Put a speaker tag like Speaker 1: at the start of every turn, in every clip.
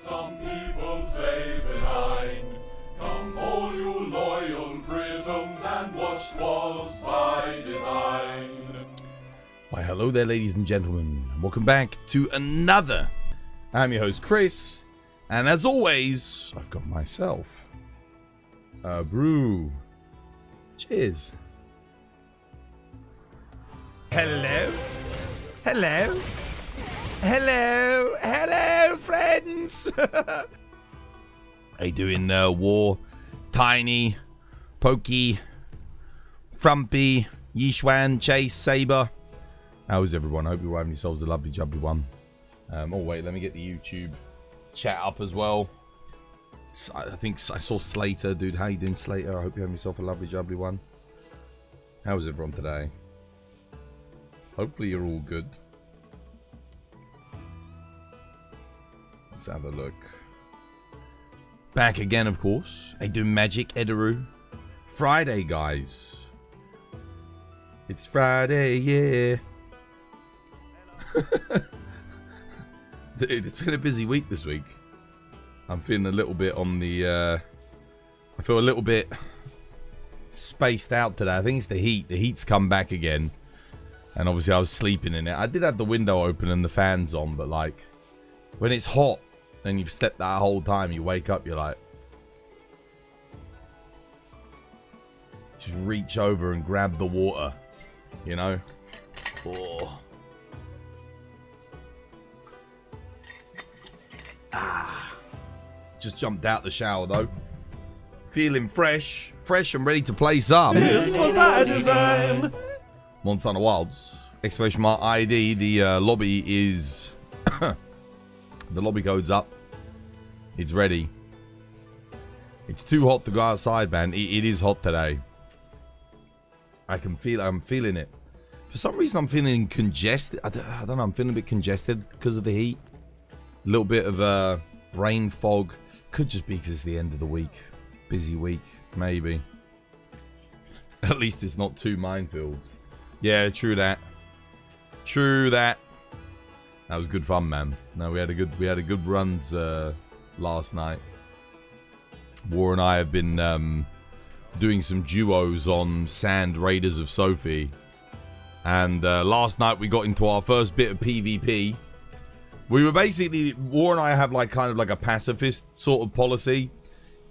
Speaker 1: Some people say benign. Come all you loyal Britons and watch 'twas by design.
Speaker 2: Why, hello there, ladies and gentlemen, and welcome back to another. I'm your host, Chris, and as always, I've got myself a brew. Cheers. Hello. Hello. Hello. Hello, friends. How you doing, War? Tiny, Pokey, Frumpy, Yishwan, Chase, Saber. How's everyone? I hope you're having yourselves a lovely, jubbly one. Oh, wait, let me get the YouTube chat up as well. I think I saw Slater. Dude, how you doing, Slater? I hope you're having yourself a lovely, jubbly one. How's everyone today? Hopefully you're all good. Let's have a look. Back again, of course. I do magic, Edaru. Friday, guys. It's Friday, yeah. Dude, it's been a busy week this week. I'm feeling a little bit on the... I feel a little bit spaced out today. I think it's the heat. The heat's come back again. And obviously I was sleeping in it. I did have the window open and the fans on, but like... when it's hot and you've slept that whole time, you wake up, you're like... just reach over and grab the water. You know? Oh. Ah. Just jumped out the shower though. Feeling fresh. Fresh and ready to play some.
Speaker 1: This was by design.
Speaker 2: Monster Hunter Wilds. Exclamation mark ID. The lobby is... the lobby code's up. It's ready. It's too hot to go outside, man. It is hot today. I can feel it. I'm feeling it. For some reason, I'm feeling congested. I don't know. I'm feeling a bit congested because of the heat. A little bit of brain fog. Could just be because it's the end of the week. Busy week, maybe. At least it's not two minefields. Yeah, true that. True that. That was good fun, man. No, we had a good runs last night. War and I have been doing some duos on Sand Raiders of Sophie. And last night we got into our first bit of PvP. We were basically... War and I have like kind of like a pacifist sort of policy.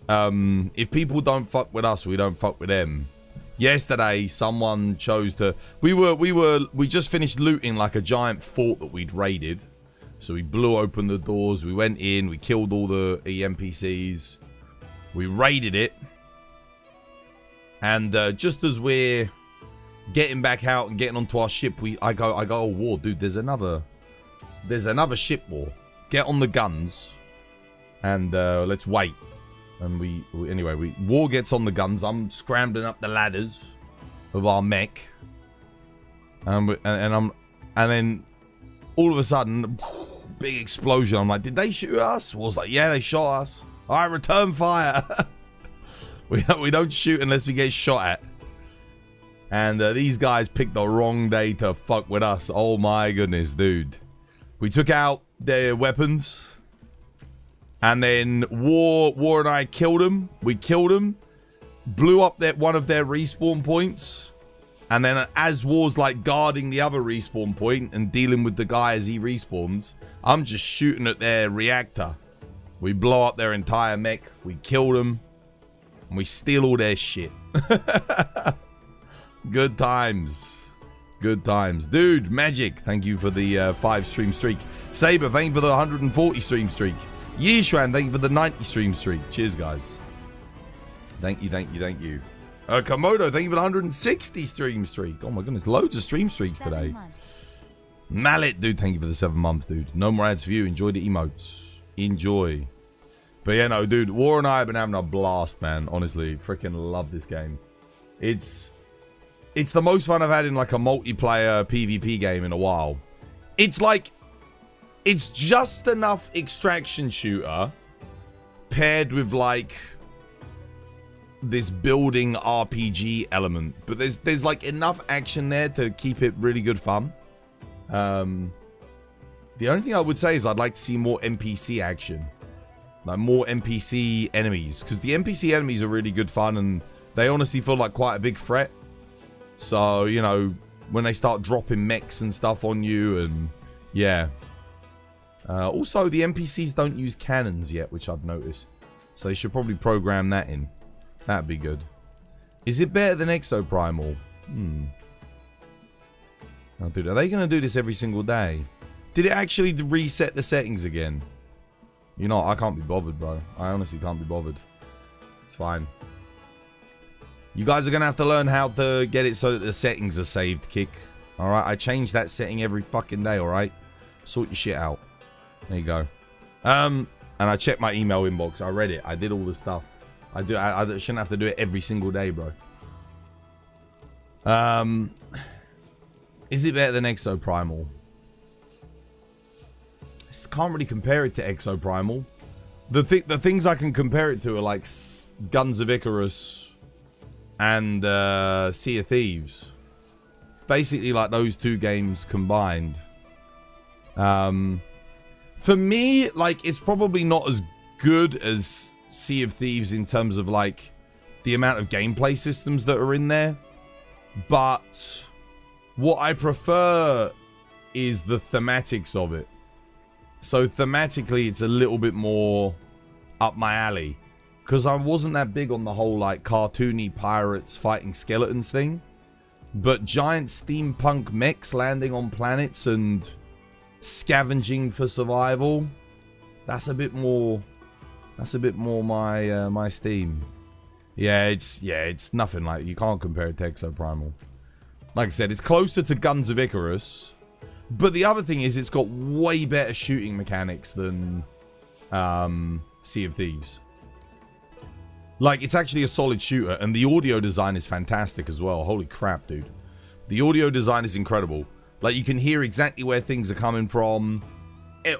Speaker 2: If people don't fuck with us, we don't fuck with them. Yesterday, someone chose to... We just finished looting like a giant fort that we'd raided. So we blew open the doors. We went in. We killed all the NPCs. We raided it. And just as we're getting back out and getting onto our ship, I go, oh, War, dude, there's another ship, War. Get on the guns. And let's wait. And anyway, War gets on the guns. I'm scrambling up the ladders of our mech. And then all of a sudden, big explosion. I'm like, did they shoot us? War's like, yeah, they shot us. All right, return fire. we don't shoot unless we get shot at. And these guys picked the wrong day to fuck with us. Oh my goodness, dude. We took out their weapons. And then War and I killed him. We killed him. Blew up one of their respawn points. And then as War's like guarding the other respawn point and dealing with the guy as he respawns, I'm just shooting at their reactor. We blow up their entire mech. We kill them. And we steal all their shit. Good times. Good times. Dude, Magic, thank you for the 5 stream streak. Saber, thank you for the 140 stream streak. Yishwan, thank you for the 90 stream streak. Cheers, guys. Thank you, thank you, thank you. Komodo, thank you for the 160 stream streak. Oh my goodness, loads of stream streaks today. Mallet, dude, thank you for the 7 months, dude. No more ads for you. Enjoy the emotes. Enjoy. But yeah, no, dude, War and I have been having a blast, man. Honestly, freaking love this game. It's the most fun I've had in like a multiplayer PvP game in a while. It's like... it's just enough extraction shooter paired with like this building RPG element, but there's like enough action there to keep it really good fun. The only thing I would say is I'd like to see more NPC action. Like more NPC enemies. Because the NPC enemies are really good fun and they honestly feel like quite a big threat. So, you know, when they start dropping mechs and stuff on you and yeah. Also, the NPCs don't use cannons yet, which I've noticed. So they should probably program that in. That'd be good. Is it better than Exoprimal? Oh, dude, are they going to do this every single day? Did it actually reset the settings again? You know, I can't be bothered, bro. I honestly can't be bothered. It's fine. You guys are going to have to learn how to get it so that the settings are saved, Kick. Alright, I change that setting every fucking day, alright? Sort your shit out. There you go. And I checked my email inbox. I read it. I did all the stuff. I shouldn't have to do it every single day, bro. Is it better than Exoprimal? I can't really compare it to Exoprimal. The things I can compare it to are like Guns of Icarus and Sea of Thieves. It's basically like those two games combined. For me, like, it's probably not as good as Sea of Thieves in terms of like the amount of gameplay systems that are in there. But what I prefer is the thematics of it. So thematically, it's a little bit more up my alley. Because I wasn't that big on the whole, like, cartoony pirates fighting skeletons thing. But giant steampunk mechs landing on planets and scavenging for survival. That's a bit more my my steam. Yeah, it's nothing like, you can't compare it to Exoprimal. Like I said, it's closer to Guns of Icarus. But the other thing is, it's got way better shooting mechanics than Sea of Thieves. Like, it's actually a solid shooter, and the audio design is fantastic as well. Holy crap, dude. The audio design is incredible. Like, you can hear exactly where things are coming from.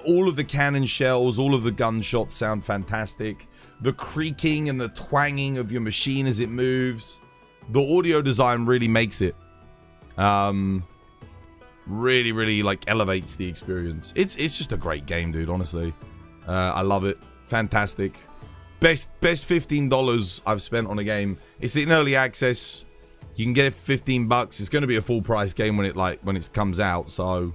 Speaker 2: All of the cannon shells, all of the gunshots sound fantastic. The creaking and the twanging of your machine as it moves. The audio design really makes it. Really, like, elevates the experience. It's just a great game, dude, honestly. I love it. Fantastic. Best $15 I've spent on a game. It's in early access. You can get it for $15. It's going to be a full price game when it comes out, so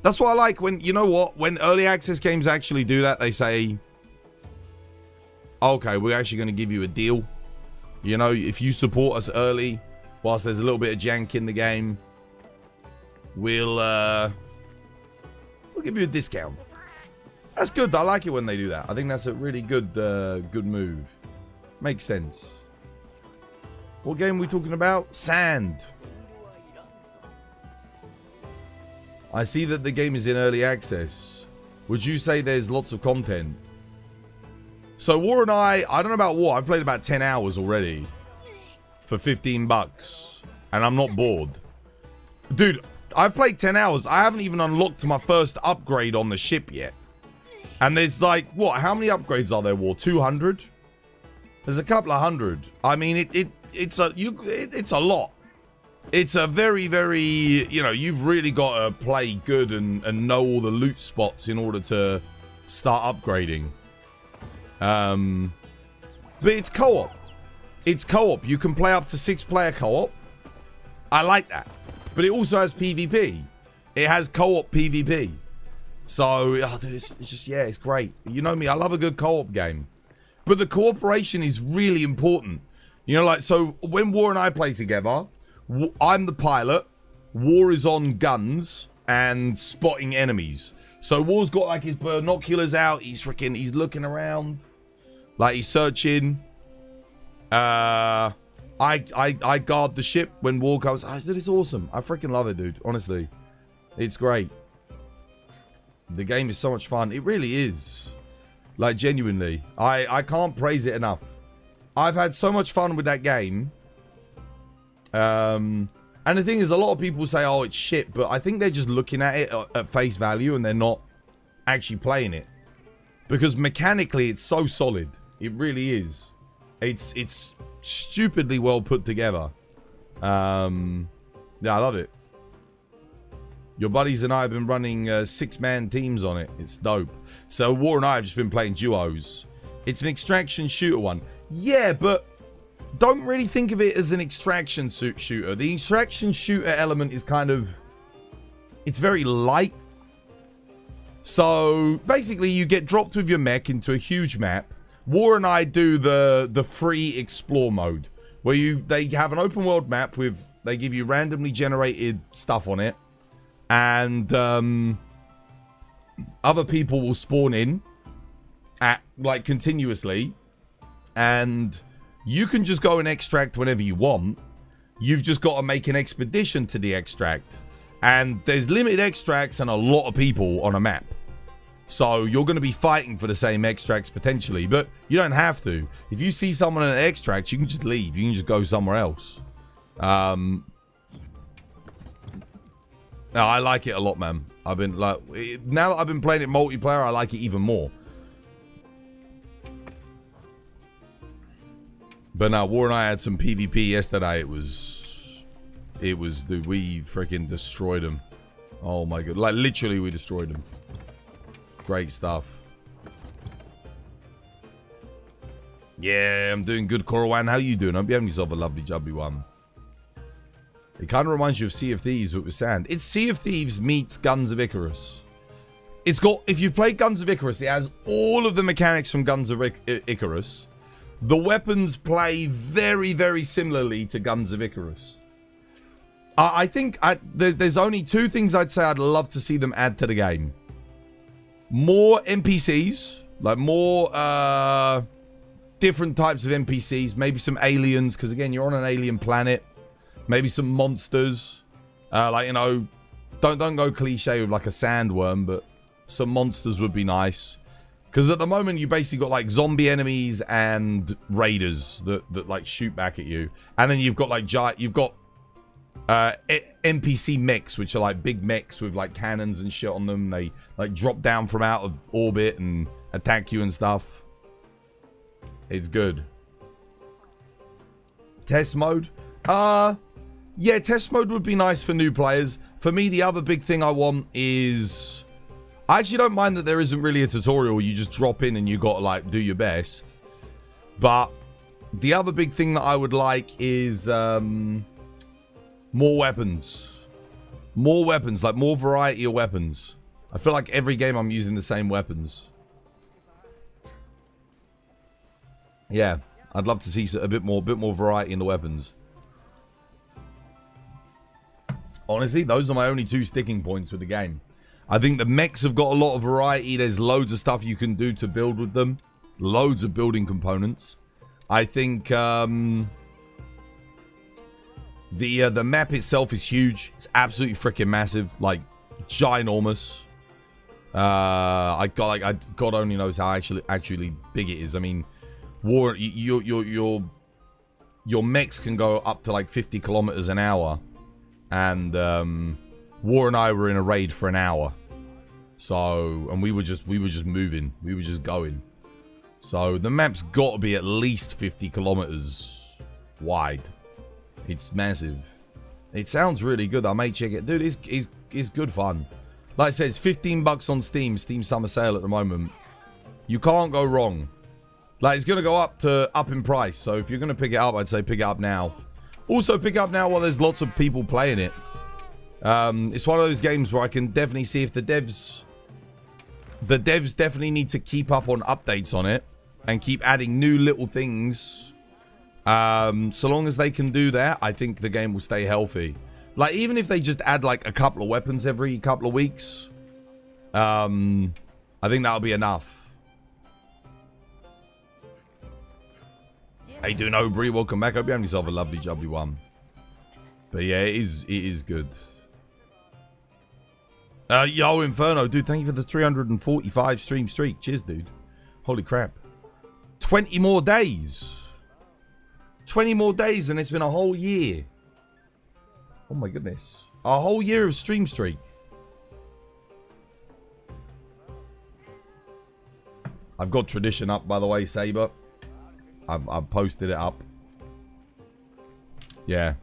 Speaker 2: that's what I like. When, you know what, when early access games actually do that, they say, okay, we're actually going to give you a deal. You know, if you support us early, whilst there's a little bit of jank in the game, we'll give you a discount. That's good. I like it when they do that. I think that's a really good good move. Makes sense. What game are we talking about? Sand. I see that the game is in early access. Would you say there's lots of content? So War and I don't know about War. I've played about 10 hours already for $15. And I'm not bored. Dude, I've played 10 hours. I haven't even unlocked my first upgrade on the ship yet. And there's like, what? How many upgrades are there, War? 200? There's a couple of hundred. I mean, it's a lot. It's a very, very, you know, you've really got to play good and know all the loot spots in order to start upgrading. But it's co-op. It's co-op. You can play up to 6-player co-op. I like that. But it also has PvP. It has co-op PvP. So, oh, dude, it's just, yeah, it's great. You know me, I love a good co-op game. But the cooperation is really important. You know, like, so when War and I play together, I'm the pilot. War is on guns and spotting enemies. So War's got like his binoculars out. He's looking around. Like he's searching. I guard the ship when War comes. It's awesome. I freaking love it, dude. Honestly. It's great. The game is so much fun. It really is. Like, genuinely. I can't praise it enough. I've had so much fun with that game. And the thing is, a lot of people say, oh, it's shit. But I think they're just looking at it at face value and they're not actually playing it. Because mechanically, it's so solid. It really is. It's stupidly well put together. Yeah, I love it. Your buddies and I have been running 6-man teams on it. It's dope. So War and I have just been playing duos. It's an extraction shooter one. Yeah, but don't really think of it as an extraction shooter. The extraction shooter element is kind of... It's very light. So, basically, you get dropped with your mech into a huge map. War and I do the free explore mode. Where they have an open world map with... They give you randomly generated stuff on it. And, other people will spawn in. Like, continuously. And you can just go and extract whenever you want. You've just got to make an expedition to the extract. And there's limited extracts and a lot of people on a map. So you're going to be fighting for the same extracts potentially. But you don't have to. If you see someone in an extract, you can just leave. You can just go somewhere else. No, I like it a lot, man. I've been like... Now that I've been playing it multiplayer, I like it even more. But now, War and I had some PvP yesterday. It was... We freaking destroyed them. Oh my god. Like, literally, we destroyed them. Great stuff. Yeah, I'm doing good, Corwan. How you doing? I hope you're having yourself a lovely, jubbly one. It kind of reminds you of Sea of Thieves, but with sand. It's Sea of Thieves meets Guns of Icarus. It's got... If you've played Guns of Icarus, it has all of the mechanics from Guns of Icarus. The weapons play very, very similarly to Guns of Icarus. I think there's only two things I'd say I'd love to see them add to the game. More NPCs. Like, more different types of NPCs. Maybe some aliens, because, again, you're on an alien planet. Maybe some monsters. Like, you know, don't go cliche with, like, a sandworm, but some monsters would be nice. Because at the moment, you basically got, like, zombie enemies and raiders that like, shoot back at you. And then you've got, like, NPC mechs, which are like big mechs with like cannons and shit on them. They like drop down from out of orbit and attack you and stuff. It's good. Test mode? Yeah, test mode would be nice for new players. For me, the other big thing I want is... I actually don't mind that there isn't really a tutorial. You just drop in and you got to like do your best. But the other big thing that I would like is... more weapons. More weapons. Like, more variety of weapons. I feel like every game I'm using the same weapons. Yeah. I'd love to see a bit more variety in the weapons. Honestly, those are my only two sticking points with the game. I think the mechs have got a lot of variety. There's loads of stuff you can do to build with them. Loads of building components. I think, the map itself is huge. It's absolutely freaking massive, like ginormous. God only knows how actually big it is. I mean, your mechs can go up to like 50 kilometers an hour, and War and I were in a raid for an hour. So, and we were just moving, we were just going. So the map's got to be at least 50 kilometers wide. It's massive. It sounds really good. I may check it. Dude, it's good fun. Like I said, it's $15 on Steam. Steam summer sale at the moment. You can't go wrong. Like, it's going to go up in price. So if you're going to pick it up, I'd say pick it up now. Also, pick it up now while there's lots of people playing it. It's one of those games where I can definitely see if the devs definitely need to keep up on updates on it and keep adding new little things. So long as they can do that, I think the game will stay healthy. Like, even if they just add like a couple of weapons every couple of weeks, I think that'll be enough. Hey, do know, Bree, welcome back. Hope you have yourself a lovely, jubbly one. But yeah, it is good. Yo, Inferno, dude, thank you for the 345 stream streak. Cheers, dude. Holy crap. 20 more days. 20 more days and it's been a whole year. Oh my goodness. A whole year of stream streak. I've got Tradition up, by the way, Saber. I've posted it up. Yeah.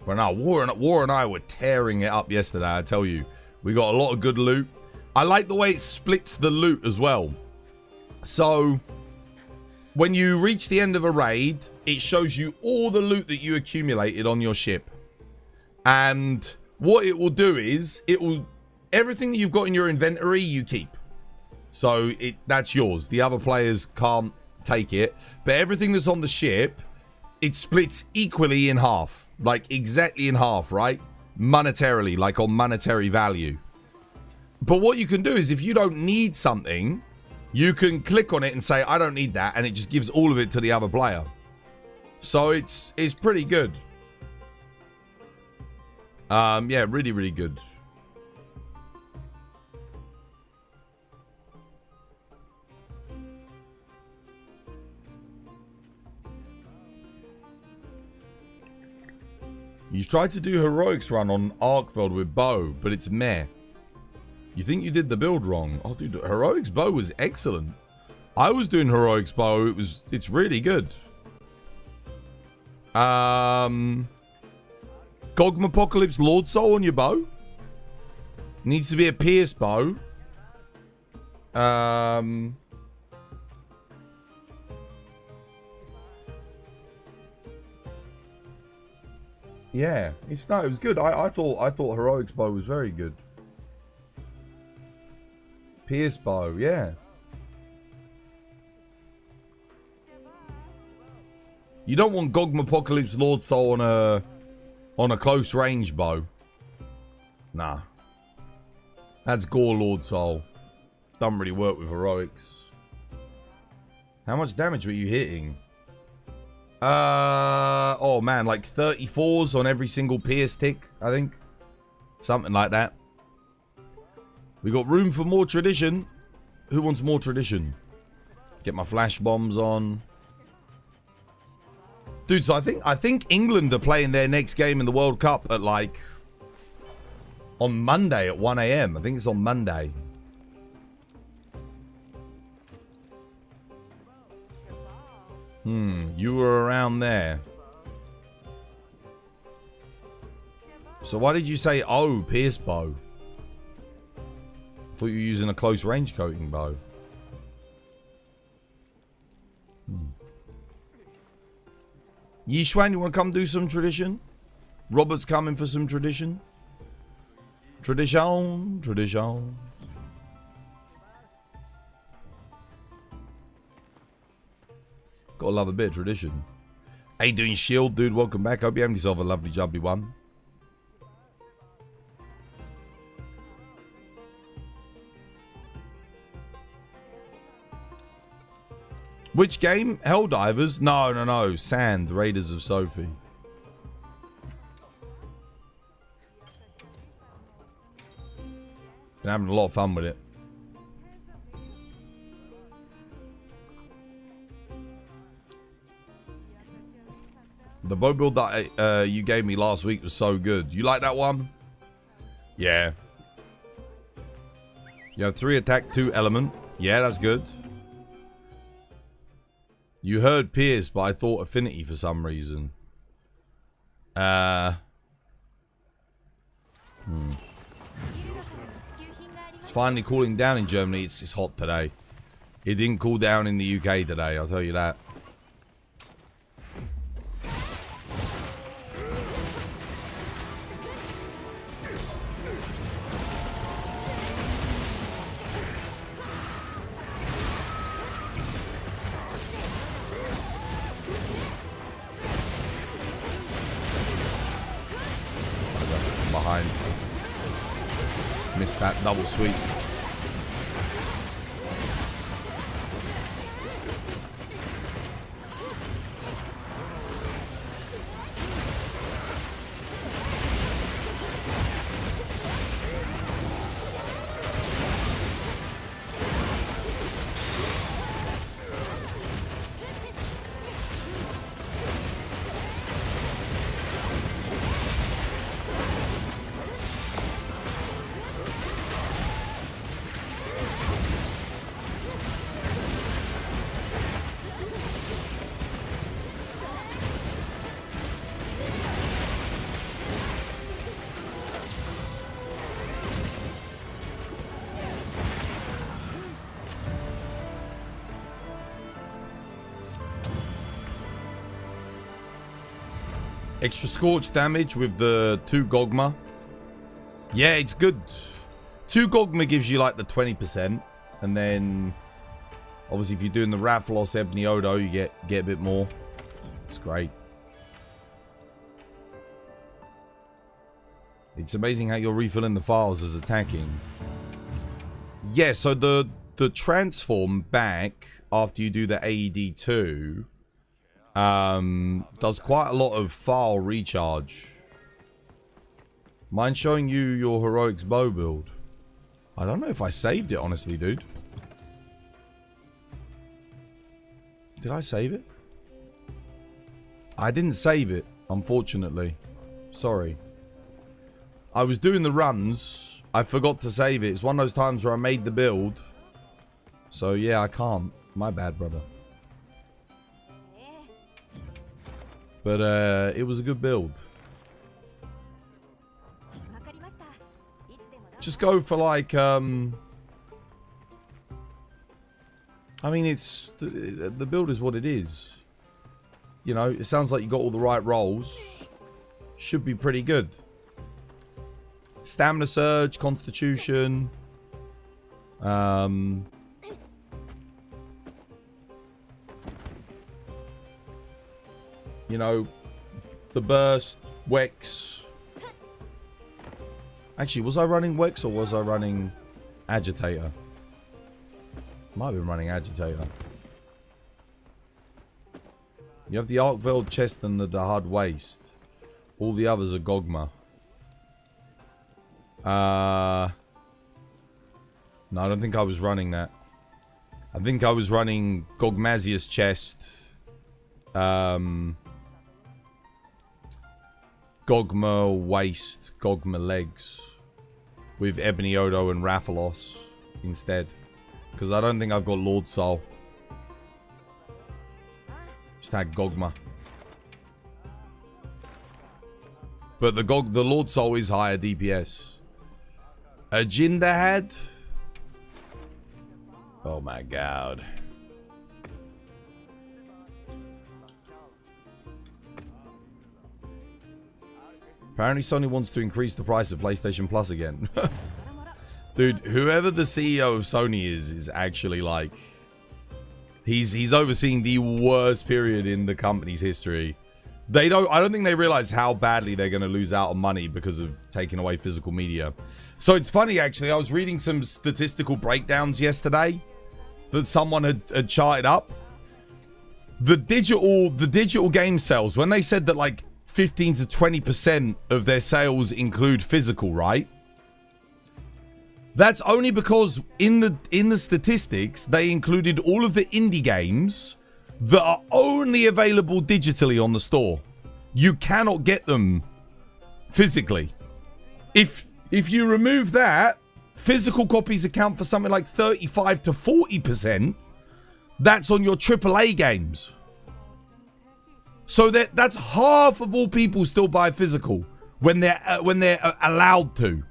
Speaker 2: But no, War and I were tearing it up yesterday, I tell you. We got a lot of good loot. I like the way it splits the loot as well. So, when you reach the end of a raid, it shows you all the loot that you accumulated on your ship. And what it will do is, everything that you've got in your inventory, you keep. So that's yours. The other players can't take it. But everything that's on the ship, it splits equally in half. Like, exactly in half, right? Monetarily, like on monetary value. But what you can do is, if you don't need something, you can click on it and say, I don't need that, and it just gives all of it to the other player. So it's pretty good. Yeah, really, really good. You tried to do heroics run on Arkveld with bow, but it's meh. You think you did the build wrong? Oh, dude, heroics bow was excellent. I was doing heroics bow. It's really good. Gogm Apocalypse Lord Soul on your bow. Needs to be a pierce bow. Yeah, it was good. I thought heroics bow was very good. Pierce bow, yeah. You don't want Gogm Apocalypse Lord Soul on a close range bow. Nah. That's Gore Lord Soul. Doesn't really work with heroics. How much damage were you hitting? Oh man, like 34s on every single pierce tick, I think. Something like that. We got room for more tradition. Who wants more tradition? Get my flash bombs on. Dude, so I think England are playing their next game in the World Cup at like on Monday at 1 AM. I think it's on Monday. You were around there. So why did you say, oh, pierce bow? Thought you were using a close range coating bow. Yishwan, you want to come do some tradition? Robert's coming for some tradition. Tradition. Gotta love a bit of tradition. How you doing, Shield? Dude, welcome back. Hope you're having yourself a lovely, jubbly one. Which game? Helldivers? No. Sand, Raiders of Sophie. Been having a lot of fun with it. The bow build that you gave me last week was so good. You like that one? Yeah. You have 3 attack, 2 element. Yeah, that's good. You heard Pierce, but I thought Affinity for some reason. It's finally cooling down in Germany. It's hot today. It didn't cool down in the UK today, I'll tell you that. Missed that double sweep. Extra scorch damage with the 2 Gogma. Yeah, it's good. 2 Gogma gives you like the 20%. And then, obviously, if you're doing the Rathalos Ebony Odo, you get a bit more. It's great. It's amazing how you're refilling the files as attacking. Yeah, so the transform back after you do the AED 2 does quite a lot of file recharge. Mind showing you your heroics bow build? I don't know if I saved it, honestly, dude. Did I save it? I didn't save it, unfortunately. Sorry. I was doing the runs. I forgot to save it. It's one of those times where I made the build. So, yeah, I can't. My bad, brother. But, it was a good build. Just go for, like, I mean, it's... The build is what it is. You know, it sounds like you got all the right rolls. Should be pretty good. Stamina Surge, Constitution. You know, the Burst, Wex. Actually, was I running Wex or was I running Agitator? Might have been running Agitator. You have the Arc Veiled Chest and the Dahad Waist. All the others are Gogma. No, I don't think I was running that. I think I was running Gogmazia's Chest. Gogma Waist, Gogma Legs. With Ebony Odo and Rathalos instead. Because I don't think I've got Lord Soul. Just had Gogma. But the Lord Soul is higher DPS. A Jindahad? Oh my god. Apparently Sony wants to increase the price of PlayStation Plus again. Dude, whoever the CEO of Sony is actually like... He's overseeing the worst period in the company's history. I don't think they realize how badly they're going to lose out on money because of taking away physical media. So it's funny, actually. I was reading some statistical breakdowns yesterday that someone had charted up. The digital game sales, when they said that like 15 to 20% of their sales include physical, right? That's only because in the statistics, they included all of the indie games that are only available digitally on the store. You cannot get them physically. If you remove that, physical copies account for something like 35 to 40%. That's on your AAA games. So that's half of all people still buy physical when they're allowed to.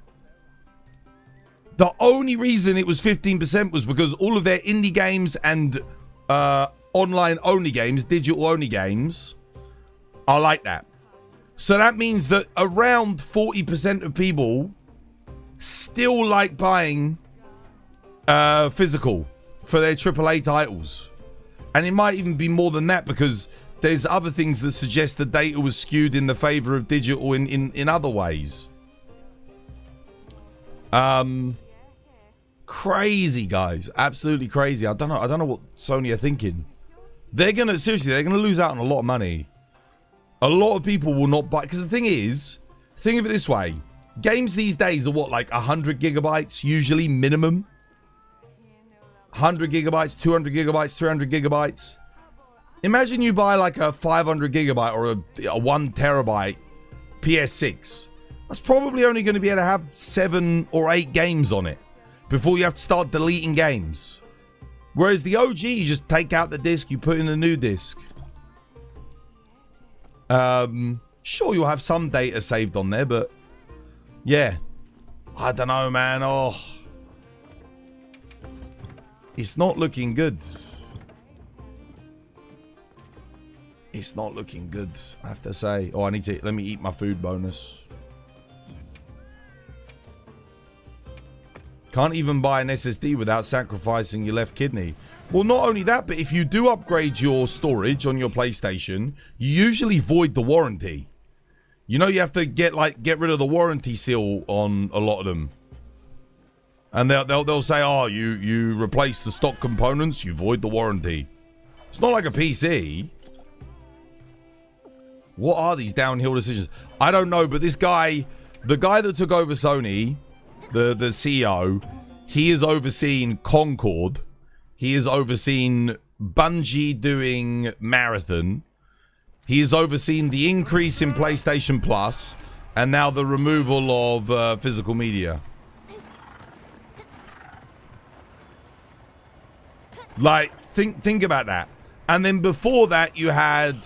Speaker 2: The only reason it was 15% was because all of their indie games and online-only games, digital-only games, are like that. So that means that around 40% of people still like buying physical for their AAA titles. And it might even be more than that because there's other things that suggest the data was skewed in the favor of digital in other ways. Crazy, guys. Absolutely crazy. I don't know what Sony are thinking. They're gonna lose out on a lot of money. A lot of people will not buy, because the thing is, think of it this way. Games these days are what, like 100 gigabytes usually minimum? 100 gigabytes, 200 gigabytes, 300 gigabytes. Imagine you buy like a 500 gigabyte or a 1 terabyte PS6. That's probably only going to be able to have 7 or 8 games on it before you have to start deleting games. Whereas the OG, you just take out the disc, you put in a new disc. Sure, you'll have some data saved on there, but yeah. I don't know, man. Oh. It's not looking good. It's not looking good, I have to say. Oh, I need to... Let me eat my food bonus. Can't even buy an SSD without sacrificing your left kidney. Well, not only that, but if you do upgrade your storage on your PlayStation, you usually void the warranty. You know, you have to get rid of the warranty seal on a lot of them. And they'll say, oh, you replace the stock components, you void the warranty. It's not like a PC. What are these downhill decisions? I don't know, but this guy, the guy that took over Sony, the CEO, he has overseen Concord. He has overseen Bungie doing Marathon. He has overseen the increase in PlayStation Plus, and now the removal of physical media. Like, think about that. And then before that, you had...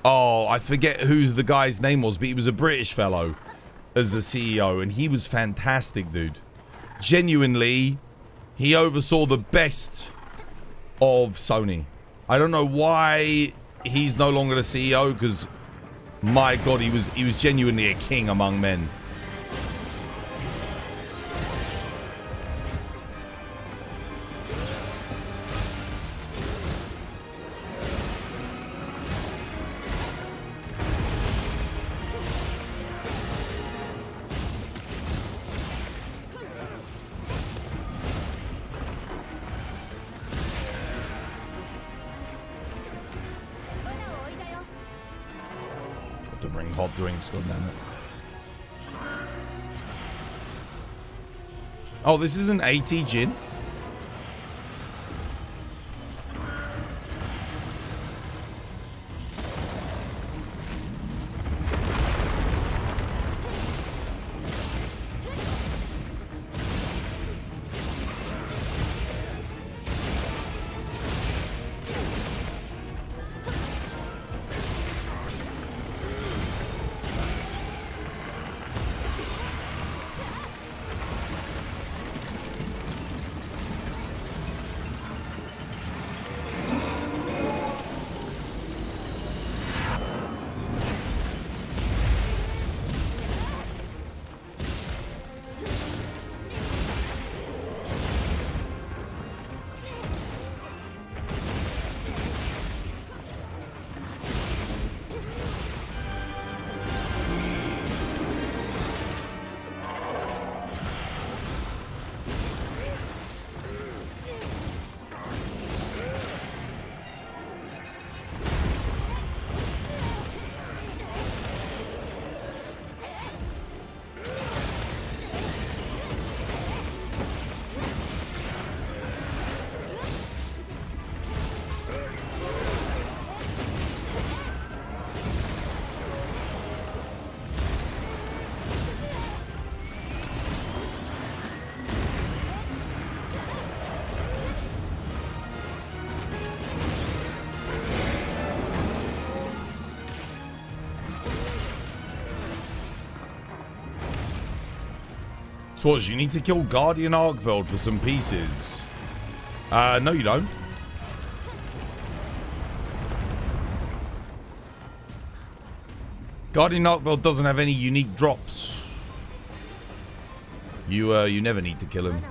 Speaker 2: Oh, I forget who's the guy's name was, but he was a British fellow as the CEO, and he was fantastic, dude. Genuinely, he oversaw the best of Sony. I don't know why he's no longer the CEO, because, my God, he was genuinely a king among men. To bring hot drinks, goddammit. Oh, this is an AT gin? So what, you need to kill Guardian Arkveld for some pieces? No you don't. Guardian Arkveld doesn't have any unique drops. You never need to kill him.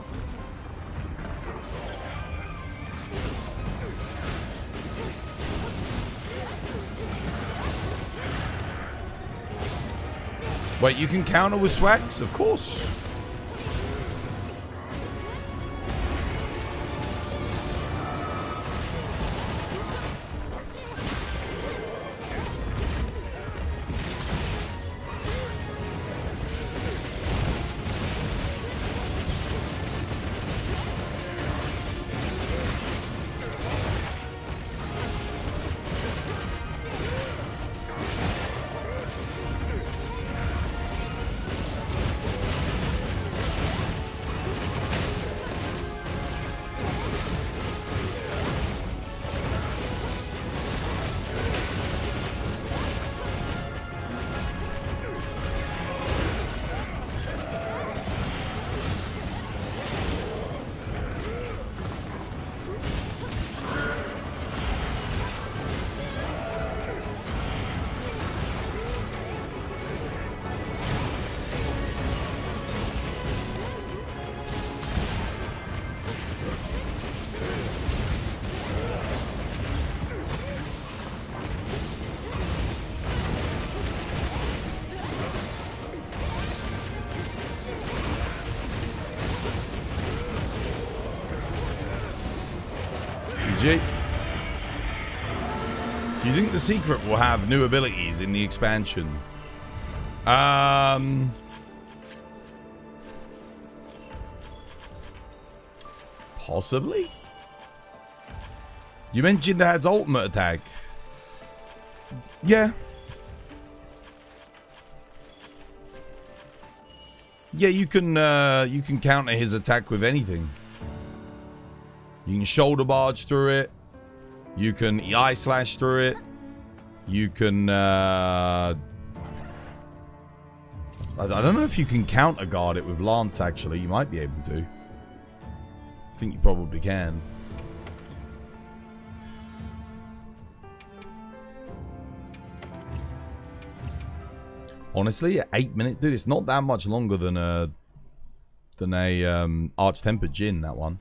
Speaker 2: Wait, you can counter with swags? Of course. GG. Do you think the secret will have new abilities in the expansion? Possibly. You mentioned Jinnahad's ultimate attack. Yeah. Yeah, you can counter his attack with anything. You can shoulder barge through it. You can eye slash through it. You can I don't know if you can counter guard it with Lance, actually. You might be able to. I think you probably can. Honestly, 8 minutes, dude, it's not that much longer than a Arch-Tempered Jinn, that one.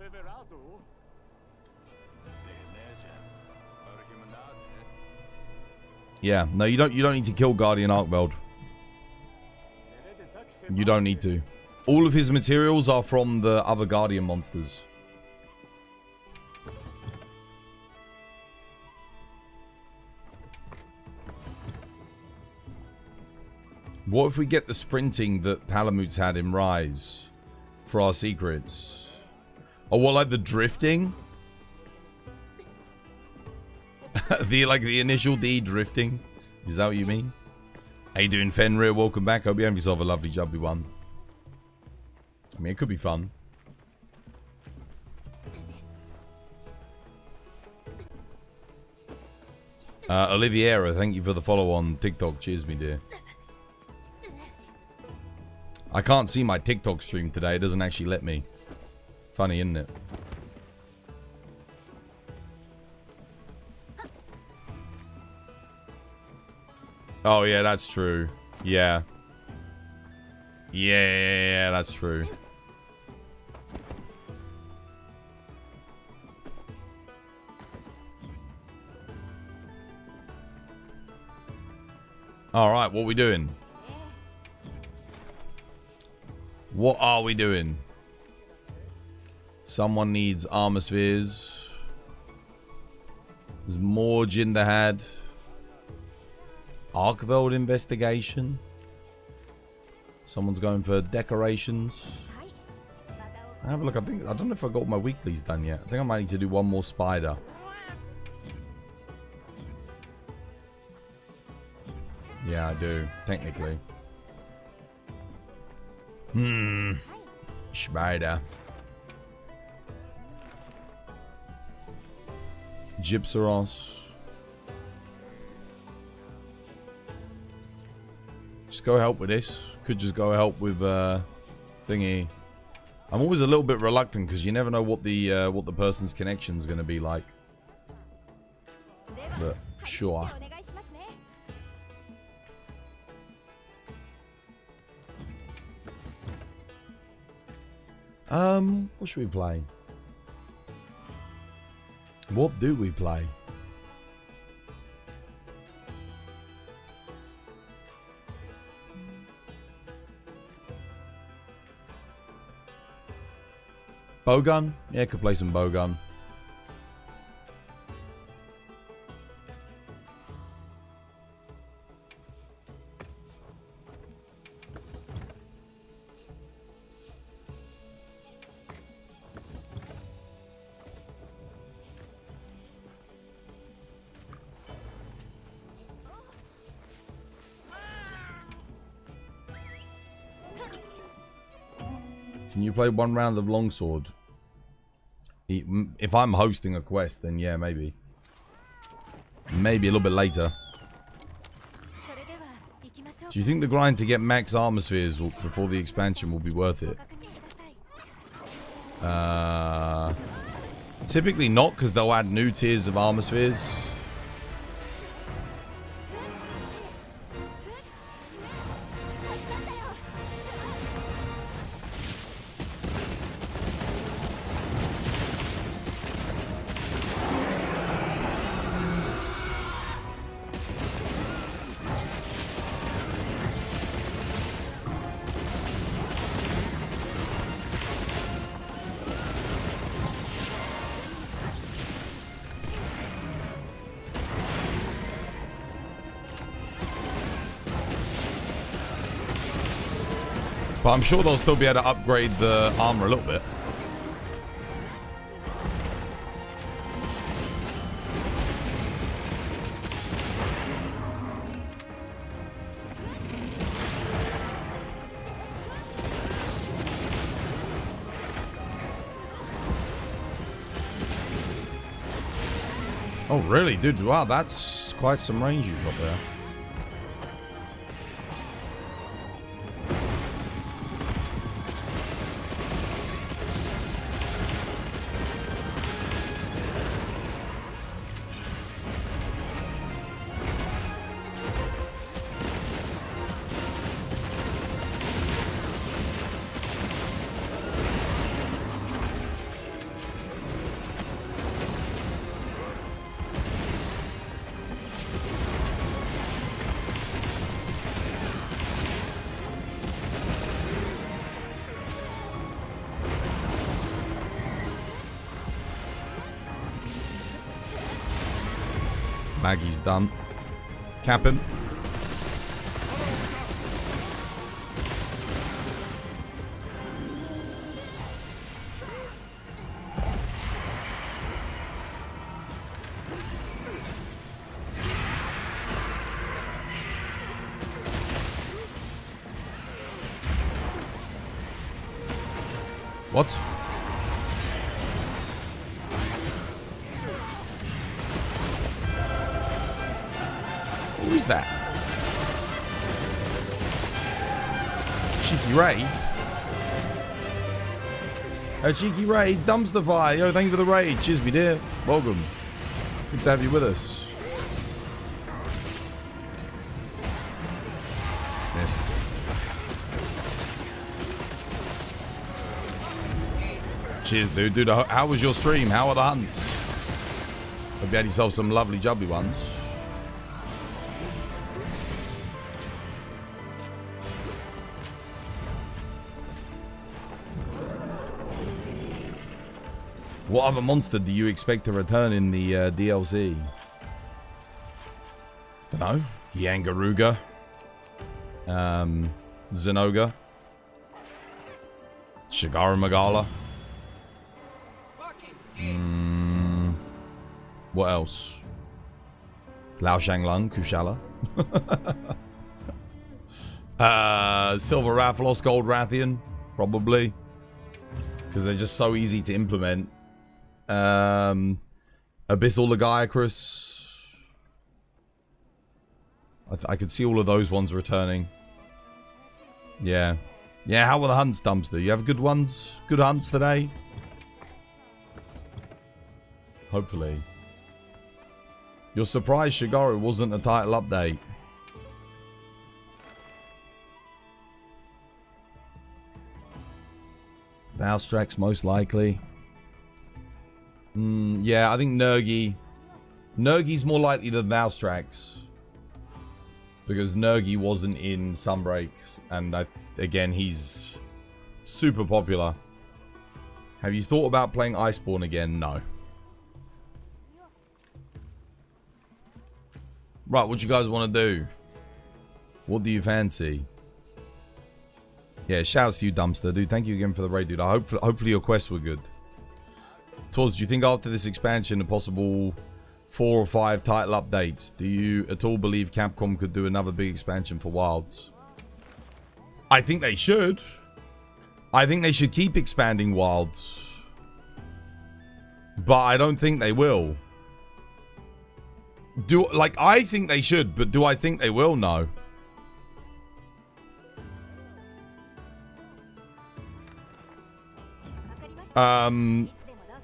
Speaker 2: Yeah, no, you don't need to kill Guardian Archveld. You don't need to. All of his materials are from the other Guardian monsters. What if we get the sprinting that Palamut's had in Rise for our secrets? Oh, well, like the drifting? the initial D drifting? Is that what you mean? How you doing, Fenrir? Welcome back. Hope you have yourself a lovely jubbly one. I mean, it could be fun. Oliviera, thank you for the follow on TikTok. Cheers, me dear. I can't see my TikTok stream today. It doesn't actually let me. Funny, isn't it? Oh, yeah, that's true. Yeah. Yeah, that's true. Alright, what are we doing? What are we doing? Someone needs armor spheres. There's more Jinnahad. Archveld investigation. Someone's going for decorations. Have a look. I don't know if I got my weeklies done yet. I think I might need to do one more spider. Yeah, I do. Technically. Spider. Gypsaros. Just go help with this. Could just go help with thingy. I'm always a little bit reluctant because you never know what the person's connection is going to be like. But sure. What should we play? What do we play? Bowgun? Yeah, could play some bowgun. Can you play one round of longsword? If I'm hosting a quest, then yeah, maybe. Maybe a little bit later. Do you think the grind to get max armor spheres before the expansion will be worth it? Typically not, because they'll add new tiers of armor spheres. But I'm sure they'll still be able to upgrade the armor a little bit. Oh, really? Dude, wow, that's quite some range you've got there. Maggie's done. Cap him. What? Who's that? Cheeky Ray? Cheeky Ray, Dumpsterfy. Yo, thank you for the raid. Cheers, me dear. Welcome. Good to have you with us. Yes. Cheers, dude. Dude, how was your stream? How are the hunts? Hope you had yourself some lovely jubbly ones. What other monster do you expect to return in the DLC? Dunno. Yangaruga. Zenoga. Shigara Magala. What else? Lao Shanglung, Kushala. Silver Rathalos, Gold Rathian. Probably. Because they're just so easy to implement. Abyssal Lagiacrus. I could see all of those ones returning. Yeah. Yeah, how were the hunts, Dumpster? You have good ones? Good hunts today? Hopefully. You're surprised Shigaru wasn't a title update. Valstrax most likely. Yeah, I think Nergi. Nergi's more likely than Valstrax. Because Nergi wasn't in Sunbreak. And again, he's super popular. Have you thought about playing Iceborne again? No. Right, what you guys want to do? What do you fancy? Yeah, shouts to you, Dumpster, dude. Thank you again for the raid, dude. Hopefully your quests were good. Toz, do you think after this expansion, a possible 4 or 5 title updates, do you at all believe Capcom could do another big expansion for Wilds? I think they should. I think they should keep expanding Wilds. But I don't think they will. I think they should, but do I think they will? No.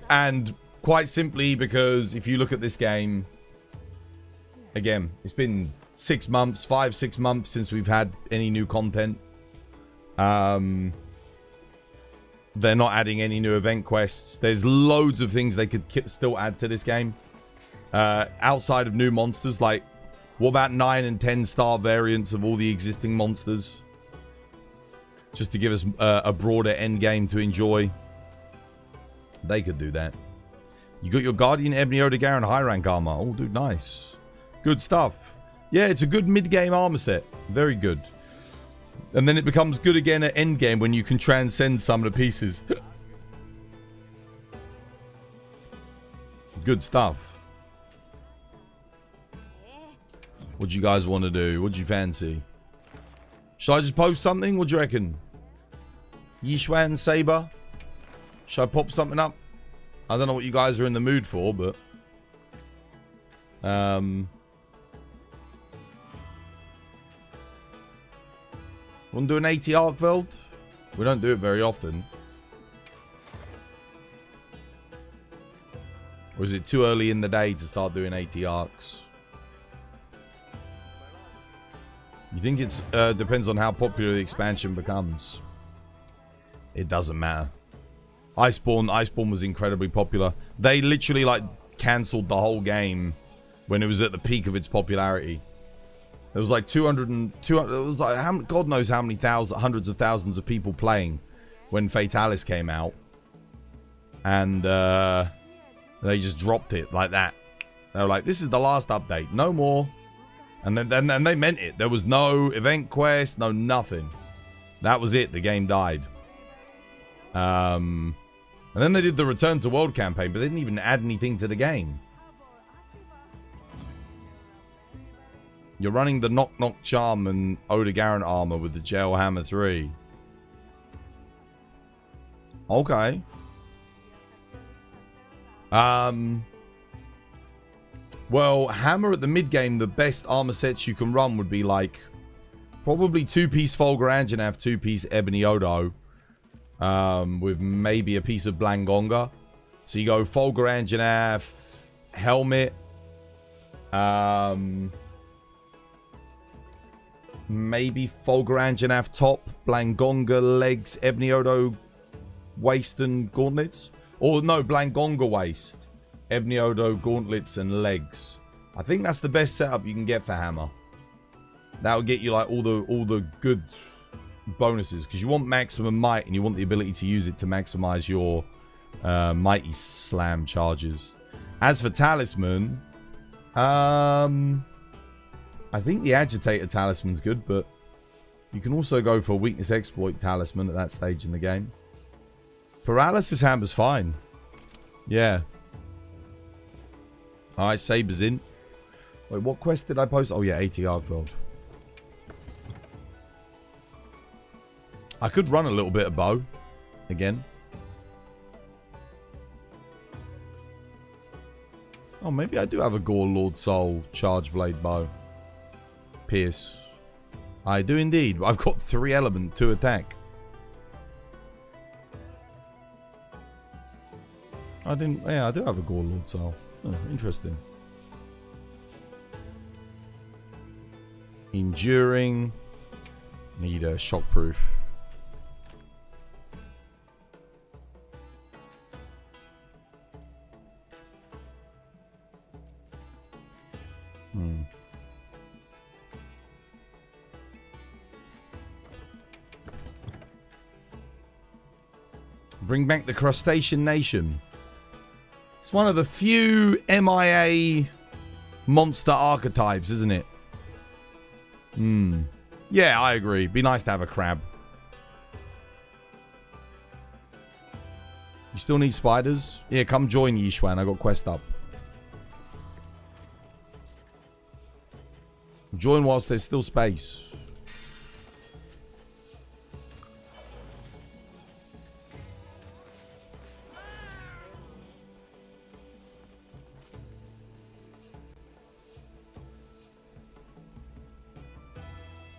Speaker 2: And quite simply because if you look at this game, again, it's been 6 months, 5-6 months since we've had any new content. They're not adding any new event quests. There's loads of things they could still add to this game. Outside of new monsters, like, what about 9 and 10 star variants of all the existing monsters? Just to give us a broader end game to enjoy. They could do that. You got your Guardian, Ebony Odegar, and high rank armor. Oh, dude, nice. Good stuff. Yeah, it's a good mid-game armor set. Very good. And then it becomes good again at endgame when you can transcend some of the pieces. Good stuff. What do you guys want to do? What do you fancy? Should I just post something? What do you reckon? Yishuan Saber? Should I pop something up? I don't know what you guys are in the mood for, but... Want to do an 80 arc build? We don't do it very often. Or is it too early in the day to start doing 80 arcs? You think it's depends on how popular the expansion becomes. It doesn't matter. Iceborne was incredibly popular. They literally like cancelled the whole game when it was at the peak of its popularity. There was like 200 it was like God knows how many hundreds of thousands of people playing when Fatalis came out. And they just dropped it like that. They were like, this is the last update. No more. And then they meant it. There was no event quest, no nothing. That was it. The game died. And then they did the Return to World campaign, but they didn't even add anything to the game. You're running the Knock Knock Charm and Odegaran armor with the Jail Hammer 3. Okay. Well, Hammer at the mid-game, the best armor sets you can run would be like... probably 2-piece Fulgur Anjanath, 2-piece Ebony Odo. With maybe a piece of Blangonga. So you go Fulgur Anjanath, helmet. Maybe Fulgur Anjanath top, Blangonga legs, Ebony Odo waist and gauntlets. Or no, Blangonga waist, Ebony Odo gauntlets and legs. I think that's the best setup you can get for Hammer. That will get you like all the good bonuses, because you want maximum might and you want the ability to use it to maximize your mighty slam charges. As for talisman, I think the agitator talisman's good, but you can also go for weakness exploit talisman at that stage in the game. Paralysis hammer's fine. Yeah. Alright, Saber's in. Wait, what quest did I post? Oh yeah, 80 Argveld. I could run a little bit of bow. Again. Oh, maybe I do have a Gore Lord Soul Charge Blade bow. Pierce. I do indeed. I've got 3 element, 2 attack. I didn't... Yeah, I do have a Gore Lord Soul. Oh, interesting. Enduring. Need a shockproof. Bring back the Crustacean Nation. It's one of the few MIA monster archetypes, isn't it? Yeah, I agree. Be nice to have a crab. You still need spiders? Yeah, come join Yishuan. I got quest up. Join whilst there's still space.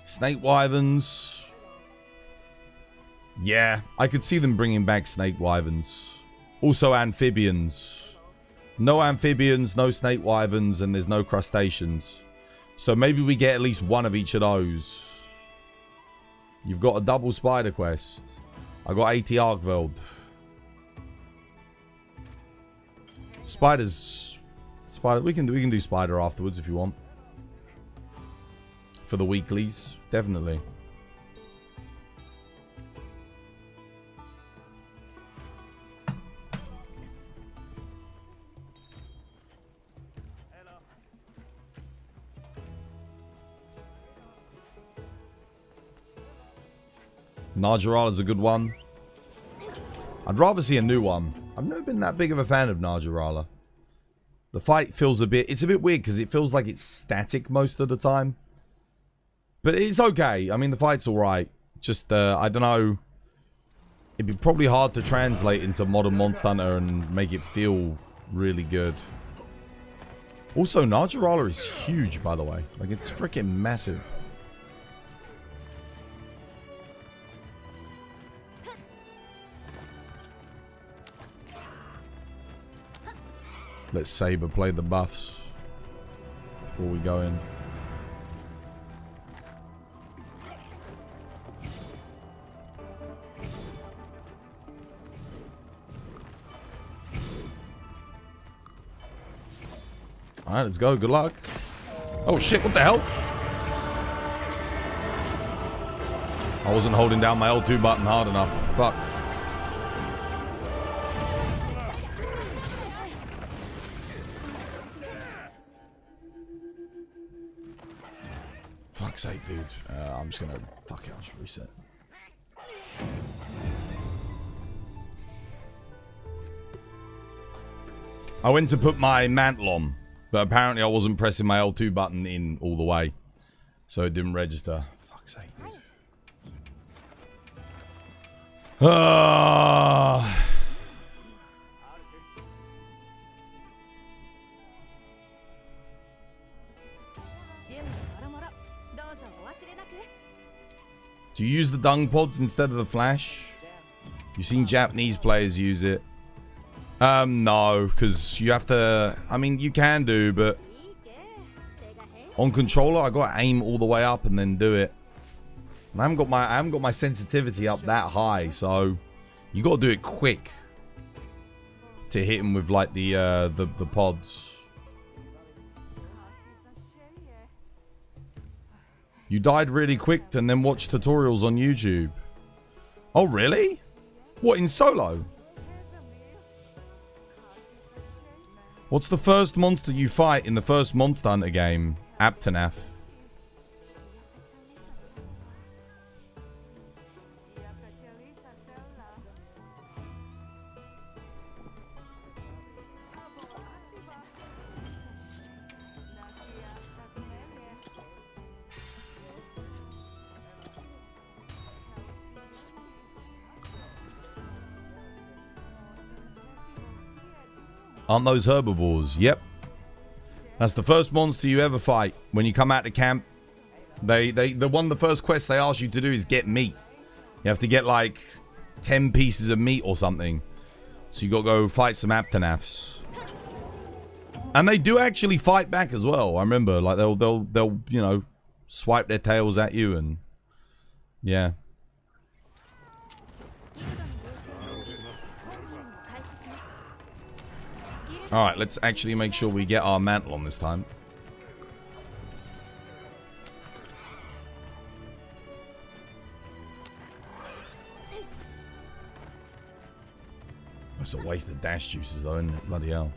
Speaker 2: Snake wyverns. Yeah, I could see them bringing back snake wyverns. Also amphibians. No amphibians, no snake wyverns, and there's no crustaceans. So maybe we get at least one of each of those. You've got a double spider quest. I got 80 Argveld. Spiders. Spider. We can do spider afterwards if you want. For the weeklies, definitely. Narjarala's a good one. I'd rather see a new one. I've never been that big of a fan of Narjarala. The fight feels a bit... It's a bit weird because it feels like it's static most of the time. But it's okay. I mean, the fight's alright. Just, I don't know. It'd be probably hard to translate into modern Monster Hunter and make it feel really good. Also, Narjarala is huge, by the way. Like, it's freaking massive. Let's Saber play the buffs before we go in. Alright, let's go. Good luck. Oh shit, what the hell? I wasn't holding down my L2 button hard enough. Fuck. Fuck's sake, dude. I'm just gonna... Fuck it, I'll just reset. I went to put my mantle on, but apparently I wasn't pressing my L2 button in all the way. So it didn't register. Fuck's sake, dude. Do you use the dung pods instead of the flash? You've seen Japanese players use it. No, because you have to... I mean, you can do, but... On controller, I got to aim all the way up and then do it. And I haven't got my sensitivity up that high, so... You got to do it quick. To hit him with, like, the pods. You died really quick and then watched tutorials on YouTube. Oh, really? What, in solo? What's the first monster you fight in the first Monster Hunter game? Aptanaf. Aren't those herbivores? Yep. That's the first monster you ever fight. When you come out to camp, the first quest they ask you to do is get meat. You have to get like 10 pieces of meat or something. So you gotta go fight some Aptanafs. And they do actually fight back as well. I remember, like they'll you know, swipe their tails at you and yeah. Alright, let's actually make sure we get our mantle on this time. That's a waste of dash juices though, isn't it? Bloody hell.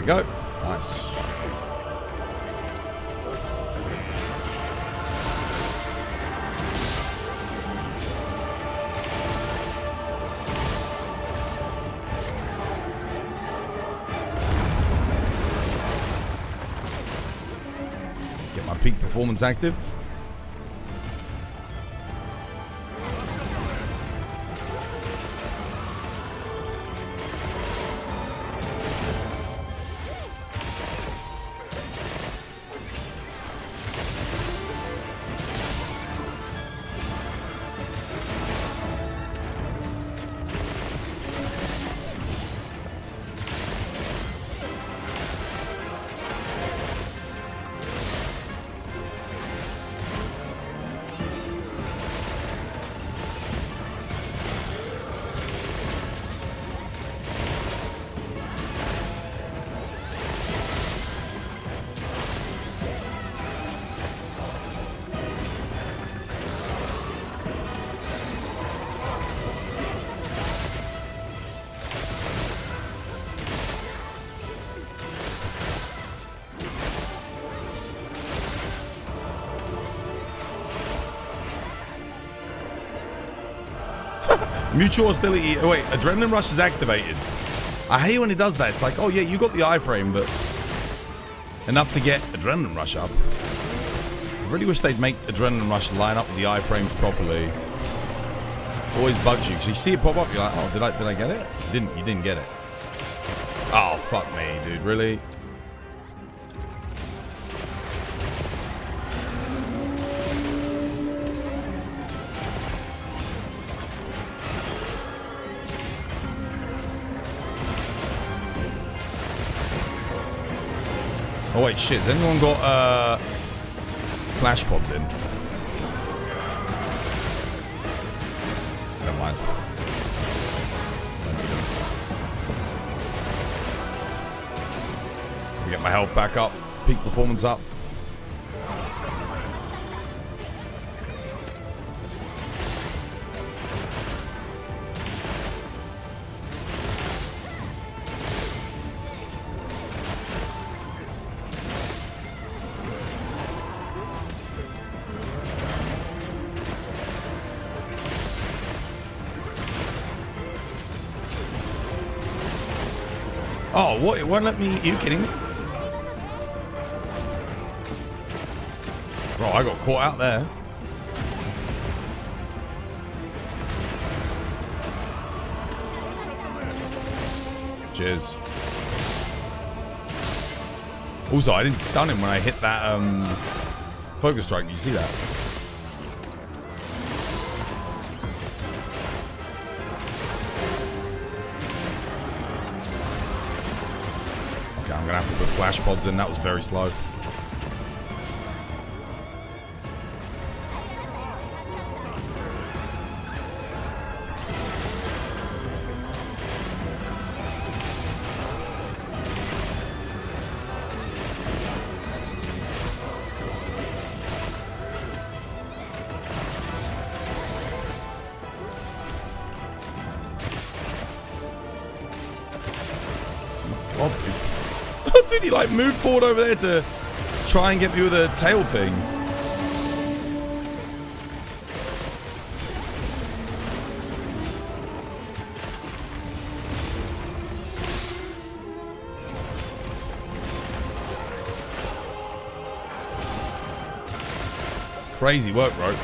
Speaker 2: Go. Nice. Let's get my peak performance active. Mutual hostility. Oh, wait, adrenaline rush is activated. I hate when it does that. It's like, oh yeah, you got the iframe, but enough to get adrenaline rush up. I really wish they'd make adrenaline rush line up with the iframes properly. Always bugs you because you see it pop up. You're like, oh, did I get it? You didn't get it. Oh fuck me, dude. Really? Oh wait, shit. Has anyone got flash pods in? Never mind. Don't need them. Get my health back up. Peak performance up. Oh, what? It won't let me. Are you kidding me? Bro, I got caught out there. Cheers. Also, I didn't stun him when I hit that focus strike. You see that? I'm gonna have to put flash pods in. That was very slow. Dude, he like moved forward over there to try and get me with a tail thing. Crazy work, bro.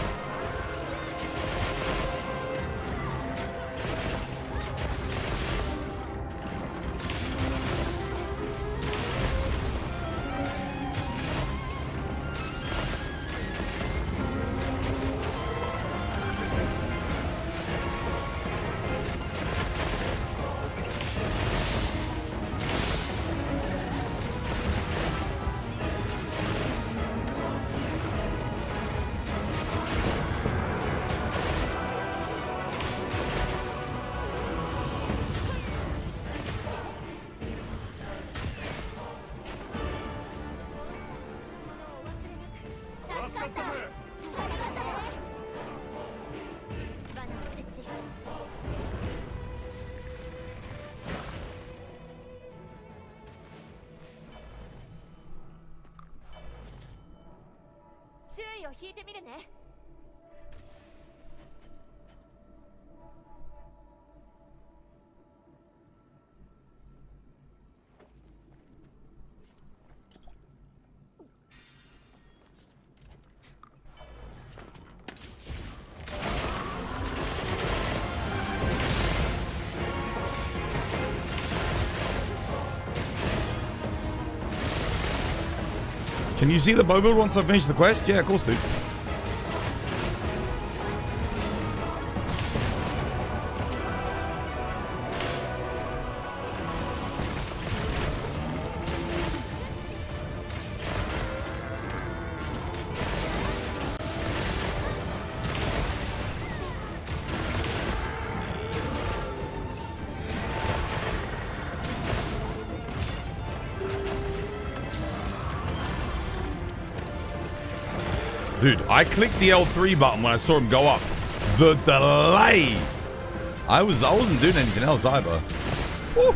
Speaker 2: Can you see the bow build once I've finished the quest? Yeah, of course, dude. Dude, I clicked the L3 button when I saw him go up. The delay! I wasn't doing anything else either. Woo.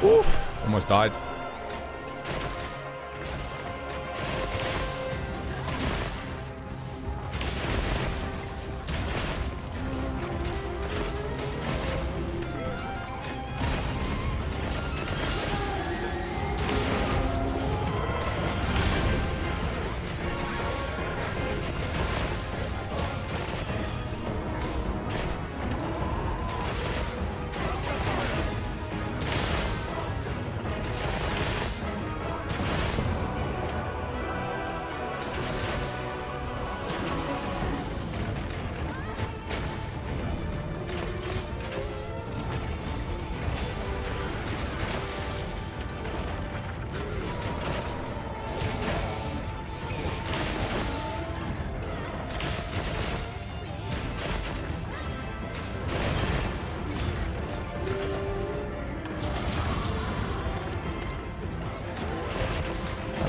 Speaker 2: Ooh, almost died.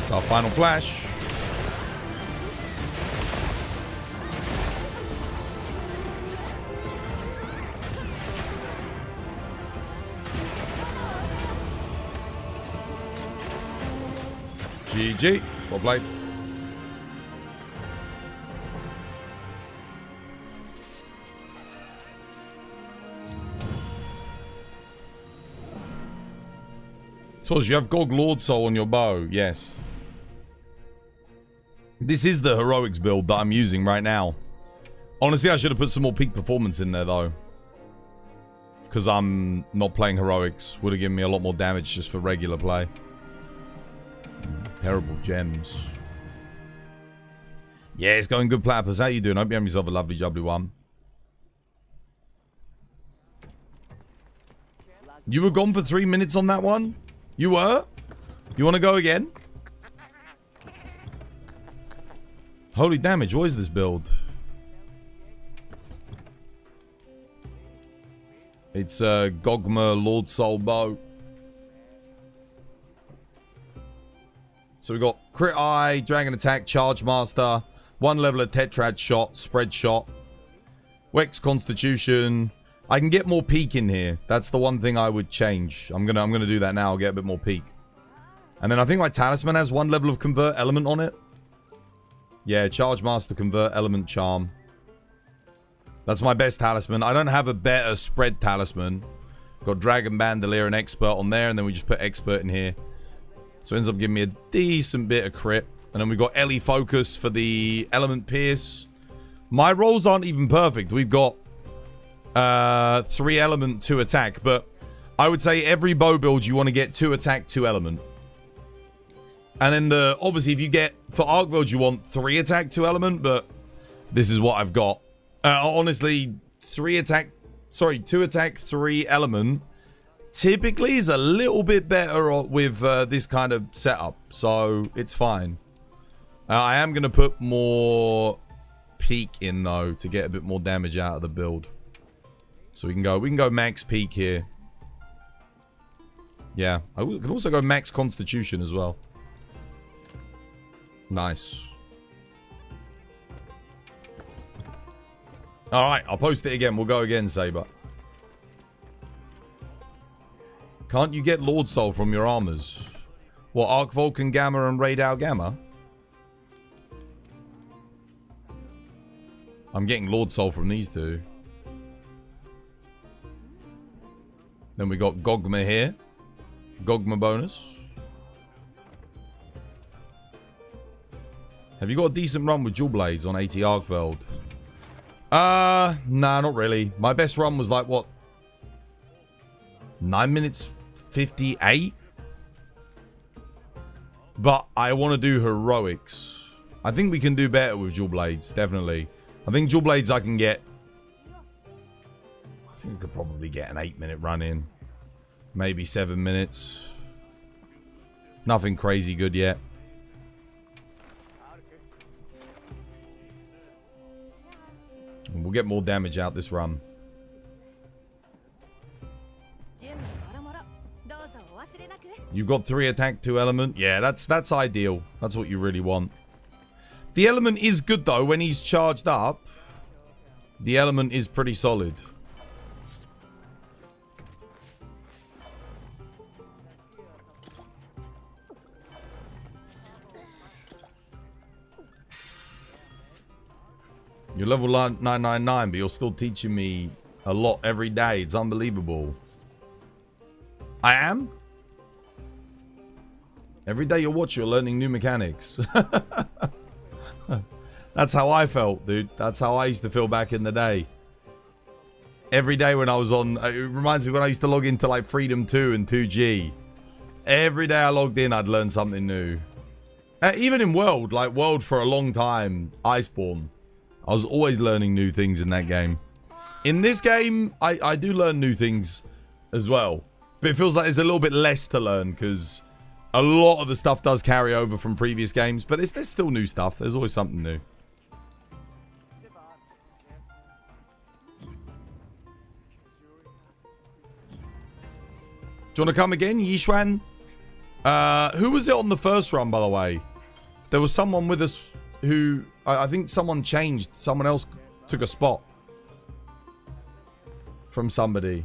Speaker 2: That's our final flash. GG. Well played. So you have Gog Lord Soul on your bow. Yes. This is the heroics build that I'm using right now. Honestly, I should have put some more peak performance in there though, because I'm not playing heroics. Would have given me a lot more damage just for regular play. Terrible gems. Yeah, it's going good, Platypus. How you doing? Hope you have yourself a lovely, jubbly one. You were gone for 3 minutes on that one? You were? You want to go again? Holy damage, what is this build? It's a Gogma Lord Soul bow. So we got Crit Eye, Dragon Attack, Charge Master, 1 level of Tetrad Shot, Spread Shot, Wex Constitution. I can get more peak in here. That's the one thing I would change. I'm gonna do that now. I'll get a bit more peak. And then I think my talisman has 1 level of Convert Element on it. Yeah, Charge Master, Convert Element, Charm. That's my best talisman. I don't have a better spread talisman. Got Dragon Bandolier and Expert on there, and then we just put Expert in here. So it ends up giving me a decent bit of crit. And then we've got Ellie Focus for the Element Pierce. My rolls aren't even perfect. We've got 3 element, 2 attack. But I would say every bow build you want to get 2 attack, 2 element. And then obviously if you get, for arc build you want 3 attack, 2 element. But this is what I've got. Honestly, 2 attack, 3 element. Typically is a little bit better with this kind of setup. So it's fine. I am going to put more peak in though to get a bit more damage out of the build. So we can go max peak here. Yeah, I can also go max constitution as well. Nice. Alright, I'll post it again. We'll go again, Saber. Can't you get Lord Soul from your armors? What, Arc Vulcan Gamma and Radar Gamma? I'm getting Lord Soul from these two. Then we got Gogma here. Gogma bonus. Have you got a decent run with Dual Blades on 80 Arkveld? Nah, not really. My best run was like, what? 9 minutes 58? But I want to do heroics. I think we can do better with Dual Blades, definitely. I think Dual Blades I can get... I think I could probably get an 8-minute run in. Maybe 7 minutes. Nothing crazy good yet. We'll get more damage out this run. You've got 3 attack, 2 element. Yeah, that's ideal. That's what you really want. The element is good though. When he's charged up, the element is pretty solid. You're level 999, but you're still teaching me a lot every day. It's unbelievable. I am? Every day you watch, you're learning new mechanics. That's how I felt, dude. That's how I used to feel back in the day. Every day when I was on... It reminds me when I used to log into like Freedom 2 and 2G. Every day I logged in, I'd learn something new. Even in World, like World for a long time, Iceborne. I was always learning new things in that game. In this game, I do learn new things as well. But it feels like there's a little bit less to learn because a lot of the stuff does carry over from previous games. But there's still new stuff. There's always something new. Do you want to come again, Yishuan? Who was it on the first run, by the way? There was someone with us who... I think someone changed. Someone else took a spot from somebody.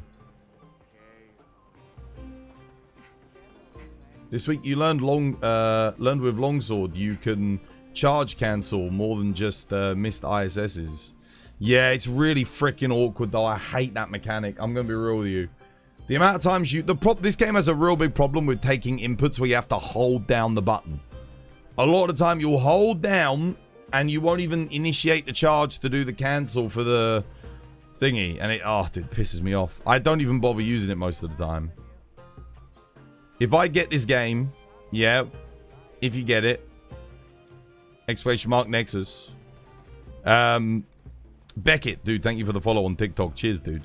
Speaker 2: This week you learned with longsword you can charge cancel more than just missed ISSs. Yeah, it's really freaking awkward though. I hate that mechanic. I'm gonna be real with you. The amount of times this game has a real big problem with taking inputs where you have to hold down the button. A lot of the time you'll hold down and you won't even initiate the charge to do the cancel for the thingy. And it, oh, dude, pisses me off. I don't even bother using it most of the time. If I get this game, yeah, if you get it, exclamation mark Nexus. Beckett, dude, thank you for the follow on TikTok. Cheers, dude.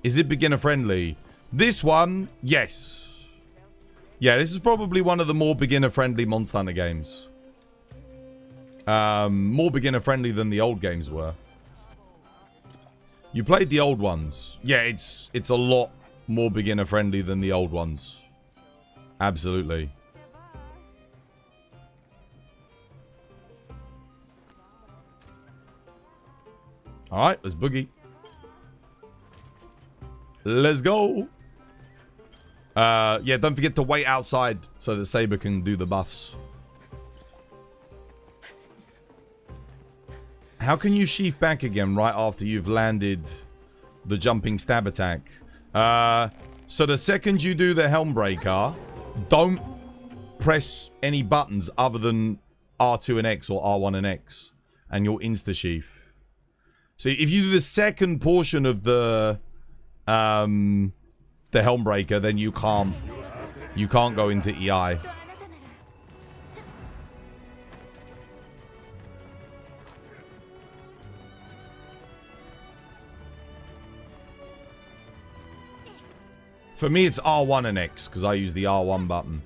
Speaker 2: Is it beginner friendly? This one, yes. Yeah, this is probably one of the more beginner friendly Monster Hunter games. More beginner friendly than the old games were. You played the old ones. Yeah, it's a lot more beginner friendly than the old ones. Absolutely. Alright, let's boogie. Let's go. Yeah, don't forget to wait outside so that Saber can do the buffs. How can you sheath back again right after you've landed the jumping stab attack? So the second you do the Helm Breaker, don't press any buttons other than R2 and X or R1 and X, and you'll insta-sheath. So if you do the second portion of the Helmbreaker, then you can't go into EI. For me, it's R1 and X, because I use the R1 button.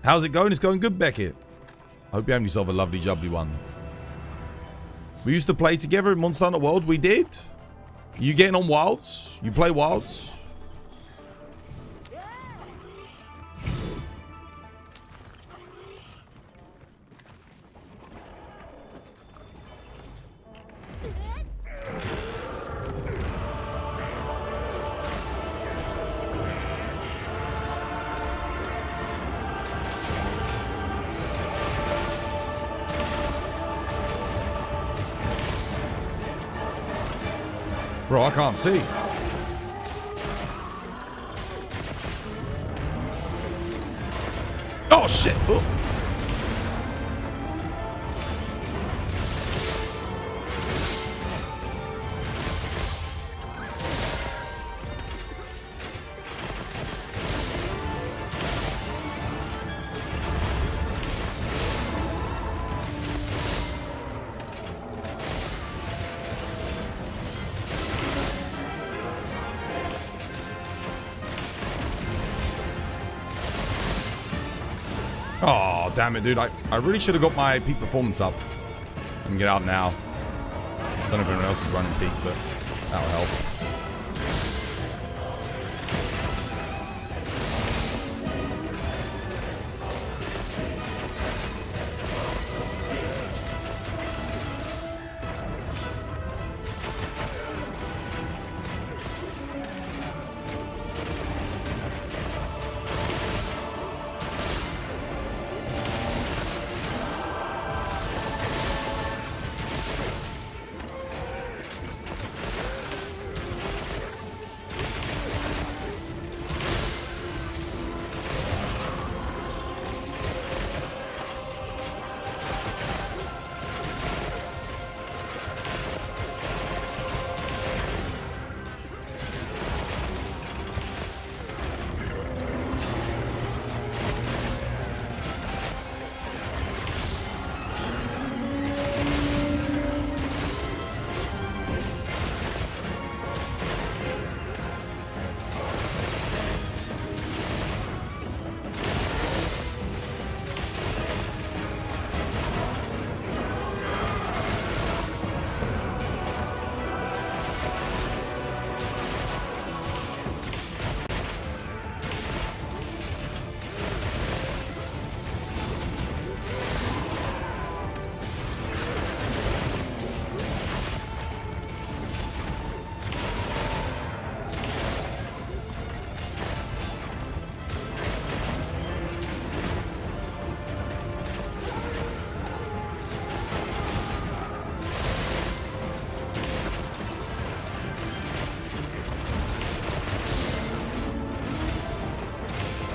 Speaker 2: How's it going? It's going good, Beckett. I hope you have yourself a lovely, jubbly one. We used to play together in Monster Hunter World. We did. You getting on Wilds? You play Wilds? Bro, I can't see. Oh, shit. Oh. Oh, damn it, dude. I really should have got my peak performance up. I can get out now. I don't know if anyone else is running peak, but that'll help.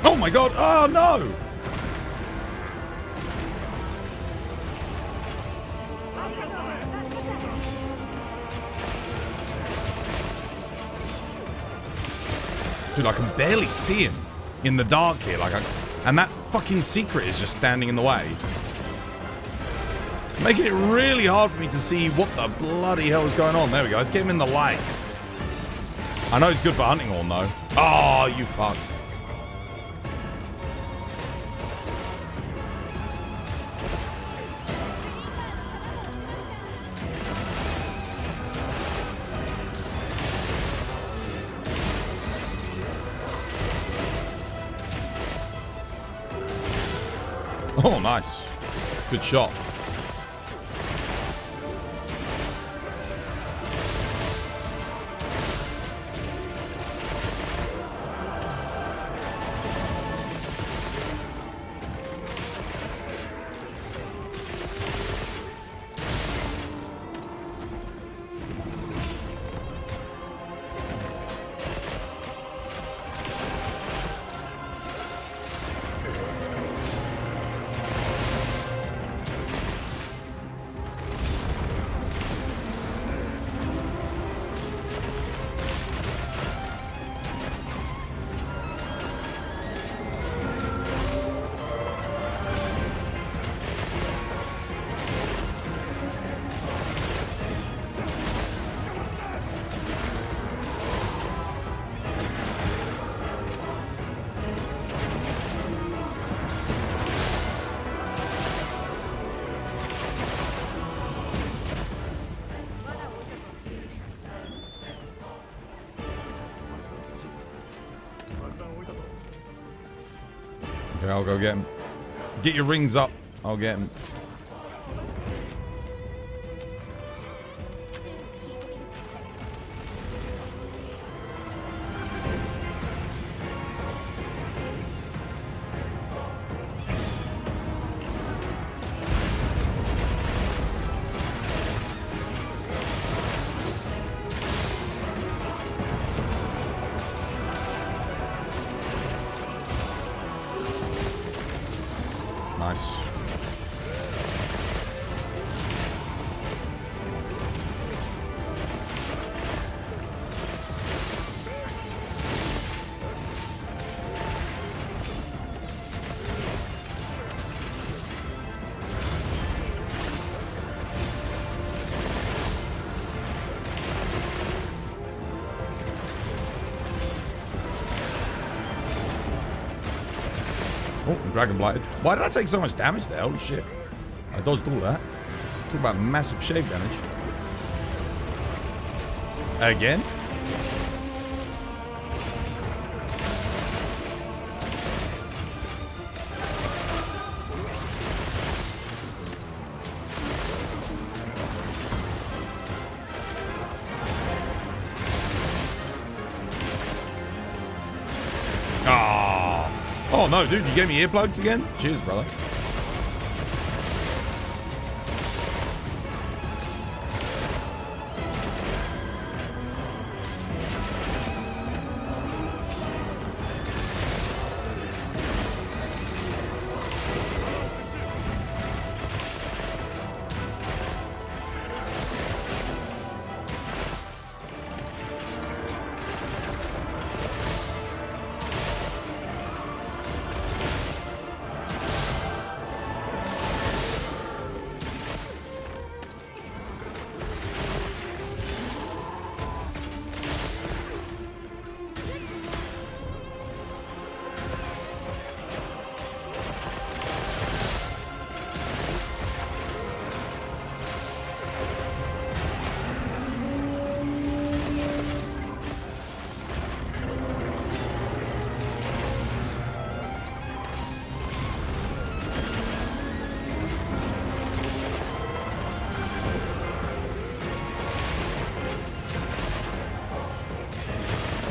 Speaker 2: Oh my god! Oh no! Dude, I can barely see him in the dark here. And that fucking secret is just standing in the way. Making it really hard for me to see what the bloody hell is going on. There we go. Let's get him in the light. I know it's good for hunting horn though. Oh, you fuck. Oh, nice. Good shot. Okay, I'll go get him. Get your rings up. I'll get him. Nice. Oh, Dragon Blighted. Why did I take so much damage there? Holy shit. I dodged all that. Talk about massive shave damage. Again? Oh no, dude, you gave me earplugs again? Cheers, brother.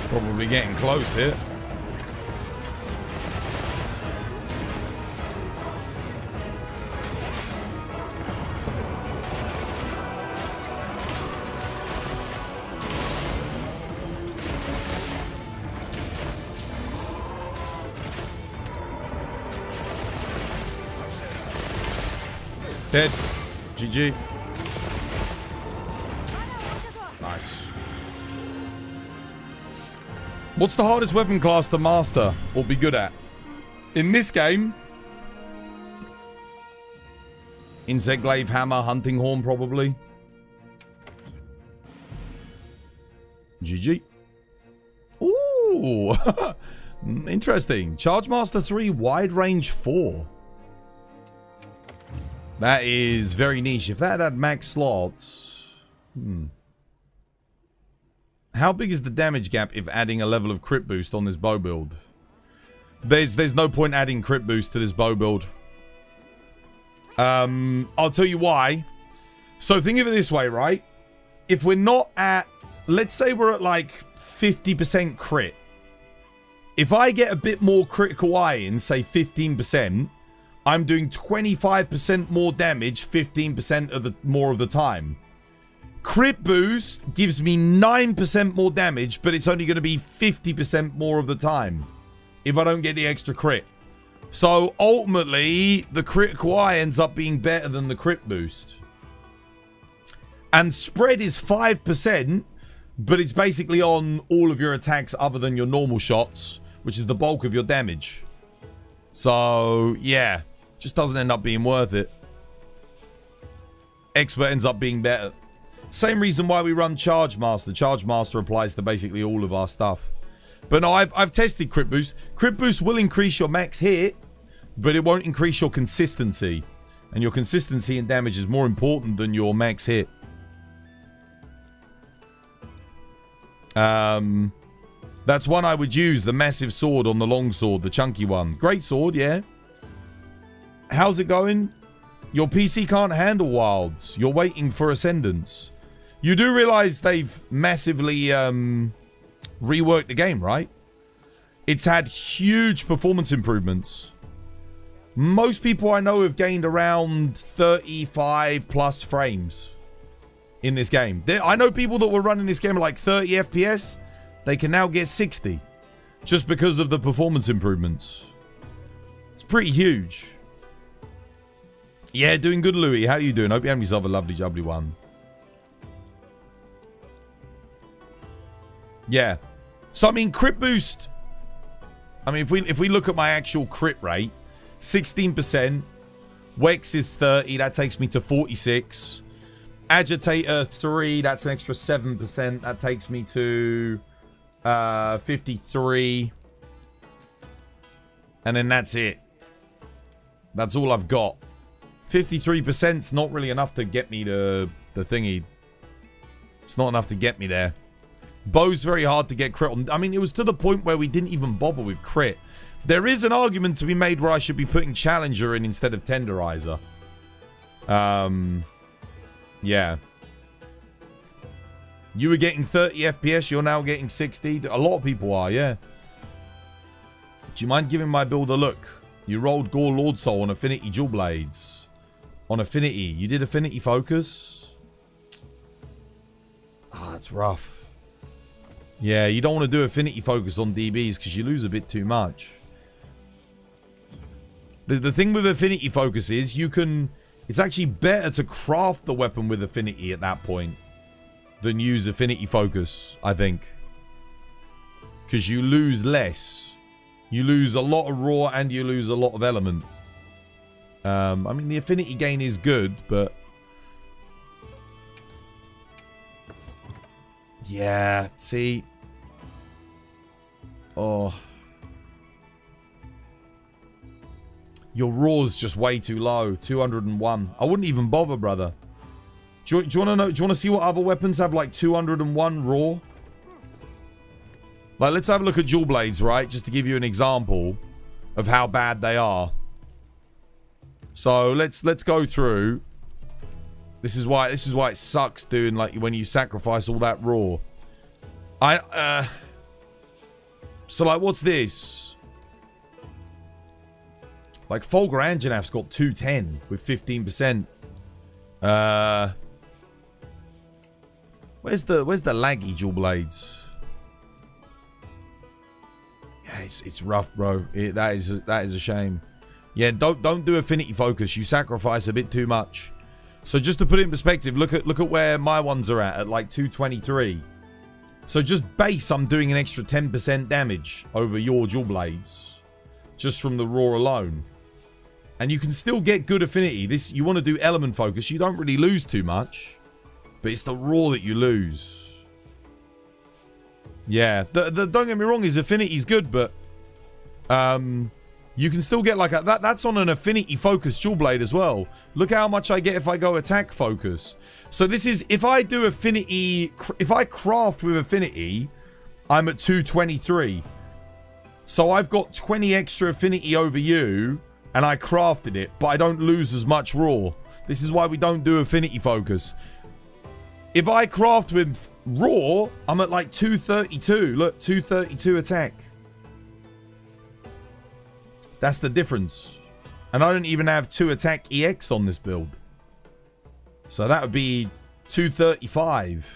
Speaker 2: Probably getting close here. Dead. GG. Nice. What's the hardest weapon class to master or be good at? In this game, Insect Glaive, Hammer, Hunting Horn, probably. GG. Ooh. Interesting. Charge Master 3, Wide Range 4. That is very niche. If that had max slots... How big is the damage gap if adding a level of crit boost on this bow build? There's no point adding crit boost to this bow build. I'll tell you why. So think of it this way, right? If we're not at... Let's say we're at like 50% crit. If I get a bit more critical eye in, say 15%, I'm doing 25% more damage 15% of the more of the time. Crit boost gives me 9% more damage, but it's only going to be 50% more of the time if I don't get the extra crit. So ultimately, the critical eye ends up being better than the crit boost. And spread is 5%, but it's basically on all of your attacks other than your normal shots, which is the bulk of your damage. So, yeah, just doesn't end up being worth it. Expert ends up being better. Same reason why we run Charge Master. Charge Master applies to basically all of our stuff. But no, I've tested Crit Boost. Crit Boost will increase your max hit, but it won't increase your consistency. And your consistency in damage is more important than your max hit. That's one I would use, the massive sword on the long sword, the chunky one. Great sword, yeah. How's it going? Your PC can't handle wilds. You're waiting for Ascendance. You do realize they've massively reworked the game, right? It's had huge performance improvements. Most people I know have gained around 35 plus frames in this game. I know people that were running this game at like 30 FPS. They can now get 60 just because of the performance improvements. It's pretty huge. Yeah, doing good, Louis. How you doing? Hope you have yourself a lovely, jubbly one. Yeah. So, I mean, crit boost. I mean, if we look at my actual crit rate, 16%. Wex is 30. That takes me to 46. Agitator 3. That's an extra 7%. That takes me to 53. And then that's it. That's all I've got. 53%'s not really enough to get me to the thingy. It's not enough to get me there. Bow's very hard to get crit on. I mean, it was to the point where we didn't even bother with crit. There is an argument to be made where I should be putting Challenger in instead of Tenderizer. Yeah. You were getting 30 FPS, you're now getting 60. A lot of people are, yeah. Do you mind giving my build a look? You rolled Gore Lord Soul on Affinity Dual Blades. On Affinity. You did Affinity Focus? Ah, that's rough. Yeah, you don't want to do Affinity Focus on DBs because you lose a bit too much. The thing with Affinity Focus is you can... It's actually better to craft the weapon with Affinity at that point than use Affinity Focus, I think. Because you lose less. You lose a lot of raw and you lose a lot of element. I mean, the Affinity gain is good, but... Yeah, see... Oh... Your raw's just way too low. 201. I wouldn't even bother, brother. Do you want to know? Do you want to see what other weapons have like 201 raw? Like, let's have a look at Dual Blades, right? Just to give you an example of how bad they are. So let's go through. This is why it sucks doing like when you sacrifice all that raw. So like, what's this? Like, Fulgur Anjanaf's got 210 with 15%. Where's the laggy Dual Blades? Yeah, it's rough, bro. That is a shame. Yeah, don't do Affinity Focus. You sacrifice a bit too much. So just to put it in perspective, look at where my ones are at like 223. So just base, I'm doing an extra 10% damage over your Dual Blades, just from the raw alone. And you can still get good affinity. This, you want to do element focus. You don't really lose too much. But it's the raw that you lose. Yeah. Don't get me wrong, his affinity's good, but you can still get like a... That's on an affinity focus Dual Blade as well. Look how much I get if I go attack focus. So this is... If I do affinity... If I craft with affinity, I'm at 223. So I've got 20 extra affinity over you... And I crafted it, but I don't lose as much raw. This is why we don't do affinity focus. If I craft with raw, I'm at like 232. Look, 232 attack. That's the difference. And I don't even have 2 attack EX on this build. So that would be 235.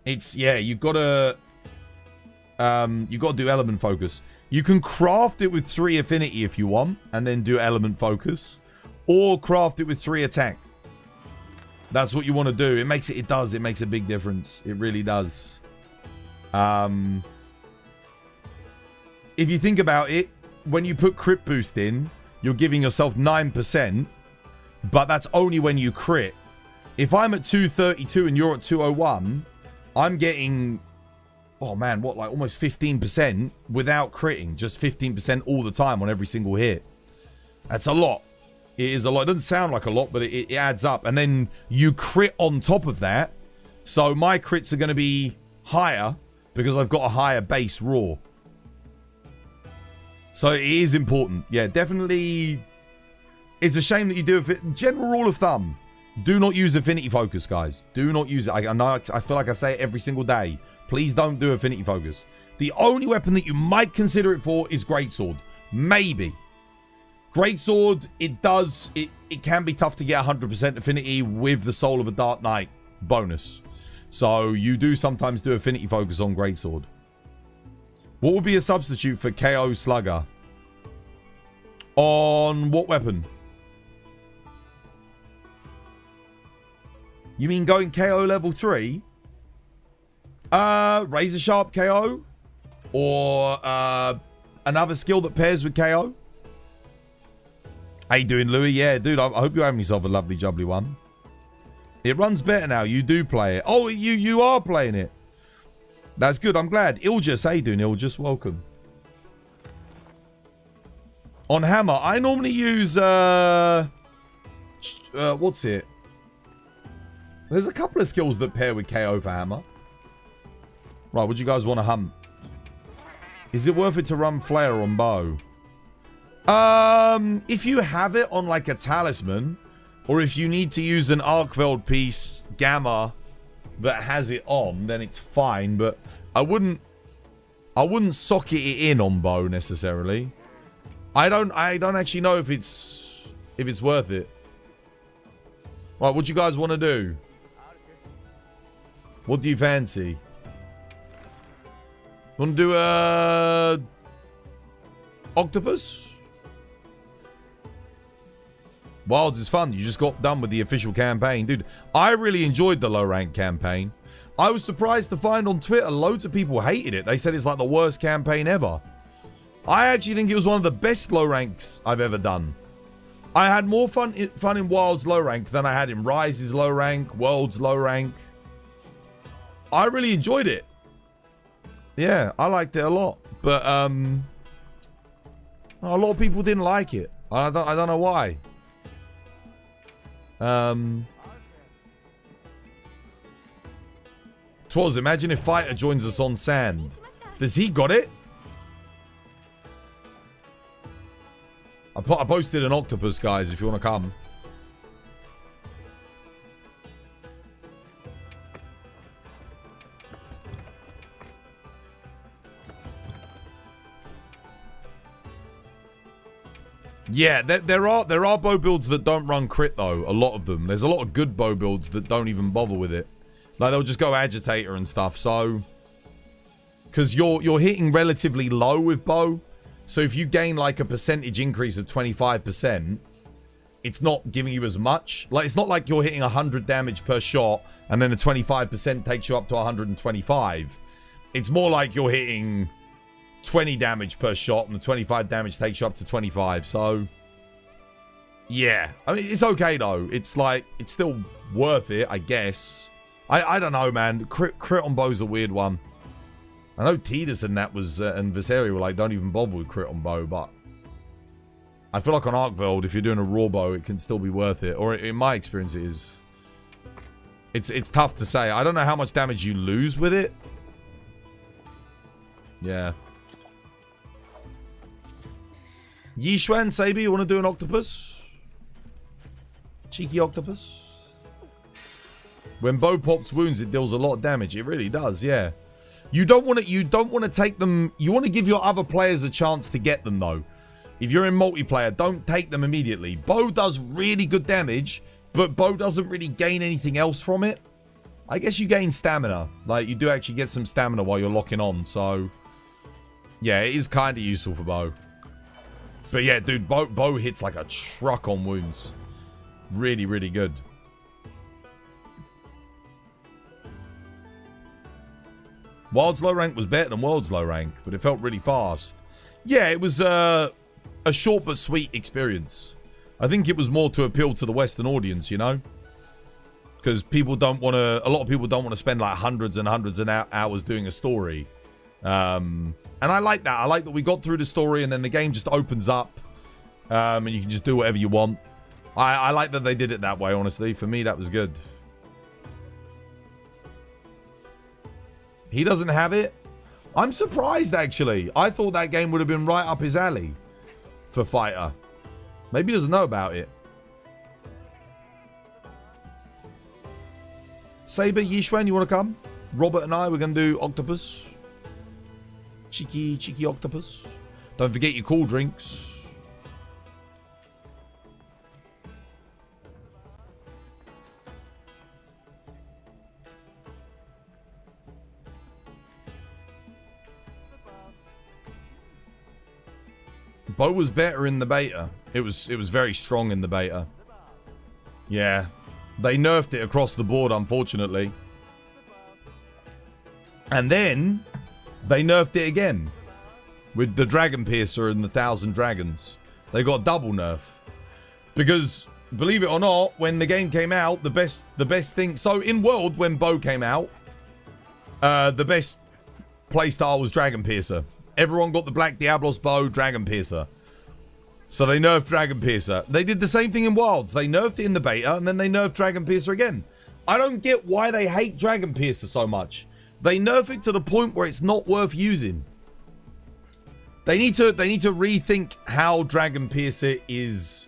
Speaker 2: It's, yeah, you've got to do element focus. You can craft it with 3 affinity if you want, and then do element focus. Or craft it with 3 attack. That's what you want to do. It makes a big difference. It really does. If you think about it, when you put crit boost in, you're giving yourself 9%, but that's only when you crit. If I'm at 232 and you're at 201, I'm getting... Oh man, what, like almost 15% without critting. Just 15% all the time on every single hit. That's a lot. It is a lot. It doesn't sound like a lot, but it adds up. And then you crit on top of that. So my crits are going to be higher because I've got a higher base raw. So it is important. Yeah, definitely. It's a shame that you do it. General rule of thumb. Do not use affinity focus, guys. Do not use it. I know. I feel like I say it every single day. Please don't do affinity focus. The only weapon that you might consider it for is Greatsword. Maybe. Greatsword, it can be tough to get 100% affinity with the Soul of a Dark Knight bonus. So you do sometimes do affinity focus on Greatsword. What would be a substitute for KO Slugger? On what weapon? You mean going KO level 3? Razor Sharp KO? Or another skill that pairs with KO? How you doing, Louis? Yeah, dude, I hope you're having yourself a lovely jubbly one. It runs better now. You do play it. Oh, you are playing it. That's good. I'm glad. Iljas, how you doing, Iljas? Welcome. On hammer, I normally use what's it? There's a couple of skills that pair with KO for hammer. Right, would you guys want to hunt? Is it worth it to run flare on bow? If you have it on like a talisman, or if you need to use an Arkveld piece gamma that has it on, then it's fine. But I wouldn't socket it in on bow necessarily. I don't actually know if it's worth it. Right, what do you guys want to do? What do you fancy? Want to do octopus? Wilds is fun. You just got done with the official campaign. Dude, I really enjoyed the low rank campaign. I was surprised to find on Twitter loads of people hated it. They said it's like the worst campaign ever. I actually think it was one of the best low ranks I've ever done. I had more fun in Wild's low rank than I had in Rise's low rank, World's low rank. I really enjoyed it. Yeah, I liked it a lot. But a lot of people didn't like it. I don't know why. Twas, imagine if Fighter joins us on sand. Does he got it? I posted an octopus, guys, if you want to come. Yeah, there are bow builds that don't run crit, though. A lot of them. There's a lot of good bow builds that don't even bother with it. Like, they'll just go agitator and stuff, so... Because you're hitting relatively low with bow. So if you gain, like, a percentage increase of 25%, it's not giving you as much. Like, it's not like you're hitting 100 damage per shot, and then the 25% takes you up to 125. It's more like you're hitting 20 damage per shot, and the 25 damage takes you up to 25, so... Yeah. I mean, it's okay, though. It's, like, it's still worth it, I guess. I don't know, man. Crit on bow's a weird one. I know Tidus and that was, and Viseri were like, don't even bother with crit on bow, but... I feel like on Arkveld, if you're doing a raw bow, it can still be worth it. Or in my experience, it is. It's tough to say. I don't know how much damage you lose with it. Yeah. Yishuan, Sabi, you want to do an octopus? Cheeky octopus? When bow pops wounds, it deals a lot of damage. It really does, yeah. You don't want to take them. You want to give your other players a chance to get them, though. If you're in multiplayer, don't take them immediately. Bow does really good damage, but bow doesn't really gain anything else from it. I guess you gain stamina. Like, you do actually get some stamina while you're locking on, so... Yeah, it is kind of useful for bow. But yeah, dude, bow hits like a truck on wounds. Really, really good. Wild's low rank was better than World's low rank, but it felt really fast. Yeah, it was a short but sweet experience. I think it was more to appeal to the Western audience, you know? Because people don't want to... A lot of people don't want to spend like hundreds and hundreds of hours doing a story. And I like that. I like that we got through the story and then the game just opens up. And you can just do whatever you want. I like that they did it that way, honestly. For me, that was good. He doesn't have it? I'm surprised, actually. I thought that game would have been right up his alley for Fighter. Maybe he doesn't know about it. Saber, Yishuan, you want to come? Robert and I, we're going to do octopus. Cheeky octopus. Don't forget your cool drinks. Bow was better in the beta. It was very strong in the beta. Yeah. They nerfed it across the board, unfortunately. And then they nerfed it again with the Dragon Piercer and the 1,000 Dragons. They got double nerf. Because, believe it or not, when the game came out, the best thing... So, in World, when Bow came out, the best playstyle was Dragon Piercer. Everyone got the Black Diablos Bow, Dragon Piercer. So they nerfed Dragon Piercer. They did the same thing in Wilds. They nerfed it in the beta, and then they nerfed Dragon Piercer again. I don't get why they hate Dragon Piercer so much. They nerf it to the point where it's not worth using. They need to rethink how Dragon Piercer is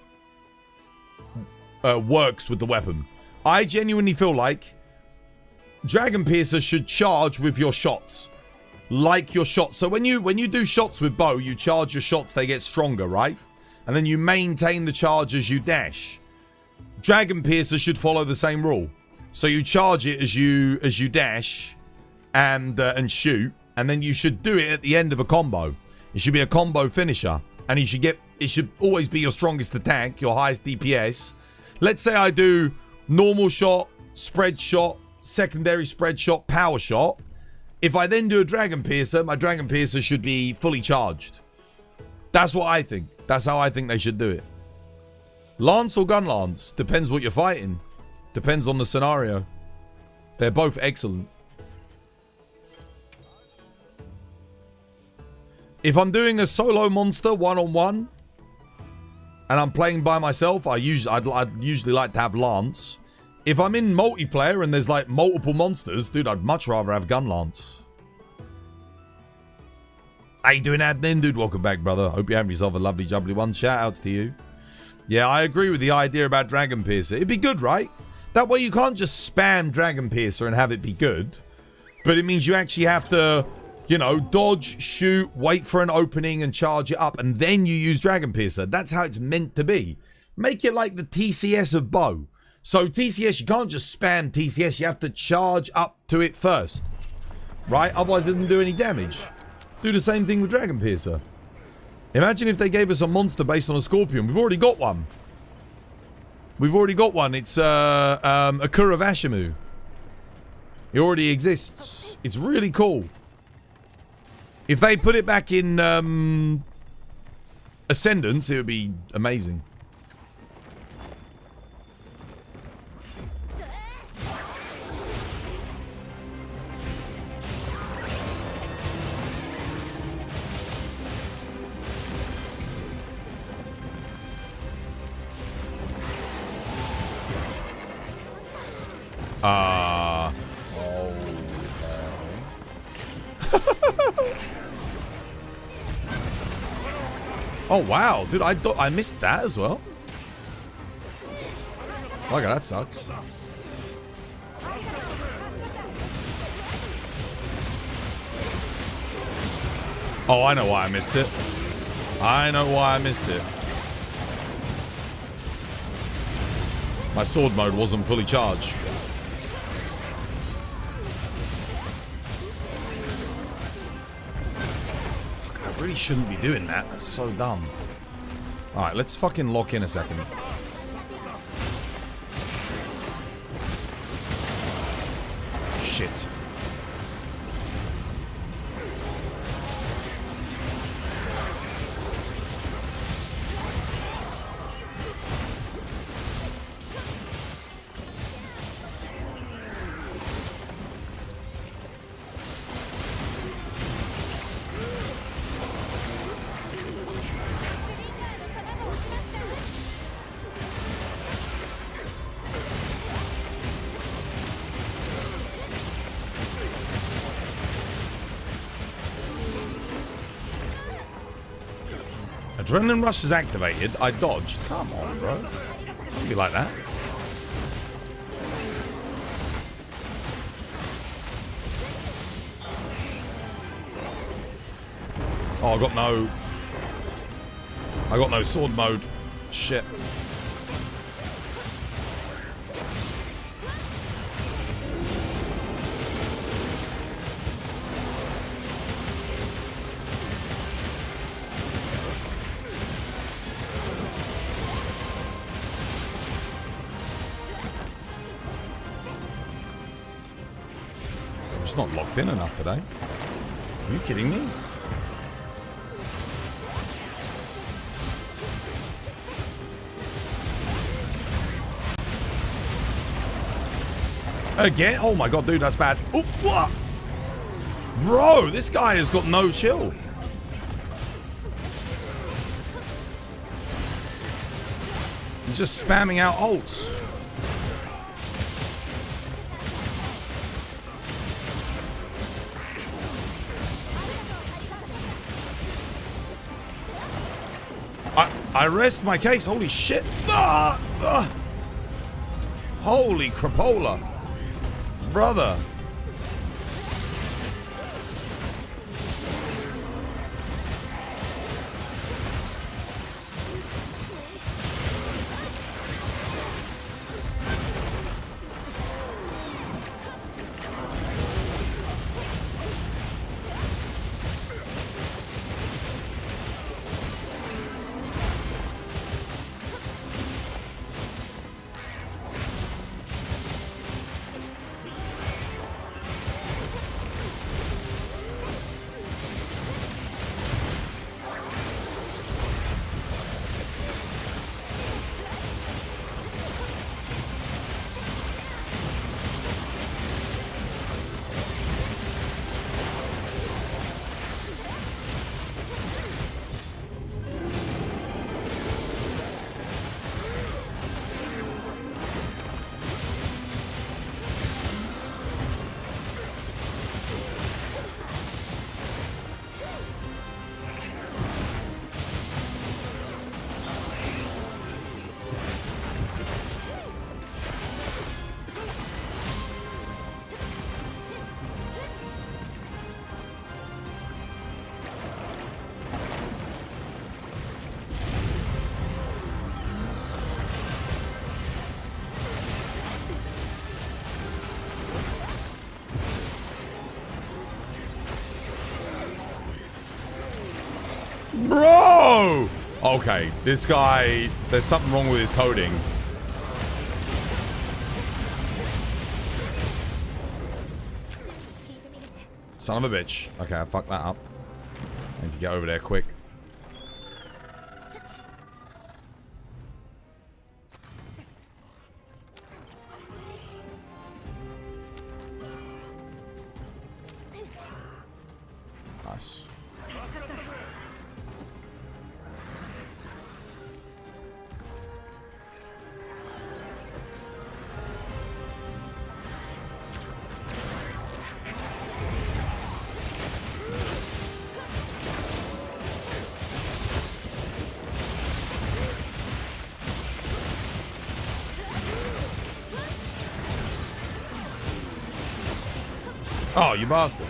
Speaker 2: works with the weapon. I genuinely feel like Dragon Piercer should charge with your shots. Like your shots. So when you do shots with bow, you charge your shots, they get stronger, right? And then you maintain the charge as you dash. Dragon Piercer should follow the same rule. So you charge it as you dash and shoot, and then you should do it at the end of a combo. It should be a combo finisher, and it should always be your strongest attack, your highest DPS. Let's say I do normal shot, spread shot, secondary spread shot, power shot. If I then do a Dragon Piercer, my Dragon Piercer should be fully charged. That's what I think. That's how I think they should do it. Lance or Gun Lance? Depends what you're fighting. Depends on the scenario. They're both excellent. If I'm doing a solo monster one-on-one, and I'm playing by myself, I'd usually like to have Lance. If I'm in multiplayer and there's like multiple monsters, dude, I'd much rather have Gun Lance. How you doing, admin? Dude, welcome back, brother. Hope you have yourself a lovely jubbly one. Shout outs to you. Yeah, I agree with the idea about Dragon Piercer. It'd be good, right? That way you can't just spam Dragon Piercer and have it be good. But it means you actually have to, you know, dodge, shoot, wait for an opening and charge it up. And then you use Dragon Piercer. That's how it's meant to be. Make it like the TCS of bow. So TCS, you can't just spam TCS. You have to charge up to it first. Right? Otherwise it doesn't do any damage. Do the same thing with Dragon Piercer. Imagine if they gave us a monster based on a Scorpion. We've already got one. We've already got one. It's Akura Vashimu. It already exists. It's really cool. If they put it back in Ascendance, it would be amazing. Oh wow, dude, I missed that as well. Okay, that sucks. Oh, I know why I missed it. I know why I missed it. My sword mode wasn't fully charged. I really shouldn't be doing that. That's so dumb. Alright, let's fucking lock in a second. Shit. Adrenaline Rush is activated. I dodged. Come on, bro. Don't be like that. Oh, I got no sword mode. Shit. Just not locked in enough today. Are you kidding me? Again? Oh my god, dude, that's bad. Oh, what? Bro, this guy has got no chill. He's just spamming out ults. I rest my case. Holy shit. Holy crapola. Brother. Bro! Okay, this guy, there's something wrong with his coding. Son of a bitch. Okay, I fucked that up. I need to get over there quick. Nice. Oh, you bastard.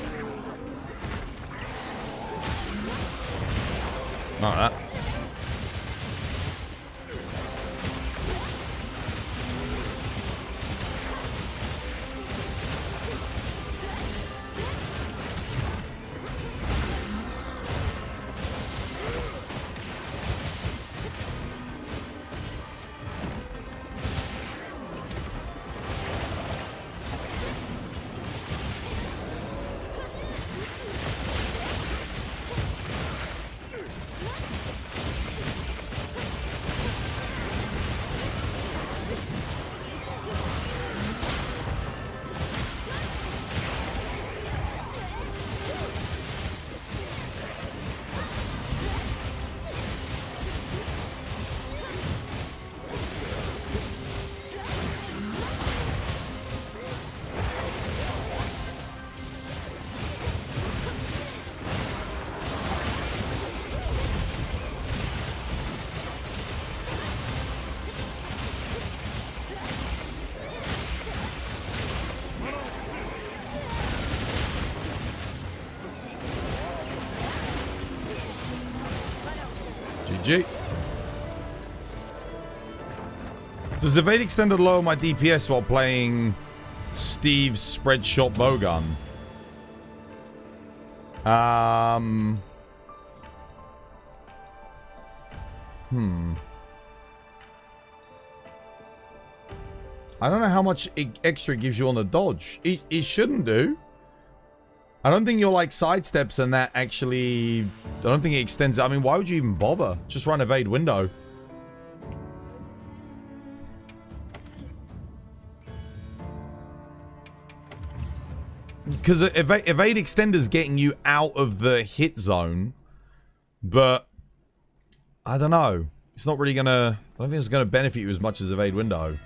Speaker 2: Alright. GG. Does evade extender lower my DPS while playing Steve's spread shot bowgun? I don't know how much extra it gives you on the dodge. It shouldn't do. I don't think your, like, sidesteps and that actually... I don't think it extends... I mean, why would you even bother? Just run evade window. Because evade extender's getting you out of the hit zone. But... I don't know. It's not really gonna... I don't think it's gonna benefit you as much as evade window.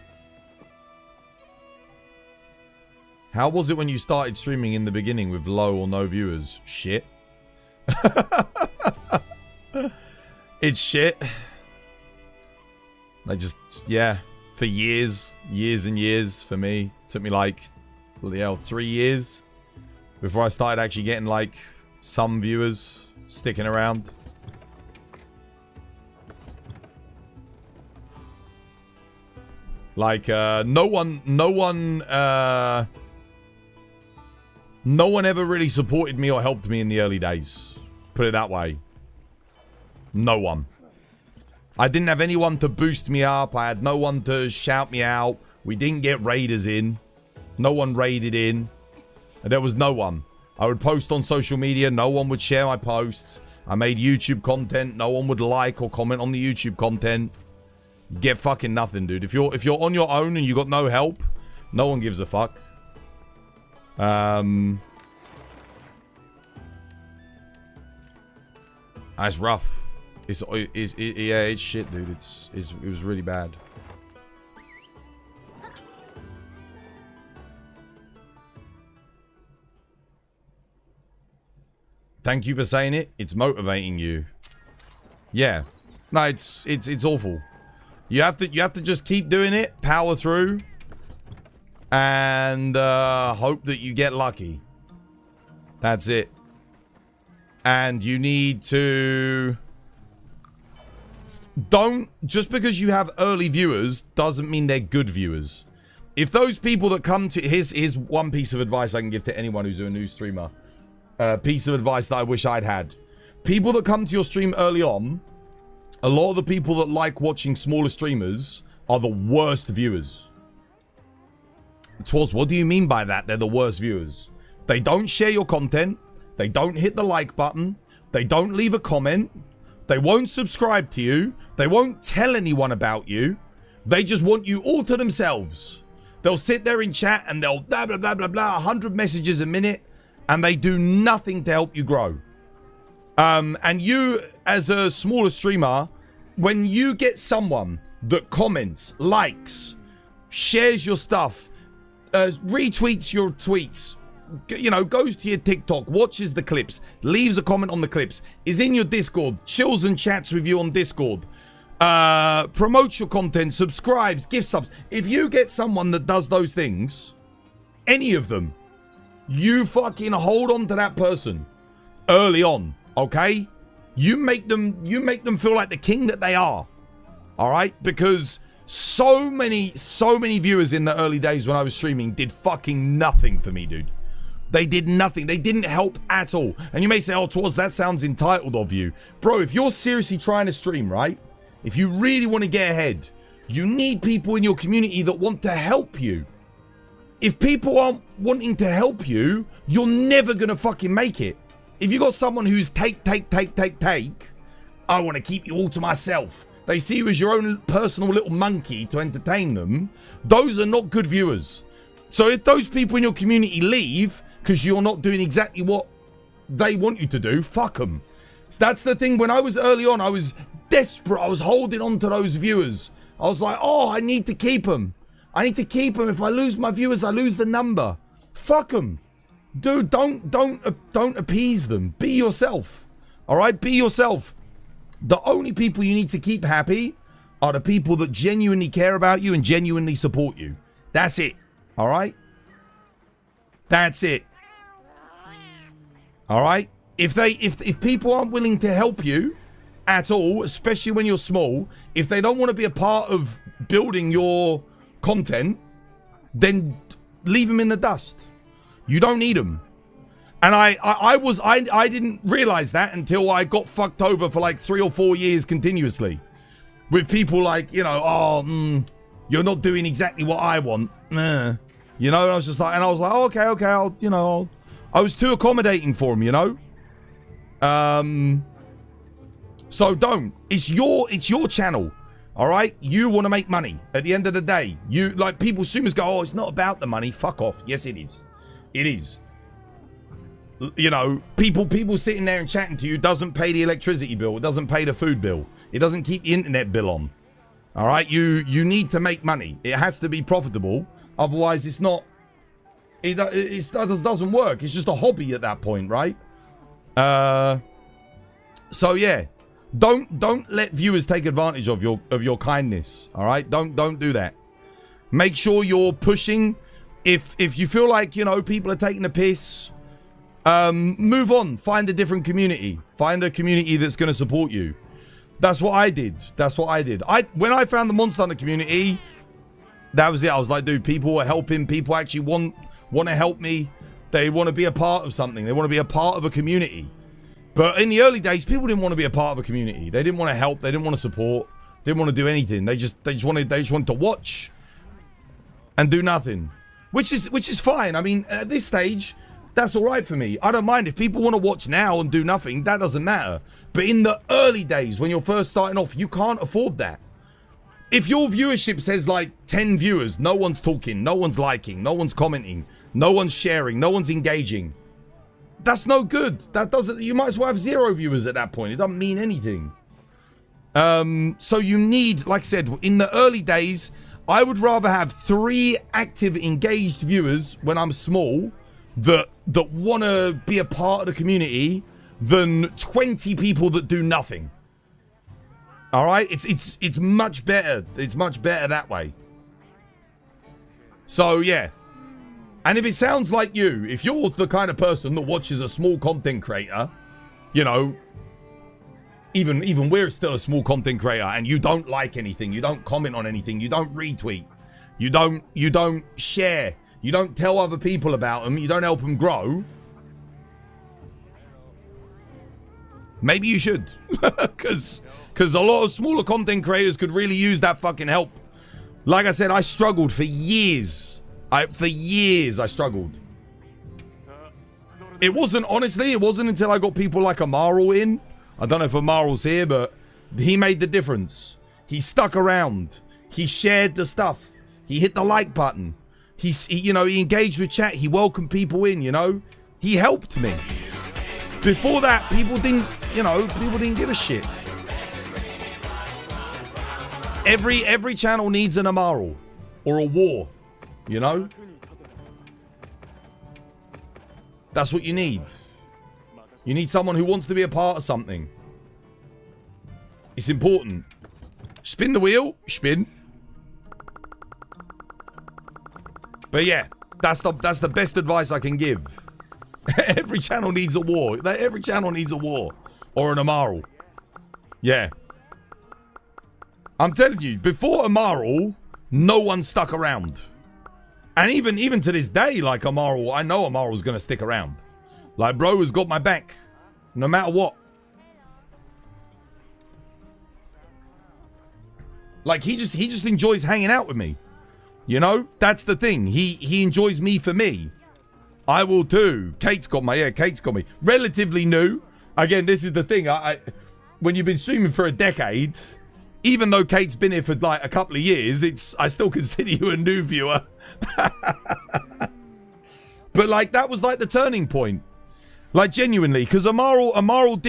Speaker 2: How was it when you started streaming in the beginning with low or no viewers? Shit. It's shit. I just, yeah. For years and years for me. Took me like, bloody hell, 3 years before I started actually getting like some viewers sticking around. Like, no one ever really supported me or helped me in the early days. Put it that way. No one. I didn't have anyone to boost me up. I had no one to shout me out. We didn't get raiders in. No one raided in. And there was no one. I would post on social media. No one would share my posts. I made YouTube content. No one would like or comment on the YouTube content. You get fucking nothing, dude. If you're on your own and you got no help, no one gives a fuck. That's rough. Yeah, it's shit, dude. It was really bad. Thank you for saying it. It's motivating you. Yeah. No, it's awful. You have to just keep doing it, power through, and hope that you get lucky. That's it. And you need to... Don't... Just because you have early viewers doesn't mean they're good viewers. If those people that come to... Here's one piece of advice I can give to anyone who's a new streamer. Piece of advice that I wish I'd had. People that come to your stream early on, a lot of the people that like watching smaller streamers are the worst viewers. Twas, what do you mean by that? They're the worst viewers. They don't share your content. They don't hit the like button. They don't leave a comment. They won't subscribe to you. They won't tell anyone about you. They just want you all to themselves. They'll sit there in chat and they'll blah, blah, blah, blah, blah, 100 messages a minute, and they do nothing to help you grow. And you, as a smaller streamer, when you get someone that comments, likes, shares your stuff, retweets your tweets, you know, goes to your TikTok, watches the clips, leaves a comment on the clips, is in your Discord, chills and chats with you on Discord, promotes your content, subscribes, gift subs. If you get someone that does those things, any of them, you fucking hold on to that person early on, okay? You make them feel like the king that they are. All right? Because so many viewers in the early days when I was streaming did fucking nothing for me, dude. They did nothing. They didn't help at all. And you may say, oh, Twas, that sounds entitled of you. Bro, if you're seriously trying to stream, right? If you really want to get ahead, you need people in your community that want to help you. If people aren't wanting to help you, you're never going to fucking make it. If you got someone who's take, I want to keep you all to myself. They see you as your own personal little monkey to entertain them. Those are not good viewers. So if those people in your community leave because you're not doing exactly what they want you to do, fuck them. So that's the thing. When I was early on, I was desperate. I was holding on to those viewers. I was like, oh, I need to keep them. I need to keep them. If I lose my viewers, I lose the number. Fuck them. Dude, don't appease them. Be yourself. All right? Be yourself. The only people you need to keep happy are the people that genuinely care about you and genuinely support you. That's it. All right? That's it. All right? If people aren't willing to help you at all, especially when you're small, if they don't want to be a part of building your content, then leave them in the dust. You don't need them. And I didn't realize that until I got fucked over for like 3 or 4 years continuously. With people like, you know, oh, you're not doing exactly what I want. You know, and I was just like, oh, okay, I was too accommodating for him, you know? So don't. It's your channel. All right? You want to make money. At the end of the day, you like people assumers go, "Oh, it's not about the money." Fuck off. Yes, it is. It is. You know, people sitting there and chatting to you doesn't pay the electricity bill. It doesn't pay the food bill. It doesn't keep the internet bill on. All right? You need to make money. It has to be profitable. Otherwise, it's not. It doesn't work. It's just a hobby at that point, right? So yeah, don't let viewers take advantage of your kindness. All right, don't do that. Make sure you're pushing. If you feel like, you know, people are taking a piss, move on. Find a different community. Find a community that's going to support you. That's what I did. When I found the Monster Hunter community, that was it. I was like, dude, people are helping. People actually want to help me. They want to be a part of something. They want to be a part of a community. But in the early days, people didn't want to be a part of a community. They didn't want to help. They didn't want to support. They didn't want to do anything. They just wanted to watch and do nothing, which is fine. I mean, at this stage, that's all right for me. I don't mind if people want to watch now and do nothing. That doesn't matter. But in the early days, when you're first starting off, you can't afford that. If your viewership says like 10 viewers, no one's talking, no one's liking, no one's commenting, no one's sharing, no one's engaging, that's no good. That doesn't. You might as well have 0 viewers at that point. It doesn't mean anything. So you need, like I said, in the early days, I would rather have 3 active, engaged viewers when I'm small that want to be a part of the community than 20 people that do nothing. All right, it's much better. It's much better that way. So yeah. And if it sounds like you, if you're the kind of person that watches a small content creator, you know, even we're still a small content creator, and you don't like anything, you don't comment on anything, you don't retweet, you don't share, you don't tell other people about them, you don't help them grow, maybe you should. Because a lot of smaller content creators could really use that fucking help. Like I said, I struggled for years. For years I struggled. It wasn't until I got people like Amaral in. I don't know if Amaral's here, but he made the difference. He stuck around. He shared the stuff. He hit the like button. He engaged with chat. He welcomed people in, you know. He helped me. Before that, people didn't give a shit. Every channel needs an Amaral or a war. You know? That's what you need. You need someone who wants to be a part of something. It's important. Spin the wheel. Spin. But yeah, that's the best advice I can give. Every channel needs a war. Every channel needs a war. Or an Amaral. Yeah. I'm telling you, before Amaral, no one stuck around. And even to this day, like Amaral, I know Amaral's gonna stick around. Like, bro has got my back, no matter what. Like, he just enjoys hanging out with me. You know, that's the thing. He enjoys me for me. I will too. Kate's got me. Relatively new. Again, this is the thing. I when you've been streaming for a decade, even though Kate's been here for like a couple of years, I still consider you a new viewer. But like, that was like the turning point, like, genuinely, because Amaral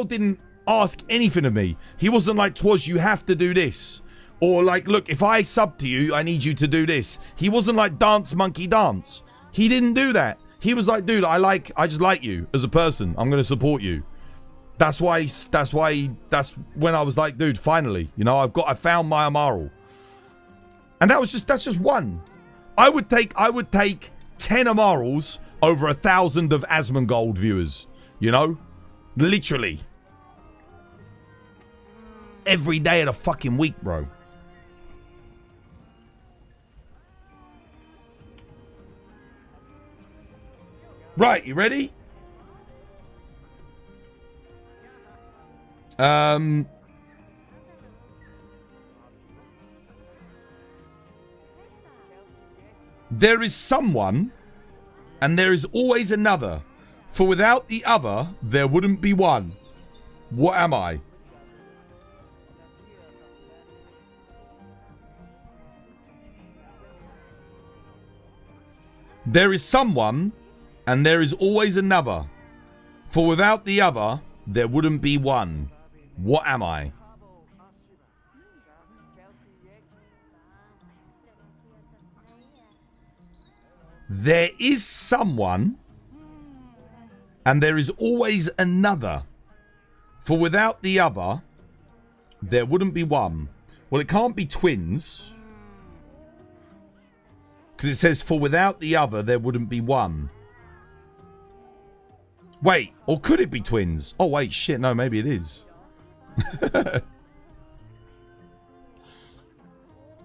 Speaker 2: didn't ask anything of me. He wasn't like, "Twas, you have to do this," or like, "Look, if I sub to you, I need you to do this." He wasn't like, "Dance monkey dance." He didn't do that. He was like, "Dude, I just like you as a person. I'm gonna support you." That's when I was like, "Dude, finally, you know, I found my Amaral." And that's just one. I would take 10 Amarals over 1,000 of Asmongold viewers. You know? Literally. Every day of the fucking week, bro. Right, you ready? There is someone and there is always another. For without the other, there wouldn't be one. What am I? There is someone, and there is always another. For without the other, there wouldn't be one. What am I? There is someone, and there is always another. For without the other, there wouldn't be one. Well, it can't be twins. Because it says, for without the other, there wouldn't be one. Wait, or could it be twins? Oh, wait, shit, no, maybe it is.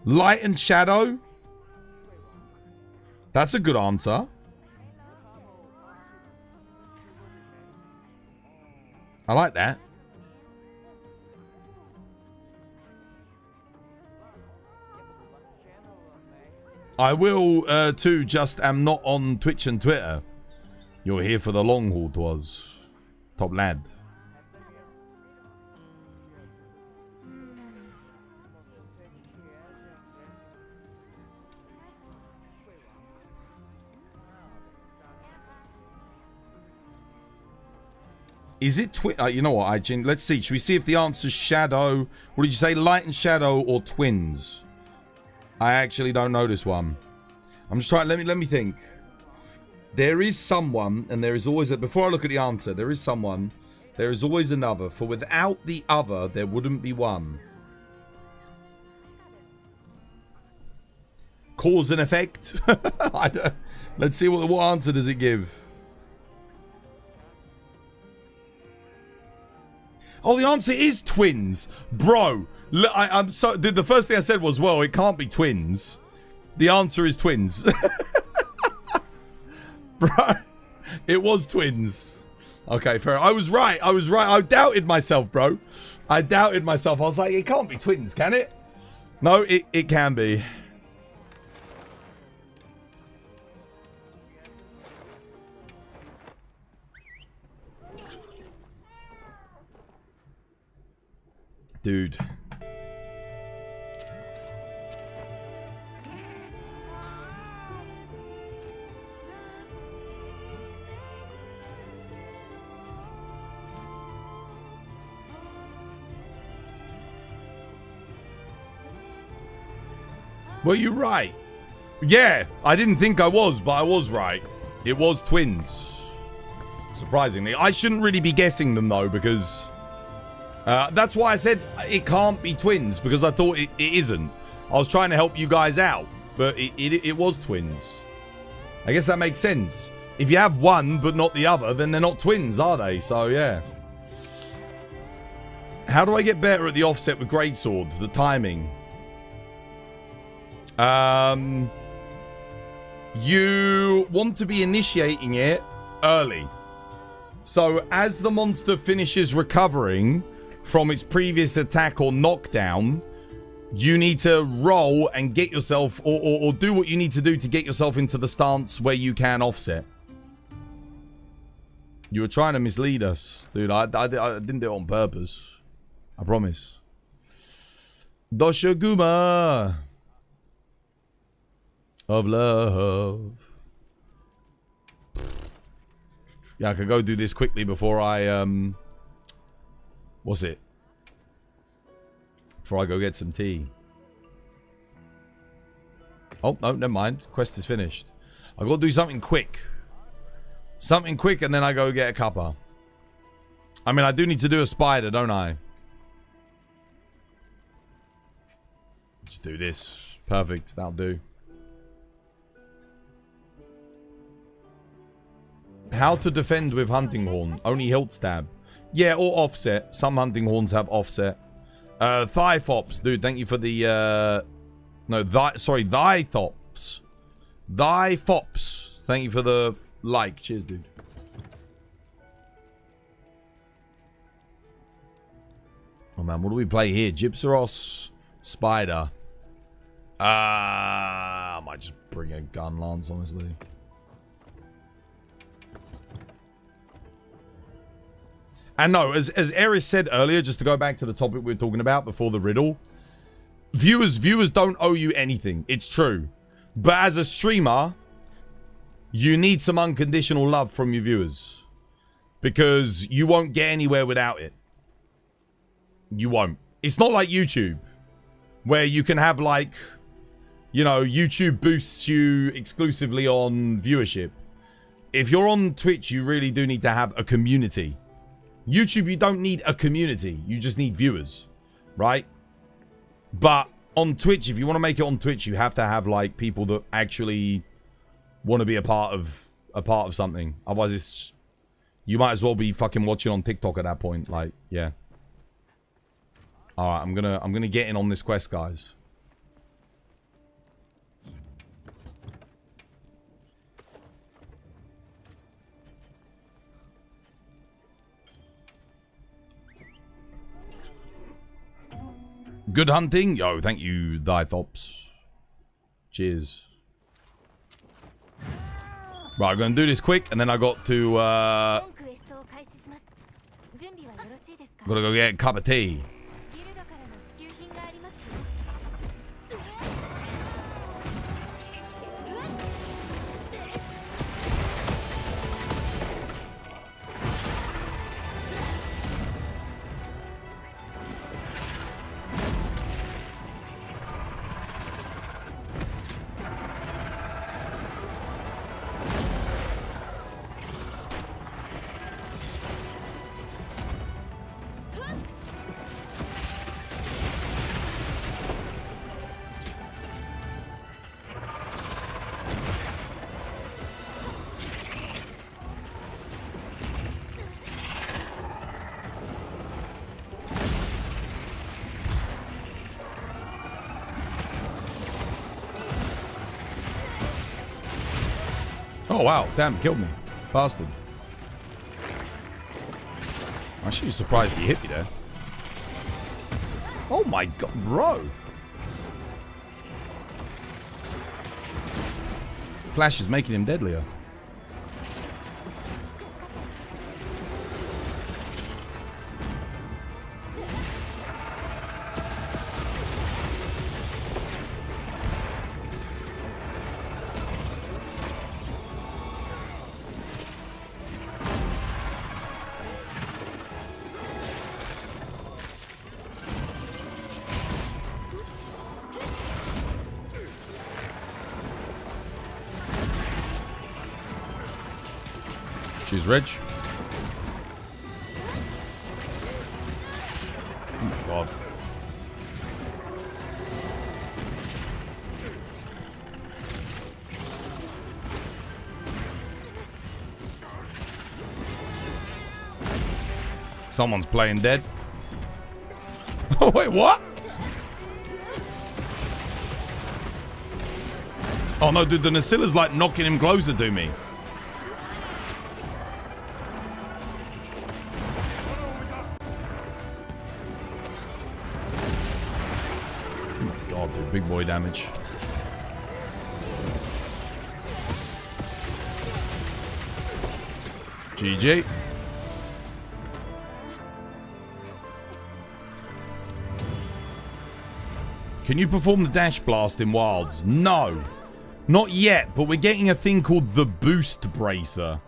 Speaker 2: Light and shadow? That's a good answer. I like that. I will, too, just am not on Twitch and Twitter. You're here for the long haul, twas. Top lad. Is it you know what, Ijin? Let's see. Should we see if the answer's shadow? What did you say? Light and shadow or twins? I actually don't know this one. I'm just trying. Let me think. There is someone, and there is always a. Before I look at the answer, there is someone. There is always another. For without the other, there wouldn't be one. Cause and effect. Let's see what answer does it give. Oh, the answer is twins, bro. I'm so. The first thing I said was, well, it can't be twins. The answer is twins, bro. It was twins. Okay, fair. I was right. I was right. I doubted myself, bro. I doubted myself. I was like, it can't be twins, can it? No, it can be. Dude. Were you right? Yeah, I didn't think I was, but I was right. It was twins. Surprisingly. I shouldn't really be guessing them, though, because... that's why I said it can't be twins, because I thought it isn't. I was trying to help you guys out, but it was twins. I guess that makes sense. If you have one but not the other, then they're not twins, are they? So, yeah. How do I get better at the offset with Greatsword? The timing. You want to be initiating it early. So, as the monster finishes recovering from its previous attack or knockdown, you need to roll and get yourself, or do what you need to do to get yourself into the stance where you can offset. You were trying to mislead us, dude. I didn't do it on purpose. I promise. Doshaguma of love. Yeah, I could go do this quickly before I, what's it? Before I go get some tea. Oh, no, never mind. Quest is finished. I gotta do something quick. Something quick, and then I go get a cuppa. I mean, I do need to do a spider, don't I? Just do this. Perfect. That'll do. How to defend with hunting horn? Only hilt stab. Yeah, or offset. Some hunting horns have offset. Thigh fops, dude. Thank you for the no, thigh thops. Thigh fops. Thank you for the like. Cheers, dude. Oh man, what do we play here? Gypsaros, spider. I might just bring a gun lance, honestly. And no, as Eris said earlier, just to go back to the topic we were talking about before the riddle, viewers don't owe you anything. It's true. But as a streamer, you need some unconditional love from your viewers. Because you won't get anywhere without it. You won't. It's not like YouTube, where you can have, like, you know, YouTube boosts you exclusively on viewership. If you're on Twitch, you really do need to have a community. YouTube, you don't need a community. You just need viewers, right? But on Twitch, if you want to make it on Twitch, you have to have, like, people that actually want to be a part of something. Otherwise, it's... You might as well be fucking watching on TikTok at that point. Like, yeah. Alright, I'm gonna get in on this quest, guys. Good hunting. Yo, thank you, Dithops. Cheers. Right, I'm gonna do this quick, and then I got to, gotta go get a cup of tea. Oh, wow. Damn, killed me. Bastard. I'm actually surprised he hit me there. Oh my god, bro. Flash is making him deadlier. She's rich. Oh my god. Someone's playing dead. Oh wait, what? Oh no, dude, the Nacilla's like knocking him closer to me. Big boy damage. GG. Can you perform the dash blast in Wilds? No. Not yet, but we're getting a thing called the Boost Bracer.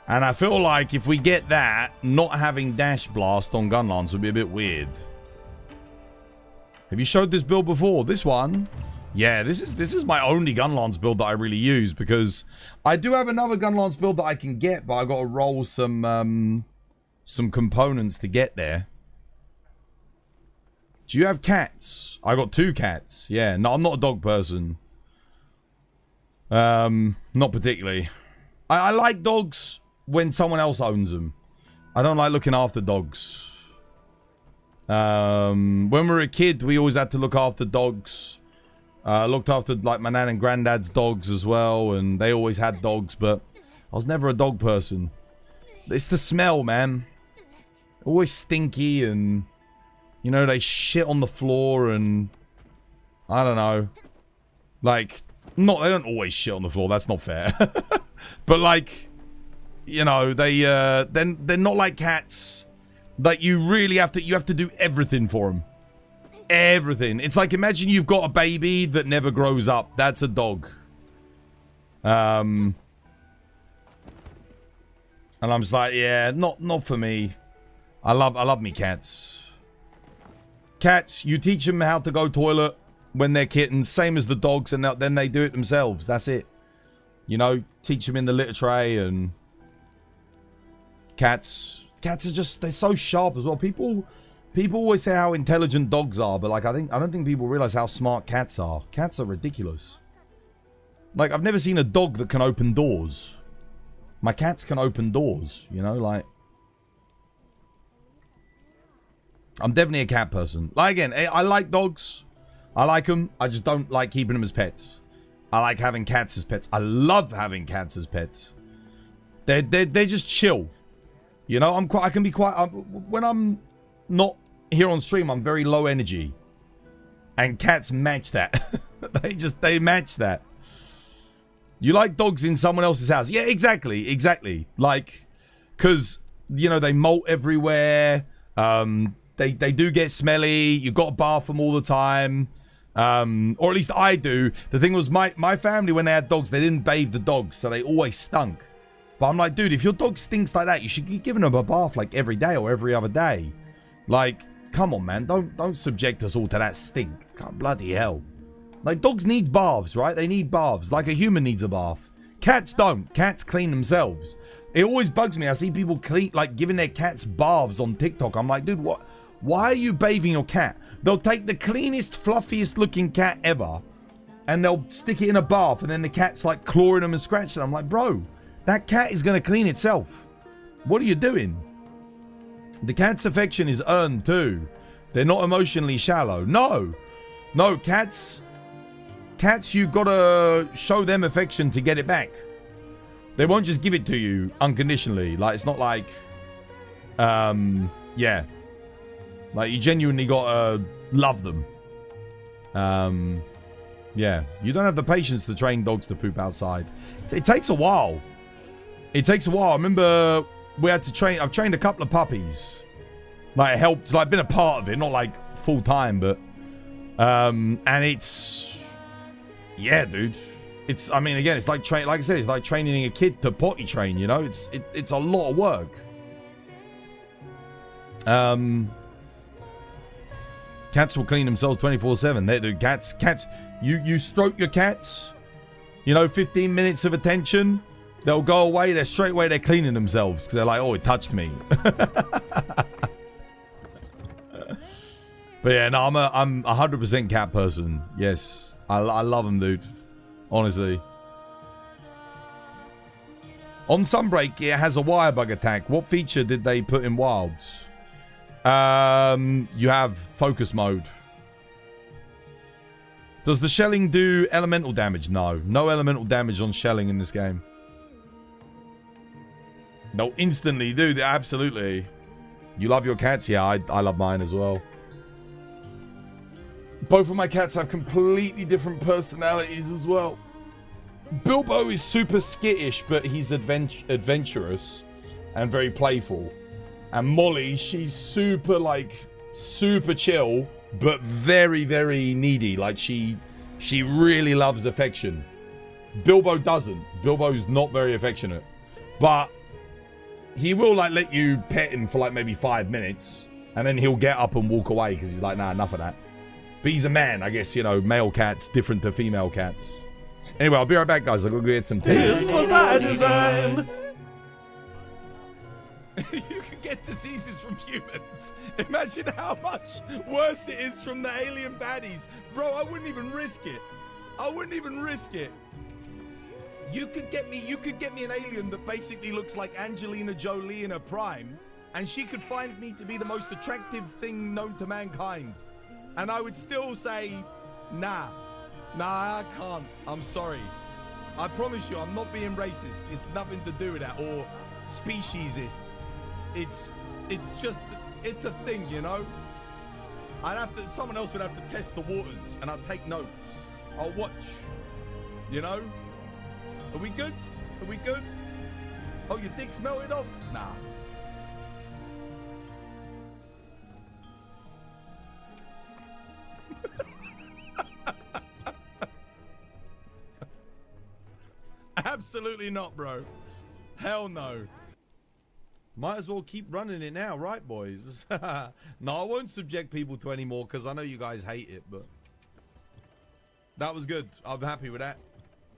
Speaker 2: And I feel like if we get that, not having dash blast on Gunlance would be a bit weird. Have you showed this build before? This one? Yeah, this is my only Gunlance build that I really use, because I do have another Gunlance build that I can get, but I got to roll some components to get there. Do you have cats? I got 2 cats. Yeah, no, I'm not a dog person. Not particularly. I like dogs when someone else owns them. I don't like looking after dogs. When we were a kid, we always had to look after dogs. Looked after like my nan and granddad's dogs as well, and they always had dogs, but I was never a dog person. It's the smell, man. Always stinky, and you know, they shit on the floor, and I don't know. Like, they don't always shit on the floor, that's not fair. But like, You know, they're not like cats. Like you really have to do everything for them. Everything. It's like imagine you've got a baby that never grows up. That's a dog. And I'm just like, yeah, not for me. I love me cats. Cats, you teach them how to go toilet when they're kittens, same as the dogs, and then they do it themselves. That's it. You know, teach them in the litter tray, and cats are just, they're so sharp as well. People always say how intelligent dogs are, but like I don't think people realize how smart cats are. Cats are ridiculous. Like I've never seen a dog that can open doors. My cats can open doors, you know, like I'm definitely a cat person. Like again, I like dogs. I like them. I just don't like keeping them as pets. I like having cats as pets. I love having cats as pets. They're just chill. You know, I can be quite when I'm not here on stream, I'm very low energy. And cats match that. they match that. You like dogs in someone else's house. Yeah, exactly. Like, because, you know, they molt everywhere. They do get smelly. You've got to bath them all the time. Or at least I do. The thing was, my family, when they had dogs, they didn't bathe the dogs, so they always stunk. But I'm like, dude, if your dog stinks like that, you should be giving them a bath like every day or every other day. Like, come on, man. Don't subject us all to that stink. God, bloody hell. Like, dogs need baths, right? They need baths. Like a human needs a bath. Cats don't. Cats clean themselves. It always bugs me. I see people giving their cats baths on TikTok. I'm like, dude, what? Why are you bathing your cat? They'll take the cleanest, fluffiest looking cat ever, and they'll stick it in a bath, and then the cat's like clawing them and scratching them. I'm like, bro, that cat is going to clean itself. What are you doing? The cat's affection is earned too. They're not emotionally shallow. No, cats, you gotta show them affection to get it back. They won't just give it to you unconditionally. Like, it's not like, yeah. Like, you genuinely gotta love them. Yeah. You don't have the patience to train dogs to poop outside. It takes a while. It takes a while. I remember we had to train. I've trained a couple of puppies. Like, helped. Like, been a part of it. Not, like, full time, but... and it's... Yeah, dude. It's... I mean, again, it's like... Like I said, it's like training a kid to potty train, you know? It's a lot of work. Cats will clean themselves 24/7. They do. Cats. You stroke your cats. You know, 15 minutes of attention. They'll go away. They're straight away. They're cleaning themselves because they're like, oh, it touched me. But yeah, no, I'm 100% cat person. Yes, I love them, dude. Honestly. On Sunbreak, it has a wire bug attack. What feature did they put in Wilds? You have focus mode. Does the shelling do elemental damage? No. No elemental damage on shelling in this game. No, instantly, dude. Absolutely. You love your cats? Yeah, I love mine as well. Both of my cats have completely different personalities as well. Bilbo is super skittish, but he's adventurous and very playful. And Molly, she's super chill, but very, very needy. Like, she really loves affection. Bilbo doesn't. Bilbo's not very affectionate. But he will, like, let you pet him for, like, maybe 5 minutes. And then he'll get up and walk away because he's like, nah, enough of that. But he's a man, I guess, you know, male cats different to female cats. Anyway, I'll be right back, guys. I'll go get some tea.
Speaker 1: This was by design.
Speaker 2: You can get diseases from humans. Imagine how much worse it is from the alien baddies. Bro, I wouldn't even risk it. I wouldn't even risk it. You could get me an alien that basically looks like Angelina Jolie in her prime, and she could find me to be the most attractive thing known to mankind. And I would still say, nah, I can't. I'm sorry. I promise you, I'm not being racist. It's nothing to do with that, or speciesist. It's a thing, you know? Someone else would have to test the waters, and I'd take notes. I'll watch, you know? Are we good? Are we good? Oh, your dick's melted off? Nah. Absolutely not, bro. Hell no. Might as well keep running it now, right, boys? No, I won't subject people to any more because I know you guys hate it, but that was good. I'm happy with that.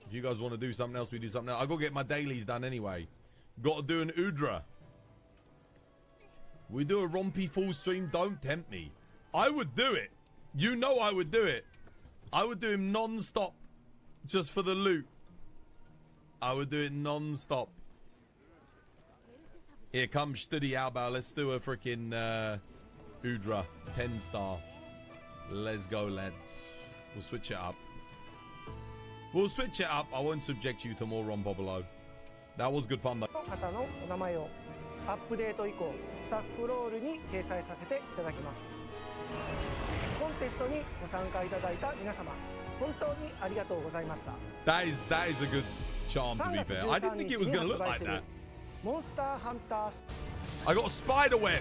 Speaker 2: If you guys want to do something else, we do something else. I go get my dailies done anyway. Got to do an Udra. We do a rompy full stream. Don't tempt me. I would do it. You know I would do it. I would do him non-stop just for the loot. I would do it non-stop. Here comes Studi Albao. Let's do a freaking Udra 10-star. Let's go, lads. We'll switch it up. We'll switch it up. I won't subject you to more Ron Bobolo. That was good fun, though.
Speaker 3: 方のお名前をアップデート以降スタッフロールに掲載させていただきます。コンテストにご参加いただいた皆様、本当にありがとうございました。
Speaker 2: That is a good charm, to be fair. I didn't think it was going to look like that.
Speaker 3: モンスターハンター
Speaker 2: I got a spider web.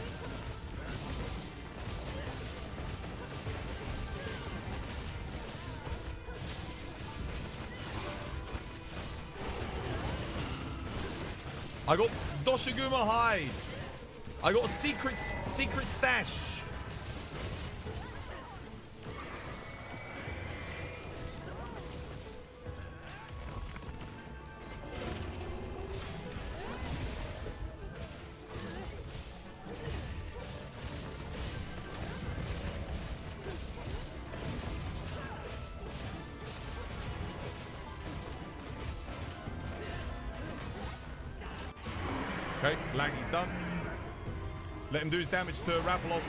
Speaker 2: I got Doshiguma hide. I got a secret stash. Okay, Laggy's done. Let him do his damage to Rathalos.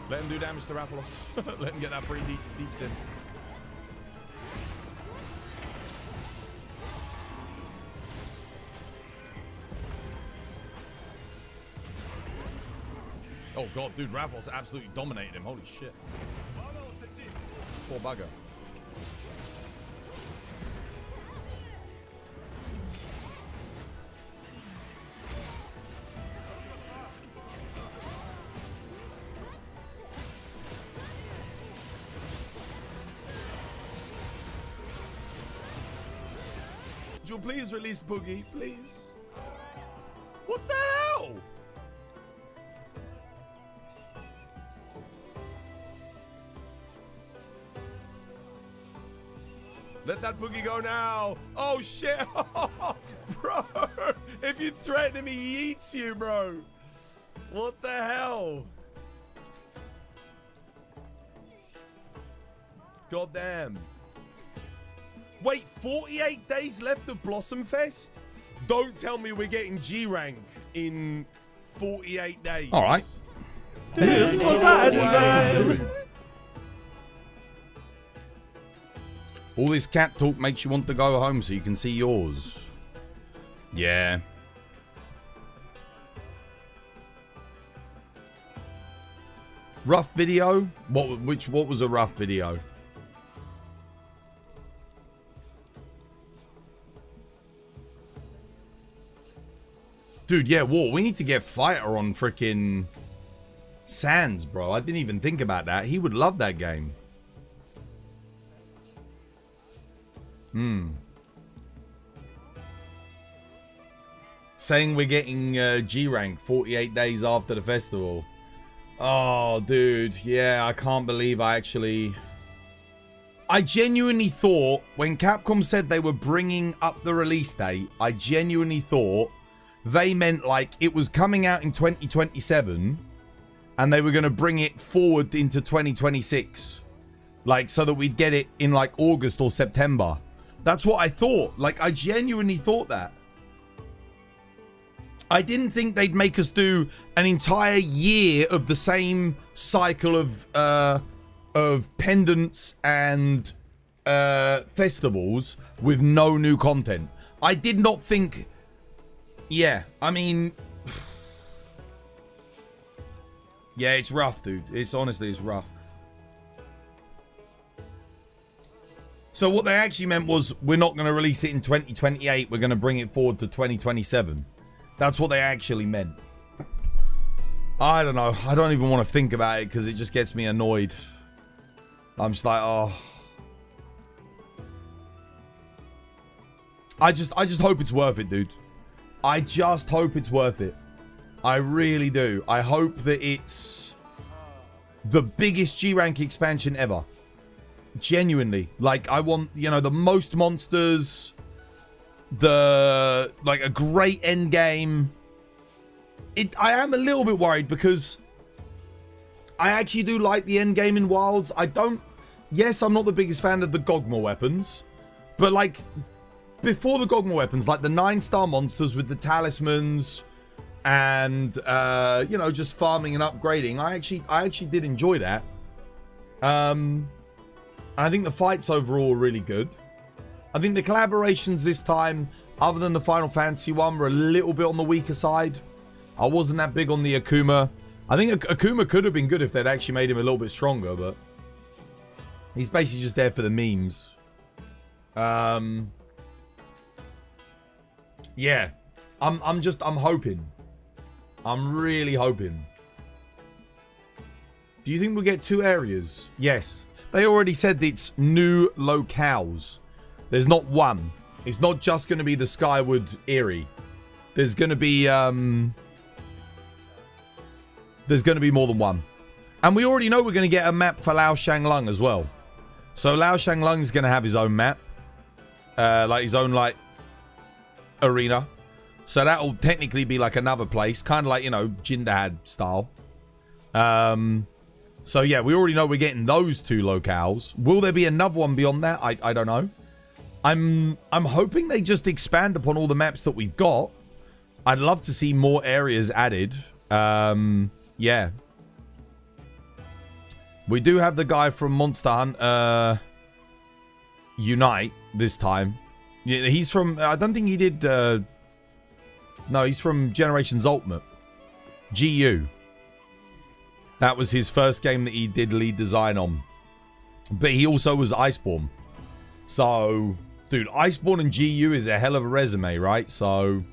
Speaker 2: Let him do damage to Rathalos. Let him get that free deep sin. Oh god, dude, Rathalos absolutely dominated him. Holy shit. Poor bugger. Would you please release Boogie, please? What the hell? Let that Boogie go now. Oh shit. Bro, if you threaten him, he eats you, bro. What the hell? God damn. Wait, 48 days left of Blossom Fest? Don't tell me we're getting G rank in 48 days. All right. This was my design. All this cat talk makes you want to go home so you can see yours. Yeah. Rough video? What was a rough video? Dude, yeah, War, we need to get Fighter on frickin' Sands, bro. I didn't even think about that. He would love that game. Saying we're getting G rank 48 days after the festival. Oh, dude. Yeah, I can't believe I genuinely thought when Capcom said they were bringing up the release date, I genuinely thought they meant like it was coming out in 2027 and they were going to bring it forward into 2026. Like, so that we'd get it in like August or September. That's what I thought. Like, I genuinely thought that. I didn't think they'd make us do an entire year of the same cycle of pendants and festivals with no new content. I did not think... Yeah, I mean... Yeah, it's rough, dude. It's rough. So what they actually meant was we're not going to release it in 2028. We're going to bring it forward to 2027. That's what they actually meant. I don't know. I don't even want to think about it because it just gets me annoyed. I'm just like, oh. I just hope it's worth it, dude. I just hope it's worth it. I really do. I hope that it's the biggest G rank expansion ever. Genuinely. Like, I want, you know, the most monsters, like a great end game. I am a little bit worried because I actually do like the end game in Wilds. Yes, I'm not the biggest fan of the Gogma weapons, but like before the Gogma weapons, like the 9-star monsters with the talismans and you know, just farming and upgrading, I actually did enjoy that. I think the fights overall are really good. I think the collaborations this time, other than the Final Fantasy one, were a little bit on the weaker side. I wasn't that big on the Akuma. I think Akuma could have been good if they'd actually made him a little bit stronger, but he's basically just there for the memes. Yeah. I'm hoping. I'm really hoping. Do you think we'll get 2 areas? Yes. They already said it's new locales. There's not one. It's not just going to be the Skyward Eyrie. There's going to be more than one. And we already know we're going to get a map for Lao Shanglung as well. So Lao Shanglung is going to have his own map. Like his own, like, arena. So that'll technically be like another place. Kind of like, you know, Jindahad style. So yeah, we already know we're getting those 2 locales. Will there be another one beyond that? I don't know. I'm hoping they just expand upon all the maps that we've got. I'd love to see more areas added. Yeah. We do have the guy from Monster Hunter Unite this time. Yeah, he's from... I don't think he did... no, he's from Generations Ultimate. GU. That was his first game that he did lead design on. But he also was Iceborne. So, dude, Iceborne and GU is a hell of a resume, right? So,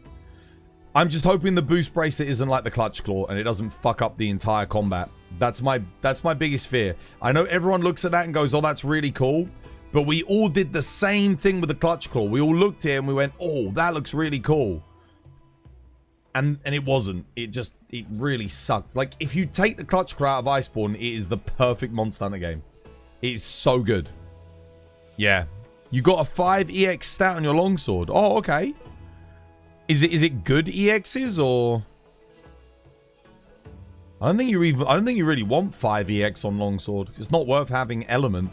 Speaker 2: I'm just hoping the boost bracelet isn't like the Clutch Claw and it doesn't fuck up the entire combat. That's my biggest fear. I know everyone looks at that and goes, oh, that's really cool. But we all did the same thing with the Clutch Claw. We all looked here and we went, oh, that looks really cool. And it wasn't. It really sucked. Like, if you take the Clutch Claw out of Iceborne, it is the perfect Monster Hunter game. It is so good. Yeah. You got a 5 EX stat on your longsword. Oh, okay. Is it good EXs or... I don't think you really want 5 EX on longsword. It's not worth having element.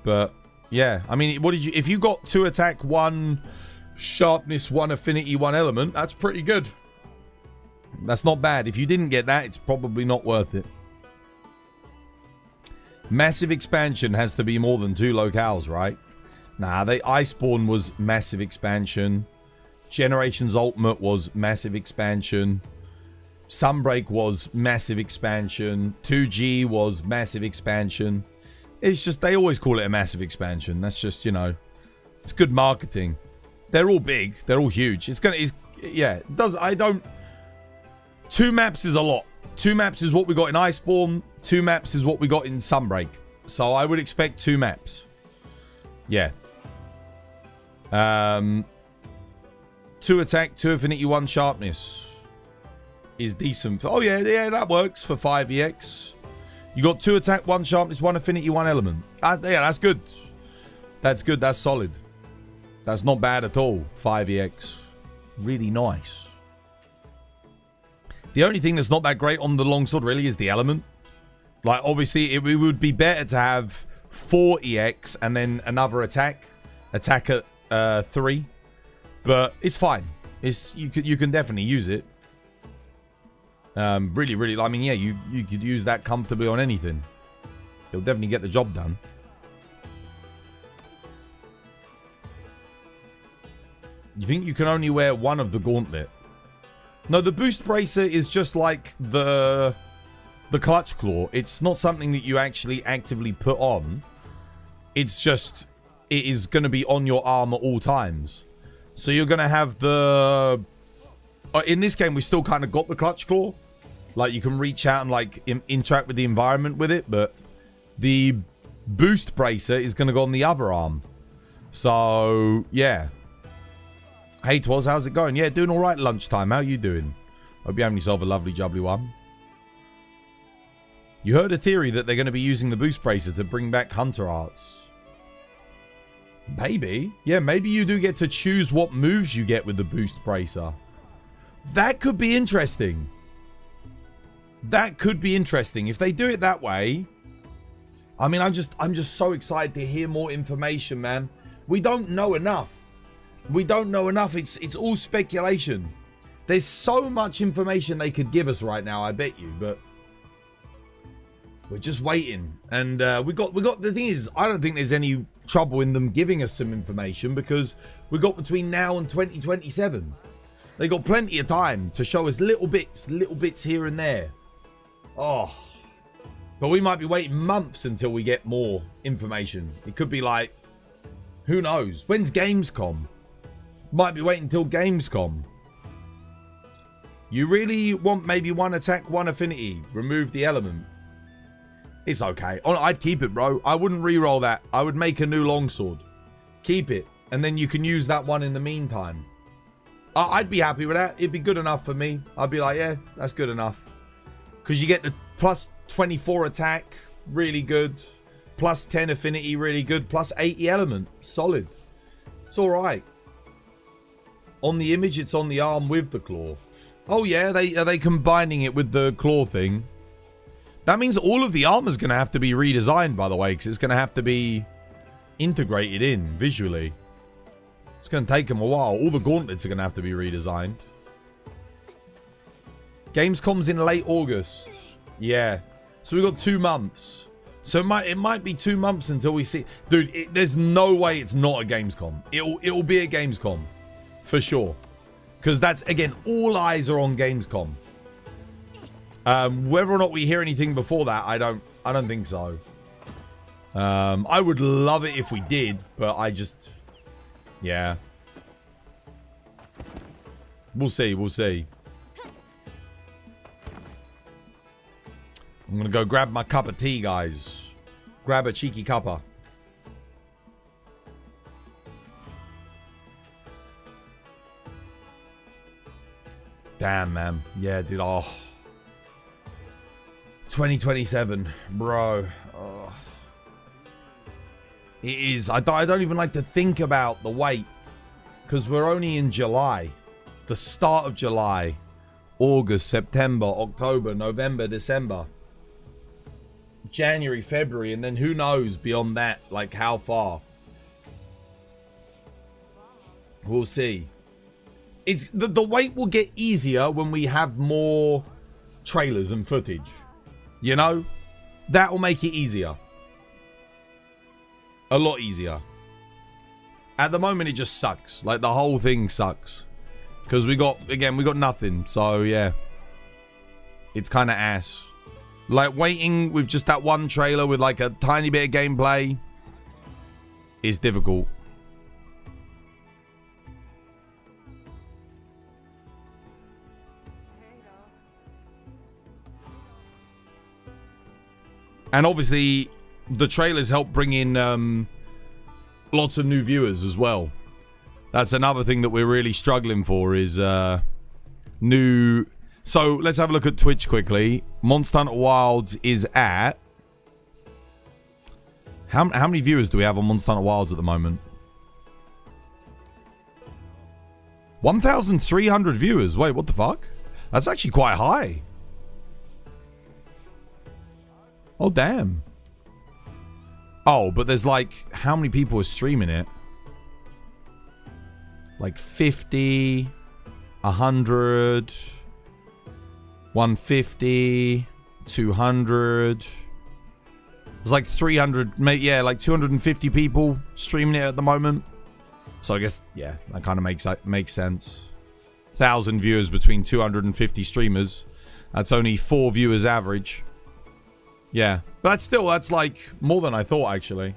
Speaker 2: But yeah, I mean, if you got 2 attack, 1 sharpness, 1 affinity, 1 element, that's pretty good. That's not bad. If you didn't get that, it's probably not worth it. Massive expansion has to be more than 2 locales, right? Nah, Iceborne was massive expansion. Generations Ultimate was massive expansion. Sunbreak was massive expansion. 2G was massive expansion. It's just, they always call it a massive expansion. That's just, you know, it's good marketing. They're all big. They're all huge. Yeah, it does. 2 maps is a lot. 2 maps is what we got in Iceborne. 2 maps is what we got in Sunbreak. So I would expect 2 maps. Yeah. 2 attack, 2 affinity, 1 sharpness is decent. Oh yeah, that works for 5 EX. You got 2 attack, 1 sharpness, 1 affinity, 1 element. Yeah, that's good. That's good. That's solid. That's not bad at all. 5 EX. Really nice. The only thing that's not that great on the longsword really is the element. Like, obviously, it would be better to have 4 EX and then another attack. Attack at 3. But it's fine. You can definitely use it. Really, I mean, yeah, you could use that comfortably on anything. It'll definitely get the job done. You think you can only wear 1 of the gauntlet? No, the boost bracer is just like the Clutch Claw. It's not something that you actually actively put on. It's just, it is going to be on your arm at all times. So you're going to have the in this game, we still kind of got the clutch claw. Like, you can reach out and, like, interact with the environment with it. But the boost bracer is going to go on the other arm. So, yeah. Hey, Twas, how's it going? Yeah, doing all right lunchtime. How you doing? Hope you're having yourself a lovely, jubbly one. You heard a theory that they're going to be using the boost bracer to bring back Hunter Arts. Maybe. Yeah, maybe you do get to choose what moves you get with the boost bracer. That could be interesting. That could be interesting. If they do it that way... I mean, I'm just so excited to hear more information, man. We don't know enough. We don't know enough. It's all speculation. There's so much information they could give us right now, I bet you, but... we're just waiting. And we got the thing is, I don't think there's any trouble in them giving us some information because we got between now and 2027. They got plenty of time to show us little bits here and there. Oh. But we might be waiting months until we get more information. It could be like, who knows? When's Gamescom? Might be waiting until Gamescom. You really want maybe one attack, one affinity. Remove the element. It's okay. I'd keep it, bro. I wouldn't re-roll that. I would make a new longsword. Keep it. And then you can use that one in the meantime. I'd be happy with that. It'd be good enough for me. I'd be like, yeah, that's good enough. Because you get the plus 24 attack. Really good. Plus 10 affinity. Really good. Plus 80 element. Solid. It's alright. On the image, it's on the arm with the claw. Oh, yeah. Are they combining it with the claw thing? That means all of the armor's going to have to be redesigned, by the way, because it's going to have to be integrated in visually. It's going to take them a while. All the gauntlets are going to have to be redesigned. Gamescom's in late August. Yeah. So we've got 2 months. So it might be 2 months until we see... Dude, there's no way it's not a Gamescom. It'll be a Gamescom. For sure. Because that's, again, all eyes are on Gamescom. Whether or not we hear anything before that, I don't think so. I would love it if we did, but I just... yeah. We'll see, we'll see. I'm gonna go grab my cup of tea, guys. Grab a cheeky cuppa. Damn, man. Yeah, dude, oh... 2027, bro. Oh. It is. I don't even like to think about the wait. Because we're only in July. The start of July. August, September, October, November, December. January, February. And then who knows beyond that. Like how far. We'll see. It's the wait will get easier when we have more trailers and footage. You know, that will make it easier. A lot easier. At the moment, it just sucks. Like, the whole thing sucks. Because we got nothing. So, yeah. It's kind of ass. Like, waiting with just that one trailer with, like, a tiny bit of gameplay is difficult. And obviously, the trailers help bring in lots of new viewers as well. That's another thing that we're really struggling for is new... So, let's have a look at Twitch quickly. Monster Hunter Wilds is at... How many viewers do we have on Monster Hunter Wilds at the moment? 1,300 viewers. Wait, what the fuck? That's actually quite high. Oh, damn. Oh, but there's like... How many people are streaming it? Like 50... 100... 150... 200... There's like 300... Yeah, like 250 people streaming it at the moment. So I guess, yeah, that kind of makes sense. 1,000 viewers between 250 streamers. That's only 4 viewers average. Yeah, but that's like more than I thought, actually.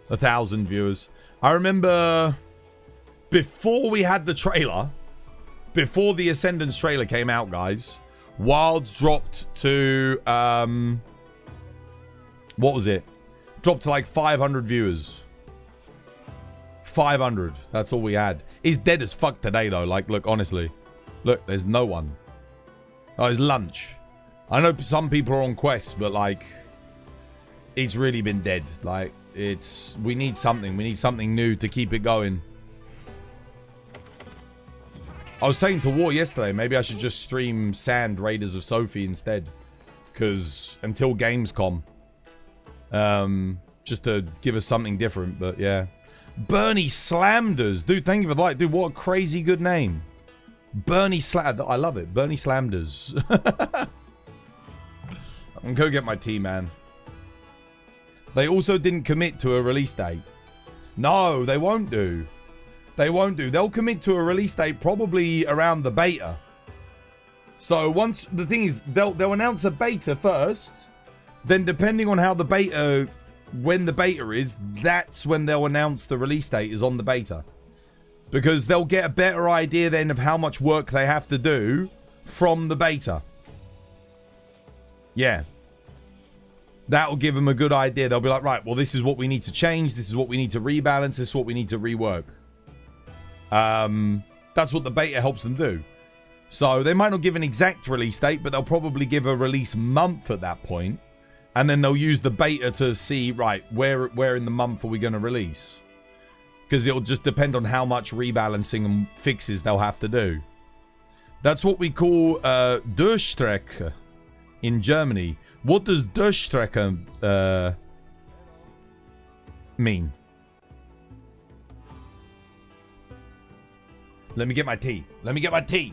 Speaker 2: 1,000 viewers. I remember before we had the trailer, before the Ascendance trailer came out, guys, Wilds dropped to, what was it? Dropped to like 500 viewers. 500. That's all we had. It's dead as fuck today, though. Like, look, honestly. Look, there's no one. Oh, it's lunch. I know some people are on quests, but, like, it's really been dead. Like, it's... We need something. We need something new to keep it going. I was saying to War yesterday, maybe I should just stream Sand Raiders of Sophie instead. Because until Gamescom. Just to give us something different, but yeah. Bernie Slamders. Dude, thank you for the like. Dude, what a crazy good name. Bernie Slam... I love it. Bernie Slamders. I'm gonna go get my tea, man. They also didn't commit to a release date. No, they won't do. They won't do. They'll commit to a release date probably around the beta. So once... The thing is, they'll announce a beta first. Then depending on how the beta... When the beta is, that's when they'll announce the release date is on the beta. Because they'll get a better idea then of how much work they have to do from the beta. Yeah. That'll give them a good idea. They'll be like, right, well, this is what we need to change. This is what we need to rebalance. This is what we need to rework. That's what the beta helps them do. So they might not give an exact release date, but they'll probably give a release month at that point. And then they'll use the beta to see, right, where in the month are we going to release? Because it'll just depend on how much rebalancing and fixes they'll have to do. That's what we call Durchstrecke in Germany. What does Durchstrecke mean? Let me get my tea. Let me get my tea.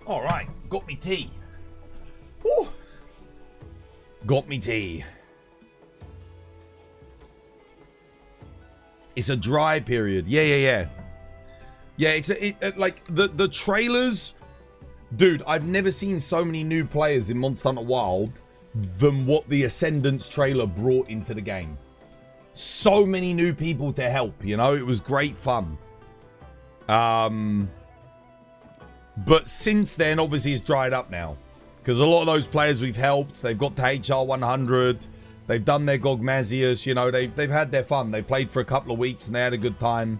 Speaker 2: All right, got me tea. Woo. Got me tea. It's a dry period. Yeah. Yeah, it's like the trailers. Dude, I've never seen so many new players in Monster Hunter Wild than what the Ascendance trailer brought into the game. So many new people to help, you know? It was great fun. But since then, obviously, it's dried up now. Because a lot of those players we've helped, they've got to HR 100. They've done their Gogmazius, you know, they've had their fun. They played for a couple of weeks and they had a good time.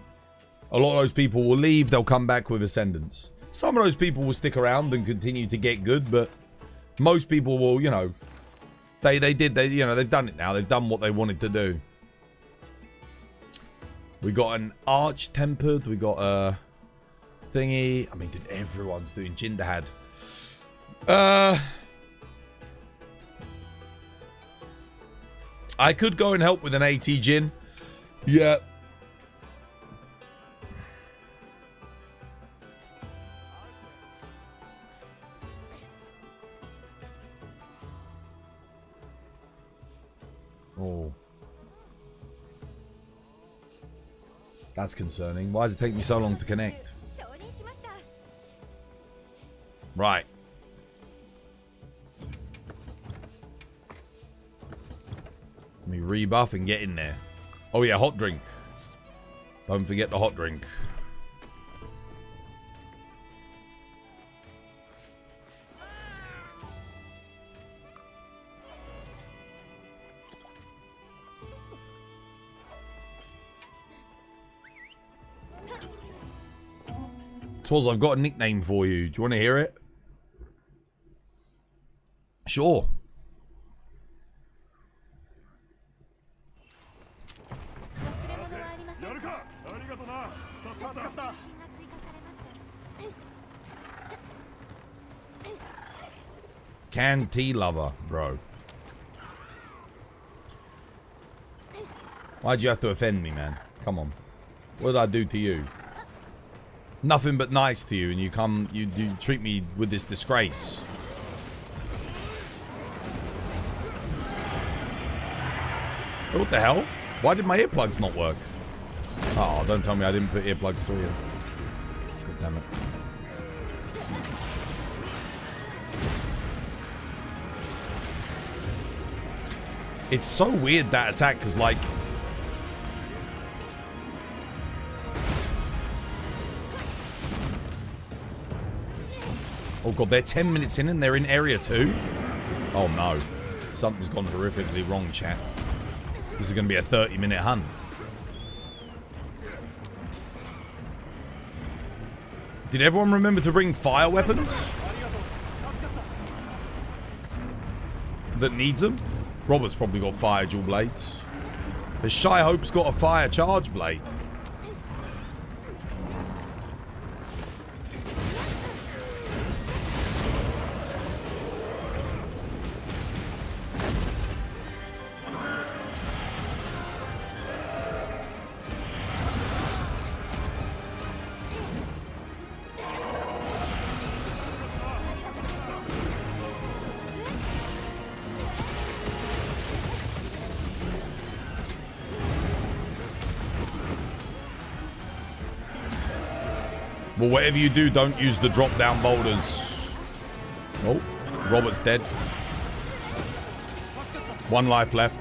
Speaker 2: A lot of those people will leave. They'll come back with Ascendance. Some of those people will stick around and continue to get good, but most people will, you know, they've done it now. They've done what they wanted to do. We got an Arch-Tempered. We got a thingy. I mean, dude, everyone's doing Jinderhad. I could go and help with an AT Jin. Yeah. Oh. That's concerning. Why does it take me so long to connect? Right. Let me rebuff and get in there. Oh yeah, hot drink. Don't forget the hot drink. Twaz, I've got a nickname for you. Do you want to hear it? Sure. Can tea lover, bro. Why'd you have to offend me, man? Come on. What did I do to you? Nothing but nice to you, and you treat me with this disgrace. What the hell? Why did my earplugs not work? Oh, don't tell me I didn't put earplugs through you. God damn it. It's so weird, that attack, because, like... Oh god, they're 10 minutes in and they're in area 2? Oh no. Something's gone horrifically wrong, chat. This is going to be a 30-minute hunt. Did everyone remember to bring fire weapons? That needs them? Robert's probably got fire dual blades. Has Shy Hope's got a fire charge blade? Well, whatever you do, don't use the drop-down boulders. Oh, Robert's dead. 1 life left.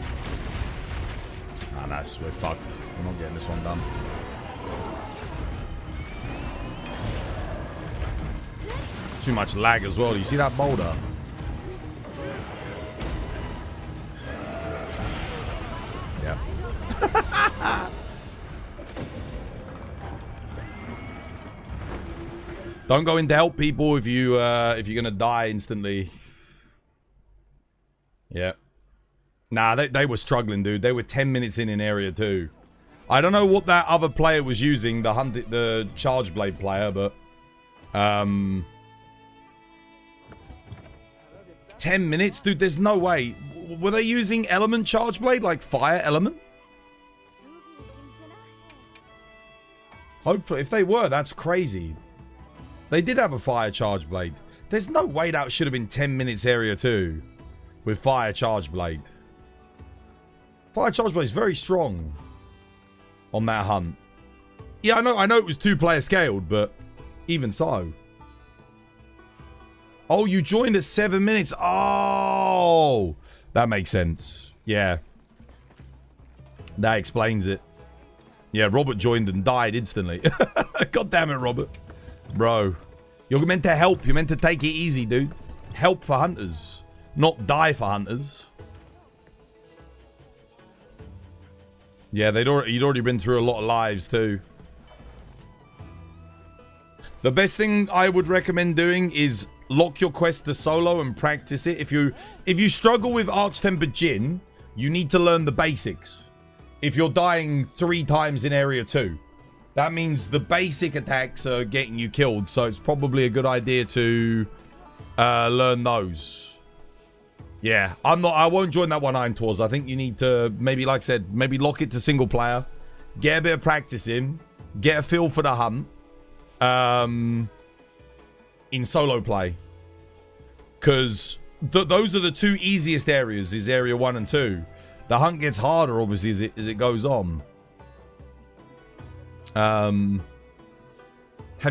Speaker 2: Ah, nice. We're fucked. We're not getting this one done. Too much lag as well. You see that boulder? Yeah. Don't go in to help people if you're gonna die instantly. Yeah. Nah, they were struggling, dude. They were 10 minutes in area 2. I don't know what that other player was using, the charge blade player, but 10 minutes, dude. There's no way. Were they using element charge blade, like fire element? Hopefully, if they were, that's crazy. They did have a fire charge blade. There's no way that should have been 10 minutes area 2 with fire charge blade. Fire charge blade is very strong on that hunt. Yeah, I know it was 2-player scaled, but even so. Oh, you joined at 7 minutes. Oh, that makes sense. Yeah. That explains it. Yeah, Robert joined and died instantly. God damn it, Robert. Bro, you're meant to help. You're meant to take it easy, dude. Help for hunters, not die for hunters. Yeah, you'd already been through a lot of lives too. The best thing I would recommend doing is lock your quest to solo and practice it. If you struggle with Arch-Tempered Djinn, you need to learn the basics. If you're dying 3 times in area 2. That means the basic attacks are getting you killed, so it's probably a good idea to learn those. Yeah, I won't join that one Iron Tours. I think you need to, maybe like I said, maybe lock it to single player. Get a bit of practice in. Get a feel for the hunt. In solo play. Because those are the 2 easiest areas, is area 1 and 2. The hunt gets harder, obviously, as it goes on. Have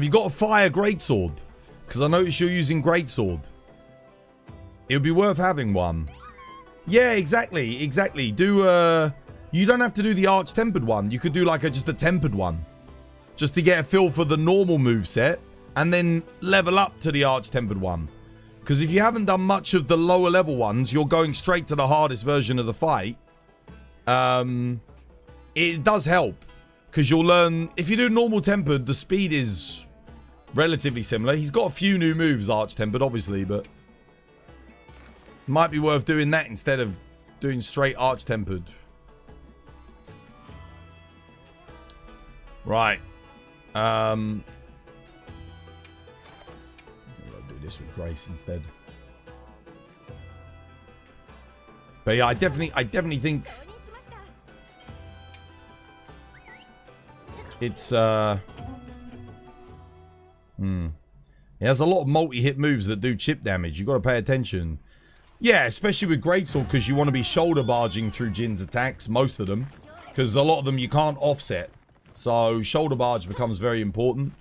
Speaker 2: you got a fire greatsword? Because I noticed you're using greatsword. It would be worth having one. Yeah, exactly. Do you don't have to do the arch tempered one. You could do like just a tempered one, just to get a feel for the normal moveset, and then level up to the arch tempered one. Because if you haven't done much of the lower level ones, you're going straight to the hardest version of the fight. It does help. Because you'll learn, if you do normal tempered, the speed is relatively similar. He's got a few new moves, Arch Tempered, obviously, but Might be worth doing that instead of doing straight arch-tempered. Right. I'll do this with Grace instead. But yeah, I definitely think it's It has a lot of multi-hit moves that do chip damage. You've got to pay attention. Yeah, especially with Greatsword, because you want to be shoulder barging through Jin's attacks, most of them. Because a lot of them you can't offset. So shoulder barge becomes very important.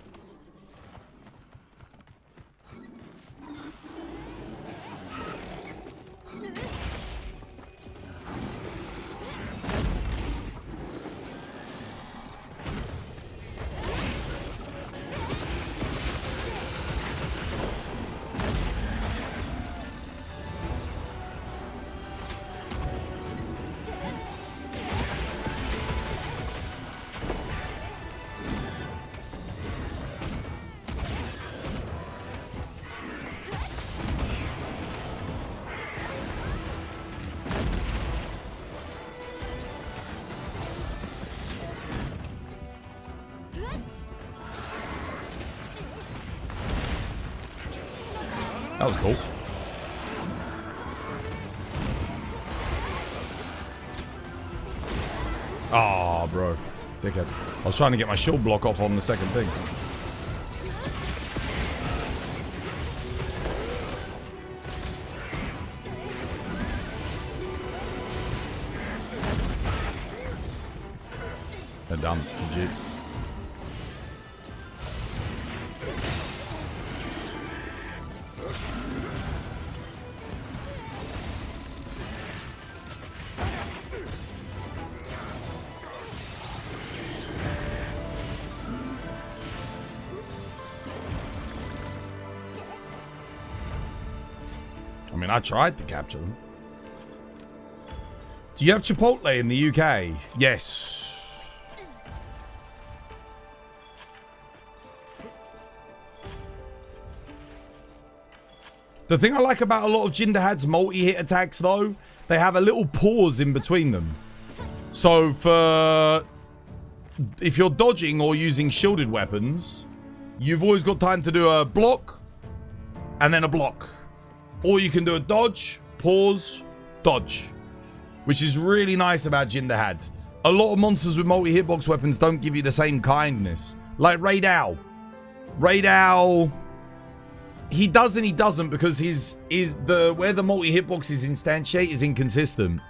Speaker 2: That was cool. Ah, bro. Dickhead. I was trying to get my shield block off on the second thing. They're dumb. Legit. I mean, I tried to capture them. Do you have Chipotle in the UK? Yes. The thing I like about a lot of Jindahad's multi-hit attacks, though, they have a little pause in between them. So for... if you're dodging or using shielded weapons, you've always got time to do a block and then a block. Or you can do a dodge, pause, dodge. Which is really nice about Jindahad. A lot of monsters with multi-hitbox weapons don't give you the same kindness. Like Raid Owl. Raid Owl... he does and he doesn't because where the multi-hitbox is instantiate is inconsistent.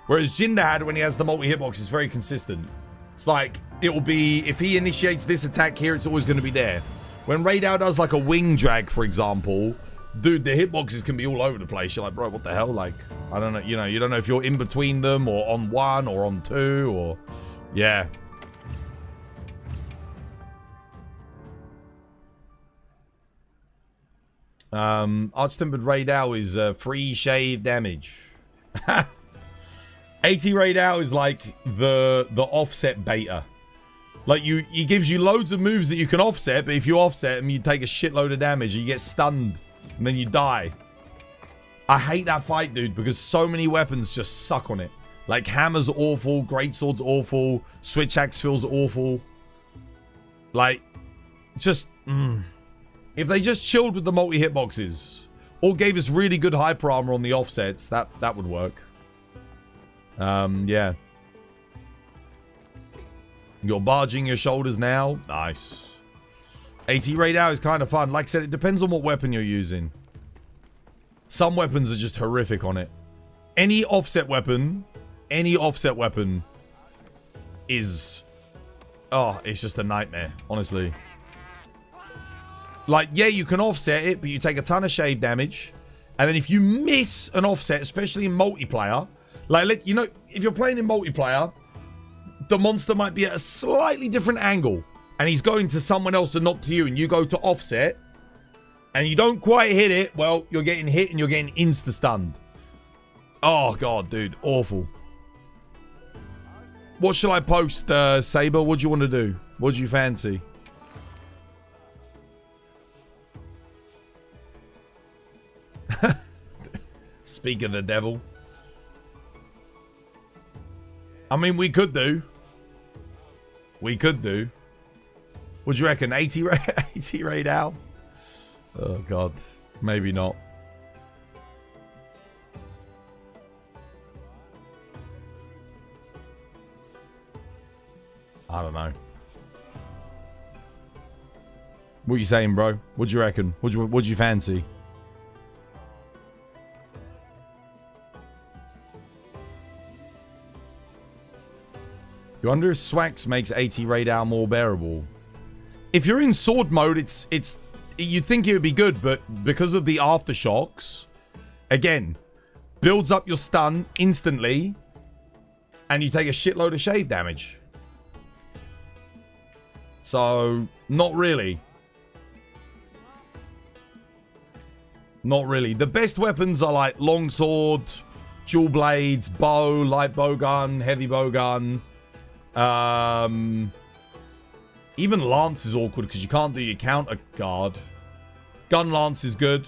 Speaker 2: Whereas Jindahad, when he has the multi-hitbox, is very consistent. It's like, it will be... if he initiates this attack here, it's always going to be there. When Raid Owl does like a wing drag, for example... dude, the hitboxes can be all over the place. You're like, bro, what the hell? Like, I don't know. You know, you don't know if you're in between them or on one or on two or... yeah. Arch-tempered Raid Owl is free shave damage. 80 Raid Owl is like the offset beta. Like, he gives you loads of moves that you can offset, but if you offset them, you take a shitload of damage. You get stunned. And then you die. I hate that fight, dude, because so many weapons just suck on it. Like, hammer's awful, greatsword's awful, switch axe feels awful. Like, just... if they just chilled with the multi-hitboxes, or gave us really good hyper armor on the offsets, that would work. Yeah. You're barging your shoulders now. Nice. 80 Raid Owl is kind of fun. Like I said, it depends on what weapon you're using. Some weapons are just horrific on it. Any offset weapon is... oh, it's just a nightmare, honestly. Like, yeah, you can offset it, but you take a ton of shave damage. And then if you miss an offset, especially in multiplayer... like, you know, if you're playing in multiplayer, the monster might be at a slightly different angle. And he's going to someone else and not to you. And you go to offset. And you don't quite hit it. Well, you're getting hit and you're getting insta-stunned. Oh, God, dude. Awful. What shall I post, Saber? What do you want to do? What do you fancy? Speak of the devil. I mean, we could do. We could do. What do you reckon? 80 raid out? Oh, God. Maybe not. I don't know. What you saying, bro? What do you reckon? What do you fancy? You wonder if Swax makes 80 raid hour more bearable. If you're in sword mode, it's you'd think it would be good, but because of the aftershocks, again, builds up your stun instantly, and you take a shitload of shave damage. So, not really. Not really. The best weapons are like longsword, dual blades, bow, light bow gun, heavy bow gun. Even lance is awkward because you can't do your counter guard. Gun lance is good.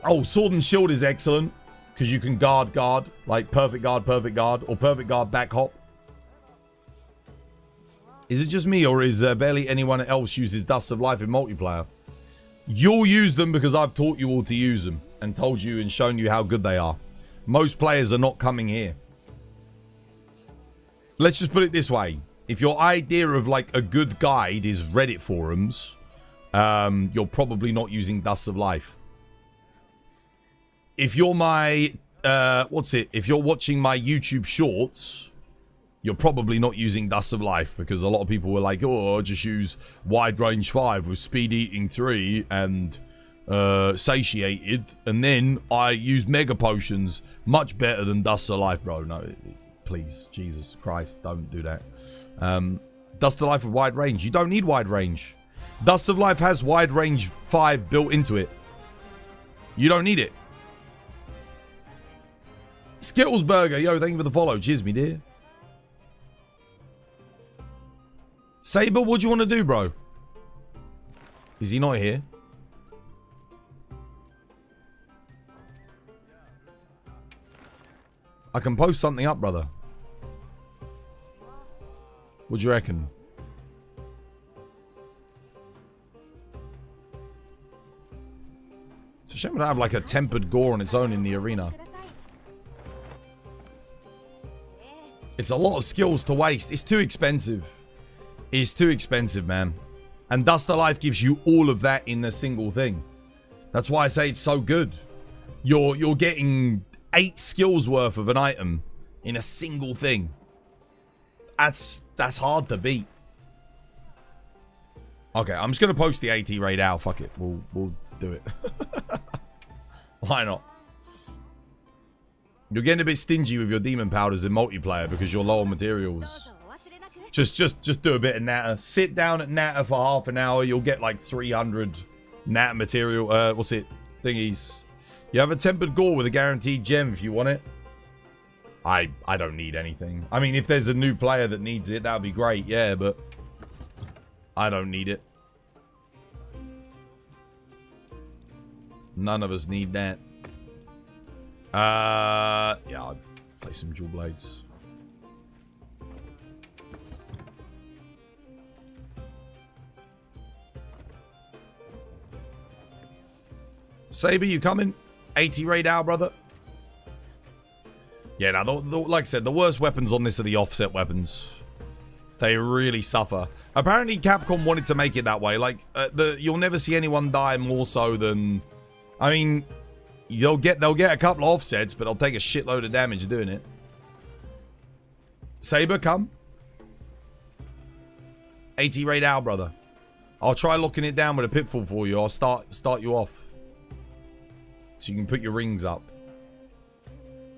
Speaker 2: Oh, sword and shield is excellent because you can guard, like perfect guard, or perfect guard back hop. Is it just me, or is barely anyone else uses Dust of Life in multiplayer? You'll use them because I've taught you all to use them and told you and shown you how good they are. Most players are not coming here. Let's just put it this way. If your idea of like a good guide is Reddit forums, you're probably not using Dust of Life. If you're my, if you're watching my YouTube shorts, you're probably not using Dust of Life because a lot of people were like, oh, I'll just use Wide Range 5 with Speed Eating 3 and Satiated, and then I use Mega Potions. Much better than Dust of Life, bro. No, please, Jesus Christ, don't do that. Dust of Life with Wide Range. You don't need Wide Range. Dust of Life has Wide Range 5 built into it. You don't need it. Skittles Burger, yo, thank you for the follow. Cheers, me dear. Saber, what do you want to do, bro? Is he not here? I can post something up, brother. What do you reckon? It's a shame we don't have like a tempered gore on its own in the arena. It's a lot of skills to waste. It's too expensive. It's too expensive, man. And Dust of Life gives you all of that in a single thing. That's why I say it's so good. You're getting 8 skills worth of an item in a single thing. That's hard to beat. Okay, I'm just gonna post the AT raid out. Fuck it, we'll do it. Why not? You're getting a bit stingy with your demon powders in multiplayer because you're low on materials. Just do a bit of natter. Sit down at natter for half an hour. You'll get like 300 natter material. What's it? Thingies. You have a tempered gore with a guaranteed gem if you want it. I don't need anything. I mean, if there's a new player that needs it, that would be great. Yeah, but I don't need it. None of us need that. Yeah, I'll play some dual blades. Saber, you coming? 80 raid hour, brother. Yeah, now, like I said, the worst weapons on this are the offset weapons. They really suffer. Apparently, Capcom wanted to make it that way. Like, you'll never see anyone die more so than... I mean, they'll get a couple of offsets, but they'll take a shitload of damage doing it. Saber, come. 80 raid hour, brother. I'll try locking it down with a pitfall for you. I'll start you off. So you can put your rings up.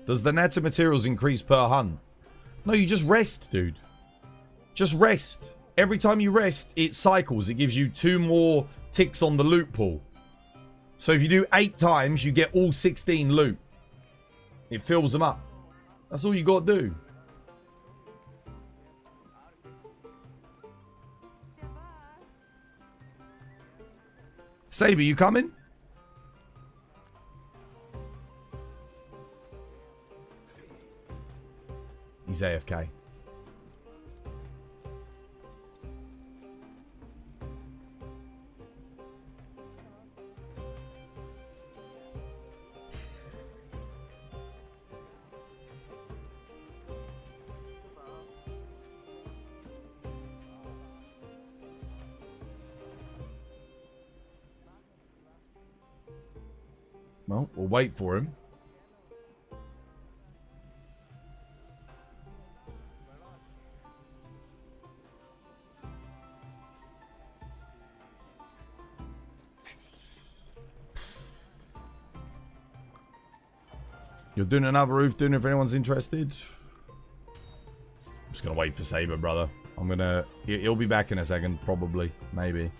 Speaker 2: Does the natter materials increase per hunt? No, you just rest, dude. Just rest. Every time you rest, it cycles. It gives you 2 more ticks on the loot pool. So if you do 8 times, you get all 16 loot. It fills them up. That's all you got to do. Saber, you coming? He's AFK. Well, we'll wait for him. You're doing another roof, doing it if anyone's interested. I'm just gonna wait for Saber, brother. I'm gonna... He'll be back in a second, probably. Maybe.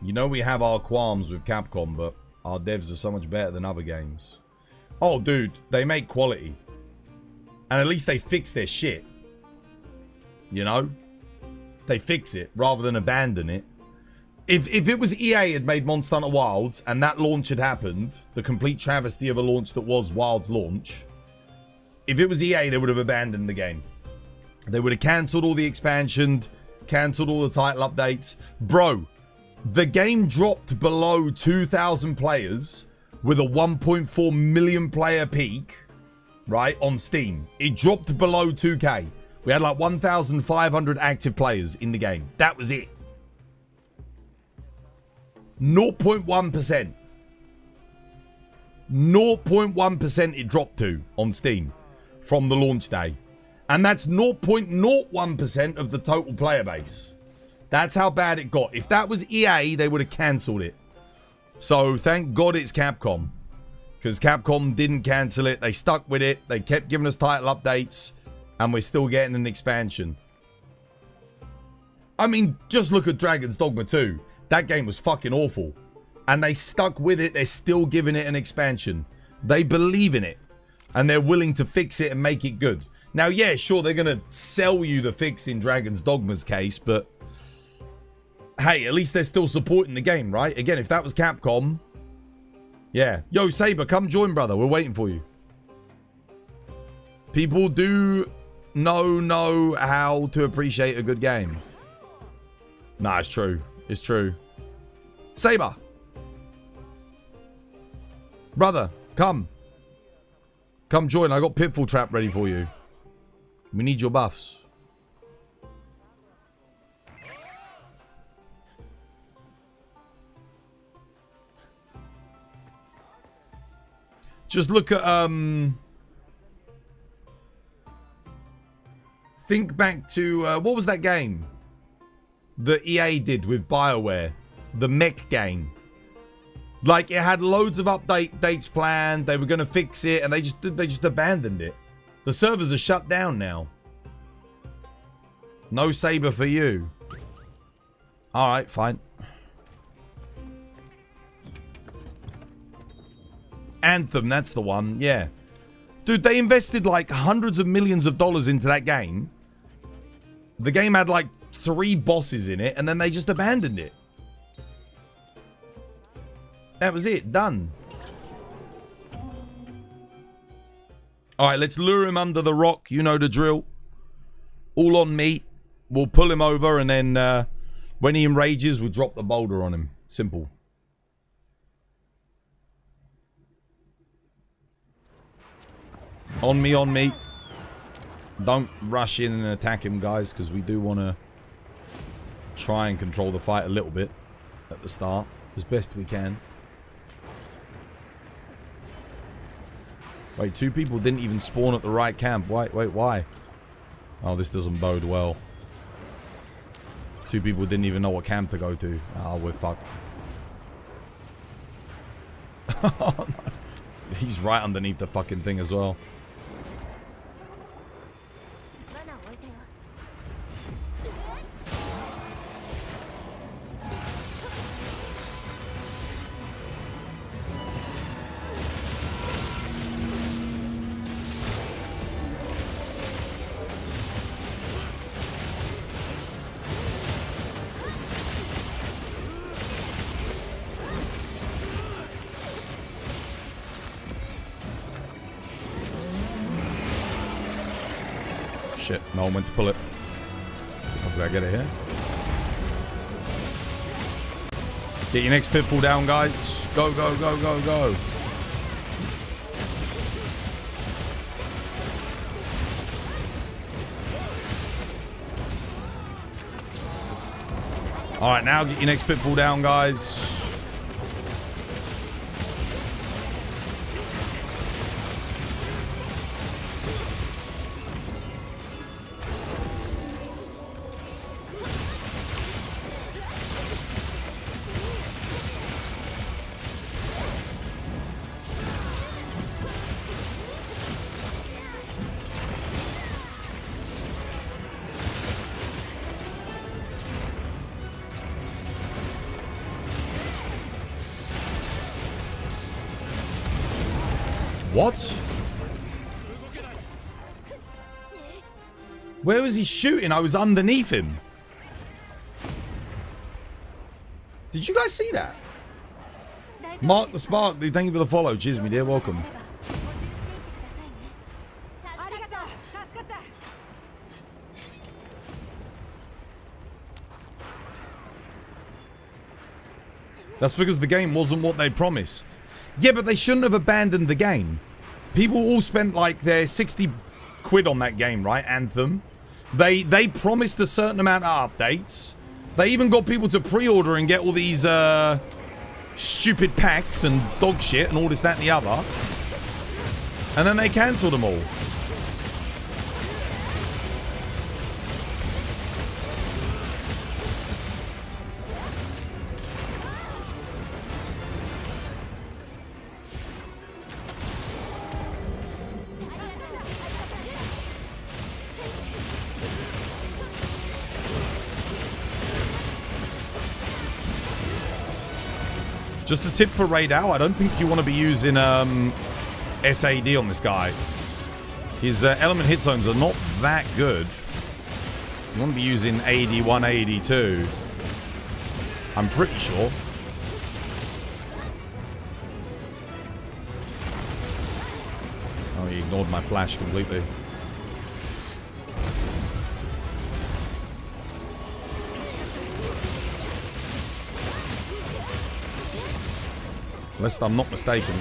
Speaker 2: You know we have our qualms with Capcom, but our devs are so much better than other games. Oh, dude, they make quality. And at least they fix their shit. You know? They fix it, rather than abandon it. If it was EA had made Monster Hunter Wilds, and that launch had happened, the complete travesty of a launch that was Wilds launch, if it was EA, they would have abandoned the game. They would have cancelled all the expansion, cancelled all the title updates. Bro, the game dropped below 2,000 players with a 1.4 million player peak, right, on Steam. It dropped below 2K. We had like 1,500 active players in the game. That was it. 0.1%. 0.1% it dropped to on Steam from the launch day. And that's 0.01% of the total player base. That's how bad it got. If that was EA, they would have cancelled it. So thank God it's Capcom. Because Capcom didn't cancel it. They stuck with it. They kept giving us title updates. And we're still getting an expansion. I mean, just look at Dragon's Dogma 2. That game was fucking awful. And they stuck with it. They're still giving it an expansion. They believe in it. And they're willing to fix it and make it good. Now, yeah, sure, they're going to sell you the fix in Dragon's Dogma's case, but hey, at least they're still supporting the game, right? Again, if that was Capcom, yeah. Yo, Saber, come join, brother. We're waiting for you. People do know how to appreciate a good game. Nah, it's true. It's true. Saber. Brother, come. Come join. I got Pitfall Trap ready for you. We need your buffs. Just look at, think back to, what was that game that EA did with BioWare? The mech game. Like, it had loads of dates planned. They were going to fix it, and they just abandoned it. The servers are shut down now. No Saber for you. Alright, fine. Anthem, that's the one, yeah. Dude, they invested like hundreds of millions of dollars into that game. The game had like 3 bosses in it, and then they just abandoned it. That was it, done. Alright, let's lure him under the rock. You know the drill. All on me. We'll pull him over, and then when he enrages, we'll drop the boulder on him. Simple. On me, on me. Don't rush in and attack him, guys, because we do want to try and control the fight a little bit at the start, as best we can. Wait, 2 people didn't even spawn at the right camp. Wait, why? Oh, this doesn't bode well. 2 people didn't even know what camp to go to. Oh, we're fucked. Oh, no. He's right underneath the fucking thing as well. shit. No one went to pull it. Hopefully I get it here. Get your next pitfall down, guys. Go, go, go, go, go. Alright, now get your next pitfall down, guys. What? Where was he shooting? I was underneath him. Did you guys see that? Mark the Spark, dude. Thank you for the follow. Cheers, me dear. Welcome. That's because the game wasn't what they promised. Yeah, but they shouldn't have abandoned the game. People all spent like their 60 quid on that game, right? Anthem. They promised a certain amount of updates. They even got people to pre-order and get all these stupid packs and dog shit and all this, that, and the other. And then they cancelled them all. Just a tip for Raidal, I don't think you want to be using SAD on this guy. His element hit zones are not that good. You want to be using AD 182. I'm pretty sure. Oh, he ignored my flash completely. Lest I'm not mistaken.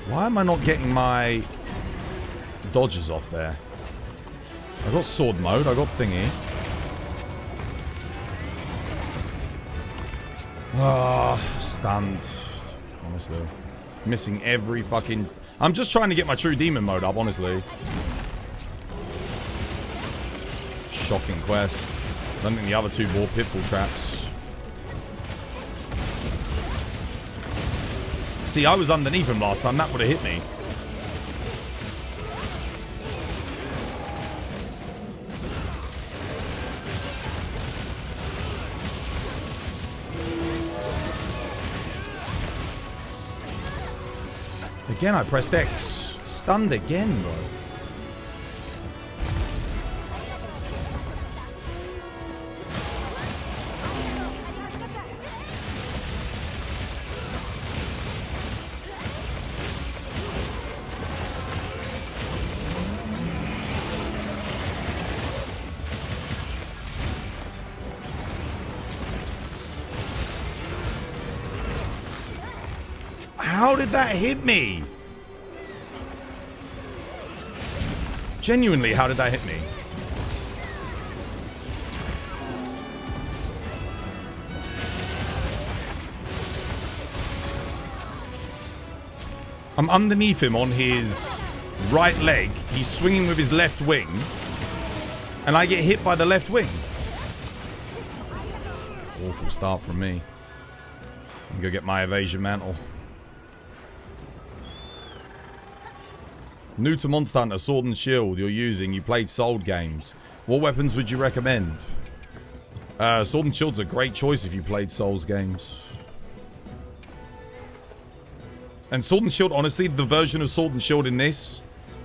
Speaker 2: Why am I not getting my dodges off there? I got sword mode, I got thingy. Ah, stunned. Honestly. Missing every fucking... I'm just trying to get my true demon mode up, honestly. Shocking quest. I don't think the other two bore pitfall traps. See, I was underneath him last time. That would have hit me. Again, I pressed X. Stunned again, bro. How did that hit me? Genuinely, how did that hit me? I'm underneath him on his right leg. He's swinging with his left wing. And I get hit by the left wing. Awful start from me. I'm gonna get my evasion mantle. New to Monster Hunter, Sword and Shield you're using. You played Soul games. What weapons would you recommend? Sword and Shield's a great choice if you played Souls games. And Sword and Shield, honestly, the version of Sword and Shield in this,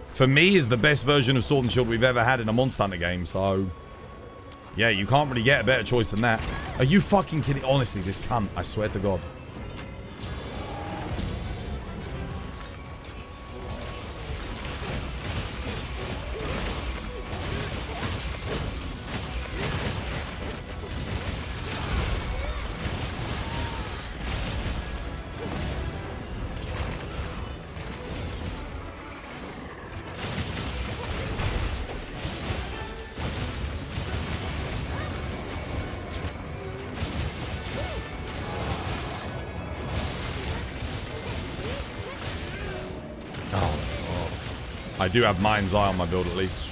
Speaker 2: for me, is the best version of Sword and Shield we've ever had in a Monster Hunter game. So, yeah, you can't really get a better choice than that. Are you fucking kidding? Honestly, this cunt, I swear to God. I do have Mind's Eye on my build at least.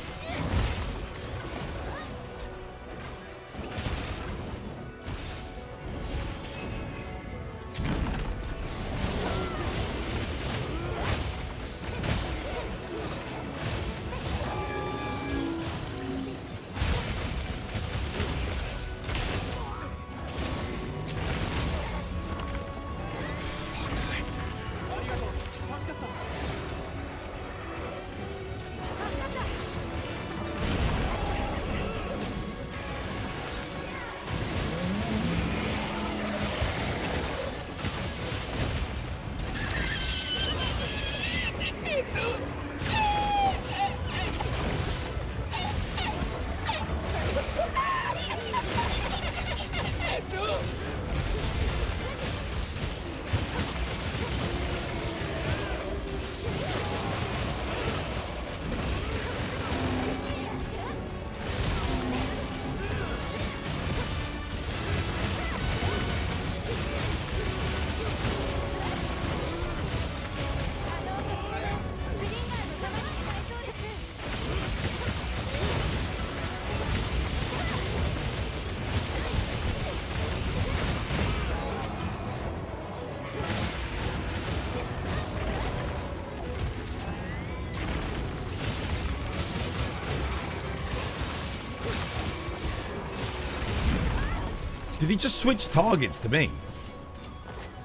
Speaker 2: Did he just switch targets to me?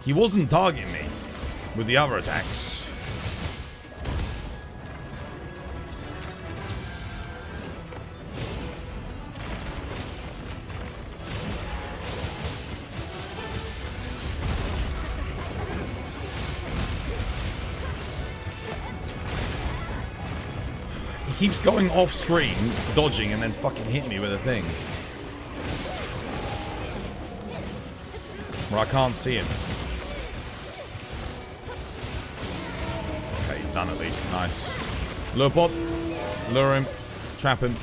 Speaker 2: He wasn't targeting me with the other attacks. He keeps going off screen, dodging, and then fucking hitting me with a thing. Where I can't see him. Okay, he's done at least. Nice. Lure pod. Lure him. Trap him.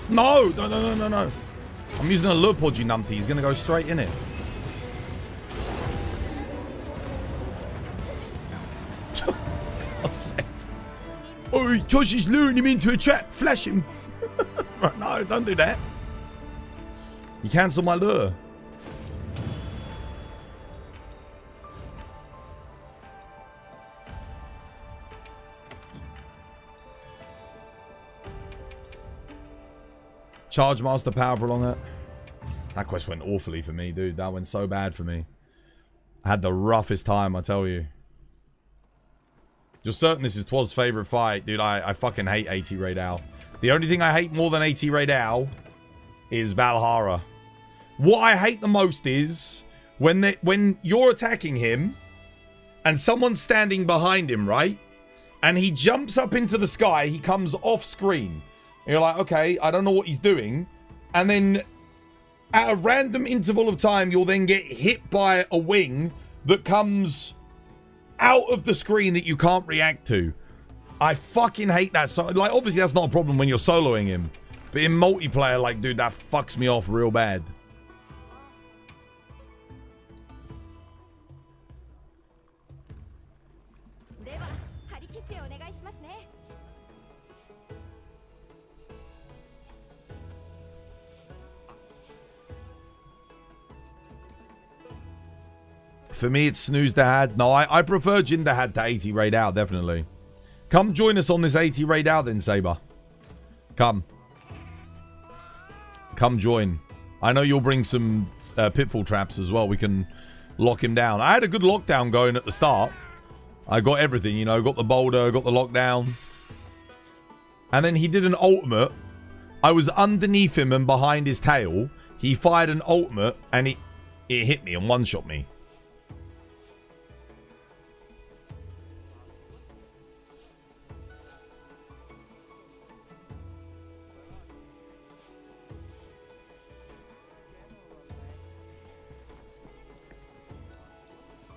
Speaker 2: No! No, no, no, no, no. I'm using a lure pod, you numpty. He's going to go straight in it. Oh, Josh is luring him into a trap. Flash him. No, don't do that. You cancelled my lure. Charge Master Power Prolonger. That quest went awfully for me, dude. That went so bad for me. I had the roughest time, I tell you. You're certain this is Twas favorite fight? Dude, I fucking hate AT Raid Owl. The only thing I hate more than AT Raid Owl is Valhara. What I hate the most is when you're attacking him and someone's standing behind him, right? And he jumps up into the sky, he comes off screen. And you're like, okay, I don't know what he's doing. And then at a random interval of time, you'll then get hit by a wing that comes out of the screen that you can't react to. I fucking hate that. So, like, obviously that's not a problem when you're soloing him, but in multiplayer, like, dude, that fucks me off real bad. For me, it's Snooze Dahad. No, I prefer Jin Dahad to AT Raid Out, definitely. Come join us on this AT Raid Out then, Saber. Come. Come join. I know you'll bring some pitfall traps as well. We can lock him down. I had a good lockdown going at the start. I got everything, you know. Got the boulder, got the lockdown. And then he did an ultimate. I was underneath him and behind his tail. He fired an ultimate and it hit me and one-shot me.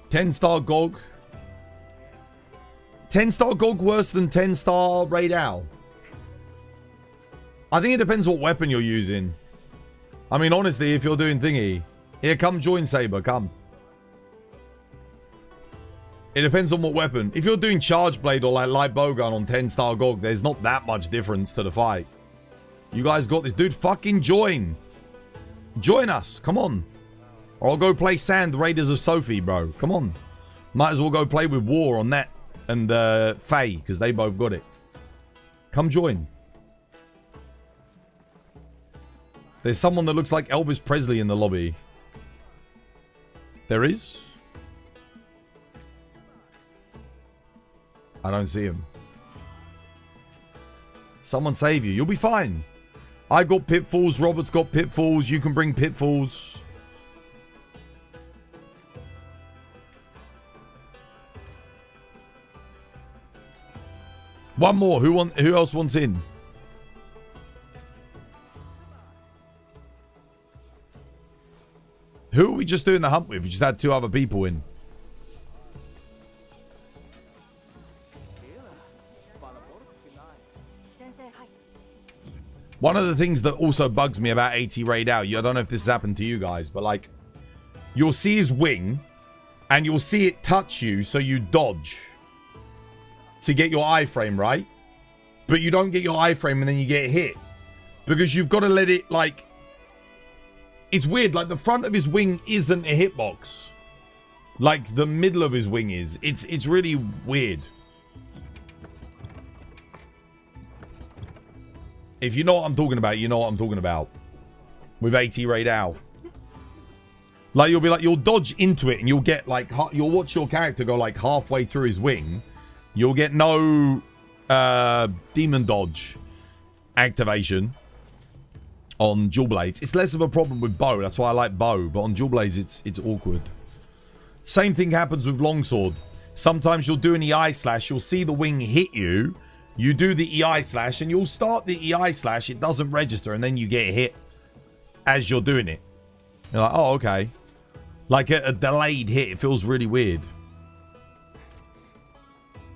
Speaker 2: Ten-star GOG. 10-star GOG worse than 10-star Raid Owl. I think it depends what weapon you're using. I mean, honestly, if you're doing thingy... Here, come join Saber, come. It depends on what weapon. If you're doing Charge Blade or like Light Bowgun on 10-star GOG, there's not that much difference to the fight. You guys got this. Dude, fucking join. Join us. Come on. Or I'll go play Sand Raiders of Sophie, bro. Come on. Might as well go play with War on that. And Faye, because they both got it. Come join. There's someone that looks like Elvis Presley in the lobby. There is? I don't see him. Someone save you. You'll be fine. I got pitfalls. Robert's got pitfalls. You can bring pitfalls. One more. Who else wants in? Who are we just doing the hunt with? We just had 2 other people in. One of the things that also bugs me about AT Raid Out, I don't know if this has happened to you guys, but like, you'll see his wing, and you'll see it touch you, so you dodge to get your iframe, right? But you don't get your iframe, and then you get hit. Because you've got to let it, like... It's weird, like, the front of his wing isn't a hitbox. Like, the middle of his wing is. It's really weird. If you know what I'm talking about, you know what I'm talking about. With AT Raid Out. Like, you'll be like, you'll dodge into it and you'll get, like, you'll watch your character go, like, halfway through his wing. You'll get no demon dodge activation on dual blades. It's less of a problem with bow. That's why I like bow. But on dual blades, it's awkward. Same thing happens with longsword. Sometimes you'll do an EI slash. You'll see the wing hit you. You do the EI slash, and you'll start the EI slash. It doesn't register, and then you get hit as you're doing it. You're like, oh, okay. Like a delayed hit. It feels really weird.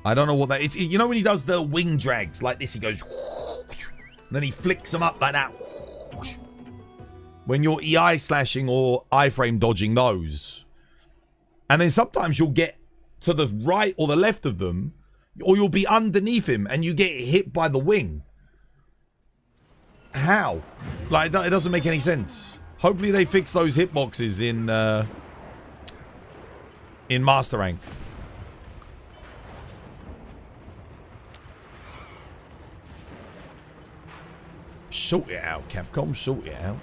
Speaker 2: I don't know what that is. You know when he does the wing drags like this, he goes... And then he flicks them up like that. When you're EI slashing or iframe dodging those. And then sometimes you'll get to the right or the left of them, or you'll be underneath him and you get hit by the wing. How? Like, it doesn't make any sense. Hopefully they fix those hitboxes in Master Rank. Sort it out, Capcom. Sort it out.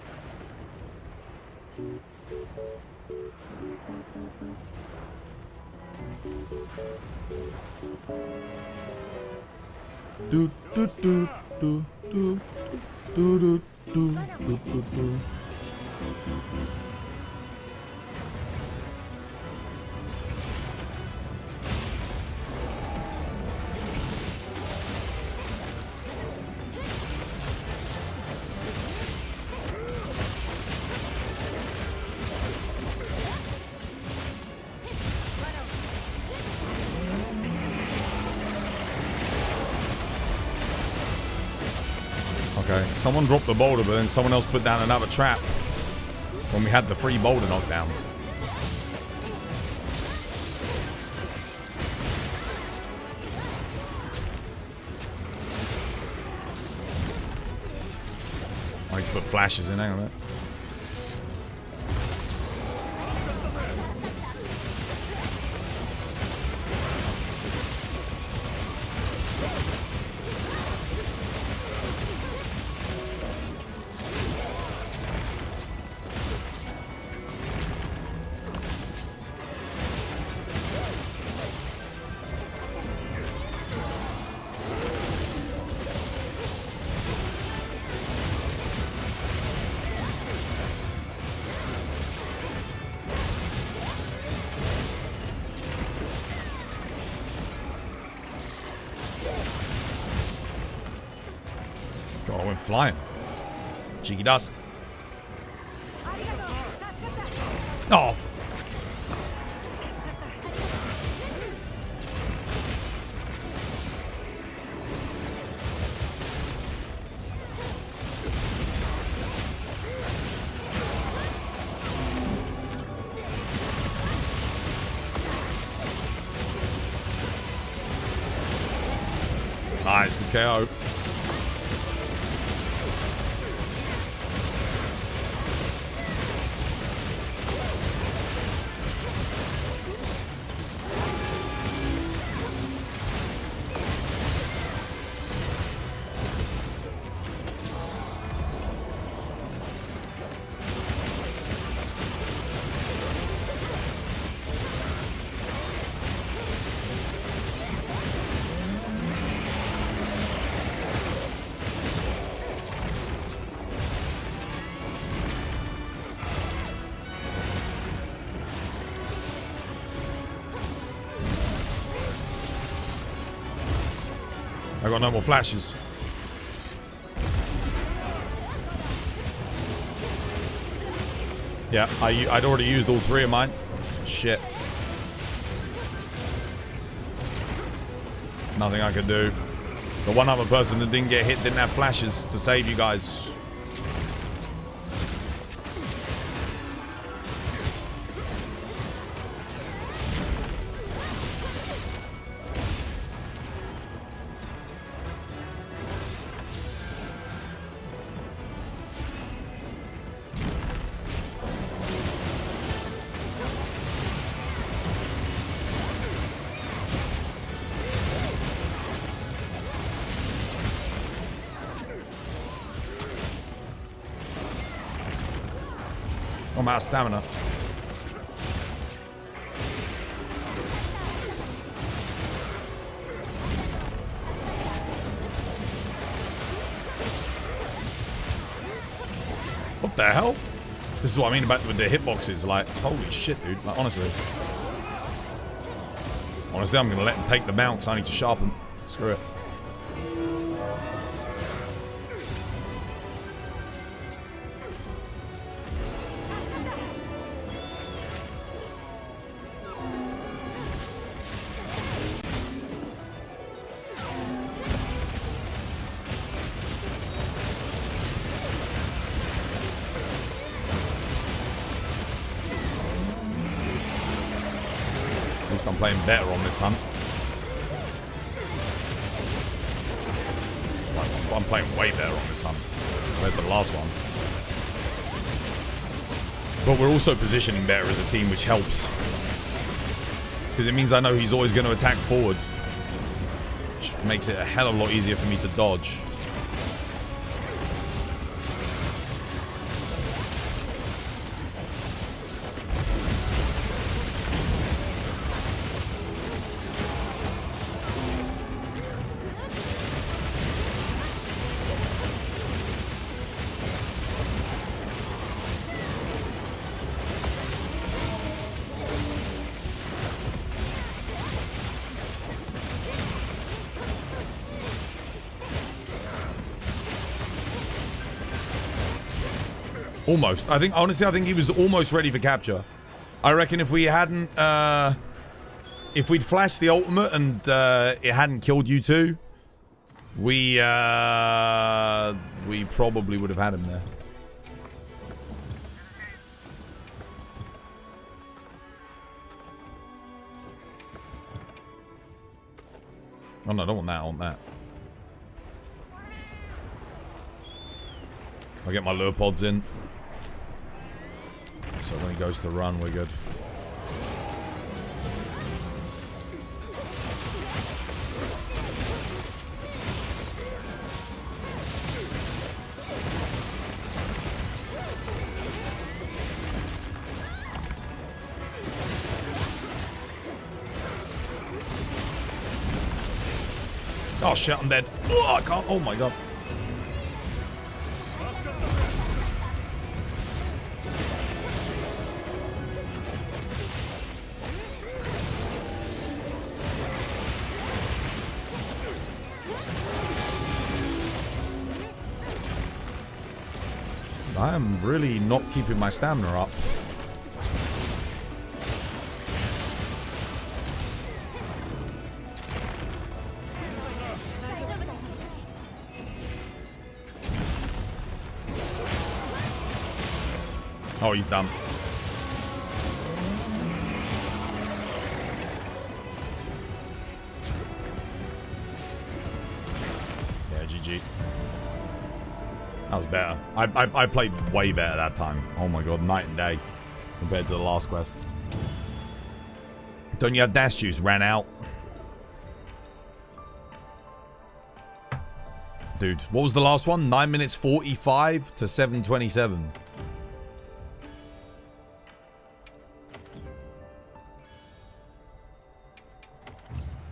Speaker 2: Do do do do do do do do do do. Okay, someone dropped the boulder, but then someone else put down another trap when we had the free boulder knockdown. I need to put flashes in, hang on a minute. God, I went flying. Cheeky dust. Oh. KO. I got no more flashes. Yeah, I'd already used all 3 of mine. Shit. Nothing I could do. The one other person that didn't get hit didn't have flashes to save you guys. I'm out of stamina. What the hell? This is what I mean about with the hitboxes. Like, holy shit, dude. Like, honestly. Honestly, I'm going to let him take the mount because I need to sharpen. Screw it. At least I'm playing better on this hunt. I'm playing way better on this hunt compared to the last one. But we're also positioning better as a team, which helps. Because it means I know he's always going to attack forward. Which makes it a hell of a lot easier for me to dodge. Almost. I think, honestly, I think he was almost ready for capture. I reckon if we hadn't, if we'd flashed the ultimate and it hadn't killed you two, we probably would have had him there. Oh no, I don't want that, I want that. I'll get my lure pods in. So when he goes to run, we're good. Oh shit, I'm dead. Oh, I can't. Oh my god. I am really not keeping my stamina up. Oh, he's done. That was better. I played way better that time. Oh my god, night and day compared to the last quest. Don't you have dash juice? Ran out. Dude, what was the last one? 9 minutes 45 to 7:27.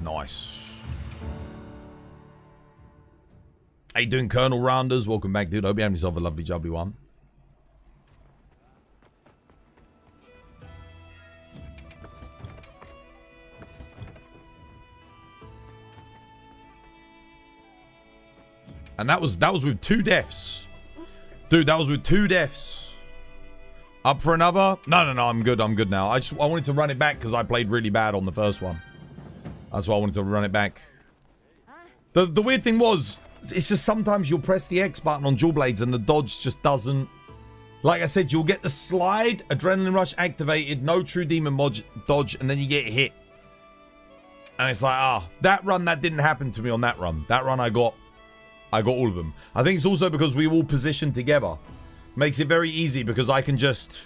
Speaker 2: Nice. How you doing, Colonel Rounders? Welcome back, dude. Hope you have yourself a lovely, jubbly one. And that was with 2 deaths. Dude, that was with 2 deaths. Up for another? No, I'm good. I'm good now. I wanted to run it back because I played really bad on the first one. That's why I wanted to run it back. The weird thing was, it's just sometimes you'll press the X button on dual blades and the dodge just doesn't... Like I said, you'll get the slide, adrenaline rush activated, no true demon dodge, and then you get hit. And it's like, that run, that didn't happen to me on that run. That run I got all of them. I think it's also because we all positioned together. Makes it very easy because I can just...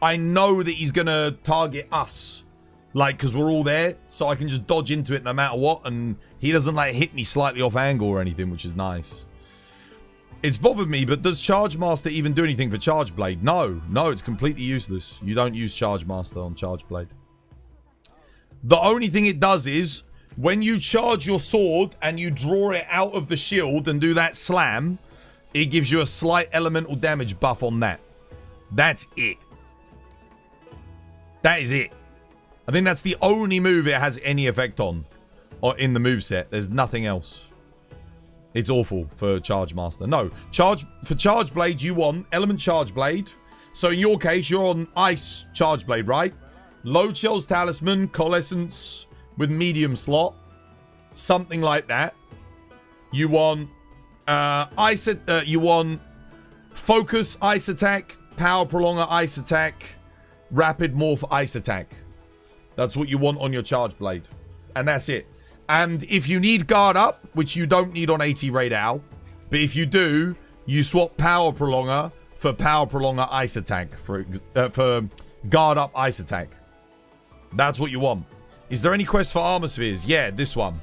Speaker 2: I know that he's going to target us. Like, because we're all there. So I can just dodge into it no matter what. And he doesn't, like, hit me slightly off angle or anything, which is nice. It's bothered me, but does Charge Master even do anything for Charge Blade? No. No, it's completely useless. You don't use Charge Master on Charge Blade. The only thing it does is... When you charge your sword and you draw it out of the shield and do that slam, it gives you a slight elemental damage buff on that. That's it. That is it. I think that's the only move it has any effect on or in the moveset. There's nothing else. It's awful for Charge Master. No, for Charge Blade, you want Element Charge Blade. So in your case, you're on Ice Charge Blade, right? Low Chill's Talisman, Coalescence... with medium slot, something like that. You want you want focus ice attack, power prolonger ice attack, rapid morph ice attack. That's what you want on your Charge Blade, and that's it. And if you need guard up, which you don't need on AT Raid Owl, but if you do, you swap power prolonger for power prolonger ice attack for guard up ice attack. That's what you want. Is there any quest for armor spheres? Yeah, this one.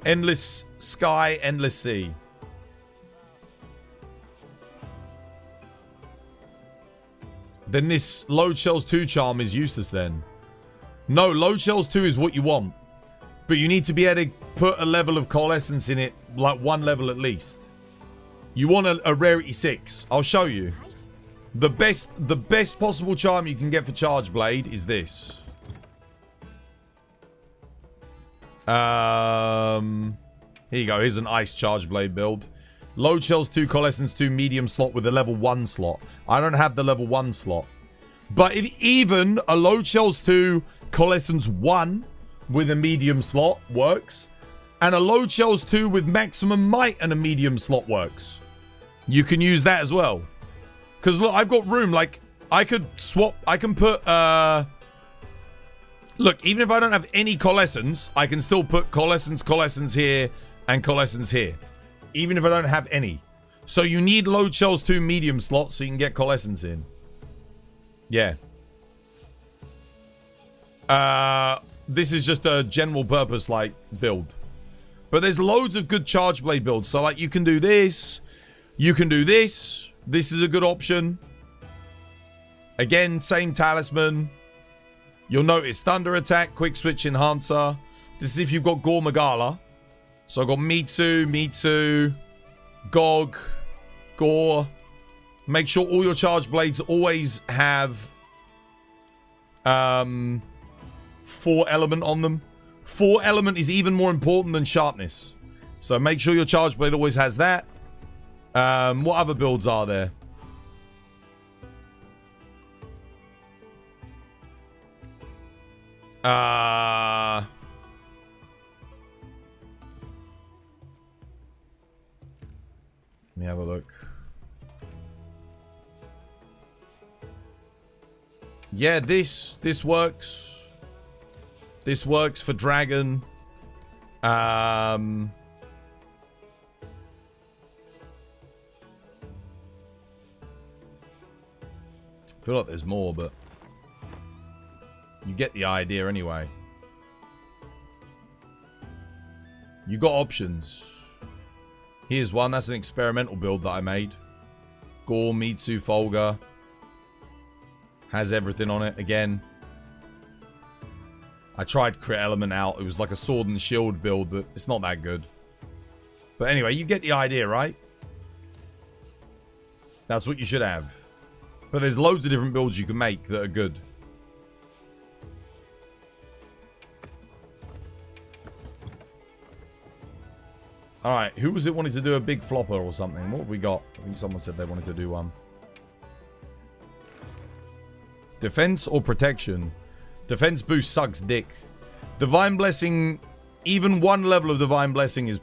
Speaker 2: Endless sky, endless sea. Then this Load Shells 2 charm is useless then. No, Load Shells 2 is what you want. But you need to be able to put a level of coalescence in it, like 1 level at least. You want a rarity 6. I'll show you. The best possible charm you can get for Charge Blade is this. Here you go. Here's an Ice Charge Blade build. Load Shells 2, Coalescence 2, medium slot with a level 1 slot. I don't have the level 1 slot. But if even a Load Shells 2, Coalescence 1 with a medium slot works, and a Load Shells 2 with maximum might and a medium slot works, you can use that as well. Because, look, I've got room. Like, I could swap. I can put, look, even if I don't have any Coalescence, I can still put Coalescence here, and Coalescence here. Even if I don't have any. So you need Load Shells 2 medium slots so you can get Coalescence in. Yeah. This is just a general purpose, like, build. But there's loads of good Charge Blade builds. So, like, you can do this. You can do this. This is a good option. Again, same talisman. You'll notice Thunder Attack, Quick Switch Enhancer. This is if you've got Gore Magala. So I've got Mitsu, Gog, Gore. Make sure all your Charge Blades always have 4 element on them. 4 element is even more important than sharpness. So make sure your Charge Blade always has that. What other builds are there? Let me have a look. Yeah, this works. This works for Dragon. feel like there's more, but you get the idea anyway. You got options. Here's one. That's an experimental build that I made. Gore, Mitsu, Folga. Has everything on it again. I tried Crit Element out. It was like a sword and shield build, but it's not that good. But anyway, you get the idea, right? That's what you should have. But there's loads of different builds you can make that are good. Alright, who was it wanted to do a big flopper or something? What have we got? I think someone said they wanted to do one. Defense or protection? Defense boost sucks dick. Divine Blessing, even one level of Divine Blessing is,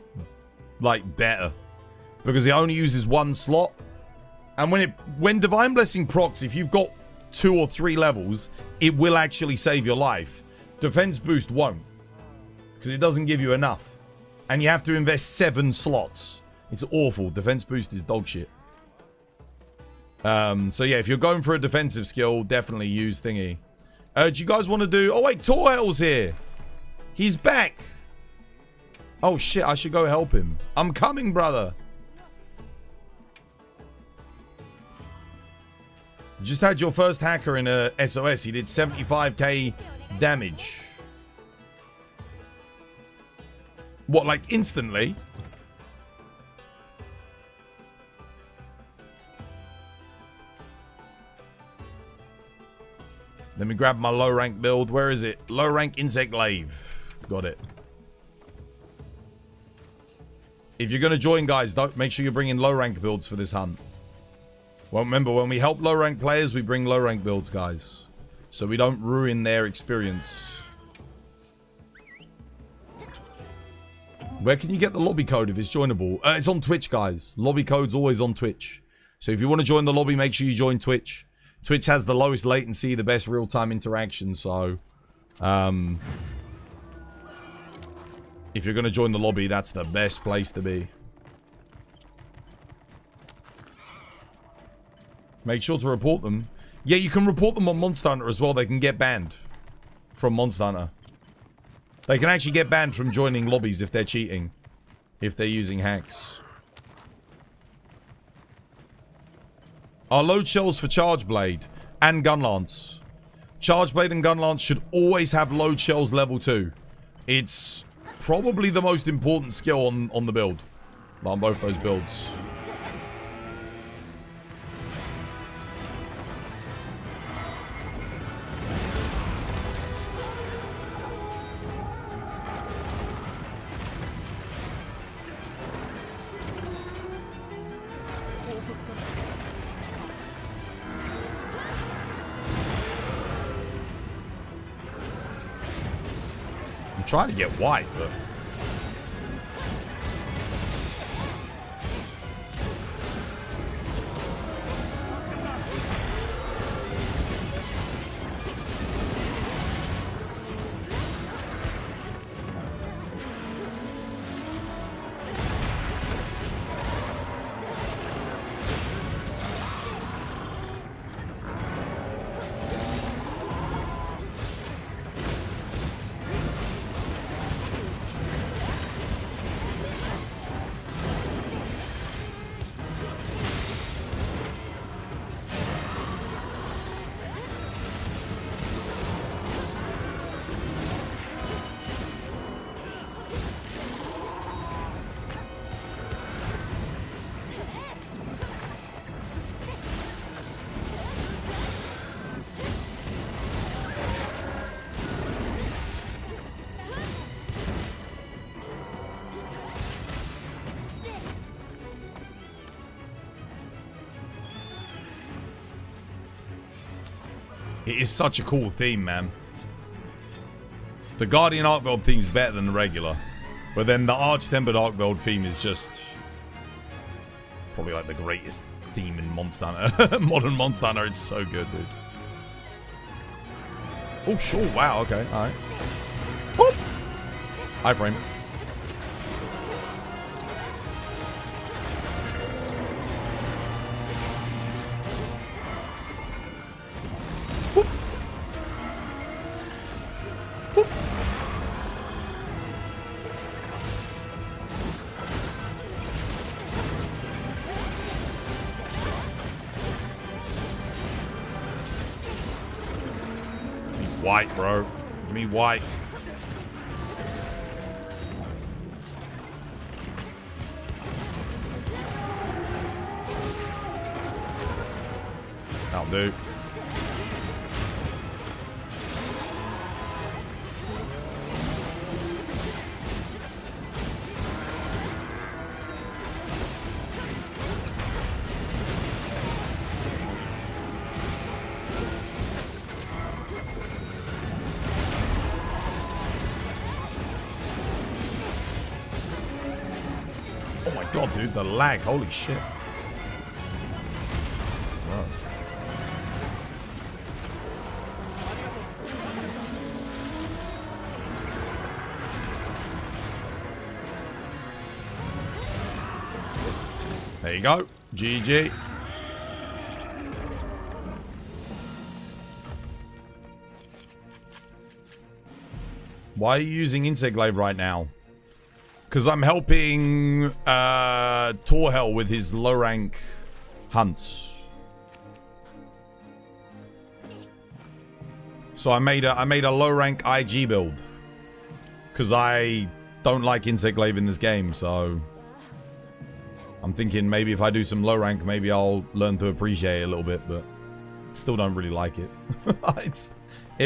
Speaker 2: like, better. Because it only uses one slot. And when Divine Blessing procs, if you've got 2 or 3 levels, it will actually save your life. Defense boost won't. Because it doesn't give you enough. And you have to invest 7 slots. It's awful. Defense boost is dog shit. So yeah, if you're going for a defensive skill, definitely use thingy. Do you guys want to do... Oh wait, Torhel's here. He's back. Oh shit, I should go help him. I'm coming, brother. You just had your first hacker in a SOS. He did 75k damage. What, like instantly? Let me grab my low rank build. Where is it? Low rank insect glaive. Got it. If you're going to join, guys, don't make sure you bring in low rank builds for this hunt. Well, remember, when we help low rank players, we bring low rank builds, guys. So we don't ruin their experience. Where can you get the lobby code if it's joinable? It's on Twitch, guys. Lobby code's always on Twitch. So if you want to join the lobby, make sure you join Twitch. Twitch has the lowest latency, the best real-time interaction, so... if you're going to join the lobby, that's the best place to be. Make sure to report them. Yeah, you can report them on Monster Hunter as well. They can get banned from Monster Hunter. They can actually get banned from joining lobbies if they're cheating. If they're using hacks. Are load shells for Charge Blade and Gun Lance. Charge Blade and Gun Lance should always have load shells level 2. It's probably the most important skill on the build. On both those builds. Trying to get white, but... It is such a cool theme, man. The Guardian Arcveld theme is better than the regular. But then the Arch-Tempered Arcveld theme is just... probably like the greatest theme in Monster Hunter. Modern Monster Hunter, it's so good, dude. Oh, sure, wow, okay, alright. Boop! Iframe. White, bro. Give me white. That'll do. Oh my god, dude, the lag. Holy shit. Wow. There you go. GG. Why are you using Insect Glaive right now? Because I'm helping Torhel with his low rank hunts. So I made a low rank IG build. Because I don't like Insect Glaive in this game, so I'm thinking maybe if I do some low rank, maybe I'll learn to appreciate it a little bit, but still don't really like it.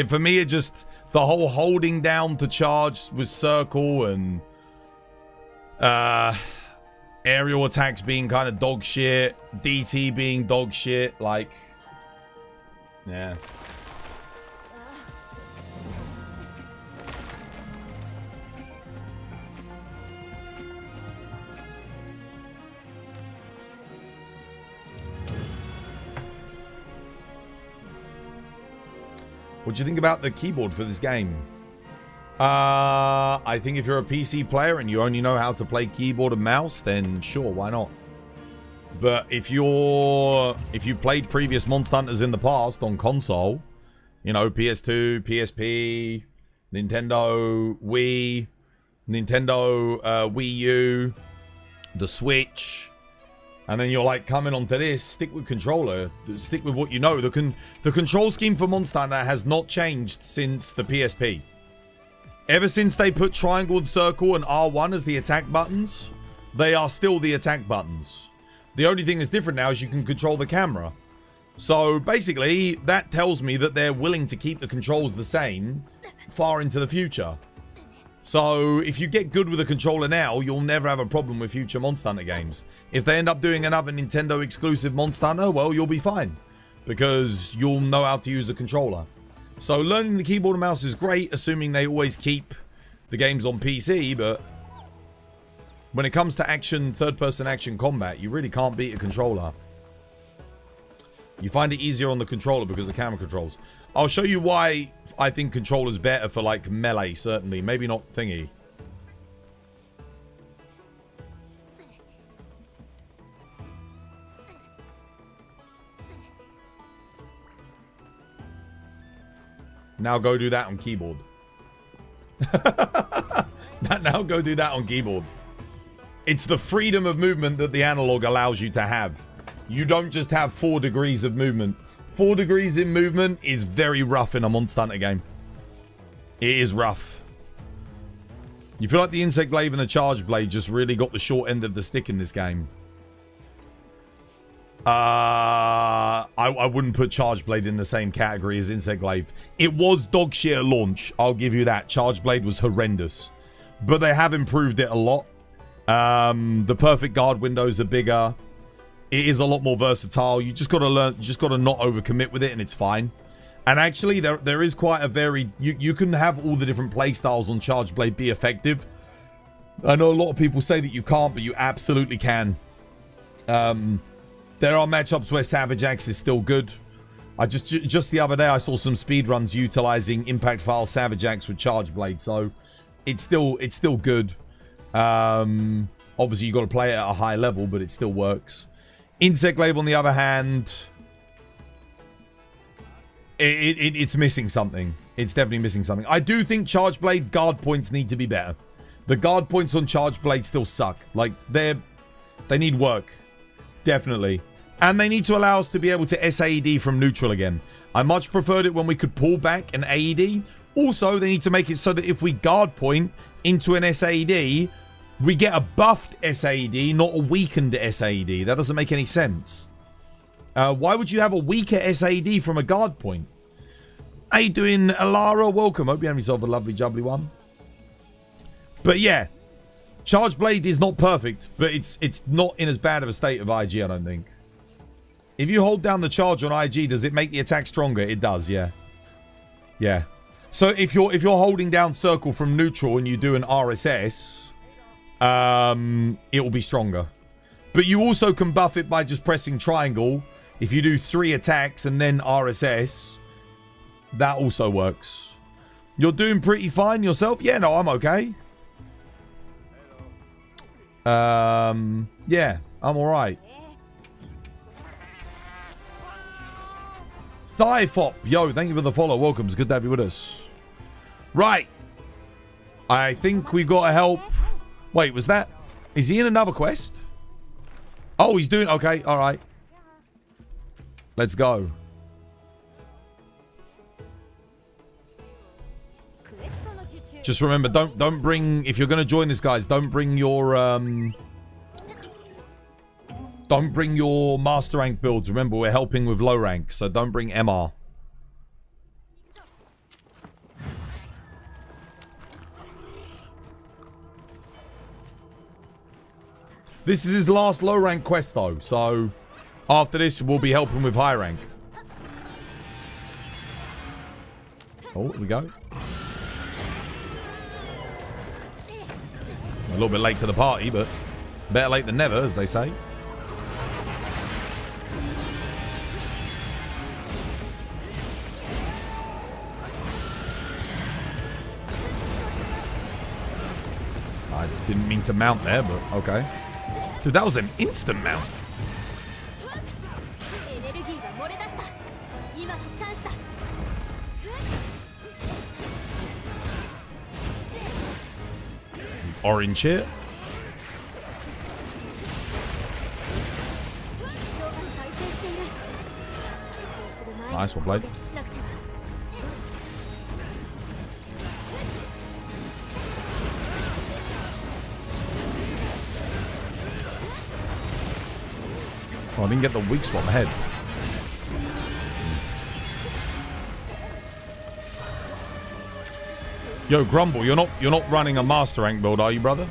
Speaker 2: For me, it just, the whole holding down to charge with circle and aerial attacks being kind of dog shit, DT being dog shit, like, yeah. What do you think about the keyboard for this game? I think if you're a PC player and you only know how to play keyboard and mouse, then sure, why not? But if you played previous Monster Hunters in the past on console, you know, PS2, PSP, Nintendo Wii, Nintendo Wii U, the Switch, and then you're like coming onto this, stick with controller, stick with what you know. The control scheme for Monster Hunter has not changed since the PSP. Ever since they put triangle and circle and R1 as the attack buttons, they are still the attack buttons. The only thing that's different now is you can control the camera. So basically, that tells me that they're willing to keep the controls the same far into the future. So if you get good with a controller now, you'll never have a problem with future Monster Hunter games. If they end up doing another Nintendo exclusive Monster Hunter, well, you'll be fine. Because you'll know how to use a controller. So learning the keyboard and mouse is great, assuming they always keep the games on PC, but when it comes to action, third-person action combat, you really can't beat a controller. You find it easier on the controller because of camera controls. I'll show you why I think controller's better for, like, melee, certainly. Maybe not thingy. Now go do that on keyboard. Now go do that on keyboard. It's the freedom of movement that the analog allows you to have. You don't just have 4 degrees of movement. 4 degrees in movement is very rough in a Monster Hunter game. It is rough. You feel like the Insect Glaive and the Charge Blade just really got the short end of the stick in this game. I wouldn't put Charge Blade in the same category as Insect Glaive. It was dog shit at launch, I'll give you that. Charge Blade was horrendous. But they have improved it a lot. The perfect guard windows are bigger. It is a lot more versatile. You just got to learn, you just got to not overcommit with it and it's fine. And actually, there is quite a varied... You can have all the different playstyles on Charge Blade be effective. I know a lot of people say that you can't, but you absolutely can. There are matchups where Savage Axe is still good. Just the other day, I saw some speedruns utilizing Impact File Savage Axe with Charge Blade, so it's still good. Obviously, you got to play it at a high level, but it still works. Insect Glaive, on the other hand, it's missing something. It's definitely missing something. I do think Charge Blade guard points need to be better. The guard points on Charge Blade still suck. Like, they need work. Definitely. And they need to allow us to be able to SAED from neutral again. I much preferred it when we could pull back an AED. Also, they need to make it so that if we guard point into an SAED, we get a buffed SAED, not a weakened SAED. That doesn't make any sense. Why would you have a weaker SAED from a guard point? How you doing, Alara? Welcome. Hope you have yourself a lovely jubbly one. But yeah, Charge Blade is not perfect, but it's not in as bad of a state of IG, I don't think. If you hold down the charge on IG, does it make the attack stronger? It does, yeah. Yeah. So if you're holding down circle from neutral and you do an RSS, it will be stronger. But you also can buff it by just pressing triangle. If you do 3 attacks and then RSS, that also works. You're doing pretty fine yourself? Yeah, no, I'm okay. Yeah, I'm alright. Thigh Fop, yo, thank you for the follow. Welcome, it's good to have you with us. Right. I think we got to help. Wait, was that... Is he in another quest? Oh, he's doing... Okay, alright. Let's go. Just remember, don't bring... If you're going to join this, guys, don't bring your... Don't bring your master rank builds. Remember, we're helping with low rank, so don't bring MR. This is his last low rank quest, though, so after this, we'll be helping with high rank. Oh, here we go. A little bit late to the party, but better late than never, as they say. I didn't mean to mount there, but okay. Dude, that was an instant mount. Orange here. Nice, well played. Oh, I didn't get the weak spot in the head. Yo, Grumble, you're not running a master rank build, are you, brother?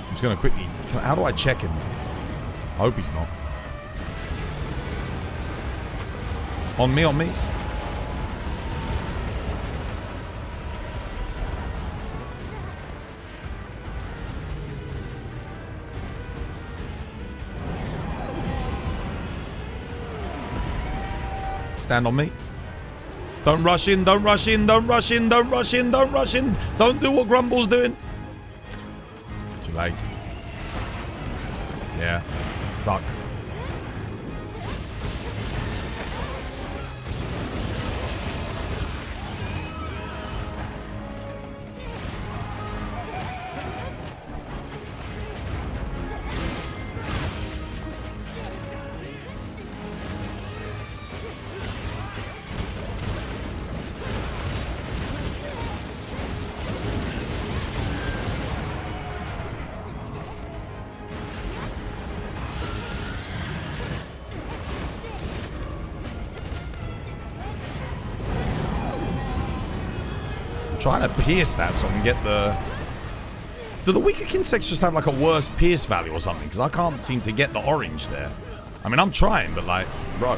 Speaker 2: I'm just gonna quickly... How do I check him? I hope he's not. On me, on me. Stand on me. Don't rush in, don't rush in, don't rush in, don't rush in, don't rush in. Don't do what Grumble's doing. Too late. Yeah. Fuck. Trying to pierce that so I can get the... Do the weaker insects just have like a worse pierce value or something? Because I can't seem to get the orange there. I mean, I'm trying, but like, bro.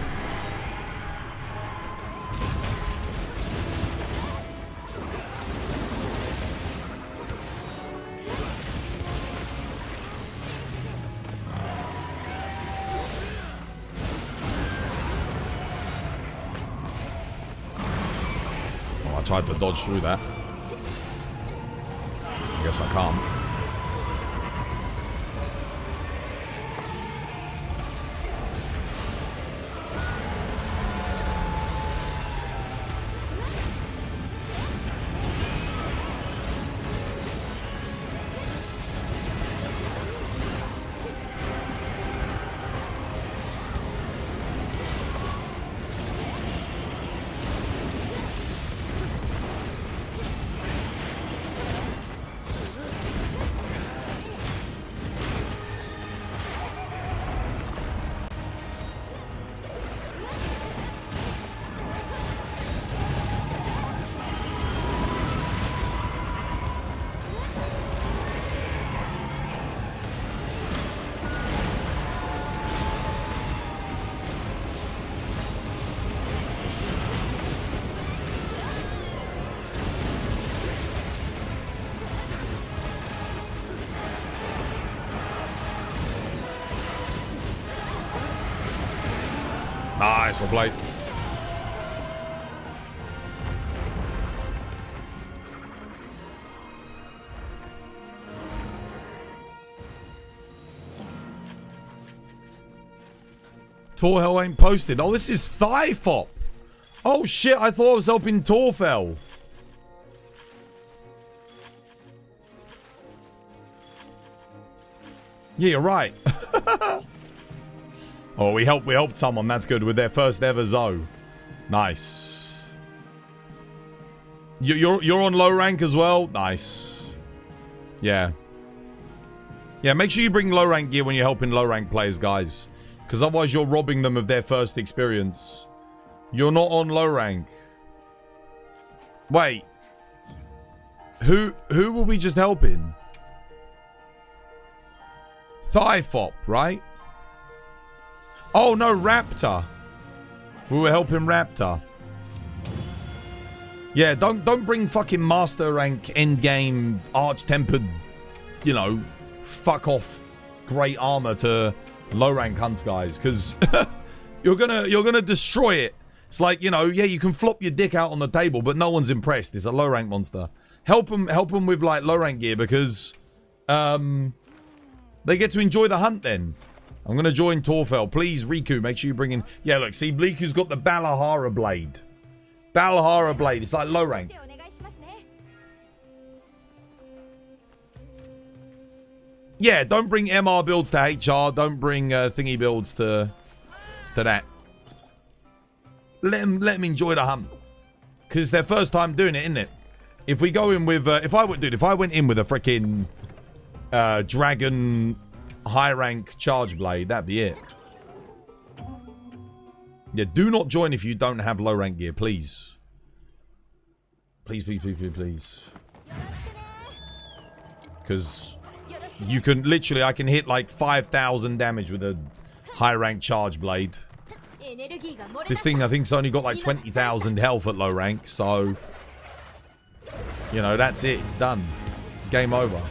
Speaker 2: Oh, I tried to dodge through that. I guess I can't. Nice, well played. Torhell ain't posted. Oh, this is Thigh Fop. Oh shit, I thought I was helping Torfell. Yeah, you're right. Oh, we helped someone. That's good with their first ever Zoe. Nice. You're on low rank as well. Nice. Yeah. Yeah, make sure you bring low rank gear when you're helping low rank players, guys, because otherwise you're robbing them of their first experience. You're not on low rank. Wait. Who were we just helping? Thigh Fop, right? Oh no, Raptor. We were helping Raptor. Yeah, don't bring fucking master rank end game arch tempered, you know, fuck off great armor to low rank hunts, guys, because you're gonna destroy it. It's like, you know, yeah, you can flop your dick out on the table, but no one's impressed. It's a low rank monster. Help them with like low rank gear, because they get to enjoy the hunt then. I'm going to join Torfell. Please, Riku, make sure you bring in... Yeah, look, see, Bliku's got the Balahara Blade. Balahara Blade. It's like low rank. Yeah, don't bring MR builds to HR. Don't bring thingy builds to that. Let them enjoy the hunt. Because it's their first time doing it, isn't it? If we go in with... if I went in with a freaking dragon... high rank charge blade, that'd be it. Yeah, do not join if you don't have low rank gear, please. Please, please, please, please, please. Because you can literally, I can hit like 5,000 damage with a high rank charge blade. This thing I think's only got like 20,000 health at low rank, so you know, that's it, it's done. Game over.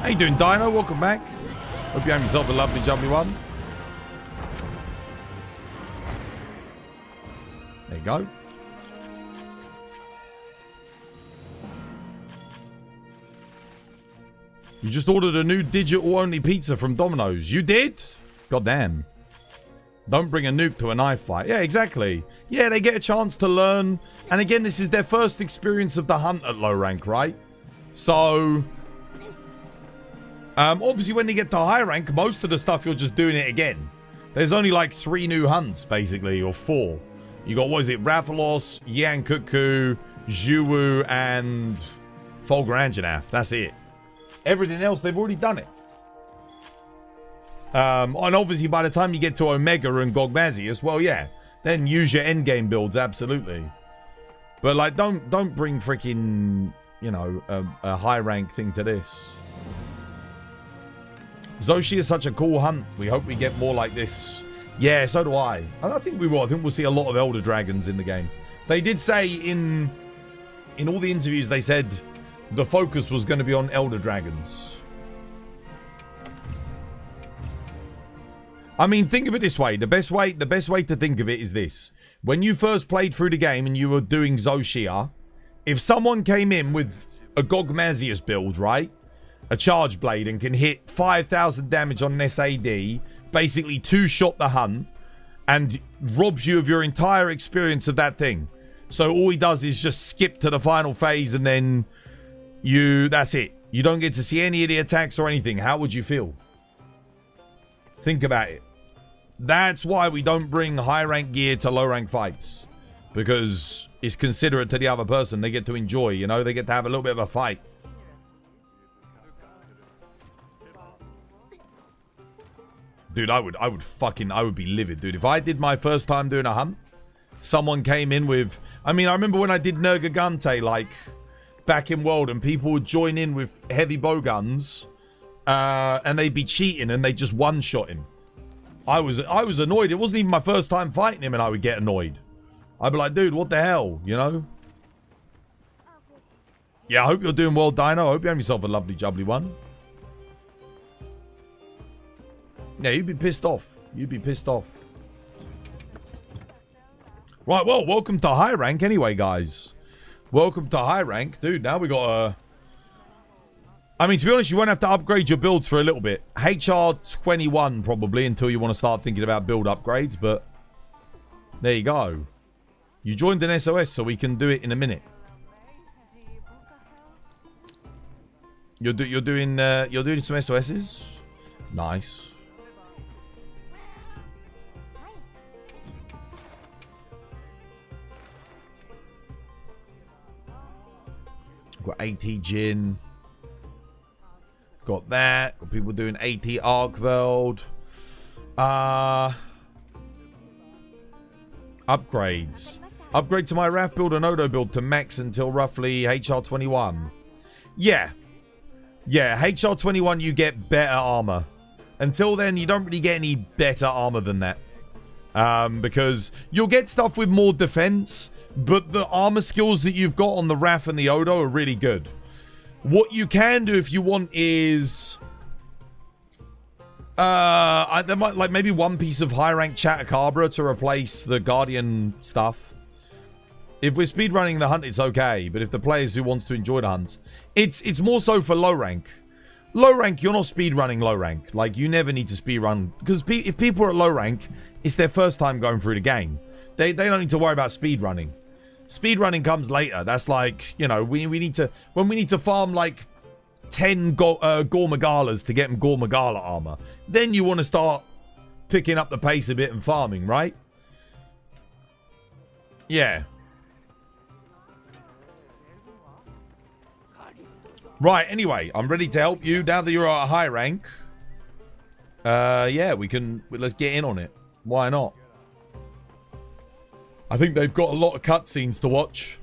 Speaker 2: How you doing, Dino? Welcome back. Hope you have yourself a lovely, jubbly one. There you go. You just ordered a new digital-only pizza from Domino's. You did? Goddamn. Don't bring a nuke to a knife fight. Yeah, exactly. Yeah, they get a chance to learn. And again, this is their first experience of the hunt at low rank, right? So... obviously, when they get to high rank, most of the stuff you're just doing it again. There's only like 3 new hunts, basically, or 4. You got, what is it, Rathalos, Yankuku, Zhuwu, and Folger Anjanath. That's it. Everything else, they've already done it. And obviously, by the time you get to Omega and Gogmazius, well, yeah, then use your endgame builds, absolutely. But like, don't bring freaking, you know, a high rank thing to this. Zoshi is such a cool hunt. We hope we get more like this. Yeah, so do I. I think we will. I think we'll see a lot of Elder Dragons in the game. They did say in all the interviews, they said the focus was going to be on Elder Dragons. I mean, think of it this way. The best way to think of it is this. When you first played through the game and you were doing Zoshia, if someone came in with a Gogmazius build, right? A charge blade and can hit 5,000 damage on an SAD, basically two-shot the hunt, and robs you of your entire experience of that thing. So all he does is just skip to the final phase and then that's it. You don't get to see any of the attacks or anything. How would you feel? Think about it. That's why we don't bring high rank gear to low rank fights. Because it's considerate to the other person. They get to enjoy, you know? They get to have a little bit of a fight. Dude, I would be livid, dude. If I did my first time doing a hunt, someone came in with... I mean, I remember when I did Nergigante, like, back in World, and people would join in with heavy bow guns, and they'd be cheating, and they just one-shot him. I was annoyed. It wasn't even my first time fighting him, and I would get annoyed. I'd be like, dude, what the hell, you know? Yeah, I hope you're doing well, Dino. I hope you have yourself a lovely, jubbly one. Yeah, you'd be pissed off. You'd be pissed off. Right, well, welcome to high rank anyway, guys. Welcome to high rank. Dude, now we got a... I mean, to be honest, you won't have to upgrade your builds for a little bit. HR 21, probably, until you want to start thinking about build upgrades, but... There you go. You joined an SOS, so we can do it in a minute. You're doing some SOSs? Nice. Got 80 Jin. Got that. Got people doing 80 Arkveld. Upgrades. Upgrade to my RAF build and Odo build to max until roughly HR 21. Yeah. Yeah, HR 21 you get better armor. Until then, you don't really get any better armor than that. Because you'll get stuff with more defense, but the armor skills that you've got on the RAF and the Odo are really good. What you can do if you want is... there might, like, maybe one piece of high-rank Chatacabra to replace the Guardian stuff. If we're speedrunning the hunt, it's okay. But if the players who wants to enjoy the hunts... It's more so for low rank. Low rank, you're not speedrunning low rank. Like, you never need to speedrun. Because if people are at low rank, it's their first time going through the game. They don't need to worry about speedrunning. Speedrunning comes later. That's like, you know, we need to... When we need to farm, like, 10 Gormagalas to get them Gormagala armor, then you want to start picking up the pace a bit and farming, right? Yeah. Right, anyway, I'm ready to help you now that you're at a high rank. Yeah, let's get in on it. Why not? I think they've got a lot of cutscenes to watch.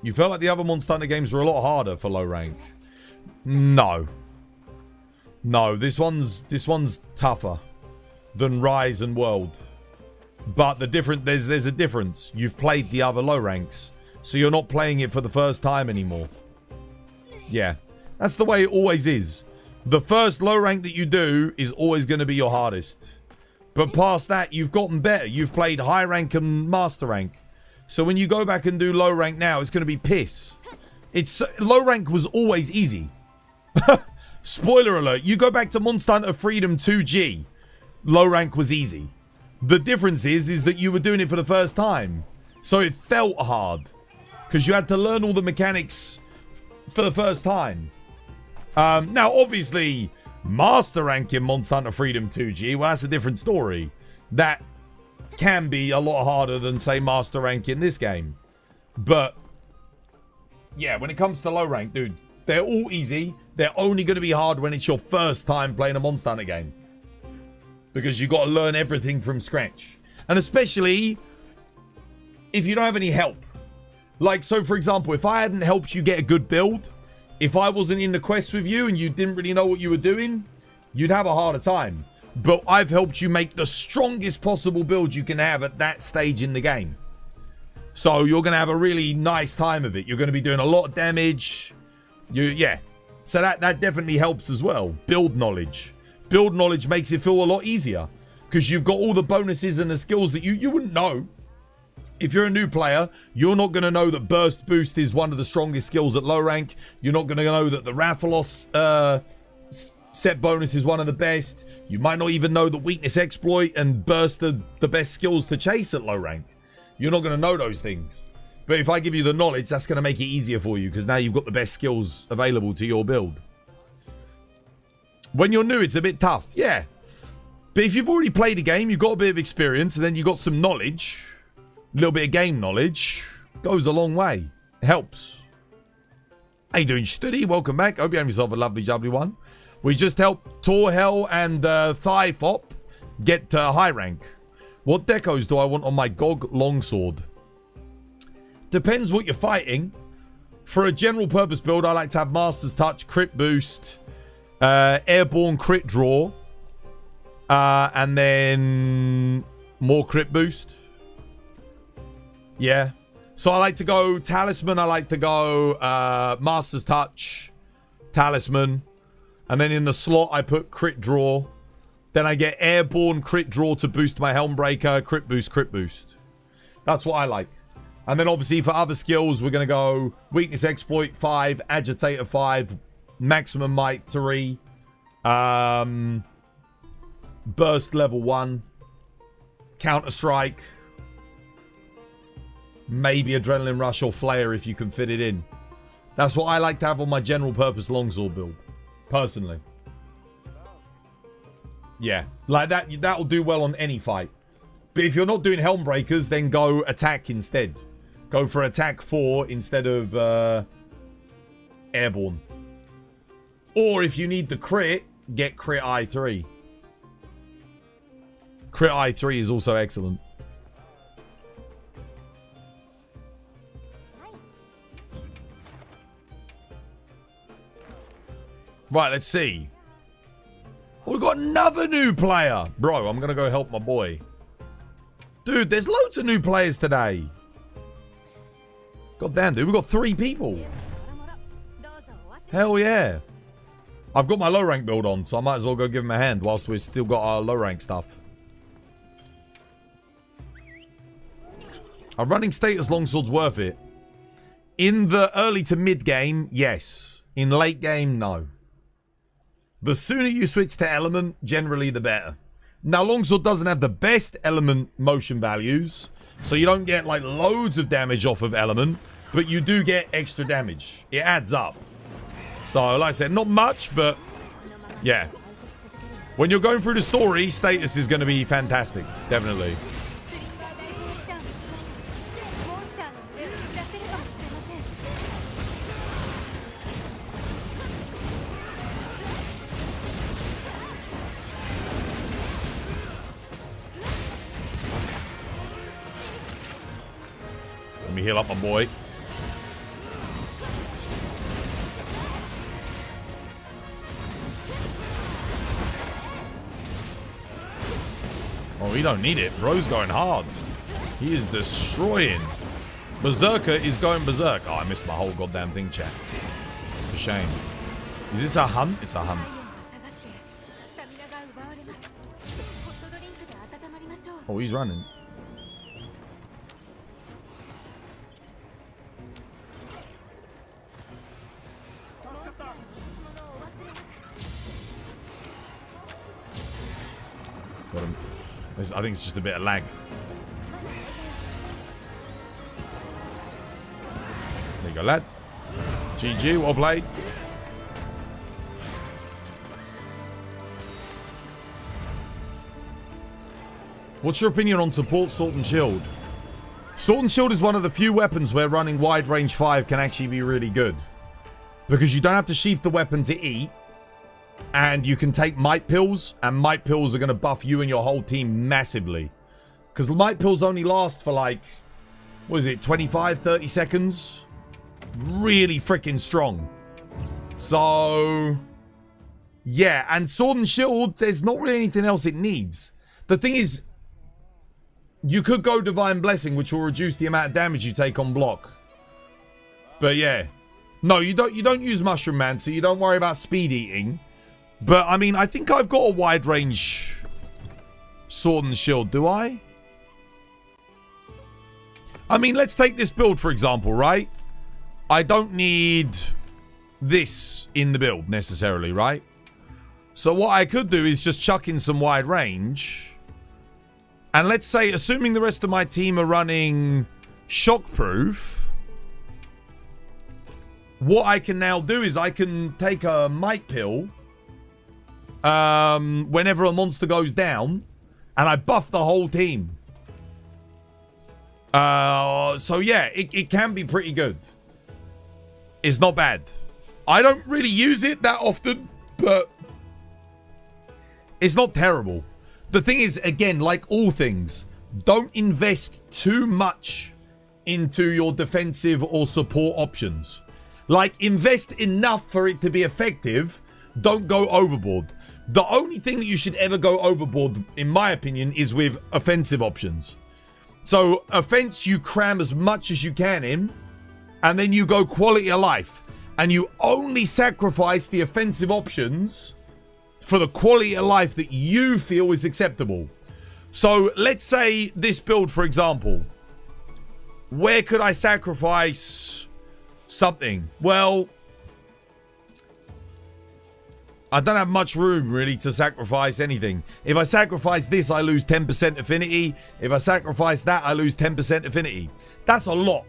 Speaker 2: You felt like the other Monster Hunter games were a lot harder for low rank. No. No, this one's tougher than Rise and World. But there's a difference. You've played the other low ranks, so you're not playing it for the first time anymore. Yeah, that's the way it always is. The first low rank that you do is always going to be your hardest. But past that, you've gotten better. You've played high rank and master rank. So when you go back and do low rank now, it's going to be piss. Low rank was always easy. Spoiler alert, you go back to Monster Hunter Freedom 2G. Low rank was easy. The difference is that you were doing it for the first time. So it felt hard. Because you had to learn all the mechanics for the first time. Now, obviously, master rank in Monster Hunter Freedom 2G, well, that's a different story. That can be a lot harder than, say, master rank in this game. But yeah, when it comes to low rank, dude, they're all easy. They're only going to be hard when it's your first time playing a Monster Hunter game, because you got to learn everything from scratch. And especially if you don't have any help. Like, so for example, if I hadn't helped you get a good build, if I wasn't in the quest with you and you didn't really know what you were doing, you'd have a harder time. But I've helped you make the strongest possible build you can have at that stage in the game. So you're going to have a really nice time of it. You're going to be doing a lot of damage. Yeah. So that definitely helps as well. Build knowledge. Build knowledge makes it feel a lot easier, because you've got all the bonuses and the skills that you wouldn't know. If you're a new player, you're not going to know that Burst Boost is one of the strongest skills at low rank. You're not going to know that the Rathalos set bonus is one of the best. You might not even know that Weakness Exploit and Burst are the best skills to chase at low rank. You're not going to know those things. But if I give you the knowledge, that's going to make it easier for you, because now you've got the best skills available to your build. When you're new, it's a bit tough. Yeah. But if you've already played a game, you've got a bit of experience, and then you've got some knowledge, a little bit of game knowledge, goes a long way. It helps. How you doing, Studi? Welcome back. Hope you have yourself a lovely, jubbly one. We just helped Torhel and Thigh-Fop get high rank. What decos do I want on my GOG longsword? Depends what you're fighting. For a general purpose build, I like to have Master's Touch, Crit Boost, Airborne Crit Draw, and then more Crit Boost. Yeah. So I like to go Talisman, I like to go Master's Touch, Talisman, and then in the slot I put Crit Draw. Then I get Airborne Crit Draw to boost my Helmbreaker, Crit Boost, Crit Boost. That's what I like. And then obviously for other skills, we're going to go Weakness Exploit 5, Agitator 5, Maximum Might 3, Burst Level 1, Counter Strike, maybe Adrenaline Rush or Flare if you can fit it in. That's what I like to have on my general purpose longsword build, personally. Yeah, like that'll do well on any fight. But if you're not doing Helmbreakers, then go attack instead. Go for attack 4 instead of airborne. Or if you need the crit, get crit I3. Crit I3 is also excellent. Right, let's see. We've got another new player. Bro, I'm going to go help my boy. Dude, there's loads of new players today. God damn, dude. We've got 3 people. Hell yeah. I've got my low rank build on, so I might as well go give him a hand whilst we've still got our low rank stuff. Are running status longswords worth it? In the early to mid game, yes. In late game, no. The sooner you switch to element, generally the better. Now, longsword doesn't have the best element motion values, so you don't get like loads of damage off of element, but you do get extra damage. It adds up. So, like I said, not much, but yeah. When you're going through the story, status is going to be fantastic. Definitely. Let me heal up my boy. Oh, he don't need it. Bro's going hard. He is destroying. Berserker is going berserk. Oh, I missed my whole goddamn thing, chat. It's a shame. Is this a hunt? It's a hunt. Oh, he's running. Got him. I think it's just a bit of lag. There you go, lad. GG, well played. What's your opinion on support, Sword and Shield? Sword and Shield is one of the few weapons where running wide range 5 can actually be really good. Because you don't have to sheath the weapon to eat. And you can take might pills. And might pills are going to buff you and your whole team massively. Because might pills only last for like, what is it, 25, 30 seconds? Really freaking strong. So, yeah. And Sword and Shield, there's not really anything else it needs. The thing is, you could go Divine Blessing, which will reduce the amount of damage you take on block. But yeah. No, you don't use Mushroom Man, so you don't worry about speed eating. But, I mean, I think I've got a wide range Sword and Shield, do I? I mean, let's take this build, for example, right? I don't need this in the build, necessarily, right? So what I could do is just chuck in some wide range. And let's say, assuming the rest of my team are running Shockproof, what I can now do is I can take a Might Pill whenever a monster goes down, and I buff the whole team. So yeah, it can be pretty good. It's not bad. I don't really use it that often, but it's not terrible. The thing is, again, like all things, don't invest too much into your defensive or support options. Like, invest enough for it to be effective. Don't go overboard. The only thing that you should ever go overboard, in my opinion, is with offensive options. So, offense, you cram as much as you can in, and then you go quality of life. And you only sacrifice the offensive options for the quality of life that you feel is acceptable. So, let's say this build, for example. Where could I sacrifice something? Well, I don't have much room, really, to sacrifice anything. If I sacrifice this, I lose 10% affinity. If I sacrifice that, I lose 10% affinity. That's a lot.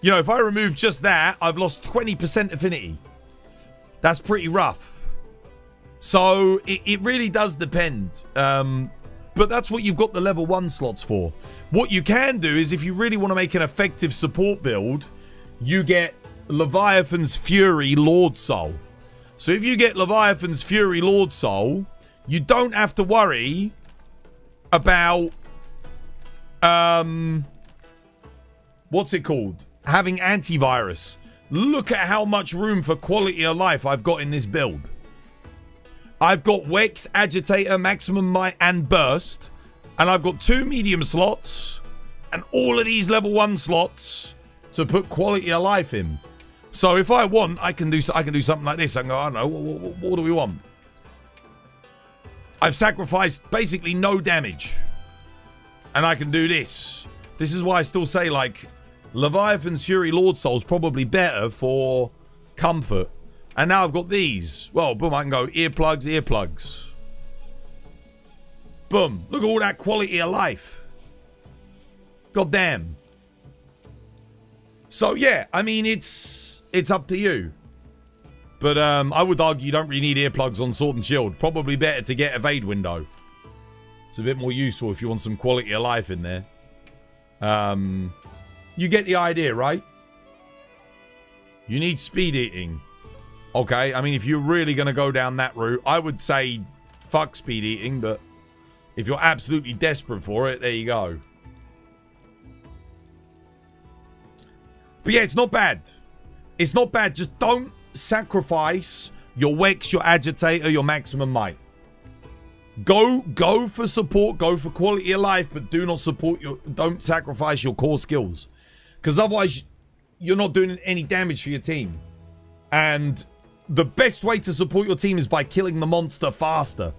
Speaker 2: You know, if I remove just that, I've lost 20% affinity. That's pretty rough. So, it really does depend. But that's what you've got the level 1 slots for. What you can do is, if you really want to make an effective support build, you get Leviathan's Fury Lord Soul. So if you get Leviathan's Fury Lord Soul, you don't have to worry about what's it called? Having antivirus. Look at how much room for quality of life I've got in this build. I've got Wex, Agitator, Maximum Might, and Burst. And I've got 2 medium slots. And all of these level 1 slots to put quality of life in. So if I want, I can do something like this. I can go, I don't know, what do we want? I've sacrificed basically no damage. And I can do this. This is why I still say, like, Leviathan's Fury Lord Soul is probably better for comfort. And now I've got these. Well, boom, I can go earplugs, earplugs. Boom. Look at all that quality of life. God damn. So, yeah, I mean, it's up to you. But I would argue you don't really need earplugs on Sword and Shield. Probably better to get Evade Window. It's a bit more useful if you want some quality of life in there. You get the idea, right? You need speed eating. Okay, I mean, if you're really going to go down that route, I would say fuck speed eating, but if you're absolutely desperate for it, there you go. But yeah, it's not bad. It's not bad. Just don't sacrifice your Wex, your Agitator, your Maximum Might. Go for support, go for quality of life, but don't sacrifice your core skills. Because otherwise, you're not doing any damage for your team. And the best way to support your team is by killing the monster faster.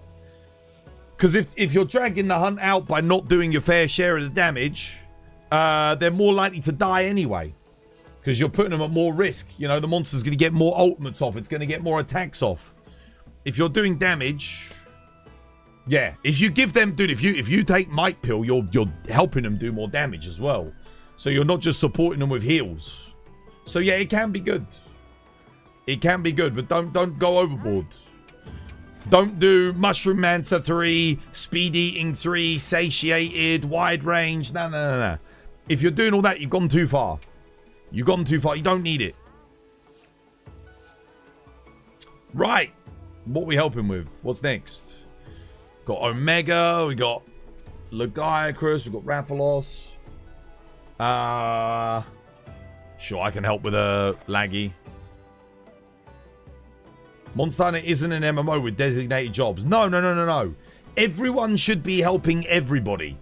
Speaker 2: Because if you're dragging the hunt out by not doing your fair share of the damage, they're more likely to die anyway. Because you're putting them at more risk. You know, the monster's going to get more ultimates off. It's going to get more attacks off. If you're doing damage... Yeah, if you give them... Dude, if you take Might Pill, you're helping them do more damage as well. So you're not just supporting them with heals. So yeah, it can be good. It can be good, but don't go overboard. Don't do Mushroom Mancer 3, Speed Eating 3, Satiated, Wide Range. No. If you're doing all that, you've gone too far. You've gone too far. You don't need it. Right. What are we helping with? What's next? Got Omega. We got Lagiacrus. We got Rathalos. Sure, I can help with a Laggy. Monster Hunter isn't an MMO with designated jobs. No. Everyone should be helping everybody.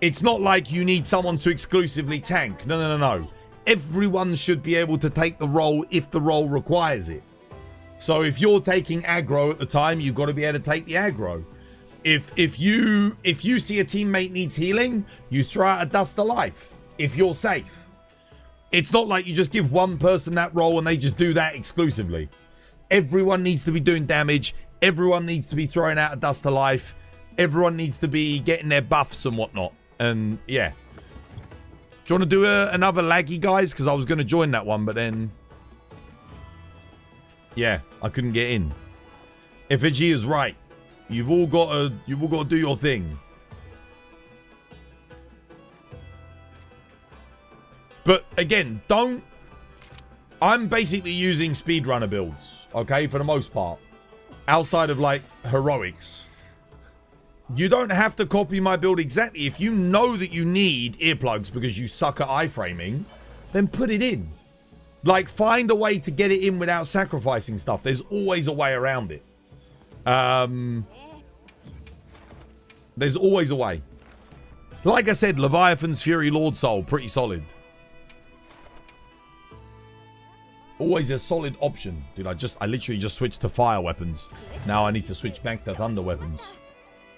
Speaker 2: It's not like you need someone to exclusively tank. No. Everyone should be able to take the role if the role requires it. So if you're taking aggro at the time, you've got to be able to take the aggro. If you see a teammate needs healing, you throw out a Dust of Life if you're safe. It's not like you just give one person that role and they just do that exclusively. Everyone needs to be doing damage. Everyone needs to be throwing out a Dust of Life. Everyone needs to be getting their buffs and whatnot. And yeah. Do you want to do another Laggy, guys? Because I was going to join that one, but then... yeah, I couldn't get in. Effigy is right. You've all got to do your thing. But again, don't... I'm basically using speedrunner builds, okay, for the most part. Outside of, like, heroics. You don't have to copy my build exactly. If you know that you need earplugs because you suck at iframing, then put it in. Like, find a way to get it in without sacrificing stuff. There's always a way around it. There's always a way. Like I said, Leviathan's Fury Lord Soul, pretty solid. Always a solid option. Dude, I literally just switched to fire weapons. Now I need to switch back to thunder weapons.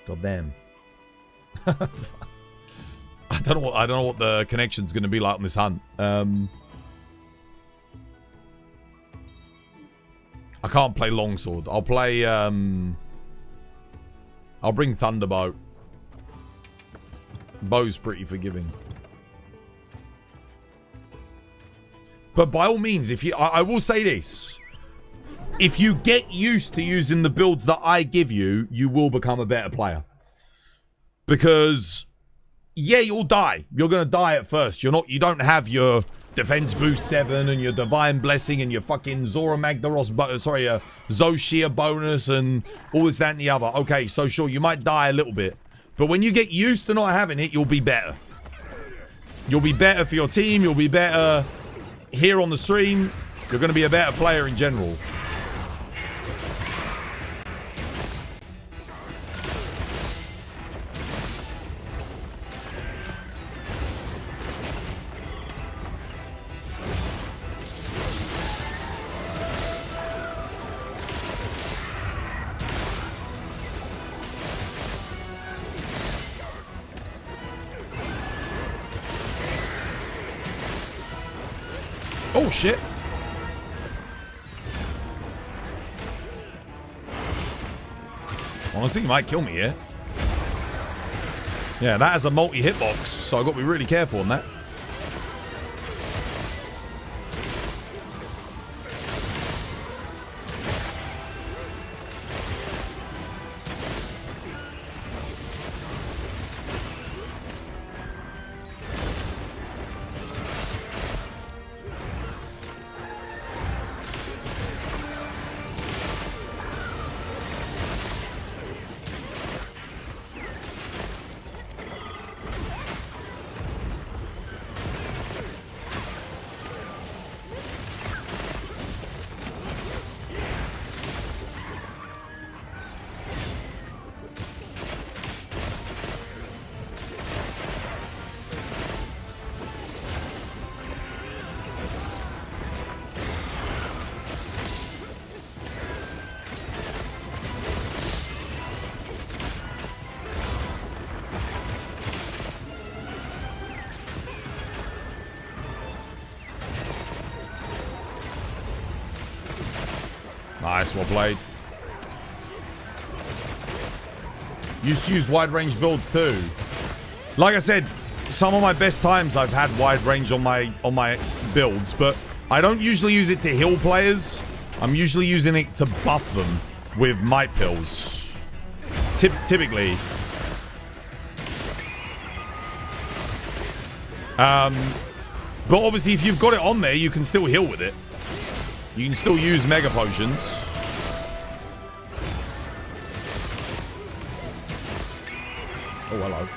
Speaker 2: God damn. I don't know what the connection's gonna be like on this hunt. I can't play longsword. I'll play I'll bring Thunderbolt. Bow's pretty forgiving. But by all means, if you I will say this. If you get used to using the builds that I give you, you will become a better player. Because yeah, you'll die. You're gonna die at first. You don't have your Defense Boost 7 and your Divine Blessing and your fucking Zora Magdaros, Zoshia bonus and all this, that, and the other. Okay, so sure, you might die a little bit. But when you get used to not having it, you'll be better. You'll be better for your team. You'll be better here on the stream. You're going to be a better player in general. Oh, shit. Honestly, he might kill me here. Yeah, that has a multi-hitbox, so I've got to be really careful on that. Nice, well played. Used to use wide range builds too. Like I said, some of my best times I've had wide range on my builds, but I don't usually use it to heal players. I'm usually using it to buff them. with might pills. Typically. But obviously, if you've got it on there, you can still heal with it. You can still use mega potions. Oh, hello.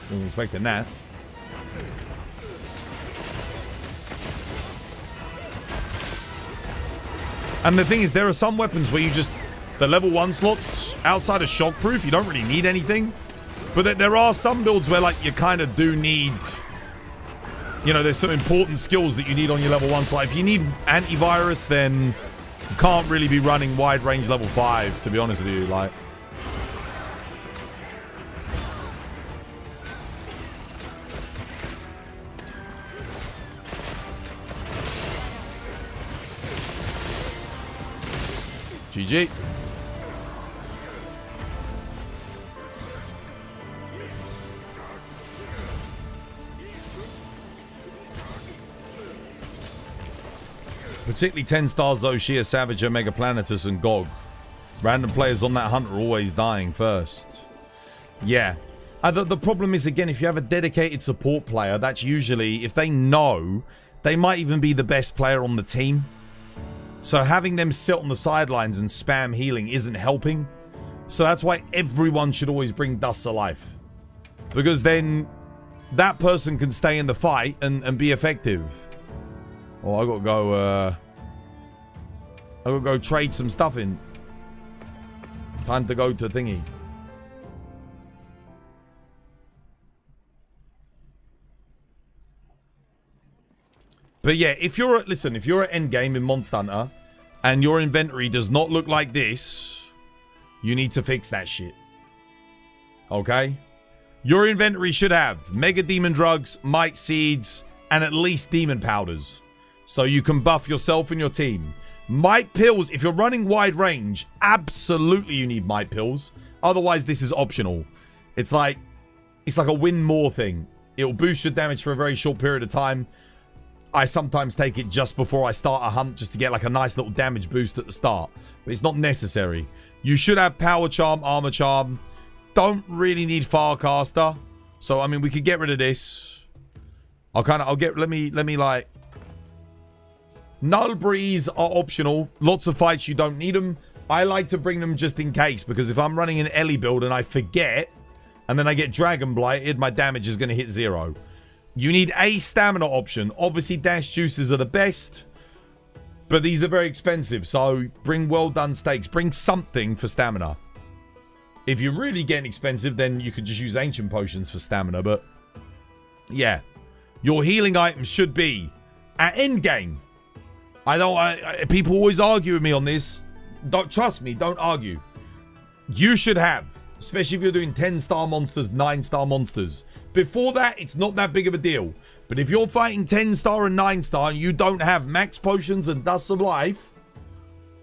Speaker 2: Wasn't expecting that. And the thing is, there are some weapons where you just... The level 1 slots, outside of shockproof, you don't really need anything. But there are some builds where, like, you kind of do need... You know, there's some important skills that you need on your level 1 slot. If you need antivirus, then you can't really be running wide range level 5, to be honest with you. Like... GG. Particularly 10 stars though, Shia, Savager, Mega Planetus, and GOG. Random players on that hunt are always dying first. Yeah. The problem is, again, if you have a dedicated support player, that's usually, if they know, they might even be the best player on the team. So having them sit on the sidelines and spam healing isn't helping. So that's why everyone should always bring Dust of Life. Because then that person can stay in the fight and be effective. Oh, I gotta go trade some stuff in. Time to go to thingy. But yeah, if you're at endgame in Monster Hunter and your inventory does not look like this, you need to fix that shit. Okay? Your inventory should have Mega Demon Drugs, Might Seeds, and at least Demon Powders. So you can buff yourself and your team. Might Pills, if you're running wide range, absolutely you need Might Pills. Otherwise, this is optional. It's like a win more thing. It'll boost your damage for a very short period of time. I sometimes take it just before I start a hunt just to get like a nice little damage boost at the start. But it's not necessary. You should have Power Charm, Armor Charm. Don't really need Firecaster. So, I mean, we could get rid of this. Let me like... Null Breeze are optional. Lots of fights you don't need them. I like to bring them just in case, because if I'm running an Ellie build and I forget, and then I get Dragon Blighted, my damage is going to hit 0. You need a stamina option. Obviously, dash juices are the best, but these are very expensive. So bring well done steaks. Bring something for stamina. If you're really getting expensive, then you could just use ancient potions for stamina. But yeah, your healing items should be at endgame. People always argue with me on this. Don't trust me. Don't argue. You should have, especially if you're doing 10-star monsters, 9-star monsters. Before that, it's not that big of a deal. But if you're fighting 10-star and 9-star and you don't have max potions and Dust of Life,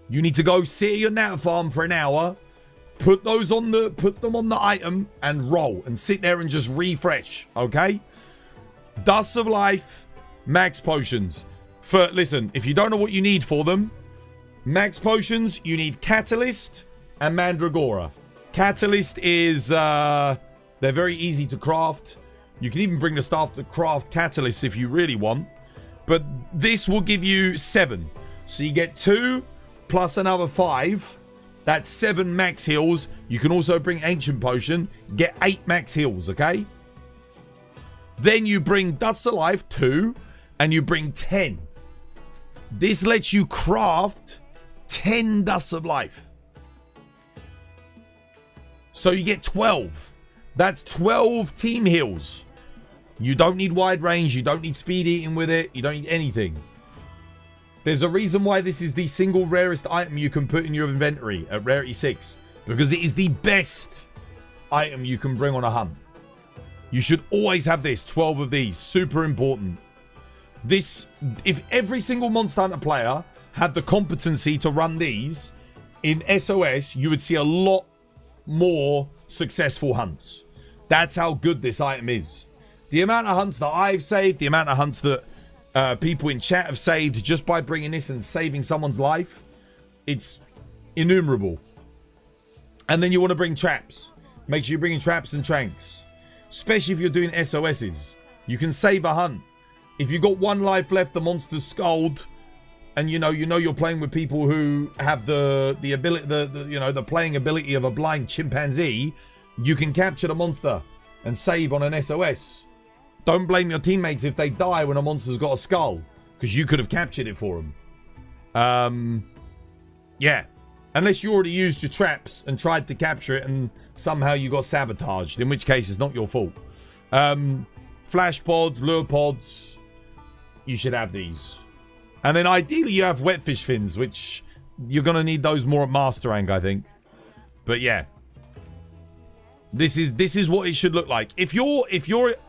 Speaker 2: you need to go sit at your Nat farm for an hour, put them on the item, and roll. And sit there and just refresh, okay? Dust of Life, max potions. Listen, if you don't know what you need for them, max potions, you need Catalyst and Mandragora. Catalyst is, they're very easy to craft. You can even bring the staff to craft Catalyst if you really want. But this will give you 7. So you get 2 plus another 5. That's 7 max heals. You can also bring Ancient Potion. Get 8 max heals, okay? Then you bring Dust of Life, 2. And you bring 10. This lets you craft 10 Dust of Life. So you get 12. That's 12 team heals. You don't need wide range. You don't need speed eating with it. You don't need anything. There's a reason why this is the single rarest item you can put in your inventory at rarity 6. Because it is the best item you can bring on a hunt. You should always have this. 12 of these. Super important. This, if every single Monster Hunter player had the competency to run these in SOS, you would see a lot more successful hunts. That's how good this item is. The amount of hunts that I've saved, the amount of hunts that people in chat have saved just by bringing this and saving someone's life, it's innumerable. And then you want to bring traps. Make sure you're bringing traps and tranks. Especially if you're doing SOSs. You can save a hunt. If you've got 1 life left, the monster's skulled, and you know you're playing with people who have the ability, the playing ability of a blind chimpanzee, you can capture the monster and save on an SOS. Don't blame your teammates if they die when a monster's got a skull, because you could have captured it for them. Yeah. Unless you already used your traps and tried to capture it and somehow you got sabotaged, in which case it's not your fault. Flash pods, lure pods, you should have these. And then ideally you have wetfish fins, which you're going to need those more at master rank, I think. But yeah. This is what it should look like. If your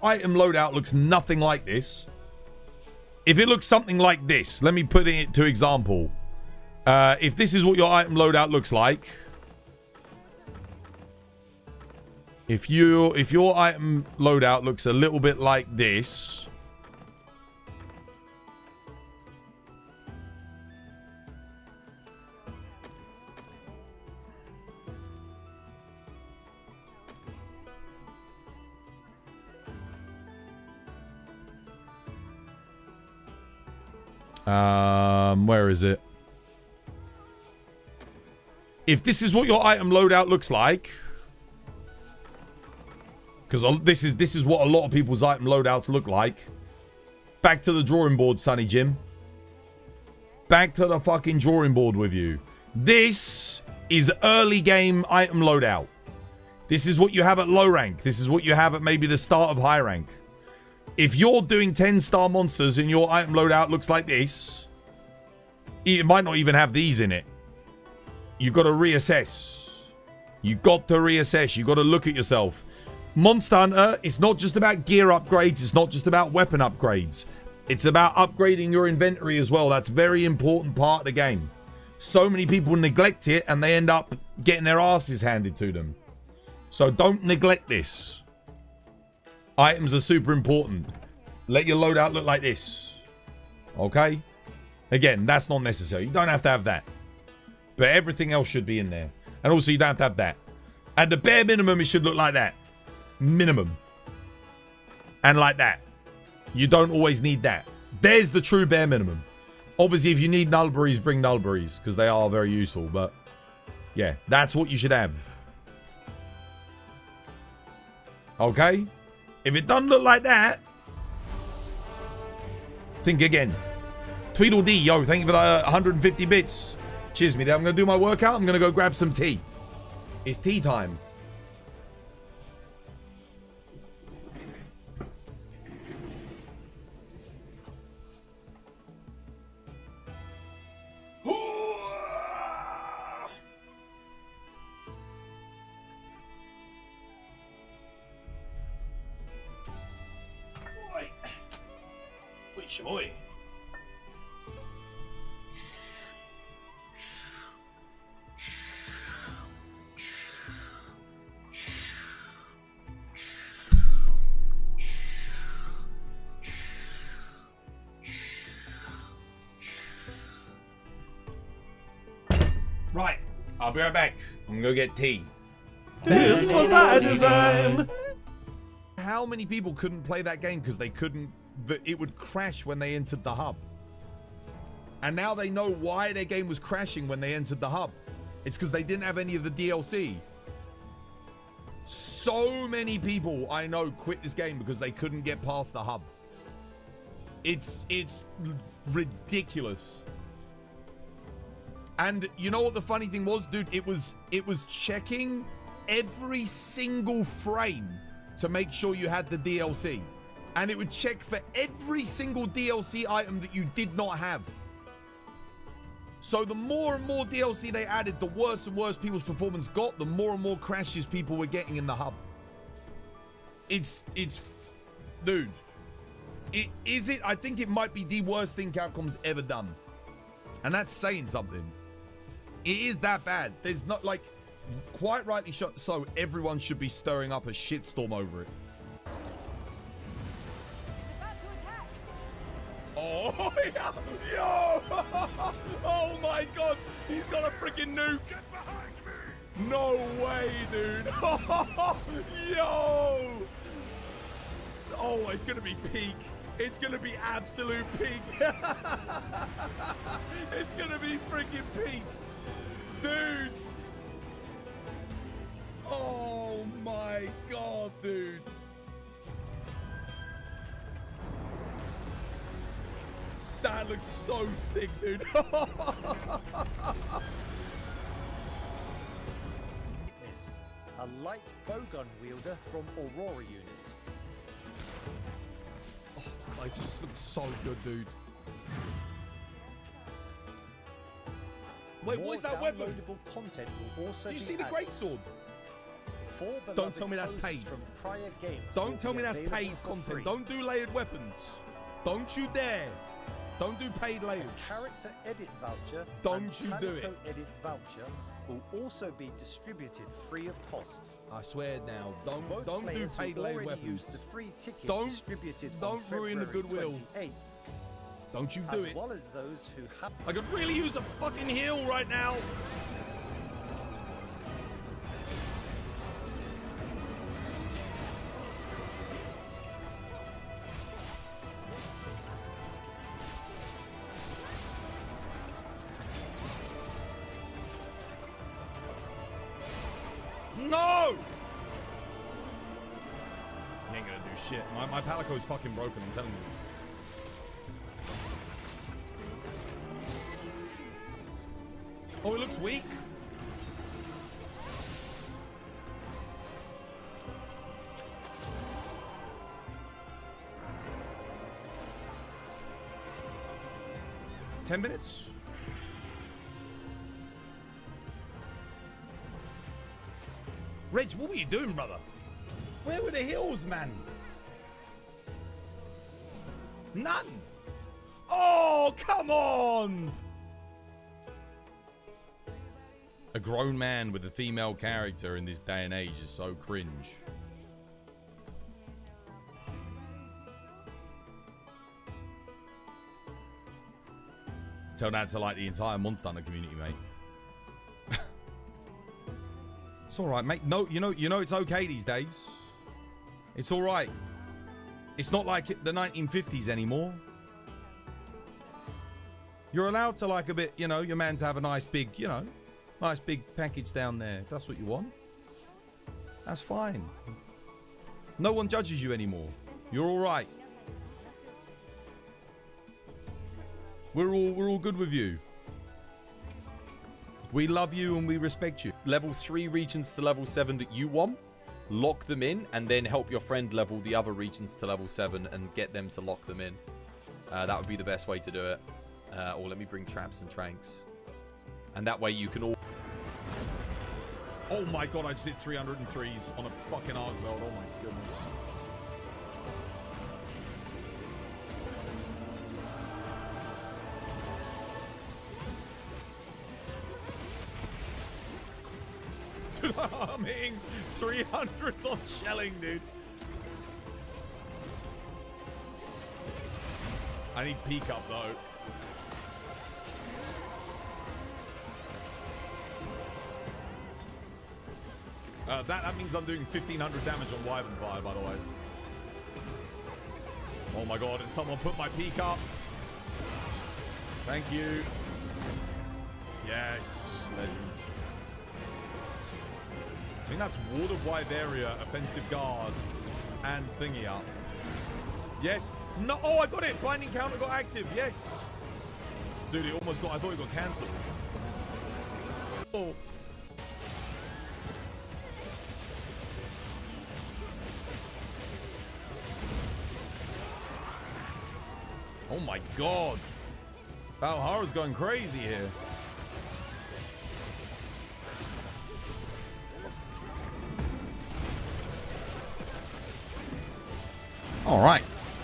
Speaker 2: item loadout looks nothing like this, if it looks something like this, let me put it to example. If this is what your item loadout looks like, if your item loadout looks a little bit like this, where is it? If this is what your item loadout looks like, because this is what a lot of people's item loadouts look like. Back to the drawing board, Sonny Jim. Back to the fucking drawing board with you. This is early game item loadout. This is what you have at low rank. This is what you have at maybe the start of high rank. If you're doing 10-star monsters and your item loadout looks like this, it might not even have these in it. You've got to reassess. You've got to reassess. You've got to look at yourself. Monster Hunter, it's not just about gear upgrades. It's not just about weapon upgrades. It's about upgrading your inventory as well. That's a very important part of the game. So many people neglect it and they end up getting their asses handed to them. So don't neglect this. Items are super important. Let your loadout look like this. Okay? Again, that's not necessary. You don't have to have that. But everything else should be in there. And also, you don't have to have that. At the bare minimum, it should look like that. Minimum. And like that. You don't always need that. There's the true bare minimum. Obviously, if you need nullberries, bring nullberries. Because they are very useful. But, yeah. That's what you should have. Okay? If it doesn't look like that, think again. Tweedledee, yo, thank you for the 150 bits. Cheers, me. I'm going to do my workout. I'm going to go grab some tea. It's tea time. Boy. Right, I'll be right back. I'm gonna go get tea.
Speaker 1: This was by design.
Speaker 2: How many people couldn't play that game because they couldn't? It would crash when they entered the hub. And now they know why their game was crashing when they entered the hub. It's because they didn't have any of the DLC. So many people I know quit this game because they couldn't get past the hub. It's ridiculous. And you know what the funny thing was, dude? It was checking every single frame to make sure you had the DLC. And it would check for every single DLC item that you did not have. So the more and more DLC they added, the worse and worse people's performance got, the more and more crashes people were getting in the hub. Dude. I think it might be the worst thing Capcom's ever done. And that's saying something. It is that bad. There's not, like, quite rightly so, everyone should be stirring up a shitstorm over it. Oh, yeah. Yo! Oh my god! He's got a freaking nuke! Get behind me! No way, dude. Yo. Oh, it's going to be peak. It's going to be absolute peak. It's going to be freaking peak. Dude. Oh my god, dude. That looks so sick, dude.
Speaker 4: A light bowgun wielder from Aurora unit.
Speaker 2: Oh, it just looks so good, dude. Wait, what is that weapon?
Speaker 4: Downloadable content will also
Speaker 2: Do you
Speaker 4: be
Speaker 2: see the
Speaker 4: added.
Speaker 2: greatsword?
Speaker 4: Don't
Speaker 2: tell me that's paid.
Speaker 4: From prior games
Speaker 2: Don't tell me that's paid content.
Speaker 4: Free.
Speaker 2: Don't do layered weapons. Don't you dare. Don't do paid layers.
Speaker 4: A character edit voucher.
Speaker 2: Don't
Speaker 4: and
Speaker 2: you do it.
Speaker 4: Calico edit voucher will also be distributed free of cost.
Speaker 2: I swear now.
Speaker 4: Both
Speaker 2: Don't do
Speaker 4: players
Speaker 2: paid
Speaker 4: who
Speaker 2: layered
Speaker 4: already
Speaker 2: weapons.
Speaker 4: used the free ticket
Speaker 2: Don't-
Speaker 4: distributed
Speaker 2: don't
Speaker 4: on
Speaker 2: ruin the
Speaker 4: February
Speaker 2: goodwill.
Speaker 4: 28th,
Speaker 2: Don't you do
Speaker 4: as
Speaker 2: it.
Speaker 4: well as those who have.
Speaker 2: I could really use a fucking heal right now. No! He ain't gonna do shit. My Palico's fucking broken, I'm telling you. Oh, it looks weak. Ten minutes? Reg, what were you doing, brother? Where were the hills, man? None. Oh, come on! A grown man with a female character in this day and age is so cringe. Tell that to like the entire Monster Hunter community, mate. It's all right, mate. No, you know it's okay these days. It's all right. It's not like the 1950s anymore. You're allowed to like a bit, your man to have a nice big, nice big package down there. If that's what you want, that's fine. No one judges you anymore. You're all right. We're all good with you. We love you and we respect you.
Speaker 5: Level 3 regions to level 7 that you want, lock them in, and then help your friend level the other regions to level 7 and get them to lock them in. That would be the best way to do it. Or let me bring traps and tranks. And that way you can all...
Speaker 2: Oh my god, I just did 303s on a fucking arc belt. Oh my goodness. I'm hitting 300s on shelling, dude. I need peak up though. That means I'm doing 1500 damage on Wyvern Fire, by the way. Oh my god, and someone put my peak up. Thank you. Yes, legend. I think that's Ward of Wyveria, Offensive Guard, and thingy up. Yes. No. Oh, I got it. Binding counter got active. Yes. Dude, it almost got... I thought it got cancelled. Oh. Oh my god. Valhara's going crazy here. All right.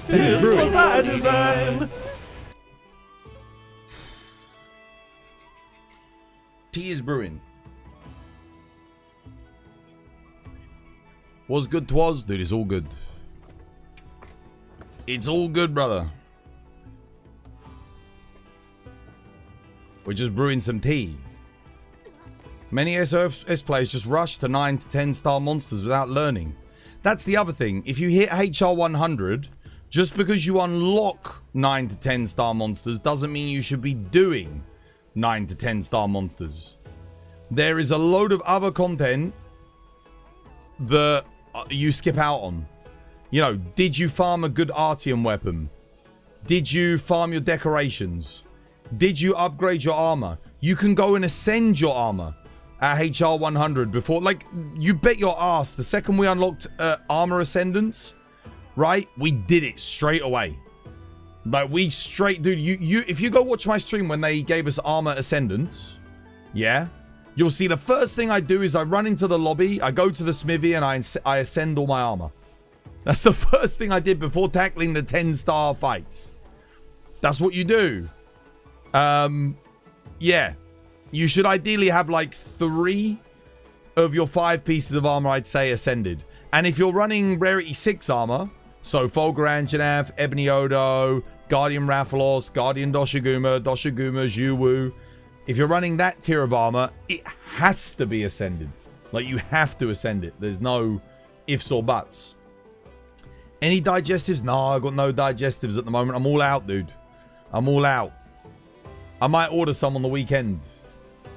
Speaker 1: This was my design.
Speaker 2: Tea is brewing. Was good twas, dude. It's all good. It's all good, brother. We're just brewing some tea. Many SOS players just rush to 9 to 10 star monsters without learning. That's the other thing. If you hit HR 100, just because you unlock 9 to 10 star monsters doesn't mean you should be doing 9 to 10 star monsters. There is a load of other content that you skip out on. You know, did you farm a good Artium weapon? Did you farm your decorations? Did you upgrade your armor? You can go and ascend your armor at HR 100 before. Like, you bet your ass the second we unlocked armor Ascendance, right? We did it straight away. Like, we straight... Dude, if you go watch my stream when they gave us armor Ascendance, yeah, you'll see the first thing I do is I run into the lobby, I go to the smithy, and I ascend all my armor. That's the first thing I did before tackling the 10-star fights. That's what you do. Yeah. You should ideally have like 3 of your 5 pieces of armor, I'd say, ascended. And if you're running rarity 6 armor, so Fulgur Anjanath, Ebony Odo, Guardian Rathalos, Guardian Doshiguma, Zhuwu, if you're running that tier of armor, it has to be ascended. Like, you have to ascend it. There's no ifs or buts. Any digestives? No, I've got no digestives at the moment. I'm all out, dude. I'm all out. I might order some on the weekend.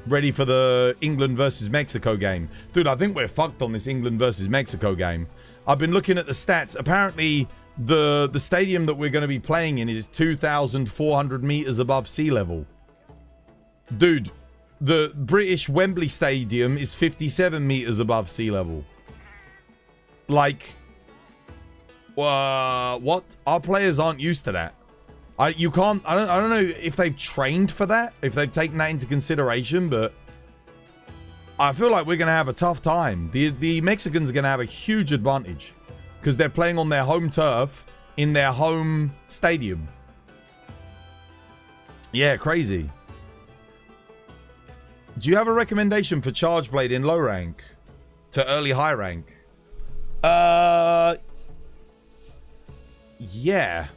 Speaker 2: Ready for the England versus Mexico game. Dude, I think we're fucked on this England versus Mexico game. I've been looking at the stats. Apparently, the stadium that we're going to be playing in is 2,400 meters above sea level. Dude, the British Wembley Stadium is 57 meters above sea level. Like, what? Our players aren't used to that. I don't know if they've trained for that, if they've taken that into consideration, but I feel like we're going to have a tough time. The Mexicans are going to have a huge advantage because they're playing on their home turf in their home stadium. Yeah, crazy. Do you have a recommendation for Charge Blade in low rank to early high rank? Yeah.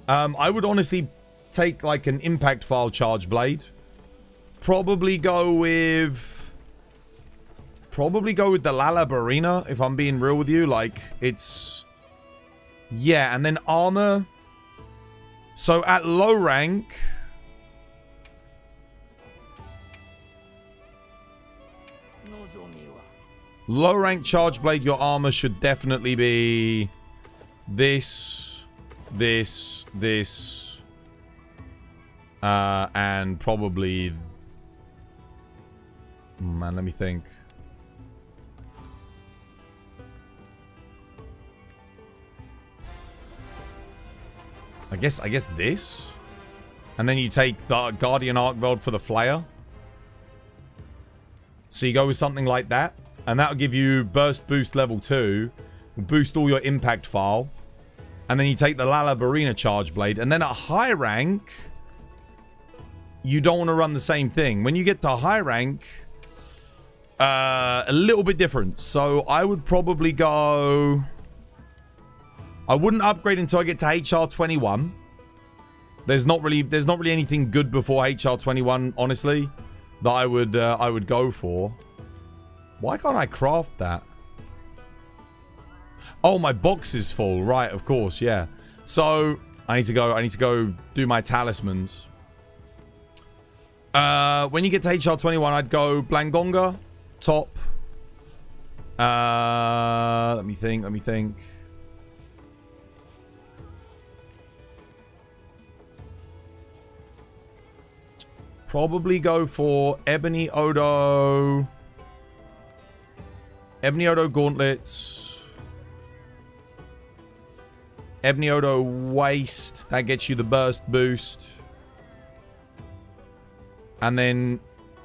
Speaker 2: I would honestly take like an impact file Charge Blade. Probably go with the Lala Barina, if I'm being real with you. Like, it's... Yeah, and then armor. So at low rank... Low rank Charge Blade, your armor should definitely be... This... and probably... Man, let me think. I guess this? And then you take the Guardian Arcveld for the Flayer. So you go with something like that. And that'll give you Burst Boost level 2. Boost all your impact file. And then you take the Lala Barina Charge Blade. And then at high rank, you don't want to run the same thing. When you get to high rank, a little bit different. So I would probably go... I wouldn't upgrade until I get to HR 21. There's not really anything good before HR 21, honestly, that I would go for. Why can't I craft that? Oh, my box is full. Right, of course, yeah. So I need to go do my talismans. When you get to HR 21, I'd go Blangonga, top. Let me think. Probably go for Ebony Odo Gauntlets. Ebony Odo Waist. That gets you the burst boost. And then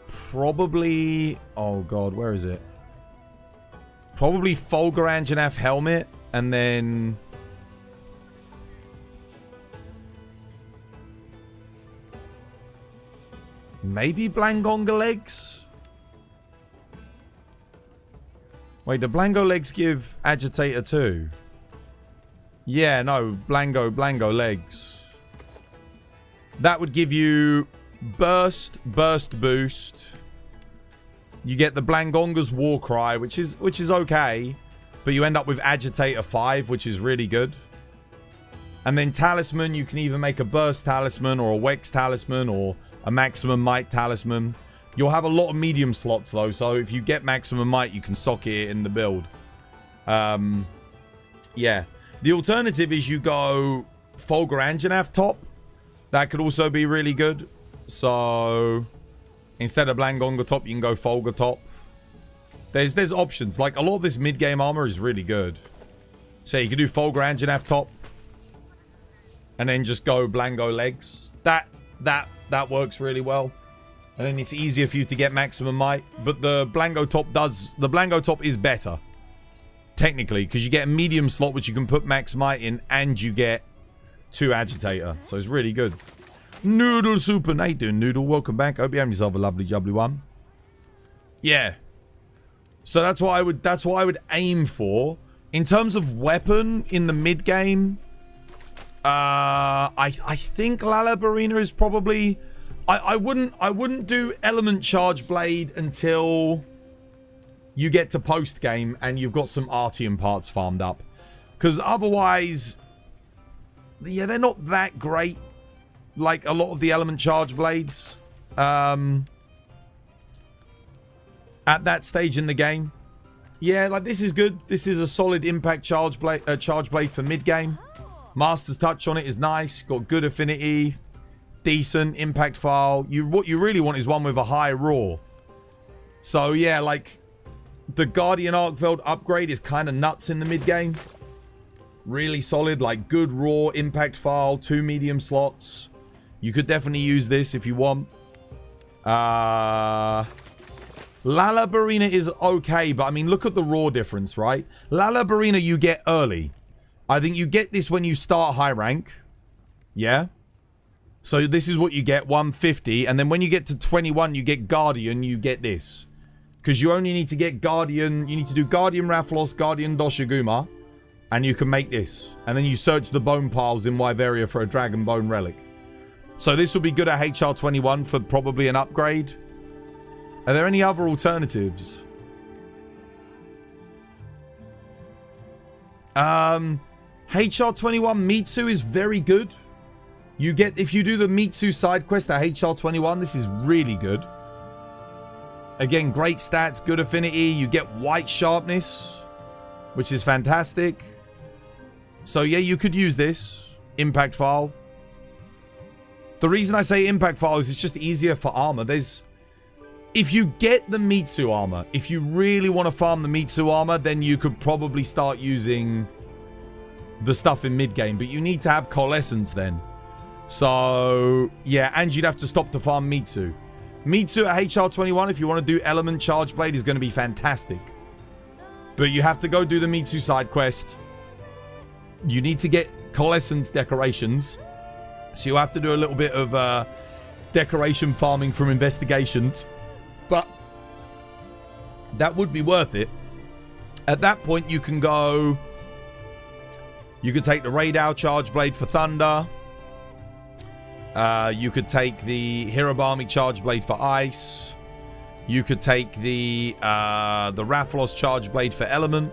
Speaker 2: probably... Oh god, where is it? Probably Fulgur Anjanath Helmet. And then... Maybe Blangonga Legs? Wait, do Blango Legs give Agitator too? Yeah, no, Blango Legs. That would give you Burst Boost. You get the Blangonga's War Cry, which is okay. But you end up with Agitator 5, which is really good. And then Talisman, you can either make a Burst Talisman or a Wex Talisman or a Maximum Might Talisman. You'll have a lot of medium slots, though. So if you get Maximum Might, you can socket it in the build. Yeah. The alternative is you go Folger Anjanath top. That could also be really good. So instead of Blangonga top, you can go Folger top. There's options. Like, a lot of this mid-game armor is really good. So you can do Folger Anjanath top. And then just go Blango legs. That works really well. And then it's easier for you to get Maximum Might. But the Blango top is better. Technically. Because you get a medium slot which you can put Max Might in. And you get 2 Agitator. So it's really good. Noodle Super. How you doing, Noodle? Welcome back. Hope you have yourself a lovely jubbly one. Yeah. So that's what I would aim for. In terms of weapon in the mid game, I think Lalabarina is probably. I wouldn't do Element Charge Blade until you get to post game and you've got some Artium parts farmed up, because otherwise, yeah, they're not that great. Like a lot of the Element Charge Blades. At that stage in the game. Yeah, like this is good. This is a solid impact charge blade for mid game. Master's Touch on it is nice. Got good affinity, decent impact file. What you really want is one with a high raw. So yeah, like the Guardian Arkveld upgrade is kind of nuts in the mid game. Really solid, like good raw impact file, 2 medium slots. You could definitely use this if you want. Lalabarina is okay, but I mean, look at the raw difference, right? Lalabarina you get early. I think you get this when you start high rank. Yeah? So this is what you get, 150. And then when you get to 21, you get Guardian, you get this. Because you only need to get Guardian. You need to do Guardian Rafflos, Guardian Doshiguma. And you can make this. And then you search the bone piles in Wyveria for a Dragon Bone Relic. So this will be good at HR 21 for probably an upgrade. Are there any other alternatives? HR 21 Mitsu is very good. You get, if you do the Mitsu side quest at HR 21, this is really good. Again, great stats, good affinity. You get white sharpness, which is fantastic. So yeah, you could use this impact file. The reason I say impact file is it's just easier for armor. If you get the Mitsu armor, if you really want to farm the Mitsu armor, then you could probably start using the stuff in mid-game. But you need to have Coalescence then. So, yeah, and you'd have to stop to farm Mitsu. Mitsu at HR 21, if you want to do Element Charge Blade, is going to be fantastic. But you have to go do the Mitsu side quest. You need to get Coalescence decorations. So you have to do a little bit of decoration farming from investigations. But that would be worth it. At that point, you can go. You could take the Radau Charge Blade for Thunder. You could take the Hirobami Charge Blade for Ice. You could take the Rafflos Charge Blade for Element.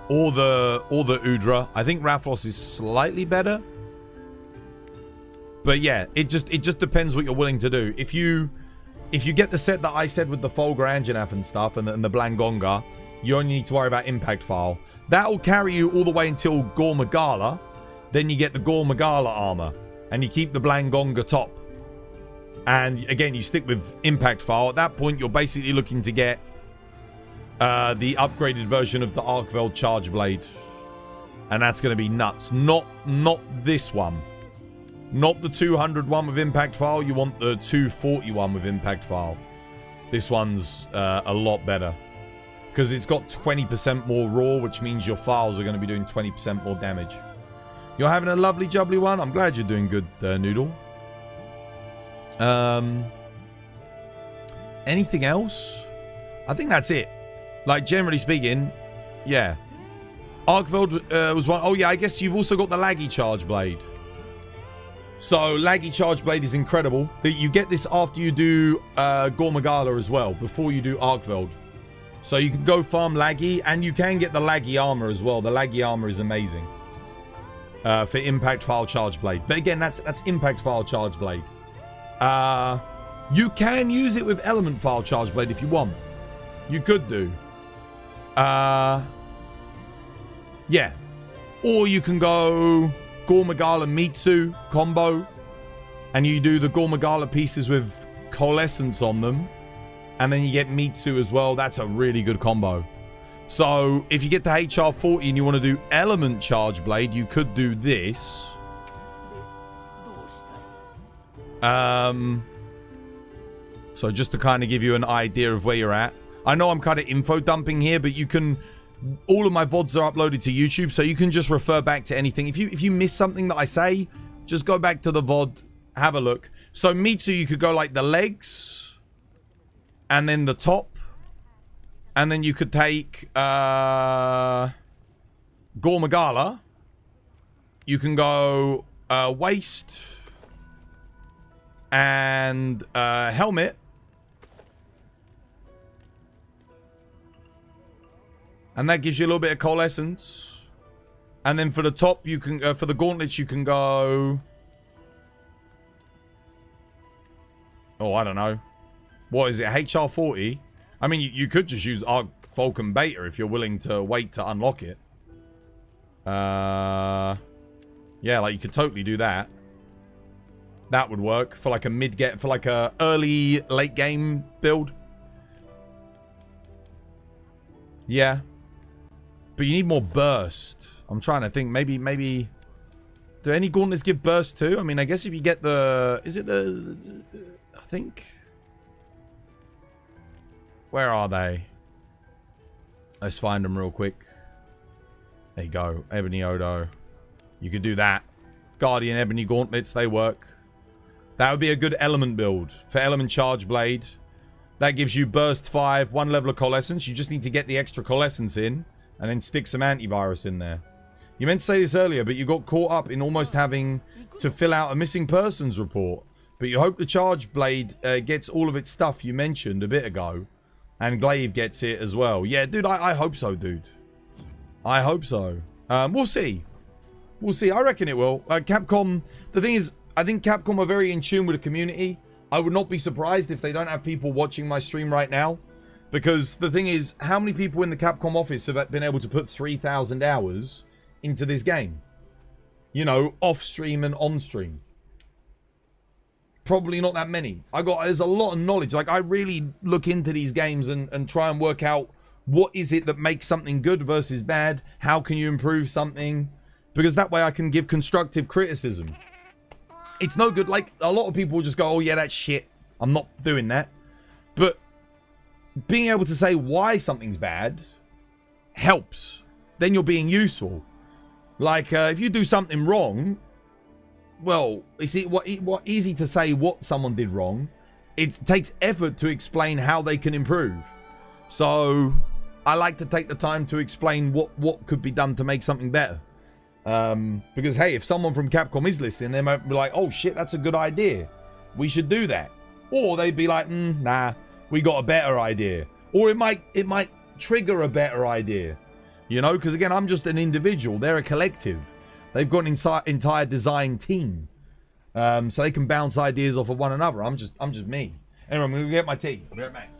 Speaker 2: Or the Udra. I think Rafflos is slightly better. But yeah, it just depends what you're willing to do. If you get the set that I said with the Folger Anjanath and stuff and the Blangonga, you only need to worry about impact file. That'll carry you all the way until Gore Magala. Then you get the Gore Magala armor. And you keep the Blangonga top. And again, you stick with impact file. At that point, you're basically looking to get the upgraded version of the Arkveld Charge Blade. And that's going to be nuts. Not this one. Not the 200 one with impact file. You want the 241 with impact file. This one's a lot better. Because it's got 20% more raw, which means your files are going to be doing 20% more damage. You're having a lovely jubbly one. I'm glad you're doing good, Noodle. Anything else? I think that's it. Like, generally speaking, yeah. Arkveld was one. Oh, yeah, I guess you've also got the Laggy Charge Blade. So laggy charge blade is incredible. You get this after you do Gormagala as well, before you do Arkveld. So you can go farm laggy, and you can get the laggy armor as well. The laggy armor is amazing for impact file charge blade. But again, that's impact file charge blade. You can use it with element file charge blade if you want. You could do. Yeah. Or you can go Gormagala Mitsu combo, and you do the Gormagala pieces with Coalescence on them, and then you get Mitsu as well. That's a really good combo. So if you get to HR 40 and you want to do element charge blade, you could do this. So just to kind of give you an idea of where you're at. I know I'm kind of info dumping here, but you can... All of my VODs are uploaded to YouTube, so you can just refer back to anything. If you miss something that I say, just go back to the VOD, have a look. So Mitsu, you could go like the legs, and then the top, and then you could take Gormagala. You can go waist and helmet. And that gives you a little bit of coalescence. And then for the top, you can... for the gauntlets, you can go... Oh, I don't know. What is it? HR 40? I mean, you could just use Arc Vulcan Beta if you're willing to wait to unlock it. Yeah, like you could totally do that. That would work for like a mid-get... For like a early, late game build. Yeah. But you need more burst. I'm trying to think. Maybe... Do any gauntlets give burst too? I mean, I guess if you get the... Is it the... I think... Where are they? Let's find them real quick. There you go. Ebony Odo. You could do that. Guardian Ebony Gauntlets, they work. That would be a good element build. For element charge blade. That gives you burst 5, 1 level of coalescence. You just need to get the extra coalescence in. And then stick some antivirus in there. You meant to say this earlier, but you got caught up in almost having to fill out a missing persons report. But you hope the charge blade gets all of its stuff you mentioned a bit ago. And Glaive gets it as well. Yeah, dude, I hope so, dude. I hope so. We'll see. We'll see. I reckon it will. Capcom, the thing is, I think Capcom are very in tune with the community. I would not be surprised if they don't have people watching my stream right now. Because the thing is, how many people in the Capcom office have been able to put 3,000 hours into this game? You know, off stream and on stream. Probably not that many. There's a lot of knowledge. Like, I really look into these games and try and work out what is it that makes something good versus bad. How can you improve something? Because that way I can give constructive criticism. It's no good. Like, a lot of people just go, oh yeah, that's shit. I'm not doing that. But being able to say why something's bad helps. Then you're being useful. Like, if you do something wrong, well, you see, what easy to say what someone did wrong. It takes effort to explain how they can improve. So, I like to take the time to explain what could be done to make something better. Because, hey, if someone from Capcom is listening, they might be like, oh shit, that's a good idea. We should do that. Or they'd be like, nah. We got a better idea. Or it might trigger a better idea. You know, because again, I'm just an individual. They're a collective. They've got an entire design team. So they can bounce ideas off of one another. I'm just me. Anyway, I'm going to get my tea. I'll be right back.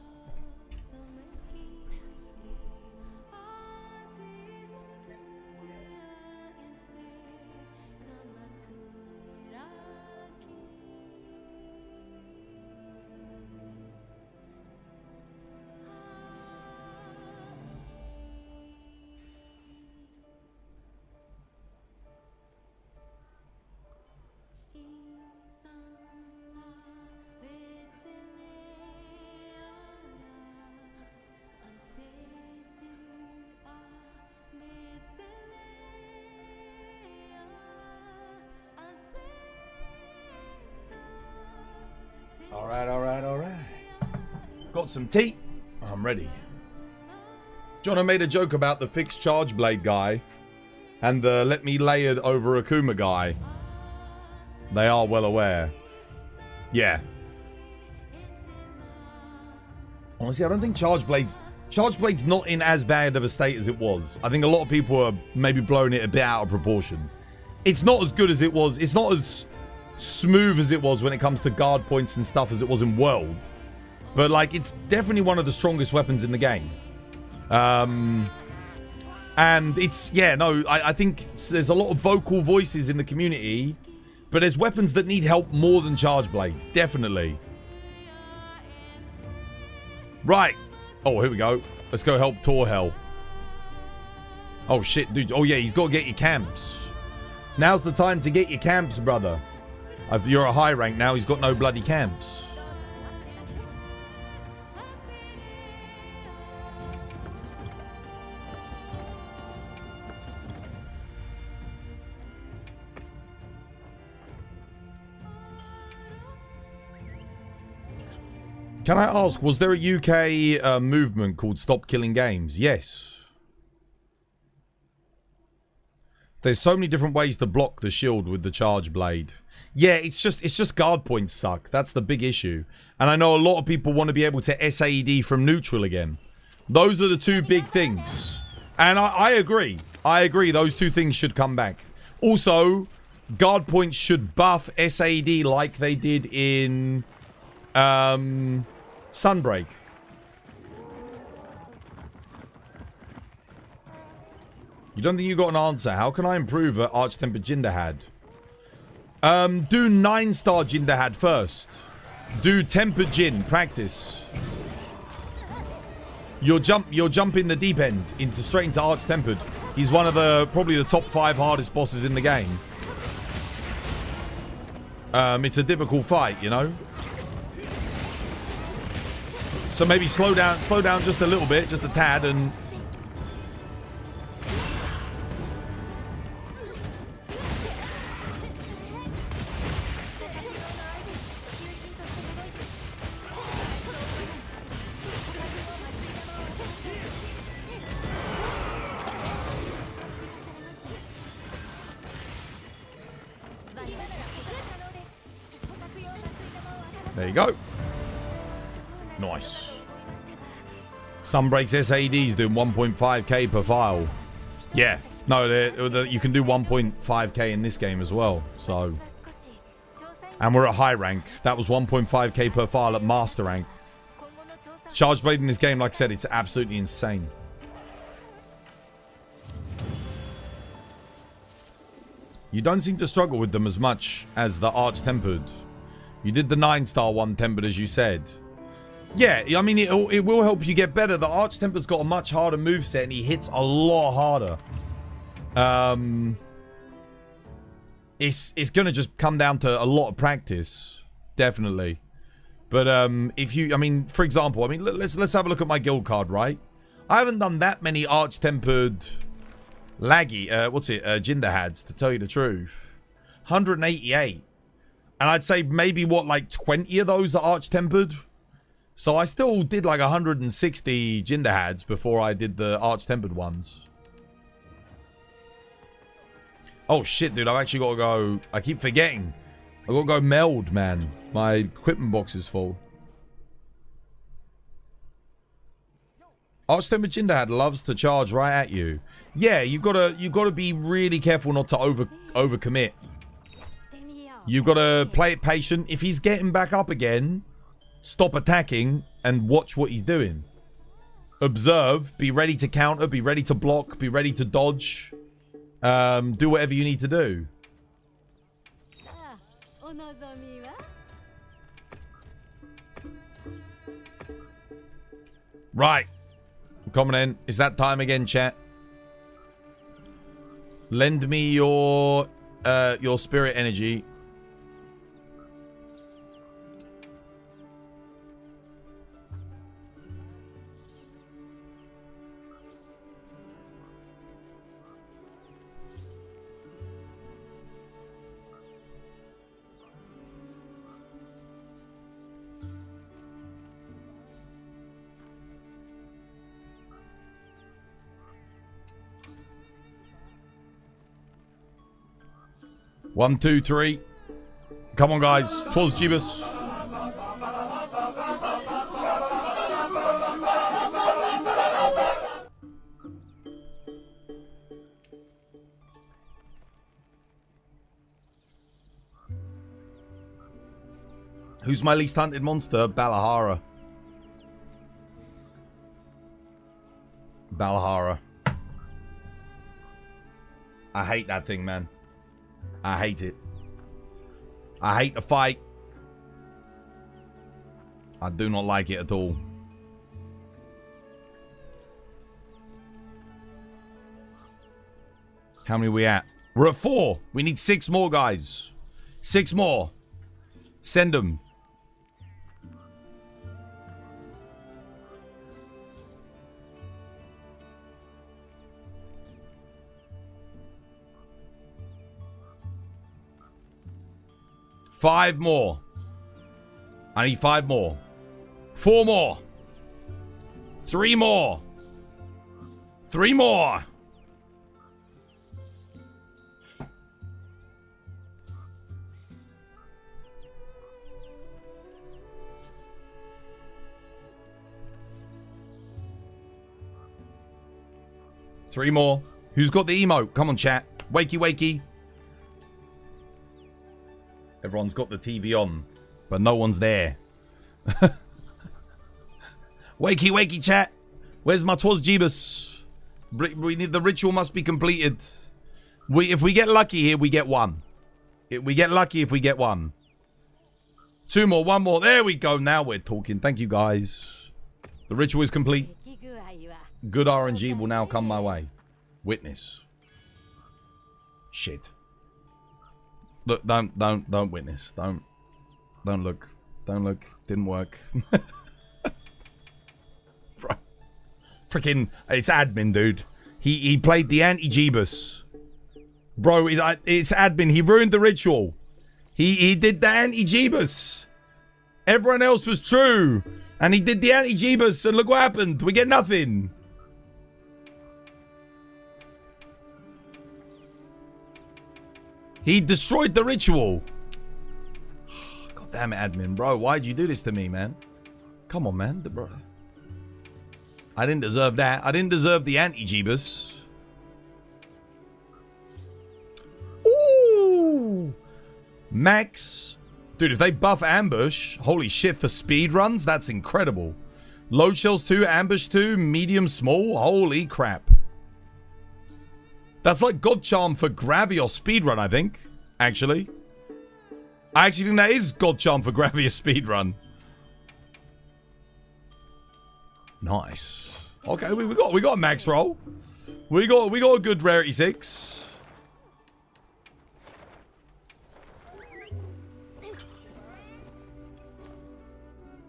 Speaker 2: Alright. Got some tea. I'm ready. Jono made a joke about the fixed charge blade guy and the let me lay it over Akuma guy. They are well aware. Yeah. Honestly, I don't think Charge Blade's not in as bad of a state as it was. I think a lot of people are maybe blowing it a bit out of proportion. It's not as good as it was. It's not as smooth as it was when it comes to guard points and stuff as it was in World. But, like, it's definitely one of the strongest weapons in the game. And it's, yeah, no, I think there's a lot of vocal voices in the community. But there's weapons that need help more than Charge Blade. Definitely. Right. Oh, here we go. Let's go help Torhel. Oh, shit, dude. Oh, yeah, he's got to get your camps. Now's the time to get your camps, brother. If you're a high rank now, he's got no bloody camps. Can I ask, was there a UK movement called Stop Killing Games? Yes. There's so many different ways to block the shield with the Charge Blade. Yeah, it's just guard points suck. That's the big issue. And I know a lot of people want to be able to SAED from neutral again. Those are the two big things. And I agree. I agree. Those two things should come back. Also, guard points should buff SAED like they did in Sunbreak. You don't think you got an answer? How can I improve at Arch-Tempered Jinderhad? Do 9-star Jinderhad first. Do Tempered Jin. Practice. You'll jump in the deep end straight into Arch-Tempered. He's one of probably the top 5 hardest bosses in the game. It's a difficult fight, you know. So maybe slow down just a little bit, just a tad, and there you go. Nice. Sunbreak's SAD's doing 1.5k per file. Yeah. No, you can do 1.5k in this game as well. So, and we're at high rank. That was 1.5k per file at master rank. Charge Blade in this game, like I said, it's absolutely insane. You don't seem to struggle with them as much as the Arch-Tempered. You did the 9-star one tempered, as you said. Yeah, I mean, it will help you get better. The Arch-Tempered's got a much harder moveset, and he hits a lot harder. It's going to just come down to a lot of practice. Definitely. But, if you... I mean, for example, I mean, let's have a look at my guild card, right? I haven't done that many Arch-Tempered... Laggy... Jinderhads, to tell you the truth. 188. And I'd say maybe, what, like 20 of those are Arch-Tempered? So I still did like 160 Jinderhads before I did the Arch-Tempered ones. Oh shit, dude, I've actually got to go... I keep forgetting. I've got to go meld, man. My equipment box is full. Arch-Tempered Jinderhad loves to charge right at you. Yeah, you gotta be really careful not to overcommit. You've got to play it patient. If he's getting back up again, stop attacking and watch what he's doing. Observe. Be ready to counter. Be ready to block. Be ready to dodge. Do whatever you need to do. Right. I'm coming in. Is that time again, chat? Lend me your spirit energy. One, two, three. Come on, guys. 'Twas Jeebus. Who's my least hunted monster? Balahara. Balahara. I hate that thing, man. I hate it. I hate the fight. I do not like it at all. How many are we at? We're at 4. We need 6 more, guys. 6 more. Send them. Five more. I need 5 more. 4 more. 3 more. 3 more. Three more. Who's got the emote? Come on, chat. Wakey, wakey. Everyone's got the TV on, but no one's there. Wakey, wakey, chat. Where's my 'Twas Jeebus? We need, the ritual must be completed. If we get lucky here, we get 1. We get lucky if we get 1. 2 more, 1 more. There we go. Now we're talking. Thank you, guys. The ritual is complete. Good RNG will now come my way. Witness. Shit. Look, don't witness. Don't look. Don't look. Didn't work. Freaking, it's admin, dude. He played the anti-Jeebus. Bro, it's admin. He ruined the ritual. He did the anti-Jeebus. Everyone else was true. And he did the anti-Jeebus, and look what happened. We get nothing. He destroyed the ritual. God damn it, admin, bro. Why'd you do this to me, man? Come on, man. Bro. I didn't deserve that. I didn't deserve the anti-Jeebus. Ooh. Max. Dude, if they buff ambush, holy shit, for speed runs, that's incredible. Load shells 2, ambush 2, medium small. Holy crap. That's like God Charm for Gravios speedrun, I think. Actually. I actually think that is God Charm for Gravios speedrun. Nice. Okay, we got a max roll. We got a good rarity 6.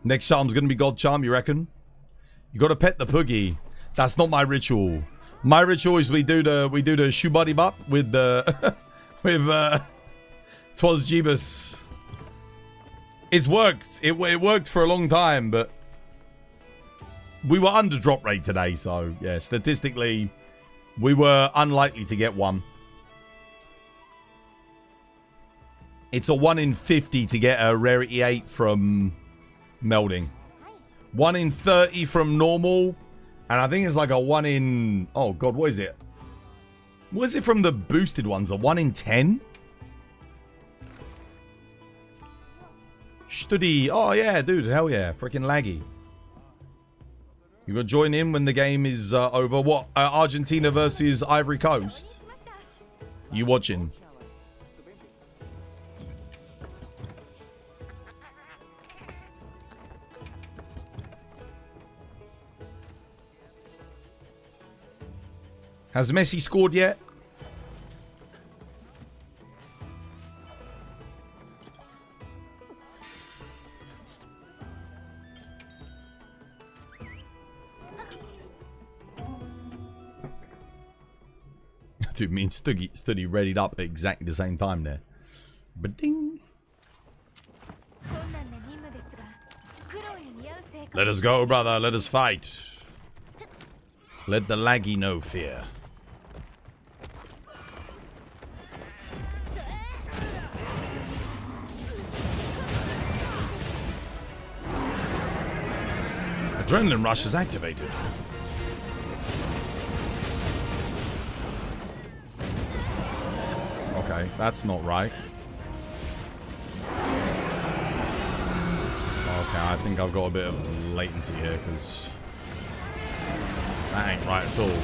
Speaker 2: Next charm's gonna be God Charm, you reckon? You gotta pet the puggy. That's not my ritual. My ritual is we do the shoe buddy bop with the with 'Twas Jeebus. It's worked. It worked for a long time, but we were under drop rate today, so yeah, statistically we were unlikely to get 1. It's a 1 in 50 to get a rarity 8 from melding. 1 in 30 from normal. And I think it's like a 1 in... Oh, God, what is it? What is it from the boosted ones? A 1 in 10? Study. Oh, yeah, dude. Hell yeah. Freaking laggy. You gonna join in when the game is over? What? Argentina versus Ivory Coast? You watching? Has Messi scored yet? Dude, me and Studi readied up at exactly the same time there. Ba-ding. Let us go, brother. Let us fight. Let the laggy know fear. Adrenaline rush is activated. Okay, that's not right. Okay, I think I've got a bit of latency here, because that ain't right at all.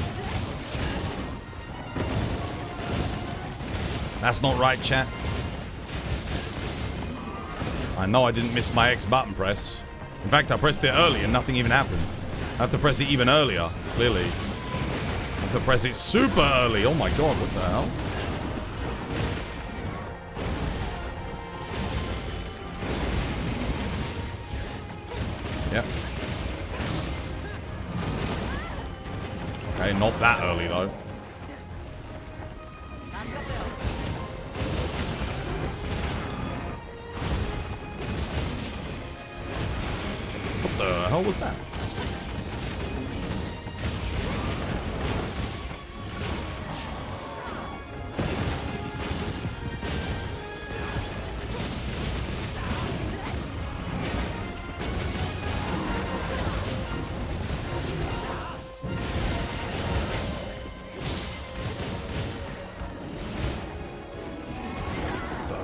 Speaker 2: That's not right, chat. I know I didn't miss my X button press. In fact, I pressed it early and nothing even happened. I have to press it even earlier, clearly. I have to press it super early. Oh my god, what the hell? Yep. Okay, not that early though. What the hell was that?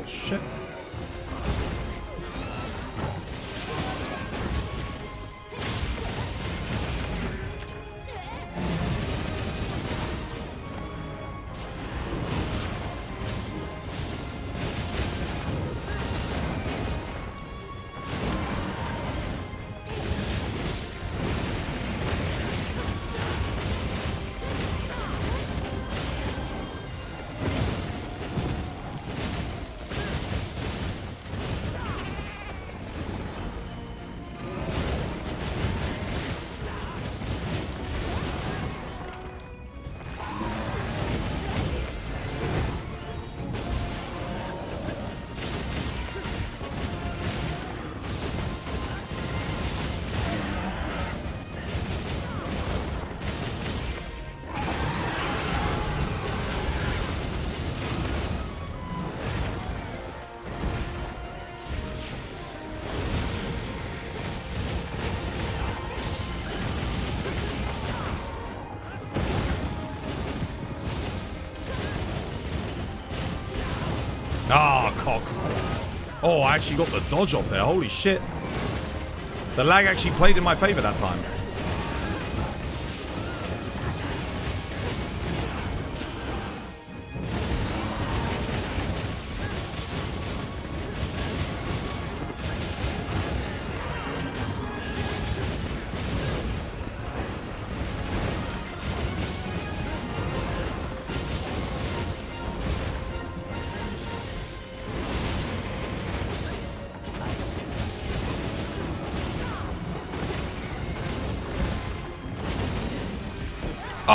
Speaker 2: Shit. Ah, cock. Oh, I actually got the dodge off there. Holy shit. The lag actually played in my favor that time. Oh,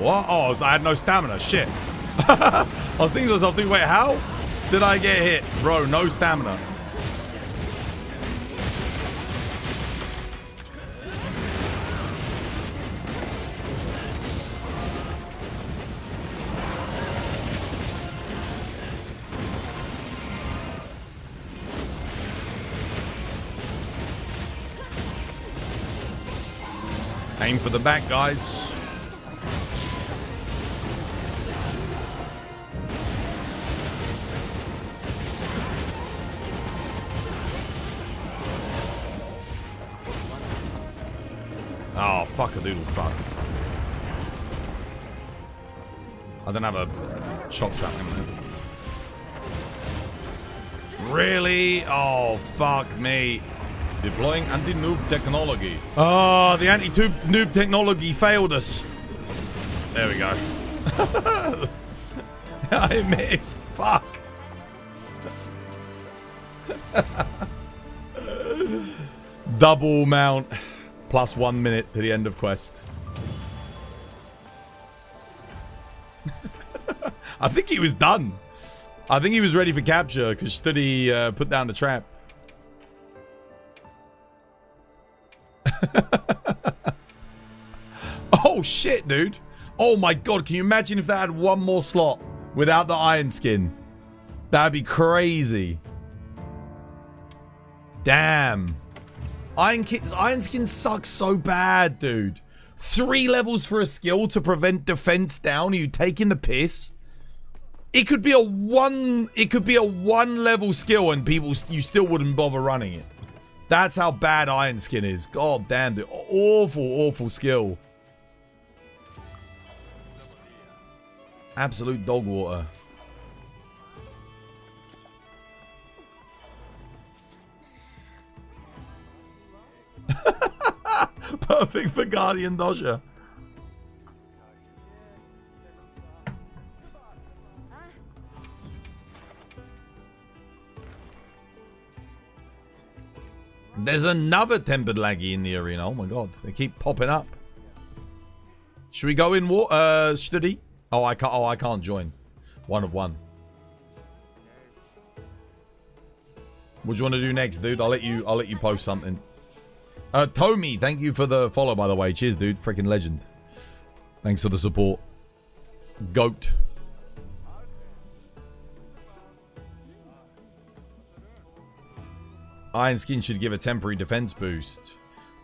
Speaker 2: what? Oh, I had no stamina. Shit. I was thinking to myself, wait, how did I get hit? Bro, no stamina. Aim for the back, guys. Oh, fuck a doodle fuck. I don't have a shock trap in there. Really? Oh, fuck me. Deploying anti-noob technology. Oh, the anti-noob technology failed us. There we go. I missed. Fuck. Double mount. Plus 1 minute to the end of quest. I think he was done. I think he was ready for capture because Study put down the trap. Oh shit, dude. Oh my god, can you imagine if they had one more slot without the iron skin? That'd be crazy. Damn. Iron skin sucks so bad, dude. 3 levels for a skill to prevent defense down. Are you taking the piss? It could be a one level skill and you still wouldn't bother running it. That's how bad iron skin is. God damn, dude. Awful skill. Absolute dog water. Perfect for Guardian Dodger. There's another tempered laggy in the arena. Oh my god, they keep popping up. Should we go in study? Oh, I can't join. 1 of 1. What do you want to do next, dude? I'll let you post something. Tommy, thank you for the follow, by the way. Cheers, dude. Freaking legend. Thanks for the support. Goat. Iron skin should give a temporary defense boost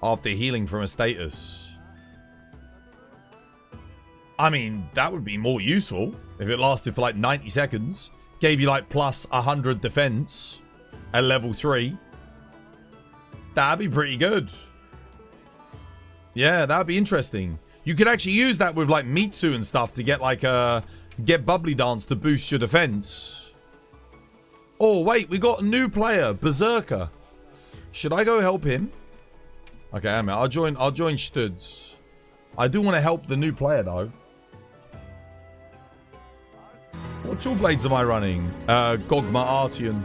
Speaker 2: after healing from a status. I mean, that would be more useful if it lasted for like 90 seconds. Gave you like plus 100 defense at level 3. That'd be pretty good. Yeah, that'd be interesting. You could actually use that with like Mitsu and stuff to get like get Bubbly Dance to boost your defense. Oh wait, we got a new player, Berserker. Should I go help him? Okay, I mean, I'll join Studs. I do want to help the new player though. What tool blades am I running? Gogma Artian.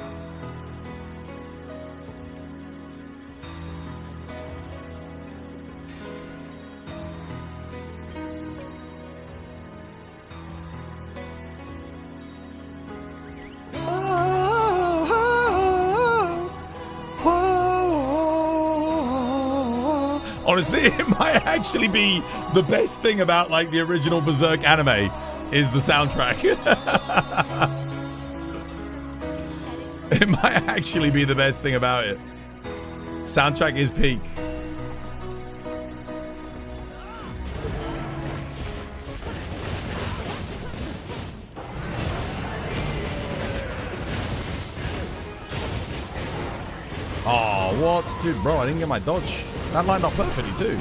Speaker 2: Honestly, it might actually be the best thing about like the original Berserk anime is the soundtrack. It might actually be the best thing about it. Soundtrack is peak. Oh, what? Dude, bro, I didn't get my dodge. That lined up perfectly, too.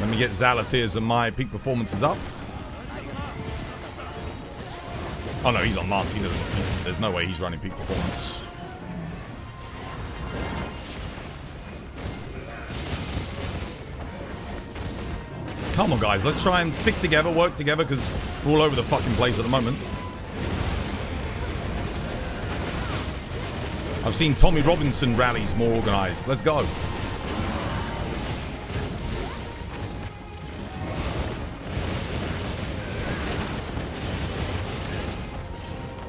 Speaker 2: Let me get Zalathir's and my peak performances up. Oh, no, he's on Martin. There's no way he's running peak performance. Come on, guys. Let's try and stick together, work together, because we're all over the fucking place at the moment. I've seen Tommy Robinson rallies more organized. Let's go.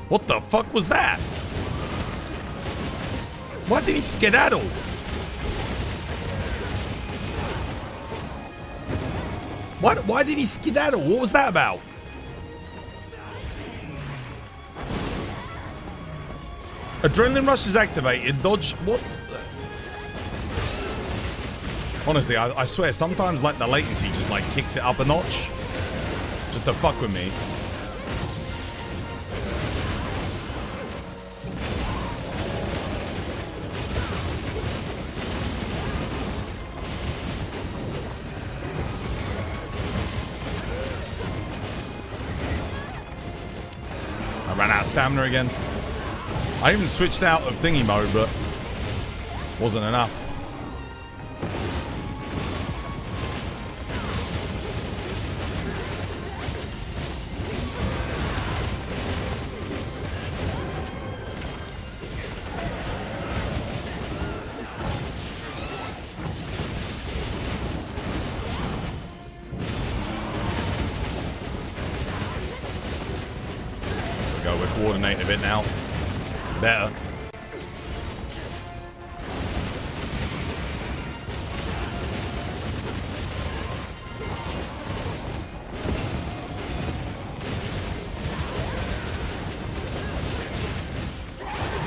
Speaker 2: What the fuck was that? Why did he skedaddle? Why did he skedaddle? What was that about? Adrenaline rush is activated. Dodge. What? Honestly, I swear, sometimes like the latency just like kicks it up a notch. Just to fuck with me. I ran out of stamina again. I even switched out of thingy mode, but wasn't enough. coordinating a bit now. Better.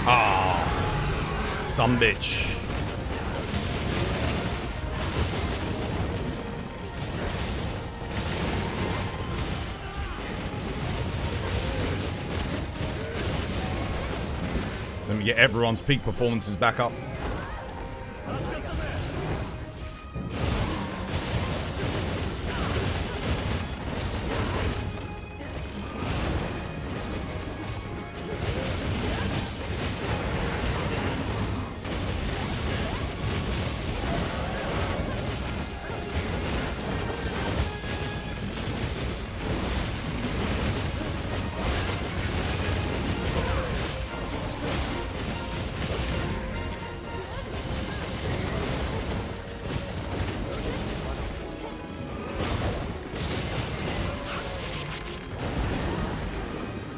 Speaker 2: Ah, some bitch. Let me get everyone's peak performances back up.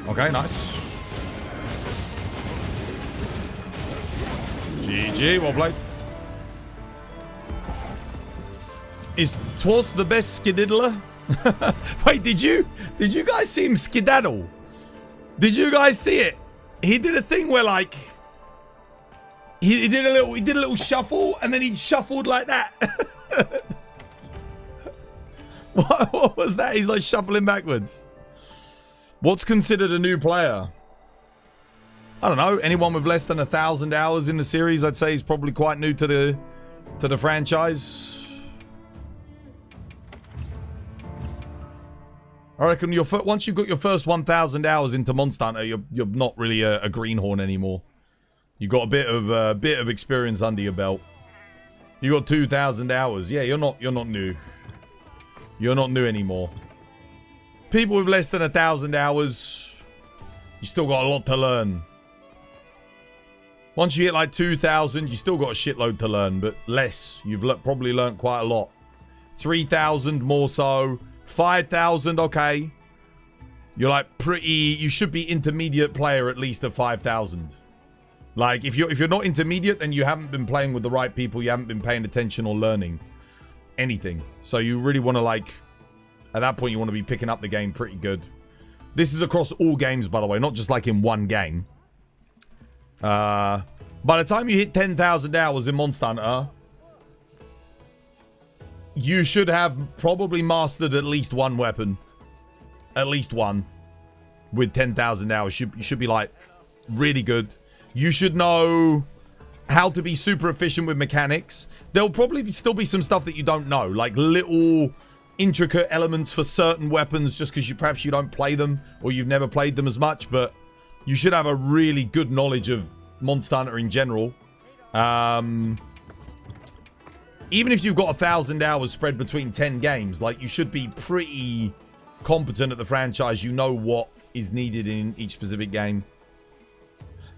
Speaker 2: Okay, nice. GG, well played. Is Twas the best skididdler? Wait, did you guys see him skedaddle? Did you guys see it? He did a thing where like he did a little shuffle and then he shuffled like that. What was that? He's like shuffling backwards. What's considered a new player? I don't know. Anyone with less than 1,000 hours in the series, I'd say, is probably quite new to the franchise. I reckon once you've got your first 1,000 hours into Monster Hunter, you're not really a greenhorn anymore. You got a bit of experience under your belt. You got 2,000 hours. Yeah, you're not new. You're not new anymore. People with less than 1,000 hours, you still got a lot to learn. Once you hit like 2,000, you still got a shitload to learn, but less. You've probably learned quite a lot. 3,000 more so. 5,000, okay. You're like you should be intermediate player at least at 5,000. Like if you're not intermediate, then you haven't been playing with the right people. You haven't been paying attention or learning anything. So you really want to like, at that point, you want to be picking up the game pretty good. This is across all games, by the way, not just like in one game. By the time you hit 10,000 hours in Monster Hunter, you should have probably mastered at least one weapon. At least one. With 10,000 hours. You should be like really good. You should know how to be super efficient with mechanics. There'll probably still be some stuff that you don't know. Like little intricate elements for certain weapons just because perhaps you don't play them or you've never played them as much, but you should have a really good knowledge of Monster Hunter in general. Even if you've got 1,000 hours spread between 10 games, like you should be pretty competent at the franchise. You know what is needed in each specific game.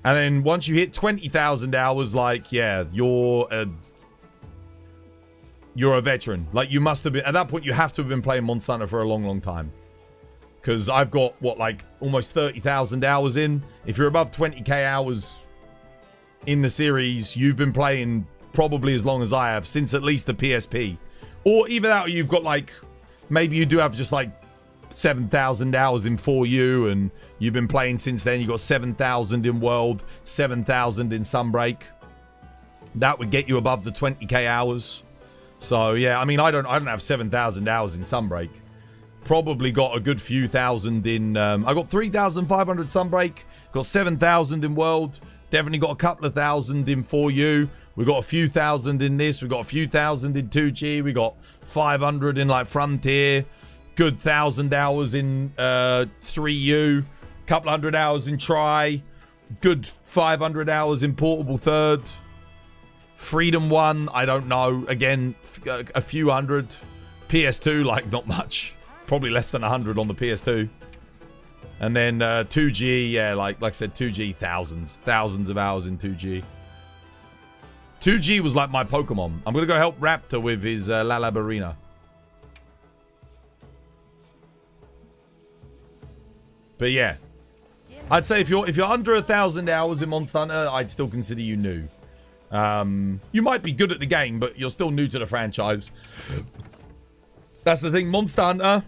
Speaker 2: And then once you hit 20,000 hours, like, yeah, you're a veteran. Like, you must have been... At that point, you have to have been playing Monster Hunter for a long, long time. Because I've got, what, like, almost 30,000 hours in. If you're above 20k hours in the series, you've been playing probably as long as I have, since at least the PSP. Or either that, or you've got, like... Maybe you do have just, like, 7,000 hours in 4U, and you've been playing since then. You've got 7,000 in World, 7,000 in Sunbreak. That would get you above the 20k hours. So, yeah, I mean, I don't have 7,000 hours in Sunbreak. Probably got a good few thousand in... I got 3,500 Sunbreak. Got 7,000 in World. Definitely got a couple of thousand in 4U. We got a few thousand in this. We got a few thousand in 2G. We got 500 in, like, Frontier. Good 1,000 hours in 3U. Couple hundred hours in Tri. Good 500 hours in Portable Third. Freedom 1, I don't know. Again, a few hundred. PS2, like, not much. Probably less than 100 on the PS2. And then 2G, yeah, like I said, 2G, thousands of hours in 2G. 2G was like my Pokemon. I'm going to go help Raptor with his Lalabarina. But yeah. I'd say if you're under 1,000 hours in Monster Hunter, I'd still consider you new. You might be good at the game, but you're still new to the franchise. That's the thing. Monster Hunter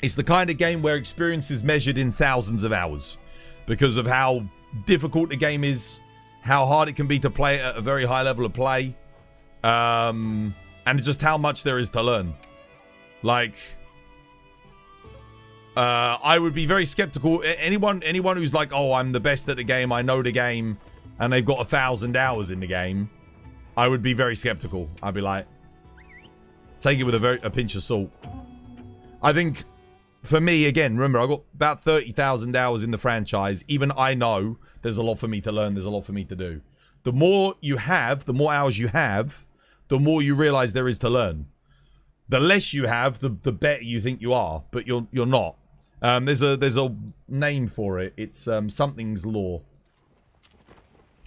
Speaker 2: is the kind of game where experience is measured in thousands of hours because of how difficult the game is, how hard it can be to play at a very high level of play, and just how much there is to learn. Like, I would be very skeptical. Anyone who's like, oh, I'm the best at the game, I know the game, and they've got 1,000 hours in the game, I would be very skeptical. I'd be like, take it with a pinch of salt. I think, for me, again, remember, I got about 30,000 hours in the franchise. Even I know there's a lot for me to learn. There's a lot for me to do. The more you have, the more hours you have, the more you realize there is to learn. The less you have, the better you think you are, but you're not. There's a name for it. It's something's law.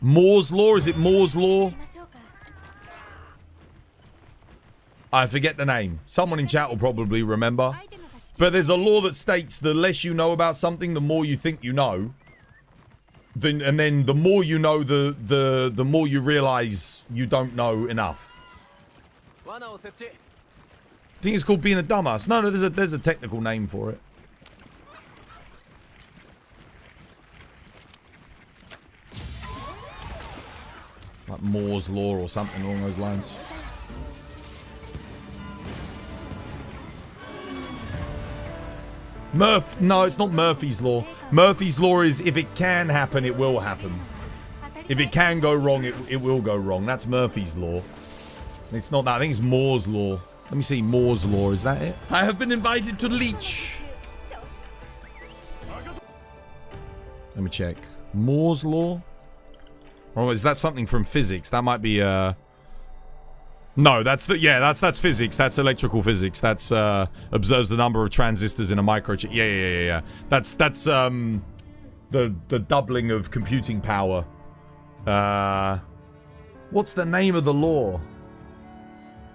Speaker 2: Moore's law? Is it Moore's law? I forget the name. Someone in chat will probably remember. But there's a law that states the less you know about something, the more you think you know. And then the more you know, the more you realize you don't know enough. I think it's called being a dumbass. No, there's a technical name for it. Like Moore's law or something along those lines. No, it's not Murphy's law. Murphy's law is if it can happen, it will happen. If it can go wrong, it will go wrong. That's Murphy's law. It's not that. I think it's Moore's law. Let me see. Moore's law. Is that it? I have been invited to Leech. Let me check. Moore's law? Oh, is that something from physics? That might be, No, that's that's physics. That's electrical physics. That's, observes the number of transistors in a microchip. Yeah. That's, the doubling of computing power. What's the name of the law?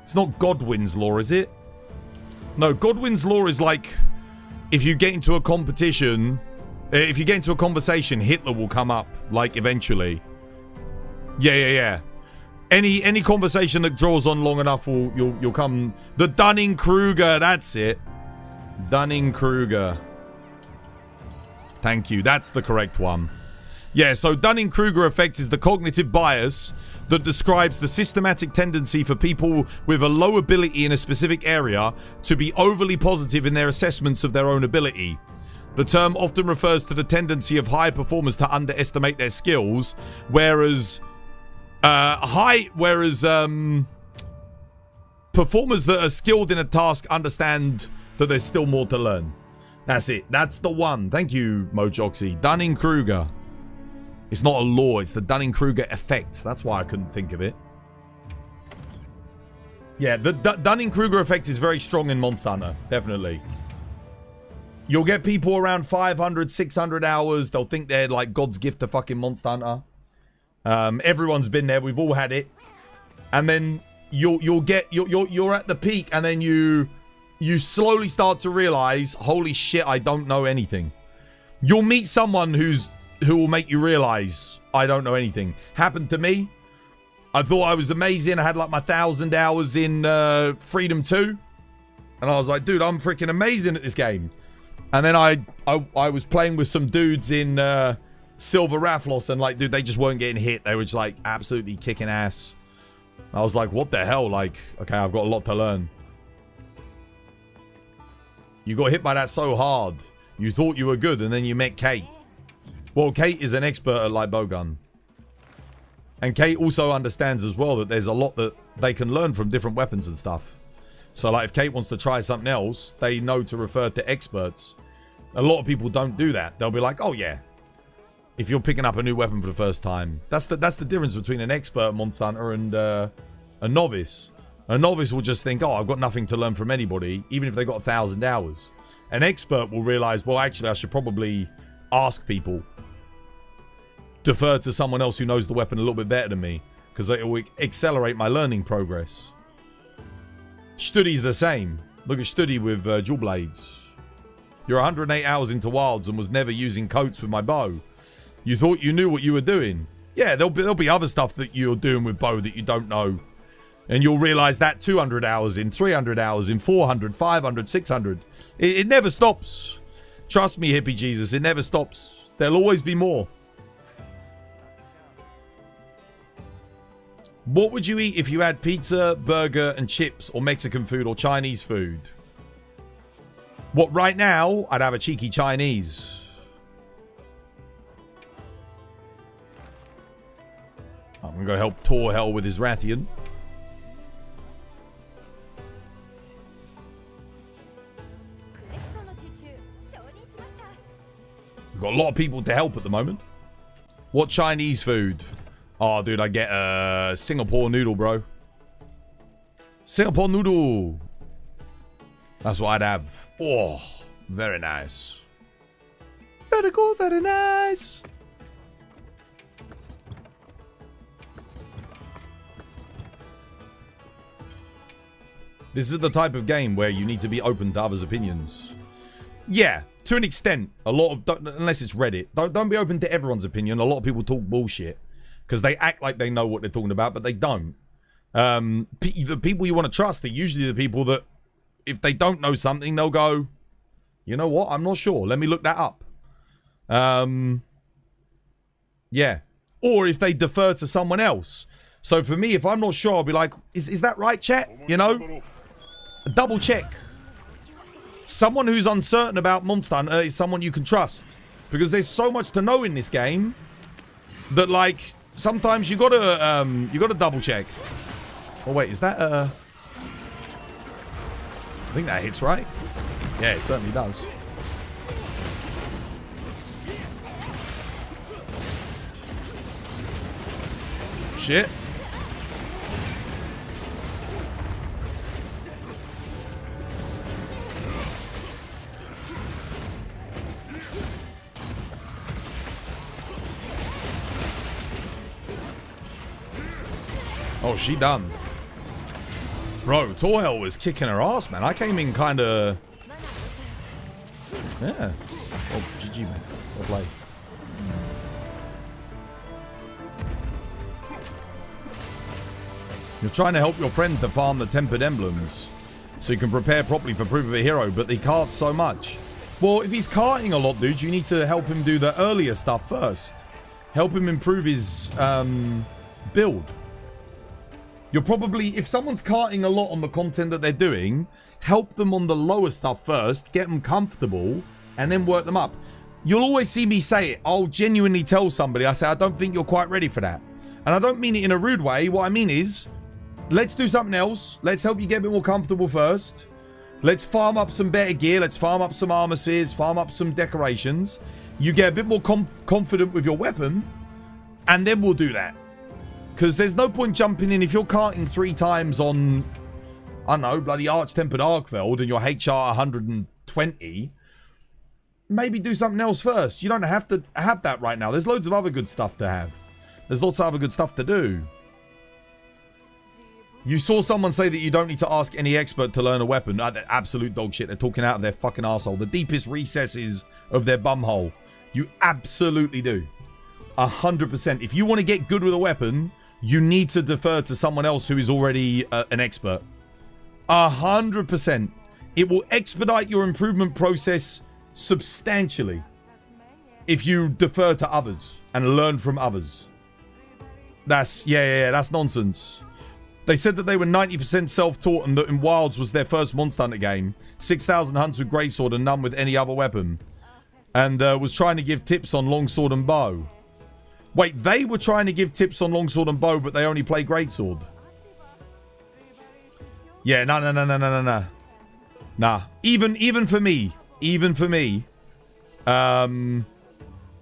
Speaker 2: It's not Godwin's law, is it? No, Godwin's law is like, if you get into a competition, if you get into a conversation, Hitler will come up, like, eventually. Yeah. Any conversation that draws on long enough you'll come. The Dunning-Kruger, that's it. Dunning-Kruger. Thank you. That's the correct one. Yeah, so Dunning-Kruger effect is the cognitive bias that describes the systematic tendency for people with a low ability in a specific area to be overly positive in their assessments of their own ability. The term often refers to the tendency of high performers to underestimate their skills, whereas performers that are skilled in a task understand that there's still more to learn. That's it. That's the one. Thank you, Mojoxy. Dunning-Kruger. It's not a law. It's the Dunning-Kruger effect. That's why I couldn't think of it. Yeah, the Dunning-Kruger effect is very strong in Monster Hunter. Definitely. You'll get people around 500, 600 hours. They'll think they're like God's gift to fucking Monster Hunter. Everyone's been there. We've all had it. And then you're at the peak, and then you slowly start to realize, holy shit, I don't know anything. You'll meet someone who will make you realize I don't know anything. Happened to me. I thought I was amazing. I had like my 1,000 hours in Freedom 2. And I was like, dude, I'm freaking amazing at this game. And then I was playing with some dudes in Silver Rathlos, and like, dude, they just weren't getting hit. They were just like absolutely kicking ass. I was like, what the hell? Like, okay, I've got a lot to learn. You got hit by that so hard. You thought you were good, and then you met Kate. Well, Kate is an expert at light bowgun. And Kate also understands as well that there's a lot that they can learn from different weapons and stuff. So, like, if Kate wants to try something else, they know to refer to experts. A lot of people don't do that. They'll be like, oh, yeah. If you're picking up a new weapon for the first time. That's the difference between an expert Monster Hunter and a novice. A novice will just think, oh, I've got nothing to learn from anybody, even if they've got 1,000 hours. An expert will realize, well, actually, I should probably ask people. Defer to someone else who knows the weapon a little bit better than me, because it will accelerate my learning progress. Studi's the same. Look at Studi with dual blades. You're 108 hours into Wilds and was never using coats with my bow. You thought you knew what you were doing. Yeah, there'll be other stuff that you're doing with bow that you don't know. And you'll realize that 200 hours in, 300 hours in, 400, 500, 600. It never stops. Trust me, hippie Jesus, it never stops. There'll always be more. What would you eat if you had pizza, burger, and chips, or Mexican food, or Chinese food? What, right now? I'd have a cheeky Chinese. I'm going to go help Tor Hell with his Rathian. We've got a lot of people to help at the moment. What Chinese food? Oh, dude, I get a Singapore noodle, bro. Singapore noodle. That's what I'd have. Oh, very nice. Very cool, very nice. This is the type of game where you need to be open to others' opinions. Yeah, to an extent. A lot of, unless it's Reddit. Don't be open to everyone's opinion. A lot of people talk bullshit. Because they act like they know what they're talking about, but they don't. The people you want to trust are usually the people that, if they don't know something, they'll go, you know what? I'm not sure. Let me look that up. Yeah. Or if they defer to someone else. So for me, if I'm not sure, I'll be like, is that right, chat? You know? Double check. Someone who's uncertain about Monster Hunter is someone you can trust. Because there's so much to know in this game that, like, sometimes you gotta double check. Oh wait, is that I think that hits right. Yeah, it certainly does. Shit. Oh, she done. Bro, Torhel was kicking her ass, man. I came in kind of... Yeah. Oh, GG, man. Well played. You're trying to help your friend to farm the Tempered Emblems so you can prepare properly for Proof of a Hero, but he carts so much. Well, if he's carting a lot, dude, you need to help him do the earlier stuff first. Help him improve his build. You're probably, if someone's carting a lot on the content that they're doing, help them on the lower stuff first, get them comfortable, and then work them up. You'll always see me say it. I'll genuinely tell somebody, I say, I don't think you're quite ready for that. And I don't mean it in a rude way. What I mean is, let's do something else. Let's help you get a bit more comfortable first. Let's farm up some better gear. Let's farm up some armistices, farm up some decorations. You get a bit more confident with your weapon, and then we'll do that. Because there's no point jumping in if you're carting 3 times on, I don't know, bloody Arch-Tempered Arkveld and your HR 120. Maybe do something else first. You don't have to have that right now. There's loads of other good stuff to have. There's lots of other good stuff to do. You saw someone say that you don't need to ask any expert to learn a weapon. Absolute dog shit. They're talking out of their fucking arsehole. The deepest recesses of their bumhole. You absolutely do. 100%. If you want to get good with a weapon, you need to defer to someone else who is already an expert. 100%. It will expedite your improvement process substantially if you defer to others and learn from others. That's, yeah, that's nonsense. They said that they were 90% self-taught and that in Wilds was their first Monster Hunter game. 6,000 hunts with Greatsword and none with any other weapon. And was trying to give tips on longsword and bow. Wait, they were trying to give tips on longsword and bow, but they only play greatsword. Yeah, no. Nah. Even for me,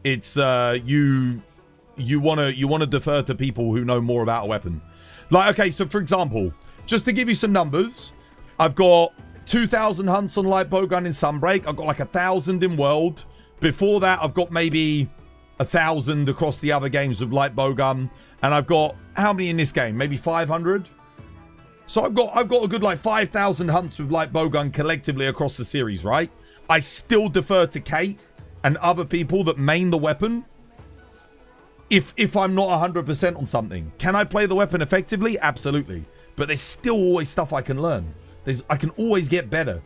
Speaker 2: it's you wanna defer to people who know more about a weapon. Like, okay, so for example, just to give you some numbers, I've got 2,000 hunts on light bowgun in Sunbreak. I've got like 1,000 in World. Before that, I've got maybe 1,000 across the other games with light bowgun, and I've got how many in this game? Maybe 500. So I've got a good like 5,000 hunts with light bowgun collectively across the series, right? I still defer to Kate and other people that main the weapon if I'm not 100% on something. Can I play the weapon effectively? Absolutely. But there's still always stuff I can learn. I can always get better.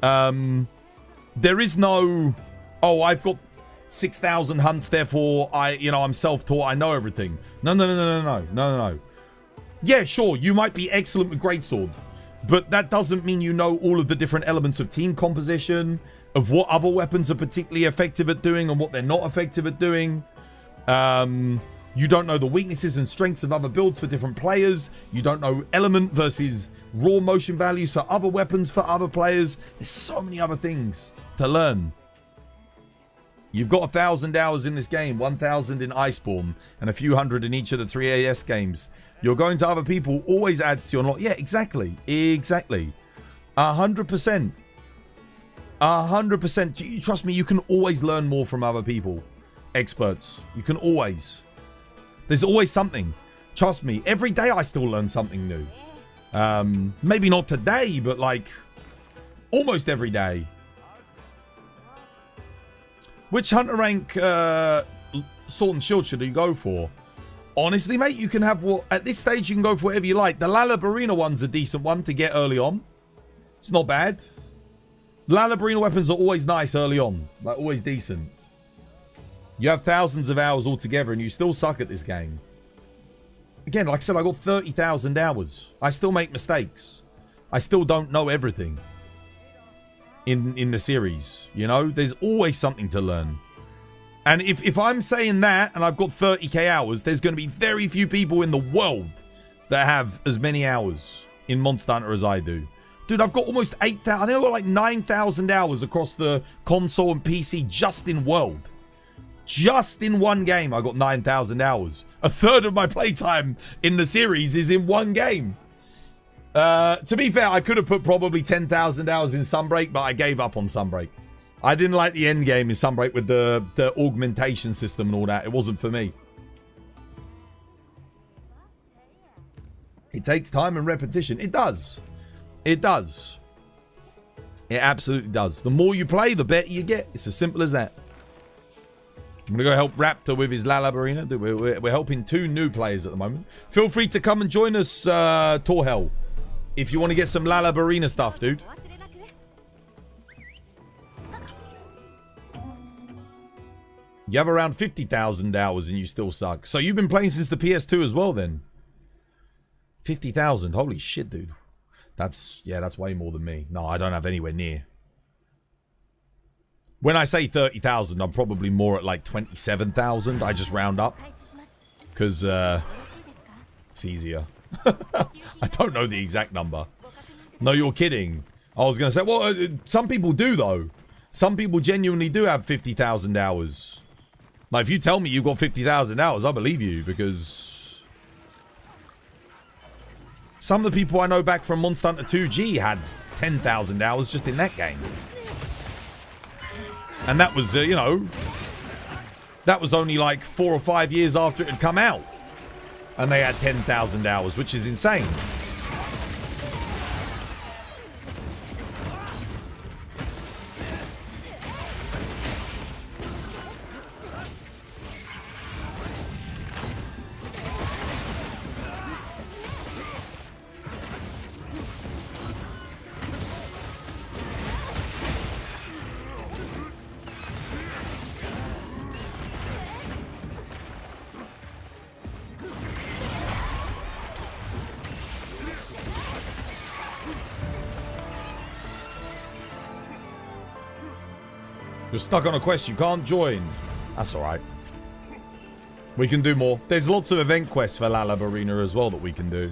Speaker 2: There is no, oh, I've got 6,000 hunts, therefore I'm self-taught, I know everything. No. Yeah, sure, you might be excellent with greatsword, but that doesn't mean you know all of the different elements of team composition, of what other weapons are particularly effective at doing and what they're not effective at doing. You don't know the weaknesses and strengths of other builds for different players. You don't know element versus raw motion values for other weapons for other players. There's so many other things to learn. You've got 1,000 hours in this game, 1,000 in Iceborne, and a few hundred in each of the 3 AS games. You're going to other people, always adds to your knowledge. Yeah, exactly. 100%. 100%. You trust me, you can always learn more from other people. Experts. You can always. There's always something. Trust me, every day I still learn something new. Maybe not today, but like almost every day. Which hunter rank sword and shield should you go for? Honestly, mate, you can have what at this stage you can go for whatever you like. The Lalabarina one's a decent one to get early on. It's not bad. Lalabarina weapons are always nice early on, like always decent. You have thousands of hours altogether and you still suck at this game. Again, like I said, I got 30,000 hours. I still make mistakes. I still don't know everything in the series. You know, there's always something to learn. And if I'm saying that and I've got 30k hours, there's going to be very few people in the world that have as many hours in Monster Hunter as I do. Dude, I've got almost 8,000. I think I've got like 9,000 hours across the console and PC just in world. Just in one game, I got 9,000 hours. A third of my playtime in the series is in one game. To be fair, I could have put probably 10,000 hours in Sunbreak, but I gave up on Sunbreak. I didn't like the end game in Sunbreak with the augmentation system and all that. It wasn't for me. It takes time and repetition. It does. It does. It absolutely does. The more you play, the better you get. It's as simple as that. I'm going to go help Raptor with his Lalabarina. We're helping 2 new players at the moment. Feel free to come and join us, Torhel, if you want to get some Lalabarina stuff, dude. You have around 50,000 hours and you still suck. So you've been playing since the PS2 as well, then? 50,000. Holy shit, dude. That's way more than me. No, I don't have anywhere near. When I say 30,000, I'm probably more at like 27,000. I just round up. Because it's easier. I don't know the exact number. No, you're kidding. I was going to say, well, some people do, though. Some people genuinely do have 50,000 hours. Like, if you tell me you've got 50,000 hours, I believe you, because some of the people I know back from Monster Hunter 2G had 10,000 hours just in that game. And that was, you know, that was only like 4 or 5 years after it had come out. And they had 10,000 hours, which is insane. You're stuck on a quest. You can't join. That's alright. We can do more. There's lots of event quests for Lalabarina as well that we can do.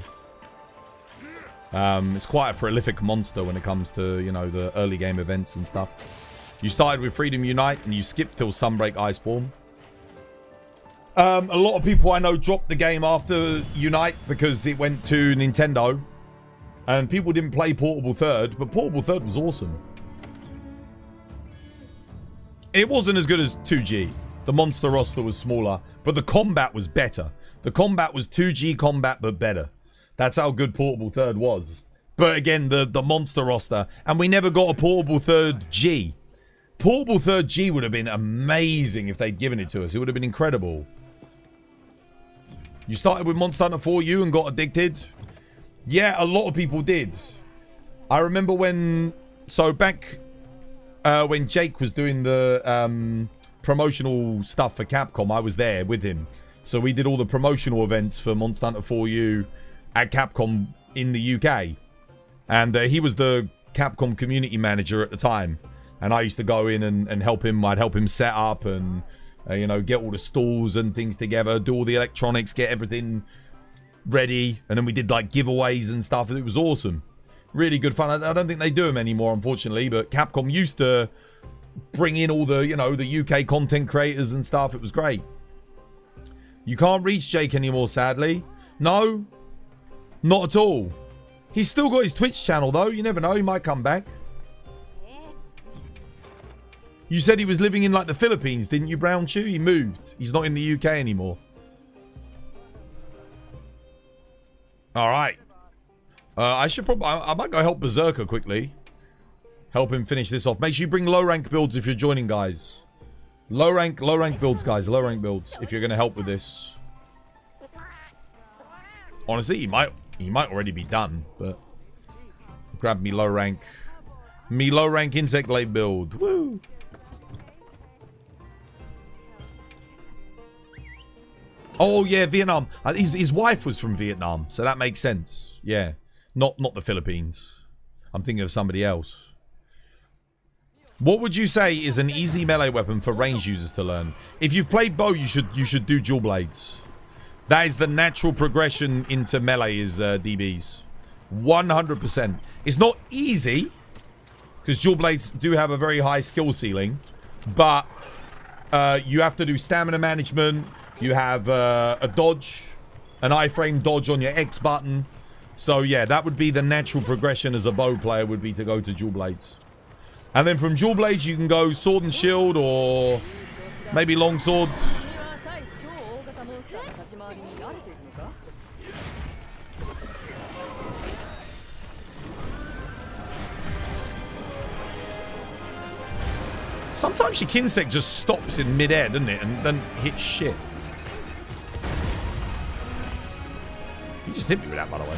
Speaker 2: It's quite a prolific monster when it comes to, you know, the early game events and stuff. You started with Freedom Unite and you skipped till Sunbreak Iceborne. A lot of people I know dropped the game after Unite because it went to Nintendo. And people didn't play Portable Third, but Portable Third was awesome. It wasn't as good as 2G. The monster roster was smaller, but the combat was better. The combat was 2G combat, but better. That's how good Portable Third was. But again, the monster roster, and we never got a Portable Third G. Portable 3rd G would have been amazing if they'd given it to us. It would have been incredible. You started with Monster Hunter 4U and got addicted? Yeah, a lot of people did. I remember when... So back when Jake was doing the promotional stuff for Capcom, I was there with him. So we did all the promotional events for Monster Hunter 4U at Capcom in the UK. And he was the Capcom community manager at the time. And I used to go in and help him. I'd help him set up and, you know, get all the stalls and things together. Do all the electronics, get everything ready. And then we did, like, giveaways and stuff. It was awesome. Really good fun. I don't think they do them anymore, unfortunately. But Capcom used to bring in all the, you know, the UK content creators and stuff. It was great. You can't reach Jake anymore, sadly. No, not at all. He's still got his Twitch channel, though. You never know. He might come back. You said he was living in, like, the Philippines, didn't you, Brown Chew? He moved. He's not in the UK anymore. All right. I should probably... I might go help Berserker quickly. Help him finish this off. Make sure you bring low rank builds if you're joining, guys. Low rank builds, guys. Low rank builds if you're going to help with this. Honestly, he might already be done, but... Grab me low rank insect glade build. Woo! Oh, yeah, Vietnam. His wife was from Vietnam, so that makes sense. Yeah. Not the Philippines. I'm thinking of somebody else. What would you say is an easy melee weapon for range users to learn? If you've played bow, you should do dual blades. That is the natural progression into melee is DBs. 100%. It's not easy, because dual blades do have a very high skill ceiling, but you have to do stamina management. You have a dodge, an iframe dodge on your X button. So yeah, that would be the natural progression as a bow player, would be to go to dual blades. And then from dual blades you can go sword and shield, or maybe long sword. Sometimes your Kinsect just stops in mid-air, doesn't it? And then hits shit. You just hit me with that, by the way.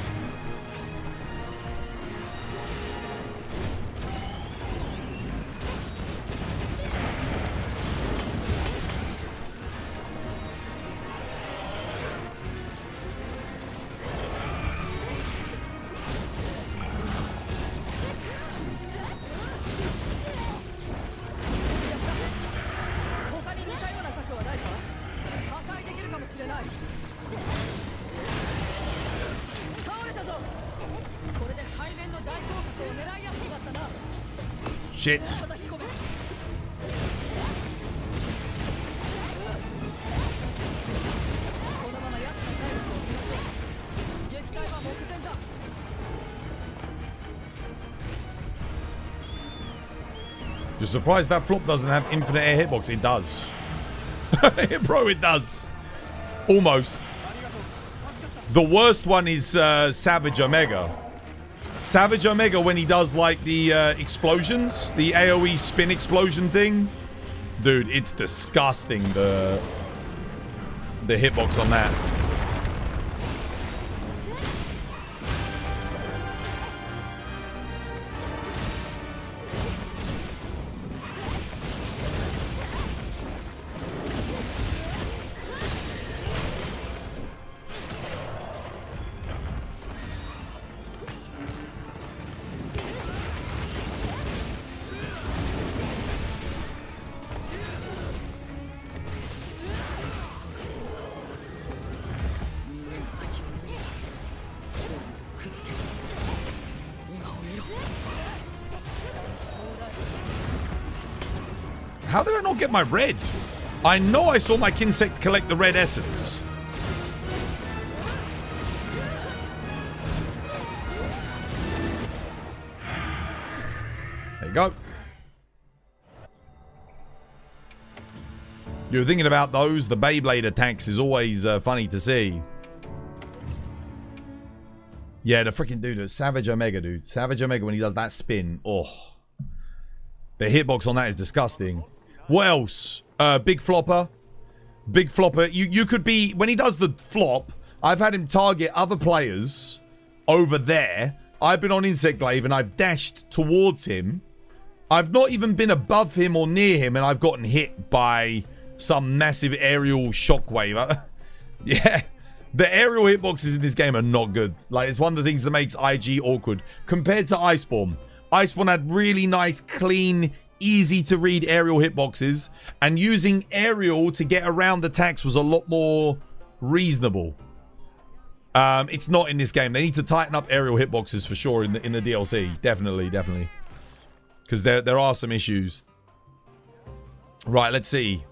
Speaker 2: Shit. You're surprised that flop doesn't have infinite air hitbox? It does. Bro, it does. Almost. The worst one is Savage Omega. Savage Omega, when he does like the explosions, the AoE spin explosion thing, dude, it's disgusting, the hitbox on that. How did I not get my red? I know I saw my Kinsect collect the red essence. There you go. You're thinking about those. The Beyblade attacks is always funny to see. Yeah, the freaking dude, Savage Omega, dude. Savage Omega, when he does that spin. Oh. The hitbox on that is disgusting. What else? Big flopper. Big flopper. You could be... When he does the flop, I've had him target other players over there. I've been on Insect Glaive and I've dashed towards him. I've not even been above him or near him and I've gotten hit by some massive aerial shockwave. Yeah. The aerial hitboxes in this game are not good. Like, it's one of the things that makes IG awkward. Compared to Iceborne. Iceborne had really nice, clean, easy to read aerial hitboxes. And using aerial to get around attacks was a lot more reasonable. It's not in this game. They need to tighten up aerial hitboxes for sure in the DLC. Definitely, definitely. Because there are some issues. Right, let's see.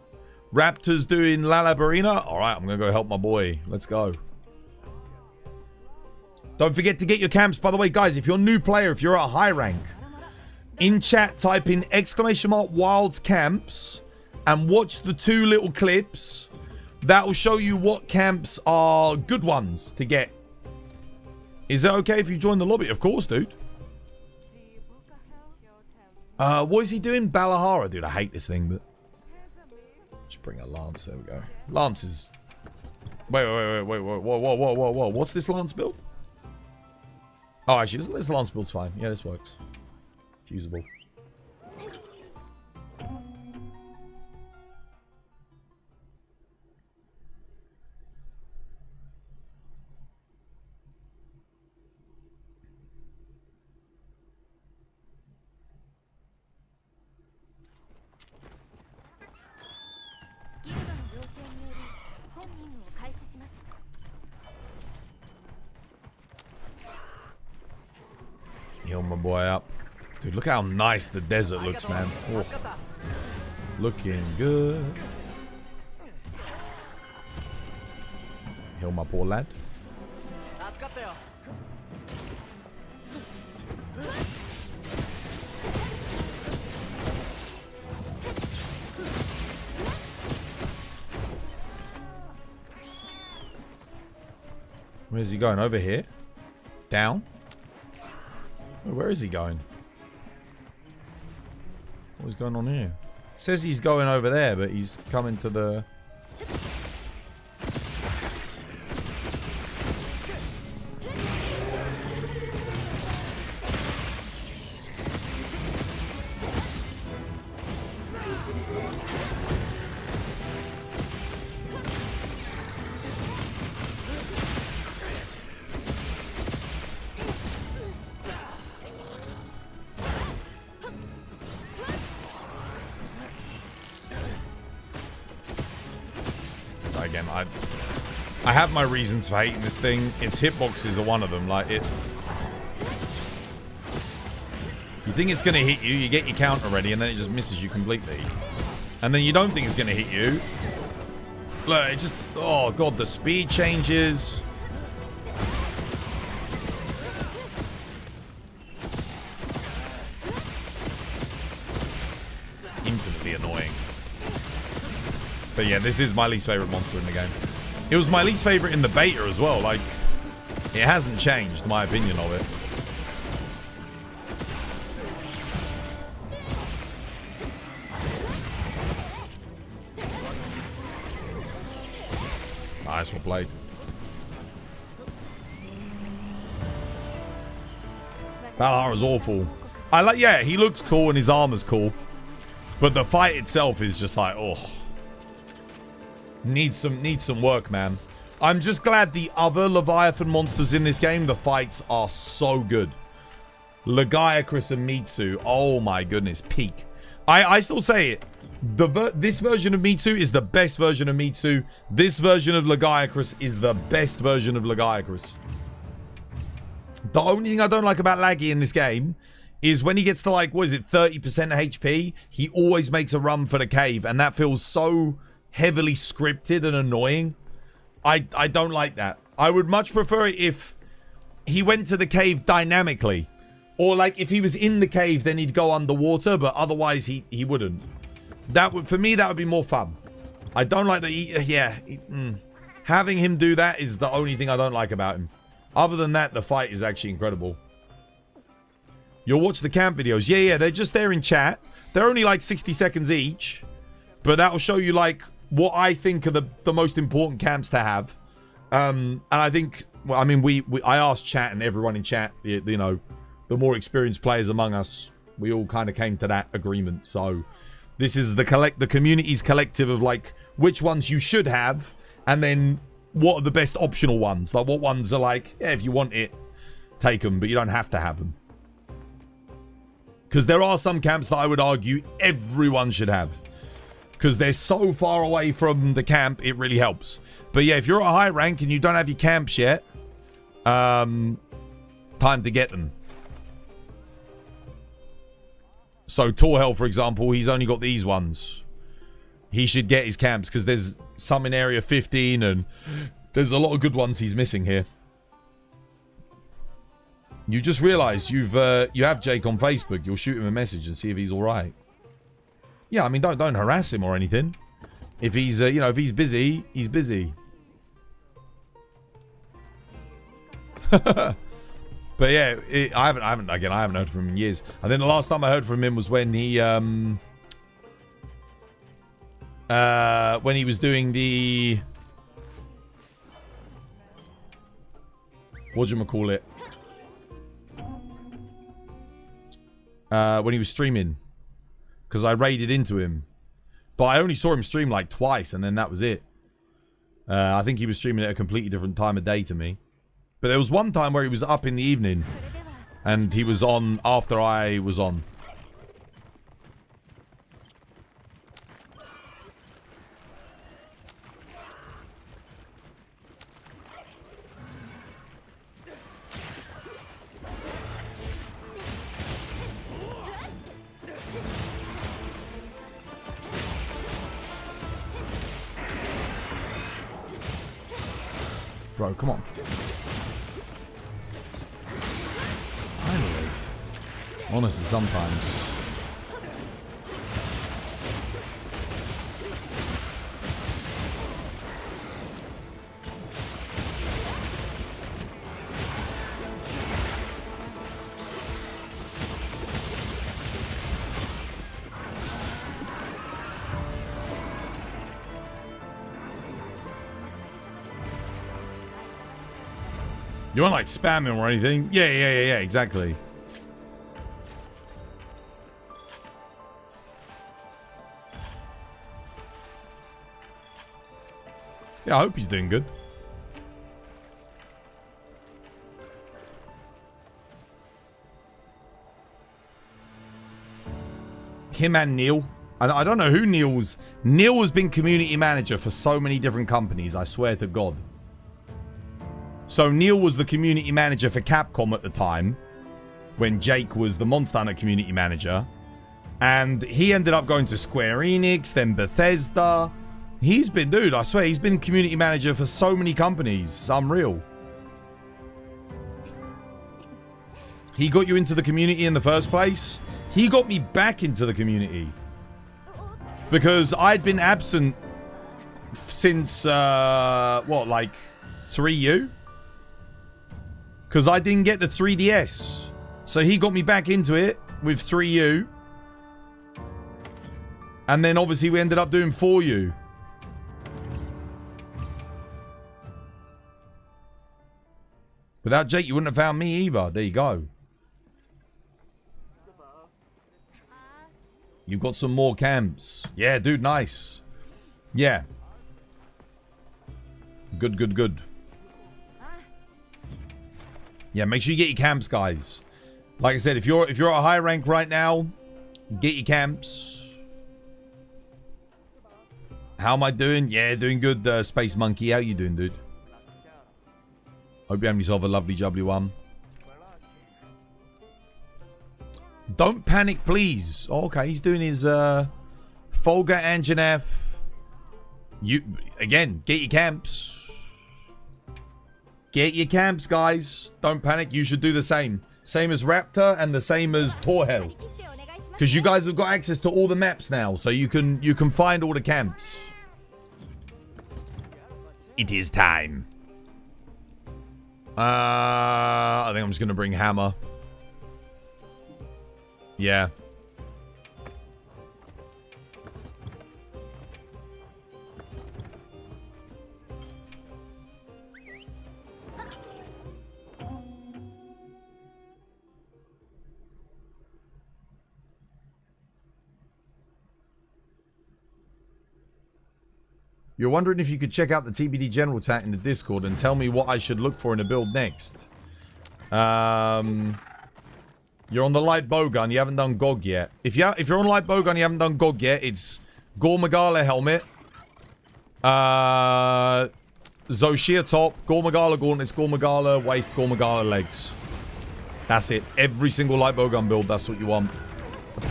Speaker 2: Raptors doing La Labarina. Alright, I'm going to go help my boy. Let's go. Don't forget to get your camps. By the way, guys, if you're a new player, if you're at a high rank, in chat, type in !Wilds camps and watch the 2 little clips. That will show you what camps are good ones to get. Is it okay if you join the lobby? Of course, dude. What is he doing? Balahara, dude. I hate this thing, but... Just bring a lance. There we go. Lance is... Wait. Whoa. What's this lance build? Oh, actually, this lance build's fine. Yeah, this works. It's usable. Heal my boy up. Dude, look how nice the desert looks, man. Oh. Looking good. Heal my poor lad. Where's he going? Over here? Down? Where is he going? What's going on here? Says he's going over there, but he's coming to the... Again, I have my reasons for hating this thing. Its hitboxes are one of them. Like, it... You think it's going to hit you, you get your counter ready, and then it just misses you completely. And then you don't think it's going to hit you. Look, it just... Oh, God, the speed changes. Infinitely annoying. But yeah, this is my least favorite monster in the game. It was my least favorite in the beta as well. Like, it hasn't changed my opinion of it. Nice, well played. Balahar is awful. Yeah, he looks cool and his armor's cool. But the fight itself is just like, oh. Needs some work, man. I'm just glad the other Leviathan monsters in this game, the fights are so good. Lagiacrus and Mitsu, oh my goodness, peak. I still say it. This version of Mitsu is the best version of Mitsu. This version of Lagiacrus is the best version of Lagiacrus. The only thing I don't like about Laggy in this game is when he gets to, like, what is it, 30% HP, he always makes a run for the cave, and that feels so heavily scripted and annoying. I don't like that. I would much prefer it if he went to the cave dynamically. Or, like, if he was in the cave, then he'd go underwater, but otherwise he wouldn't. That would, for me, that would be more fun. I don't like that. Having him do that is the only thing I don't like about him. Other than that, the fight is actually incredible. You'll watch the camp videos. Yeah, they're just there in chat. They're only like 60 seconds each. But that'll show you like what I think are the most important camps to have. And I think, well, I mean, I asked chat and everyone in chat, you know, the more experienced players among us, we all kind of came to that agreement. So this is the community's collective of like which ones you should have, and then what are the best optional ones. Like what ones are like, yeah, if you want it, take them, but you don't have to have them. Because there are some camps that I would argue everyone should have. Because they're so far away from the camp, it really helps. But yeah, if you're at a high rank and you don't have your camps yet, time to get them. So Torhel, for example, he's only got these ones. He should get his camps because there's some in area 15 and there's a lot of good ones he's missing here. You just realised you have Jake on Facebook. You'll shoot him a message and see if he's all right. Yeah, I mean, don't harass him or anything. If he's you know, if he's busy, he's busy. But yeah, I haven't heard from him in years. I think the last time I heard from him was when he was doing the whatchamacallit? When he was streaming. Because I raided into him. But I only saw him stream like twice and then that was it. I think he was streaming at a completely different time of day to me. But there was one time where he was up in the evening. And he was on after I was on. Bro, come on. Finally. Honestly, sometimes. You want like spam him or anything? Yeah, exactly. Yeah, I hope he's doing good. Him and Neil. I don't know who Neil's... Neil has been community manager for so many different companies, I swear to God. So Neil was the community manager for Capcom at the time, when Jake was the Monster Hunter community manager. And he ended up going to Square Enix, then Bethesda. He's been, dude, I swear, he's been community manager for so many companies. It's unreal. He got you into the community in the first place. He got me back into the community. Because I'd been absent since, what, like 3U? Because I didn't get the 3DS. So he got me back into it with 3U. And then obviously we ended up doing 4U. Without Jake, you wouldn't have found me either. There you go. You've got some more camps. Yeah, dude, nice. Yeah. Good. Yeah, make sure you get your camps, guys. Like I said, if you're at a high rank right now, get your camps. How am I doing? Yeah, doing good, Space Monkey. How you doing, dude? Hope you have yourself a lovely jubbly one. Don't panic, please. Oh, okay, he's doing his Folga Anjanef. You again, get your camps. Get your camps, guys. Don't panic. You should do the same. Same as Raptor and the same as Torhel. Because you guys have got access to all the maps now, so you can find all the camps. It is time. I think I'm just gonna bring Hammer. Yeah. You're wondering if you could check out the TBD General chat in the Discord and tell me what I should look for in a build next. You're on the light bowgun. You haven't done GOG yet. If you're on light bowgun, you haven't done GOG yet. It's Gore Magala helmet, Zoshia top, Gore Magala gauntlets, Gore Magala waist, Gore Magala legs. That's it. Every single light bowgun build. That's what you want.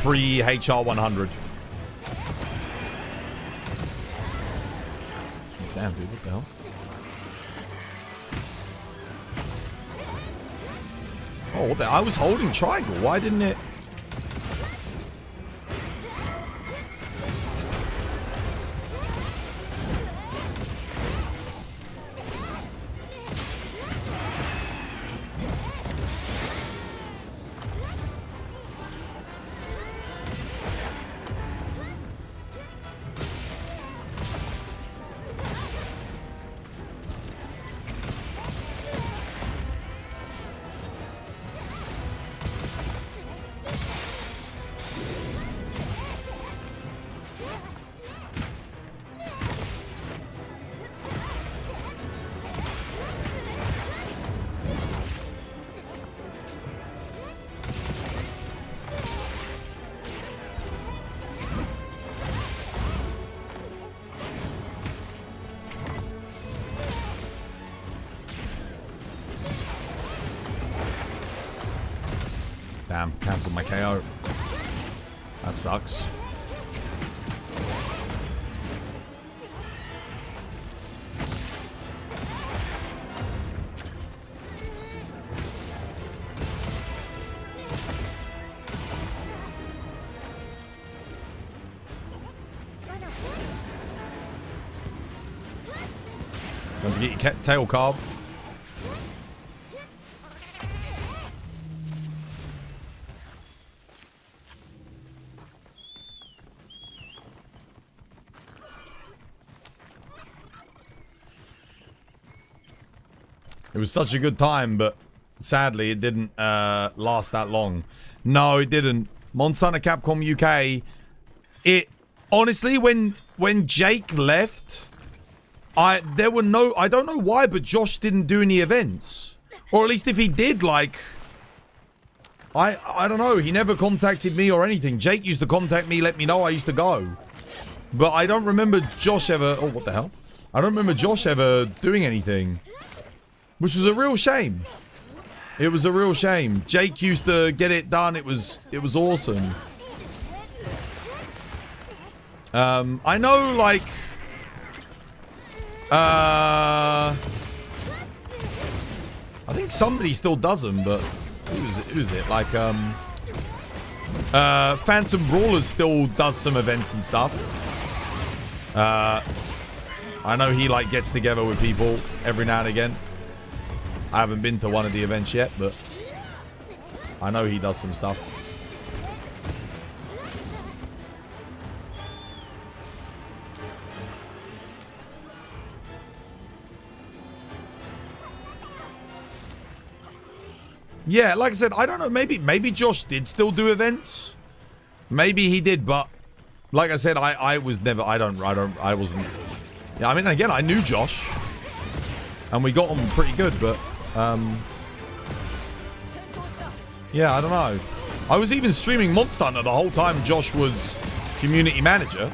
Speaker 2: Pre HR 100. Damn, dude, what the hell? Oh, what the? I was holding triangle. Why didn't it? Damn, cancelled my KO. That sucks. Don't forget your tail carb. It was such a good time, but sadly it didn't last that long. No, it didn't. Monster Hunter Capcom UK. It honestly, when Jake left, I don't know why, but Josh didn't do any events, or at least if he did, like, I don't know. He never contacted me or anything. Jake used to contact me, let me know. I used to go, but I don't remember Josh ever. Oh, what the hell? I don't remember Josh ever doing anything. Which was a real shame. It was a real shame. Jake used to get it done. It was awesome. I know, like, I think somebody still does them, but who was it? Like, Phantom Brawlers still does some events and stuff. I know he, like, gets together with people every now and again. I haven't been to one of the events yet, but I know he does some stuff. Yeah, like I said, I don't know. Maybe Josh did still do events. Maybe he did, but like I said, I was never. I wasn't. Yeah, I mean, again, I knew Josh, and we got on pretty good, but. Yeah, I don't know. I was even streaming Monster Hunter the whole time Josh was community manager.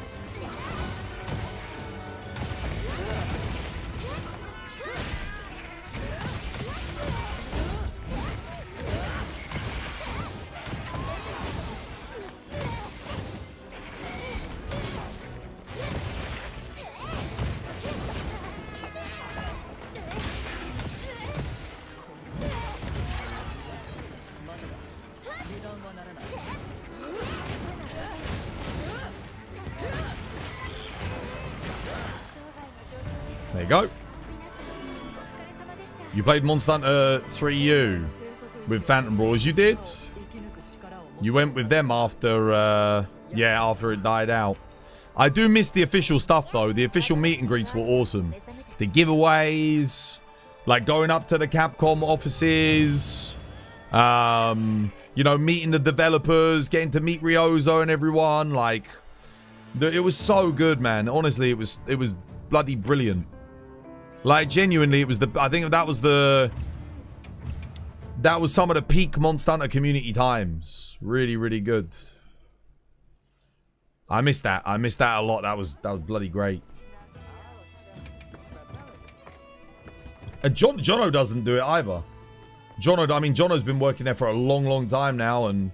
Speaker 2: There you go. You played Monster Hunter 3U with Phantom Brawlers. You did? You went with them after, yeah, after it died out. I do miss the official stuff, though. The official meet and greets were awesome. The giveaways, like going up to the Capcom offices, you know, meeting the developers, getting to meet Ryozo and everyone. Like, it was so good, man. Honestly, it was bloody brilliant. Like, genuinely, it was I think that was some of the peak Monster Hunter community times. Really, really good. I missed that. I missed that a lot. That was bloody great. Jono doesn't do it either. Jono's been working there for a long, long time now, and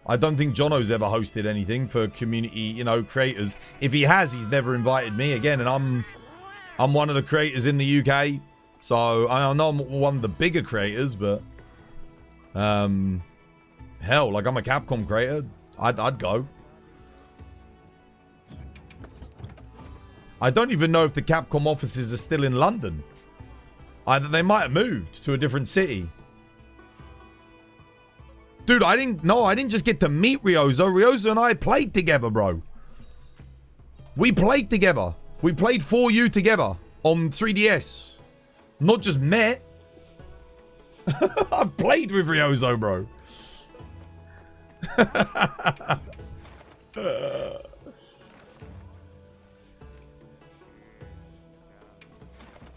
Speaker 2: I don't think Jono's ever hosted anything for community, you know, creators. If he has, he's never invited me again, and I'm one of the creators in the UK, so I know I'm one of the bigger creators, but hell, like, I'm a Capcom creator. I'd go. I don't even know if the Capcom offices are still in London. They might have moved to a different city. Dude, I didn't just get to meet Ryozo. Ryozo and I played together, bro. We played together. We played 4U together on 3DS. Not just met. I've played with Ryozo, bro.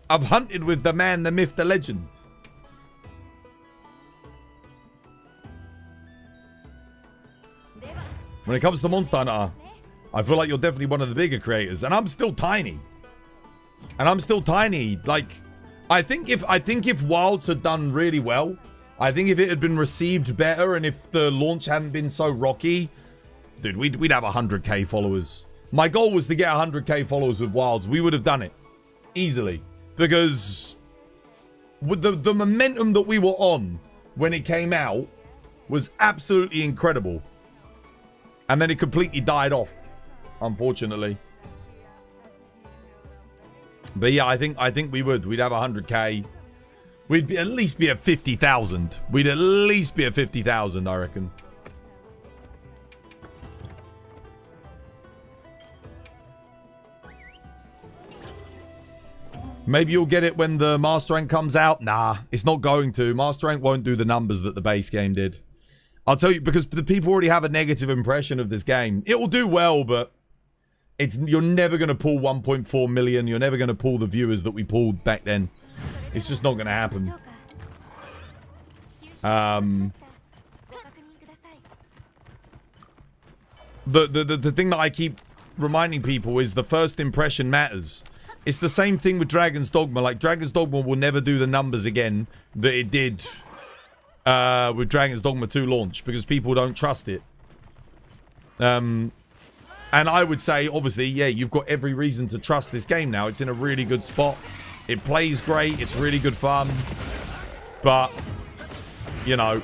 Speaker 2: I've hunted with the man, the myth, the legend. When it comes to Monster Hunter, I feel like you're definitely one of the bigger creators, and I'm still tiny. Like, I think if Wilds had done really well, I think if it had been received better, and if the launch hadn't been so rocky, dude, we'd have 100k followers. My goal was to get 100k followers with Wilds. We would have done it easily, because with the momentum that we were on when it came out was absolutely incredible. And then it completely died off, unfortunately. But yeah, I think we would. We'd have 100k. We'd at least be at 50,000. We'd at least be at 50,000, I reckon. Maybe you'll get it when the Master Rank comes out. Nah, it's not going to. Master Rank won't do the numbers that the base game did. I'll tell you, because the people already have a negative impression of this game. It will do well, but you're never going to pull 1.4 million. You're never going to pull the viewers that we pulled back then. It's just not going to happen. The thing that I keep reminding people is the first impression matters. It's the same thing with Dragon's Dogma. Like, Dragon's Dogma will never do the numbers again that it did with Dragon's Dogma 2 launch, because people don't trust it. And I would say, obviously, yeah, you've got every reason to trust this game now. It's in a really good spot. It plays great. It's really good fun. But, you know,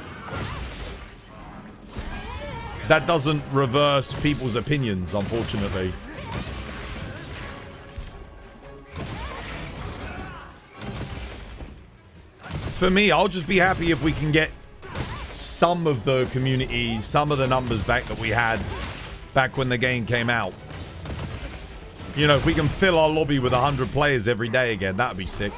Speaker 2: that doesn't reverse people's opinions, unfortunately. For me, I'll just be happy if we can get some of the community, some of the numbers back that we had back when the game came out. You know, if we can fill our lobby with 100 players every day again, that'd be sick.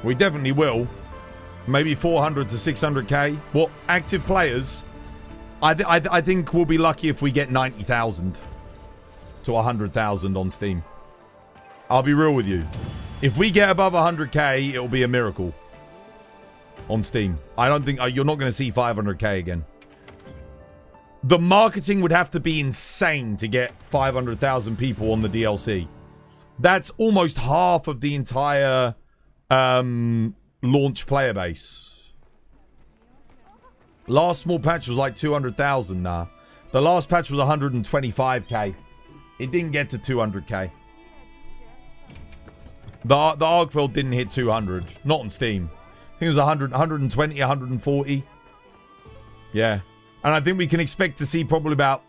Speaker 2: We definitely will. Maybe 400 to 600k. Well, active players, I think we'll be lucky if we get 90,000 to 100,000 on Steam. I'll be real with you. If we get above 100k, it'll be a miracle on Steam. I don't think you're not going to see 500k again. The marketing would have to be insane to get 500,000 people on the DLC. That's almost half of the entire launch player base. Last small patch was like 200,000 now. The last patch was 125k. It didn't get to 200k. The Argfeld didn't hit 200. Not on Steam. I think it was 100, 120, 140. Yeah. And I think we can expect to see probably about...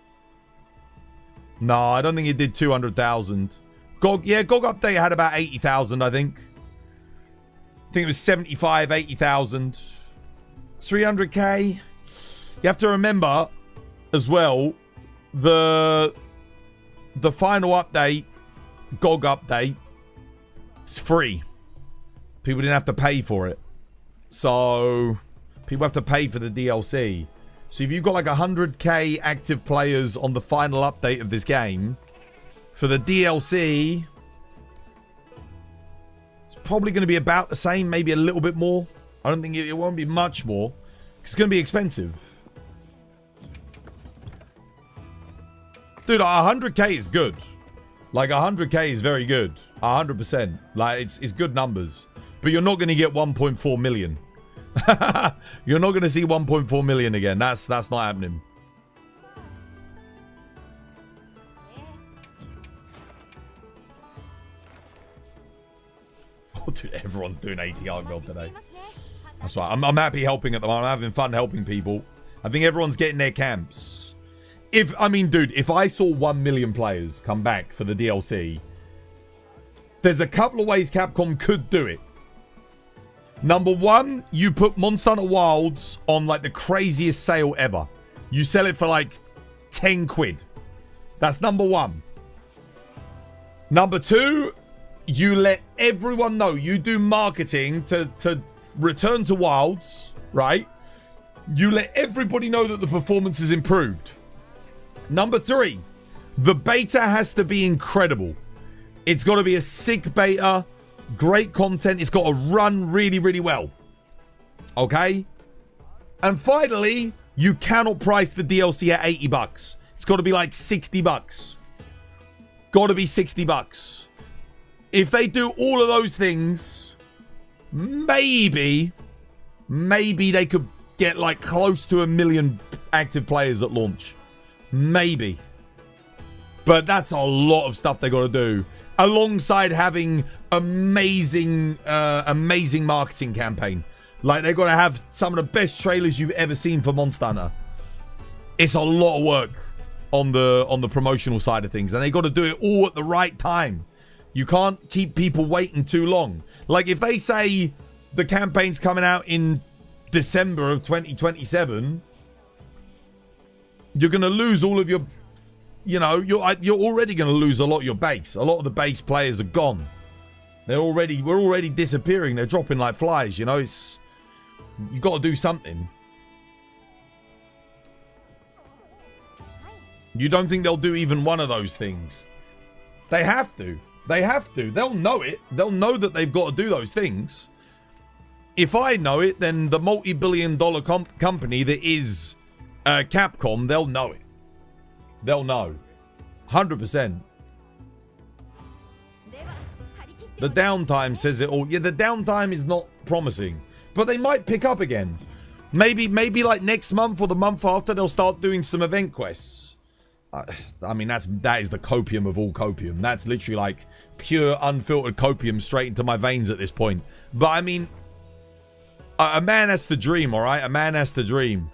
Speaker 2: No, I don't think it did 200,000. GOG Update had about 80,000, I think. I think it was 75, 80,000. 300k. You have to remember as well, the final update, GOG Update, it's free. People didn't have to pay for it. So, people have to pay for the DLC. So if you've got like 100k active players on the final update of this game, for the DLC, it's probably going to be about the same, maybe a little bit more. I don't think it won't be much more. It's going to be expensive. Dude, 100k is good. Like, 100k is very good. 100%. Like, it's good numbers. But you're not going to get 1.4 million. You're not going to see 1.4 million again. That's not happening. Oh, dude, everyone's doing ATR gold today. That's right. I'm happy helping at the moment. I'm having fun helping people. I think everyone's getting their camps. If I saw 1 million players come back for the DLC, there's a couple of ways Capcom could do it. Number one, you put Monster Hunter Wilds on like the craziest sale ever. You sell it for like 10 quid. That's number one. Number two, you let everyone know. You do marketing to return to Wilds, right? You let everybody know that the performance is improved. Number three, the beta has to be incredible. It's got to be a sick beta, great content. It's got to run really, really well. Okay? And finally, you cannot price the DLC at 80 bucks. It's got to be like 60 bucks. Got to be 60 bucks. If they do all of those things, maybe they could get like close to 1 million active players at launch. Maybe. But that's a lot of stuff they got to do. Alongside having amazing marketing campaign. Like, they've got to have some of the best trailers you've ever seen for Monster Hunter. It's a lot of work on the promotional side of things. And they got to do it all at the right time. You can't keep people waiting too long. Like, if they say the campaign's coming out in December of 2027... you're going to lose all of your, you're already going to lose a lot of your base. A lot of the base players are gone. We're already disappearing. They're dropping like flies, you got to do something. You don't think they'll do even one of those things? They have to. They'll know it. They'll know that they've got to do those things. If I know it, then the multi-billion-dollar company that is... Capcom, they'll know it. They'll know. 100%. The downtime says it all. Yeah, the downtime is not promising. But they might pick up again. Maybe like next month or the month after, they'll start doing some event quests. I mean, that is the copium of all copium. That's literally like pure, unfiltered copium straight into my veins at this point. But I mean, a man has to dream, alright? A man has to dream.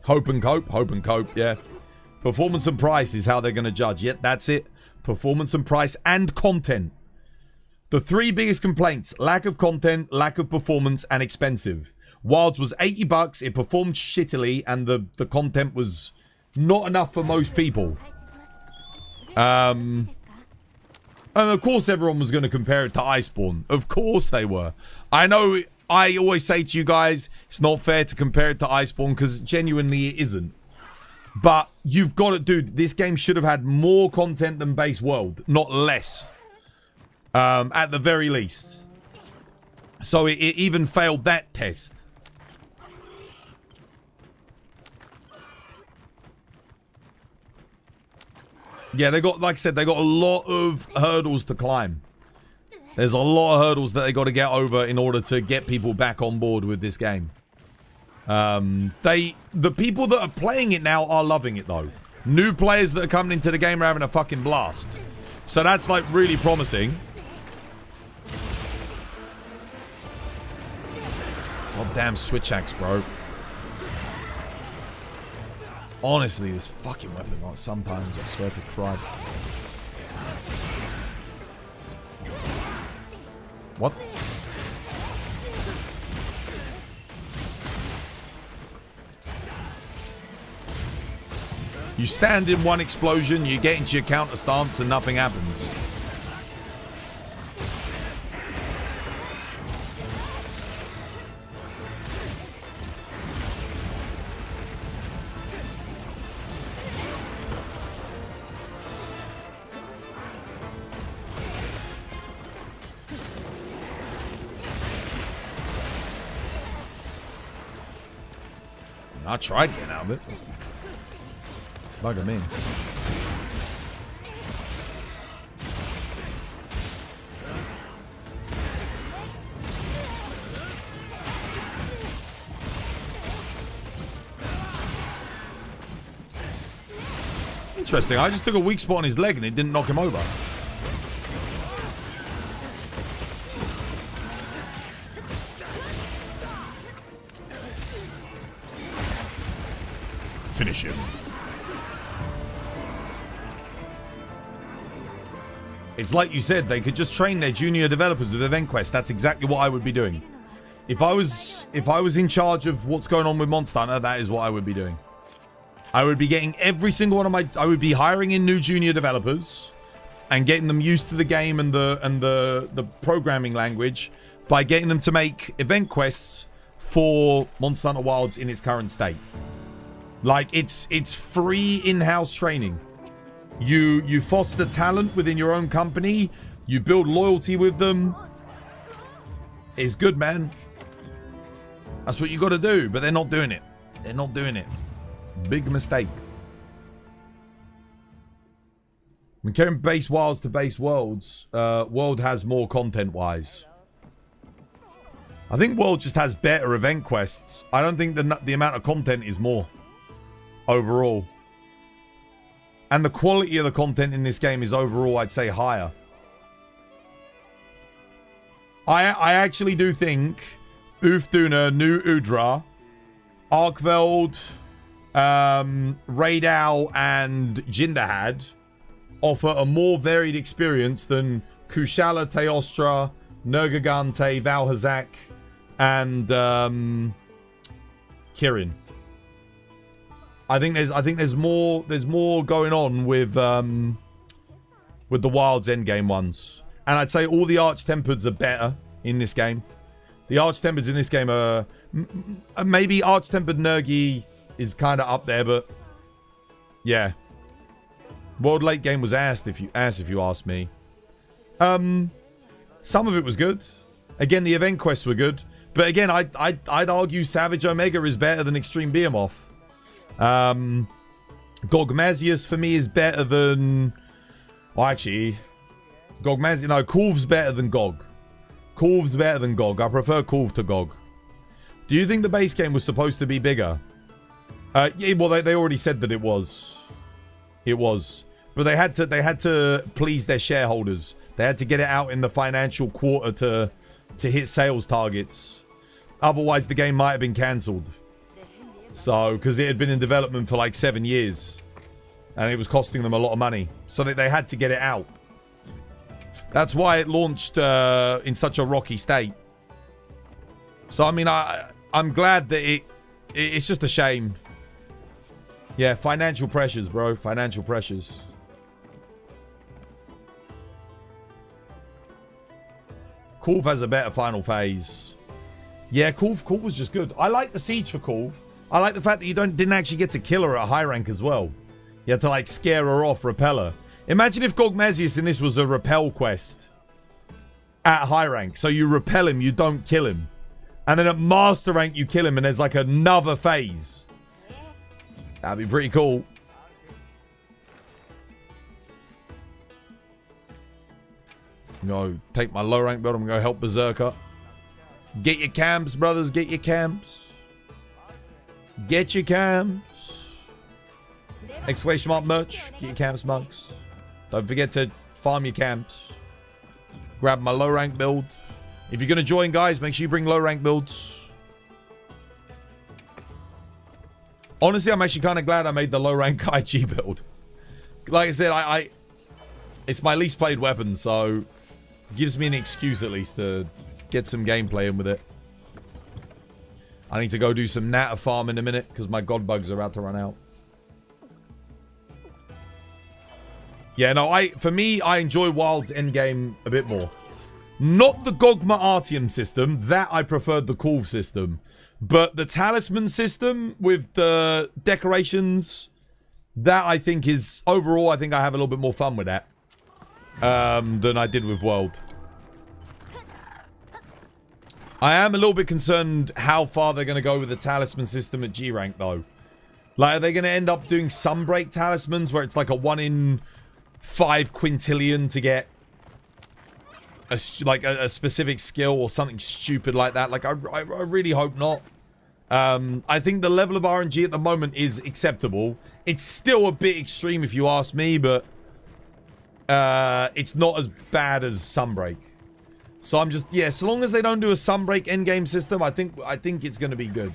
Speaker 2: Hope and cope, yeah. Performance and price is how they're going to judge. Yep, that's it. Performance and price and content. The three biggest complaints: lack of content, lack of performance, and expensive. Wilds was 80 bucks, it performed shittily, and the content was not enough for most people. And of course everyone was going to compare it to Iceborne. Of course they were. I know... I always say to you guys, it's not fair to compare it to Iceborne because genuinely it isn't. But you've got to, dude, this game should have had more content than base world, not less. At the very least. So it even failed that test. Yeah, they got, like I said, they got a lot of hurdles to climb. There's a lot of hurdles that they got to get over in order to get people back on board with this game. The people that are playing it now are loving it though. New players that are coming into the game are having a fucking blast. So that's like really promising. God damn switch axe, bro. Honestly, this fucking weapon, like, sometimes, I swear to Christ. What? You stand in one explosion, you get into your counter stance, and nothing happens. I tried getting out of it. Bugger me. Interesting. I just took a weak spot on his leg and it didn't knock him over. Finish him. It's like you said, they could just train their junior developers with event quests. That's exactly what I would be doing. If I was in charge of what's going on with Monster Hunter, that is what I would be doing. I would be getting every single one of my... I would be hiring in new junior developers and getting them used to the game and the programming language by getting them to make event quests for Monster Hunter Wilds in its current state. Like, it's free in-house training. You foster talent within your own company. You build loyalty with them. It's good, man. That's what you got to do, but they're not doing it. They're not doing it. Big mistake. Comparing base wilds to base worlds, World has more content-wise. I think World just has better event quests. I don't think the amount of content is more overall. And the quality of the content in this game is overall, I'd say, higher. I actually do think Ulfduna, New Udra, Arkveld, Raidal, and Jindahad offer a more varied experience than Kushala, Teostra, Nergigante, Valhazak, and Kirin. I think there's more going on with the Wilds endgame ones. And I'd say all the Arch-Tempereds are better in this game. The Arch-Tempereds in this game are... maybe Arch-Tempered Nergi is kind of up there, but... yeah. World late game was ass if you ask me. Some of it was good. Again, the event quests were good. But again, I'd argue Savage Omega is better than Extreme Behemoth. Gogmazius for me is better than... well, actually... Gogmazius... no, Kulv's better than Gog. Kulv's better than Gog. I prefer Kulv to Gog. Do you think the base game was supposed to be bigger? Yeah, well, they already said that it was. It was. But they had to please their shareholders. They had to get it out in the financial quarter to hit sales targets. Otherwise, the game might have been cancelled. So, because it had been in development for like 7 years. And it was costing them a lot of money. So they had to get it out. That's why it launched in such a rocky state. So, I mean, I'm glad that it's just a shame. Yeah, financial pressures, bro. Financial pressures. Kulv has a better final phase. Yeah, Kulv was just good. I like the siege for Kulv. I like the fact that you didn't actually get to kill her at high rank as well. You had to, like, scare her off, repel her. Imagine if Gogmazius in this was a repel quest at high rank. So you repel him, you don't kill him. And then at master rank, you kill him, and there's, like, another phase. That'd be pretty cool. I'm gonna take my low rank build. I'm gonna help Berserker. Get your camps, brothers. Get your camps. Get your cams. Exclamation mark merch. Get your cams mugs. Don't forget to farm your camps. Grab my low rank build. If you're going to join, guys, make sure you bring low rank builds. Honestly, I'm actually kind of glad I made the low rank IG build. Like I said, it's my least played weapon, so it gives me an excuse at least to get some gameplay in with it. I need to go do some natter farm in a minute because my god bugs are about to run out. Yeah, no, for me, I enjoy Wild's endgame a bit more. Not the Gogma Artium system. That I preferred the cool system. But the talisman system with the decorations, that I think is... Overall, I think I have a little bit more fun with that than I did with World. I am a little bit concerned how far they're going to go with the talisman system at G rank, though. Like, are they going to end up doing Sunbreak talismans where it's like a 1 in 5 quintillion to get a specific skill or something stupid like that? Like, I really hope not. I think the level of RNG at the moment is acceptable. It's still a bit extreme if you ask me, but it's not as bad as Sunbreak. So I'm just, yeah, so long as they don't do a Sunbreak endgame system, I think it's going to be good.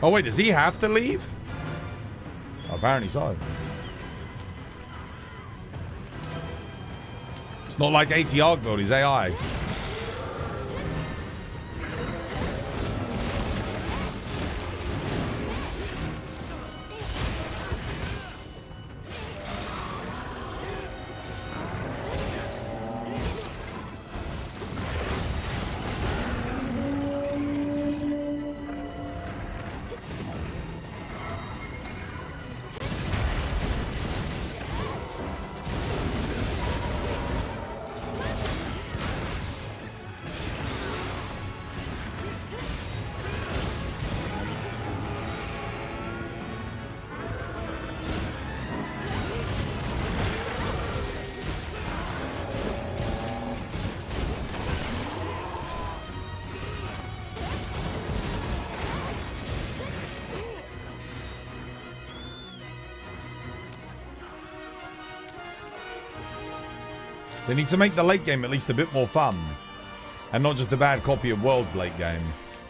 Speaker 2: Oh, wait, does he have to leave? Oh, apparently so. It's not like AT Arc build, he's AI. They need to make the late game at least a bit more fun. And not just a bad copy of World's late game.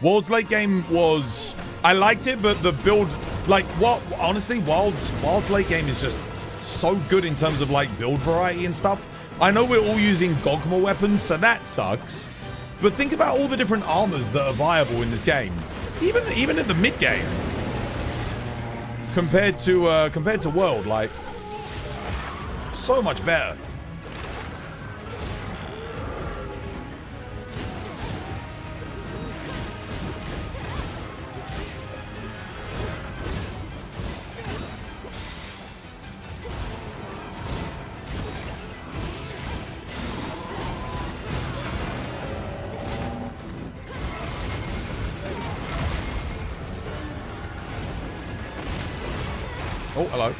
Speaker 2: World's late game was... I liked it, but the build... Like, what? Honestly, World's late game is just so good in terms of, like, build variety and stuff. I know we're all using Gogma weapons, so that sucks. But think about all the different armors that are viable in this game. Even at the mid-game. Compared to World, like... So much better. Oh, hello.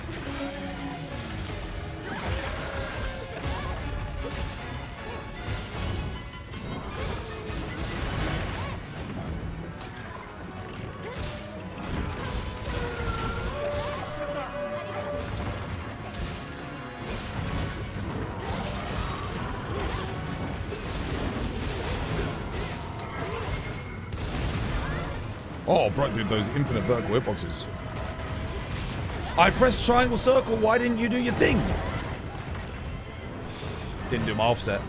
Speaker 2: Oh, bro, dude, those infinite vertical hitboxes. I pressed triangle circle, why didn't you do your thing? Didn't do my offset.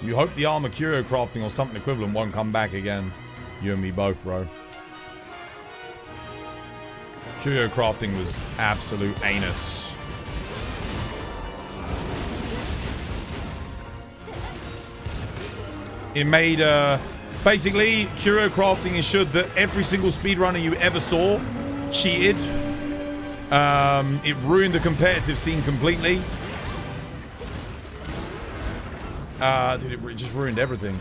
Speaker 2: You hope the armor curio crafting or something equivalent won't come back again. You and me both, bro. Curio crafting was absolute anus. It made, basically, curio crafting ensured that every single speedrunner you ever saw cheated. It ruined the competitive scene completely. Dude, it just ruined everything.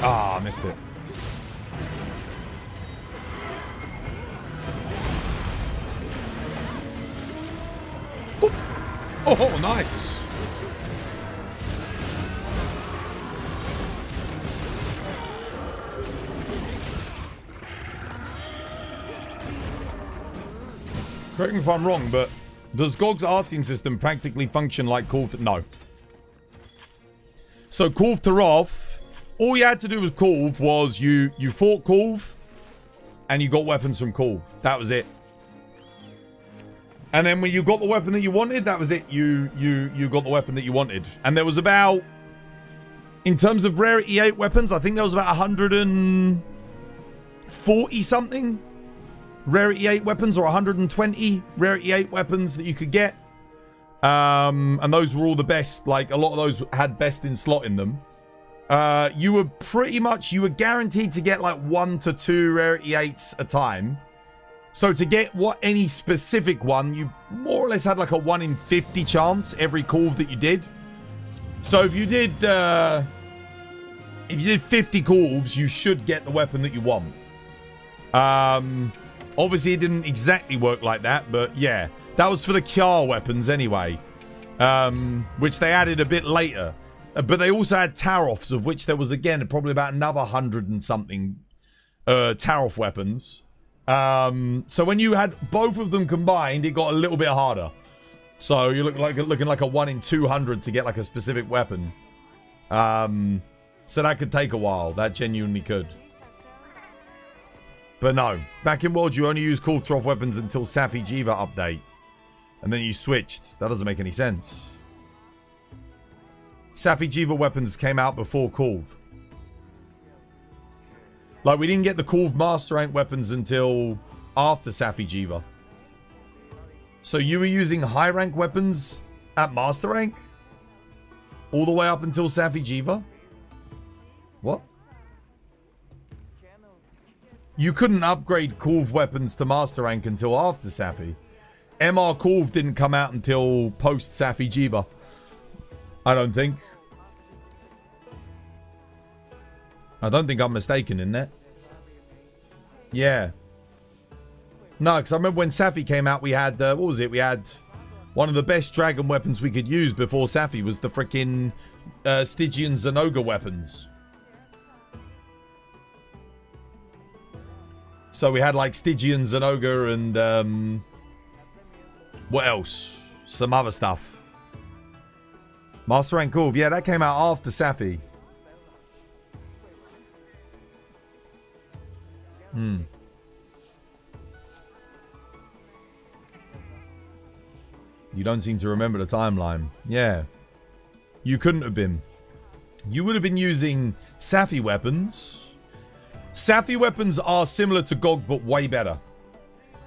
Speaker 2: Ah, I missed it. Oop. Oh, nice. Correct me if I'm wrong, but does GOG's arting system practically function like Kulv? No. So Kulv Taroth, all you had to do with Kulv was you fought Kulv and you got weapons from Kulv. That was it. And then when you got the weapon that you wanted, that was it. You got the weapon that you wanted. And there was about, in terms of rarity 8 weapons, I think there was about 140 something rarity 8 weapons, or 120 rarity 8 weapons that you could get. And those were all the best. Like, a lot of those had best in slot in them. You were guaranteed to get like 1 to 2 rarity 8s a time. So to get any specific one, you more or less had like a 1 in 50 chance every Kulv that you did. So if you did 50 Kulvs, you should get the weapon that you want. Obviously it didn't exactly work like that, but yeah. That was for the Kjar weapons anyway. Which they added a bit later. But they also had Taroths, of which there was, again, probably about another 100 and something Taroth weapons. So when you had both of them combined, it got a little bit harder. So you looking like a 1 in 200 to get like a specific weapon. So that could take a while. That genuinely could. But no. Back in World, you only used Kulv Taroth weapons until Safi Jiva update. And then you switched. That doesn't make any sense. Safi Jiva weapons came out before Kulv. Like, we didn't get the Kulv Master Rank weapons until after Safi Jiva. So you were using high rank weapons at Master Rank? All the way up until Safi Jiva? What? You couldn't upgrade Kulv weapons to Master Rank until after Safi. MR Kulv didn't come out until post Safi Jiva. I don't think. I don't think I'm mistaken in that. Yeah. No, because I remember when Safi came out, we had, what was it? We had one of the best dragon weapons we could use before Safi was the freaking Stygian Zenoga weapons. So we had like Stygian Zenoga and, what else? Some other stuff. Master Rank Kulv. Yeah, that came out after Safi. You don't seem to remember the timeline. Yeah. You couldn't have been. You would have been using Safi weapons. Safi weapons are similar to GOG, but way better.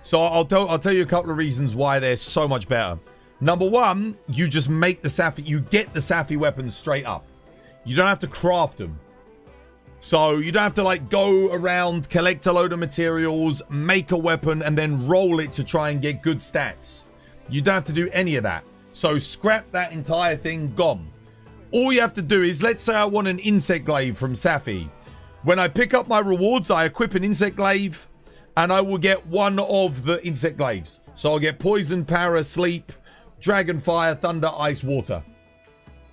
Speaker 2: So I'll tell you a couple of reasons why they're so much better. Number one, you just make the Safi, you get the Safi weapons straight up. You don't have to craft them. So you don't have to like go around, collect a load of materials, make a weapon, and then roll it to try and get good stats. You don't have to do any of that. So scrap that entire thing, gone. All you have to do is, let's say I want an insect glaive from Safi. When I pick up my rewards, I equip an insect glaive, and I will get one of the insect glaives. So I'll get poison, para, sleep, dragon, fire, thunder, ice, water.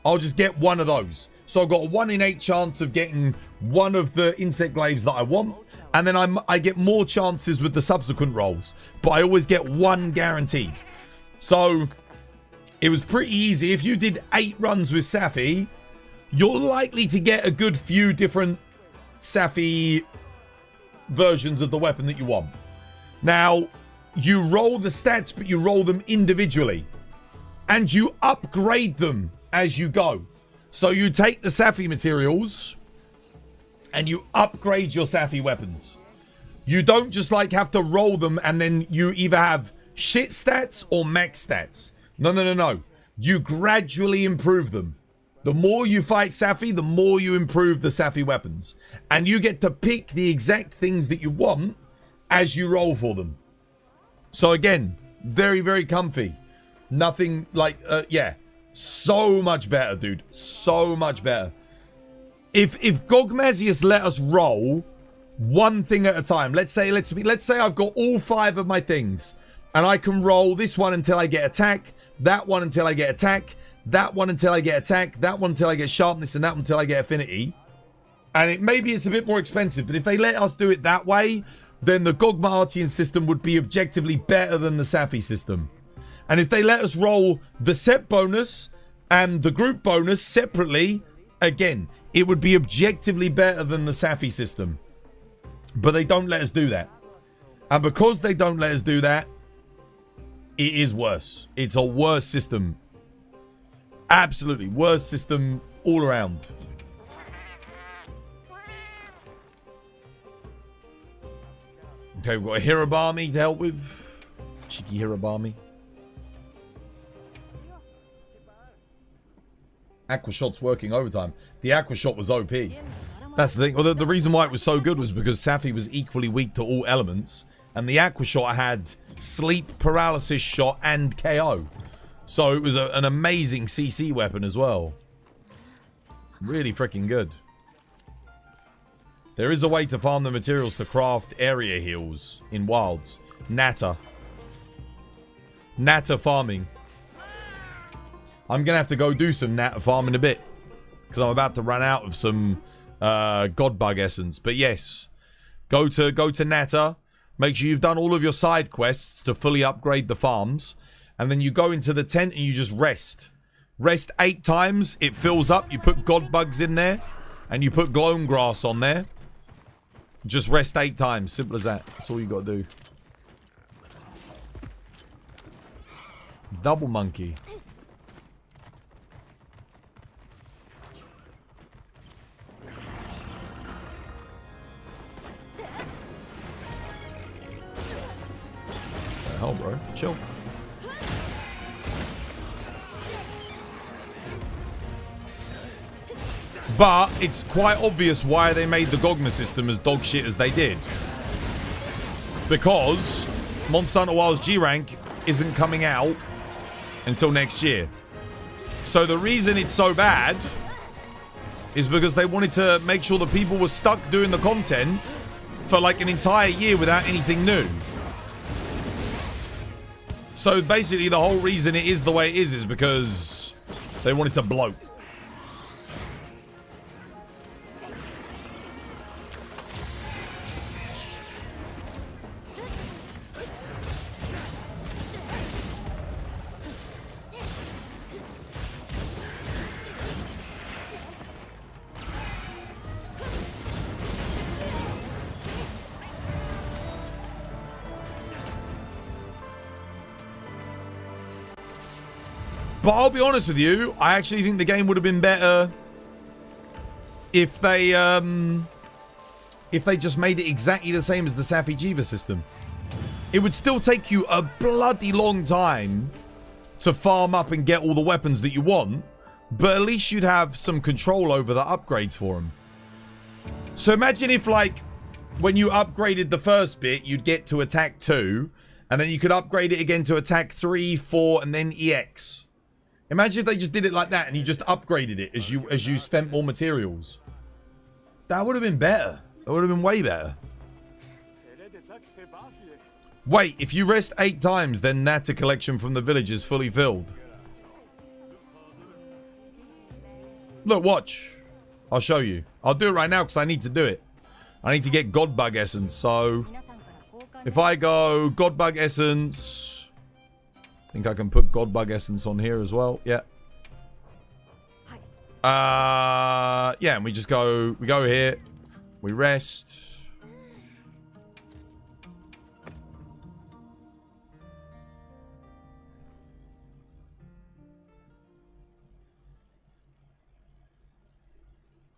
Speaker 2: I'll just get one of those. So I've got a 1 in 8 chance of getting one of the insect glaives that I want. And then I get more chances with the subsequent rolls. But I always get one guaranteed. So it was pretty easy. If you did 8 runs with Safi, you're likely to get a good few different Safi versions of the weapon that you want. Now, you roll the stats, but you roll them individually. And you upgrade them as you go. So you take the Safi materials and you upgrade your Safi weapons. You don't just like have to roll them and then you either have shit stats or max stats. No. You gradually improve them. The more you fight Safi, the more you improve the Safi weapons. And you get to pick the exact things that you want as you roll for them. So again, very, very comfy. Nothing like, yeah. So much better, dude. So much better. If Gogmazius let us roll one thing at a time, let's say I've got all 5 of my things, and I can roll this one until I get attack, that one until I get attack, that one until I get attack, that one until I get sharpness, and that one until I get affinity. And maybe it's a bit more expensive, but if they let us do it that way, then the Gogmatian system would be objectively better than the Safi system. And if they let us roll the set bonus and the group bonus separately, again, it would be objectively better than the Safi system. But they don't let us do that. And because they don't let us do that, it is worse. It's a worse system. Absolutely. Worse system all around. Okay, we've got a Hirabami to help with. Cheeky Hirabami. Aqua Shot's working overtime. The Aqua Shot was OP. That's the thing. Well, the reason why it was so good was because Safi was equally weak to all elements. And the Aqua Shot had sleep, paralysis shot, and KO. So it was an amazing CC weapon as well. Really freaking good. There is a way to farm the materials to craft area heals in wilds. Natter farming. I'm going to have to go do some Natter farm in a bit. Because I'm about to run out of some Godbug essence. But yes, go to Natter. Make sure you've done all of your side quests to fully upgrade the farms. And then you go into the tent and you just rest. Rest 8 times. It fills up. You put Godbugs in there. And you put Gloam Grass on there. Just rest 8 times. Simple as that. That's all you got to do. Double monkey. Hell, bro. Chill. But it's quite obvious why they made the Gogma system as dog shit as they did. Because Monster Hunter Wilds G-Rank isn't coming out until next year. So the reason it's so bad is because they wanted to make sure that people were stuck doing the content for like an entire year without anything new. So basically the whole reason it is the way it is because they wanted to bloat. But I'll be honest with you, I actually think the game would have been better if they just made it exactly the same as the Safi Jiva system. It would still take you a bloody long time to farm up and get all the weapons that you want, but at least you'd have some control over the upgrades for them. So imagine if, like, when you upgraded the first bit, you'd get to attack 2, and then you could upgrade it again to attack 3, 4, and then EX. Imagine if they just did it like that, and you just upgraded it as you spent more materials. That would have been better. That would have been way better. Wait, if you rest 8 times, then Natter collection from the village is fully filled. Look, watch. I'll show you. I'll do it right now because I need to do it. I need to get Godbug Essence. So, if I go Godbug Essence... I think I can put Godbug Essence on here as well. Yeah. Yeah, and we just go... We go here. We rest...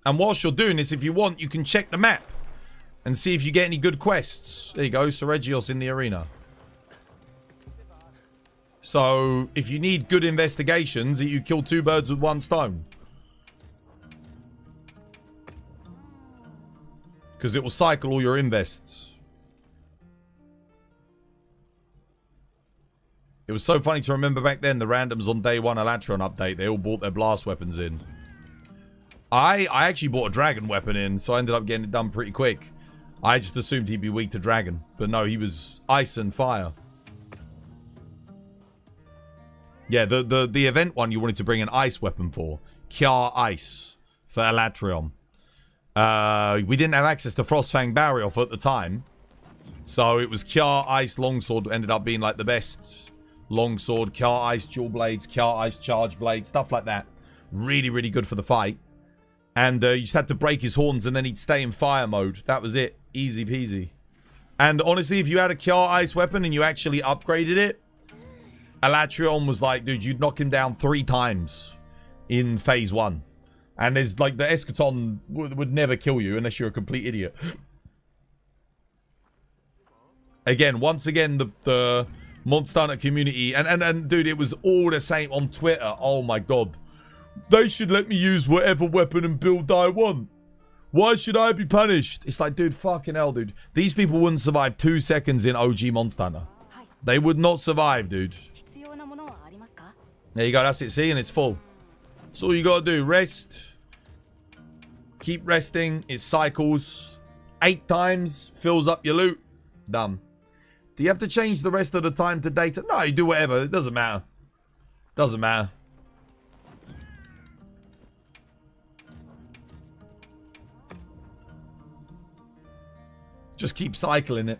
Speaker 2: And whilst you're doing this, if you want, you can check the map and see if you get any good quests. There you go, Seregios in the arena. So, if you need good investigations, you kill 2 birds with 1 stone. Because it will cycle all your invests. It was so funny to remember back then, the randoms on day 1 Elatron update, they all bought their blast weapons in. I actually bought a dragon weapon in, so I ended up getting it done pretty quick. I just assumed he'd be weak to dragon. But no, he was ice and fire. Yeah, the event one you wanted to bring an ice weapon for. Kjar Ice. For Elatrion. We didn't have access to Frostfang Barrioth at the time. So it was Kjar Ice Longsword ended up being like the best longsword. Kjar Ice Dual Blades, Kjar Ice Charge Blades, stuff like that. Really, really good for the fight. And you just had to break his horns and then he'd stay in fire mode. That was it. Easy peasy. And honestly, if you had a Kjar Ice weapon and you actually upgraded it, Elatrion was like, dude, you'd knock him down 3 times in phase 1. And there's like, the Eschaton would never kill you unless you're a complete idiot. Again, once again, the Monster Hunter community, and dude, it was all the same on Twitter. Oh my god. They should let me use whatever weapon and build I want. Why should I be punished? It's like, dude, fucking hell, dude. These people wouldn't survive 2 seconds in OG Monster Hunter. They would not survive, dude. There you go, that's it, see? And it's full. That's all you gotta do. Rest. Keep resting. It cycles 8 times. Fills up your loot. Done. Do you have to change the rest of the time to data? No, you do whatever. It doesn't matter. Doesn't matter. Just keep cycling it.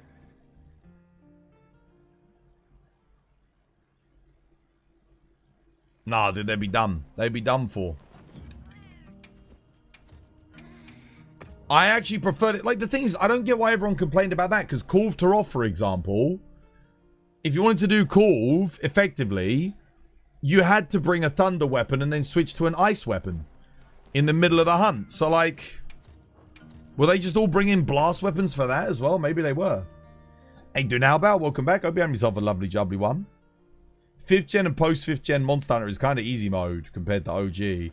Speaker 2: Nah, dude, they'd be done. They'd be done for. I actually preferred it. Like, the thing is, I don't get why everyone complained about that. Because Korv Taroth, for example, if you wanted to do Korv effectively, you had to bring a thunder weapon and then switch to an ice weapon in the middle of the hunt. So, like... Were they just all bringing blast weapons for that as well? Maybe they were. Hey, Dunalbow, welcome back. Hope you have yourself a lovely, jubbly one. 5th gen and post 5th gen Monster Hunter is kind of easy mode compared to OG.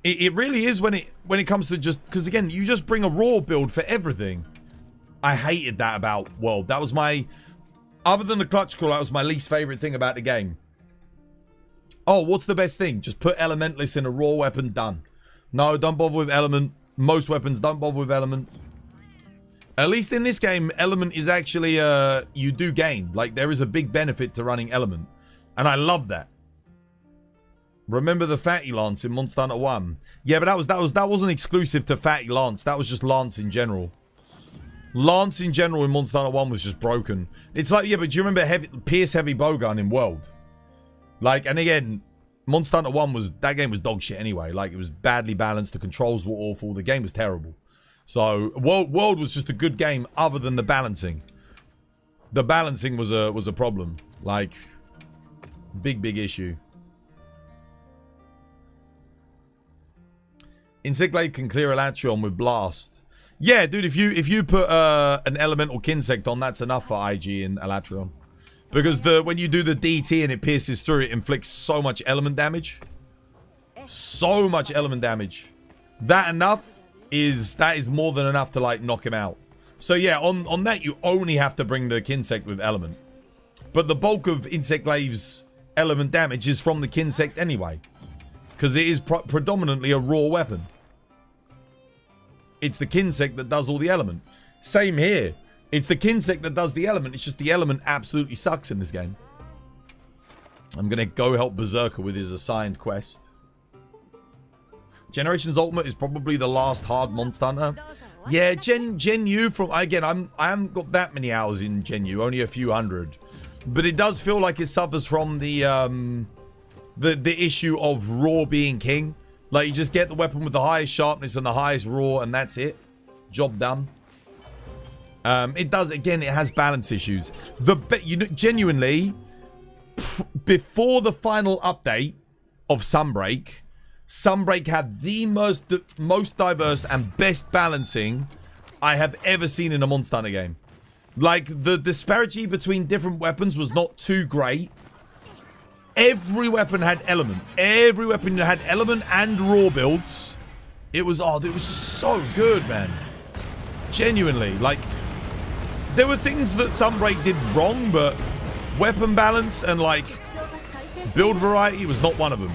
Speaker 2: It really is when it comes to just... Because again, you just bring a raw build for everything. I hated that about World. That was my... Other than the clutch call, that was my least favorite thing about the game. Oh, what's the best thing? Just put Elementalist in a raw weapon, done. No, don't bother with Element. Most weapons don't bother with Element. At least in this game, Element is actually, you do gain. Like, there is a big benefit to running Element. And I love that. Remember the Fatty Lance in Monster Hunter 1? Yeah, but that wasn't exclusive to Fatty Lance. That was just Lance in general. Lance in general in Monster Hunter 1 was just broken. It's like, yeah, but do you remember Pierce Heavy Bowgun in World? Like, and again... Monster Hunter 1 was... That game was dog shit anyway. Like, it was badly balanced. The controls were awful. The game was terrible. So, World was just a good game other than the balancing. The balancing was a problem. Like, big issue. Insect Glaive can clear Elatrion with Blast. Yeah, dude, if you put an Elemental Kinsect on, that's enough for IG in Elatrion. Because when you do the DT and it pierces through, it inflicts so much element damage. So much element damage. That enough? is more than enough to like knock him out. So yeah, on that you only have to bring the Kinsect with element. But the bulk of Insect Glave's element damage is from the Kinsect anyway. Because it is predominantly a raw weapon. It's the Kinsect that does all the element. Same here. It's the Kinsect that does the element. It's just the element absolutely sucks in this game. I'm going to go help Berserker with his assigned quest. Generations Ultimate is probably the last hard Monster Hunter. Yeah, Gen U from... Again, I haven't got that many hours in Gen U. Only a few hundred. But it does feel like it suffers from the issue of raw being king. Like, you just get the weapon with the highest sharpness and the highest raw, and that's it. Job done. It does, again, it has balance issues. Genuinely, before the final update of Sunbreak had the most diverse and best balancing I have ever seen in a Monster Hunter game. Like, the disparity between different weapons was not too great. Every weapon had element. Every weapon had element and raw builds. It was just so good, man. Genuinely, like, there were things that Sunbreak did wrong, but weapon balance and, like, build variety was not one of them.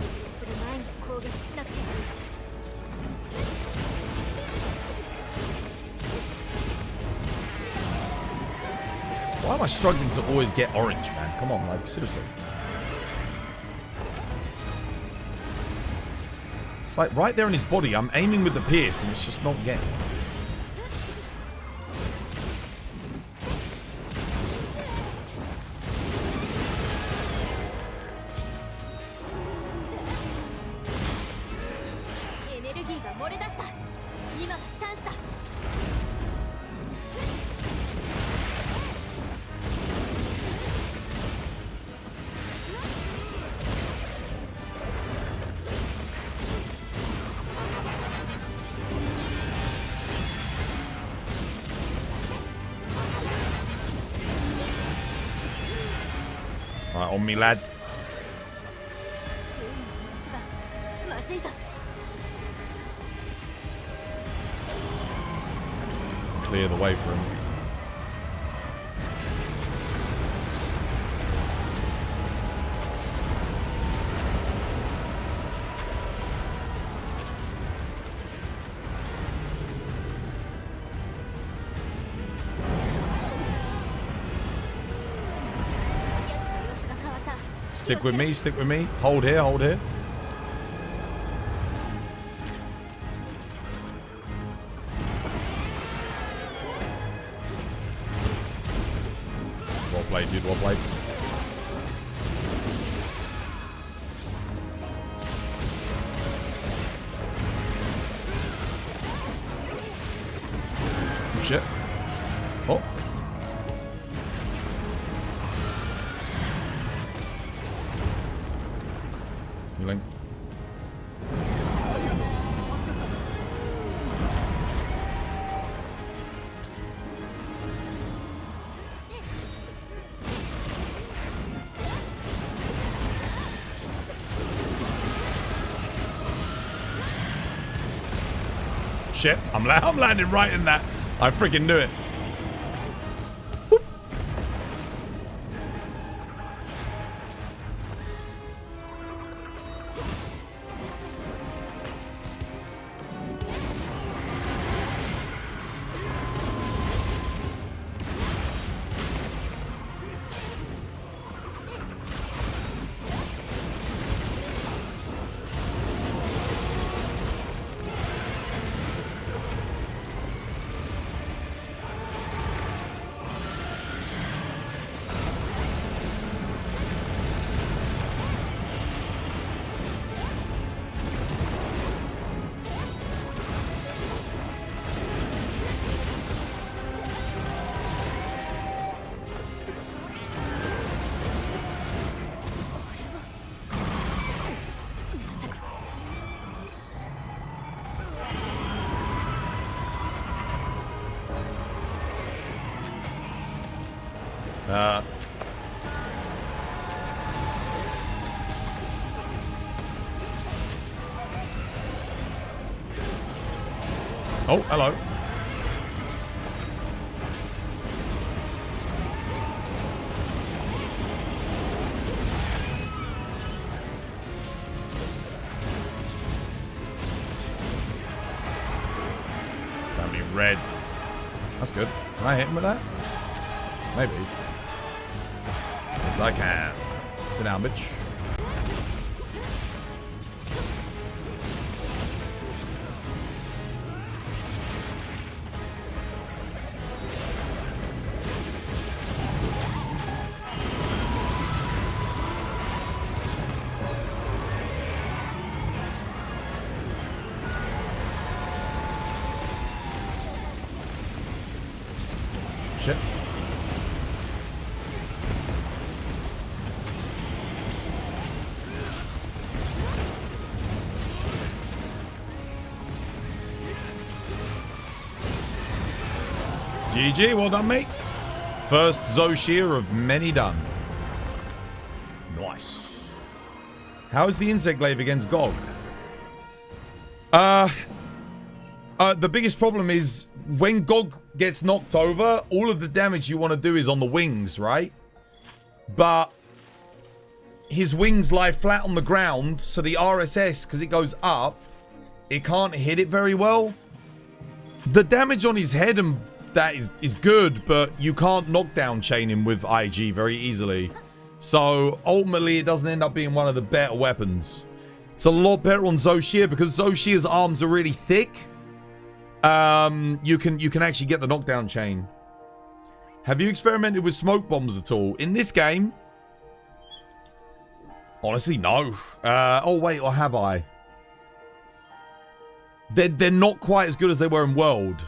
Speaker 2: Why am I struggling to always get orange, man? Come on, like, seriously. It's like right there in his body. I'm aiming with the pierce and it's just not getting it. Right, on me, lad. Clear the way for him. Stick with me, stick with me. Hold here, hold here. Well played, dude, well played. Oh, shit. Oh. Healing. Shit, I'm landing right in that. I freaking knew it. Whoop. Oh, hello. Only red. That's good. Can I hit him with that? Maybe. Yes, I can. Sit down, bitch. Shit. GG, well done, mate. First Zoshir of many done. Nice. How is the insect glaive against Gog? The biggest problem is when Gog gets knocked over, all of the damage you want to do is on the wings, right? But his wings lie flat on the ground, so the RSS, because it goes up, it can't hit it very well. The damage on his head and that is good, but you can't knockdown chain him with IG very easily. So ultimately, it doesn't end up being one of the better weapons. It's a lot better on Zoshir because Zoshir's arms are really thick. You can actually get the knockdown chain. Have you experimented with smoke bombs at all in this game? Honestly, no. Oh wait, or have I? They're not quite as good as they were in World.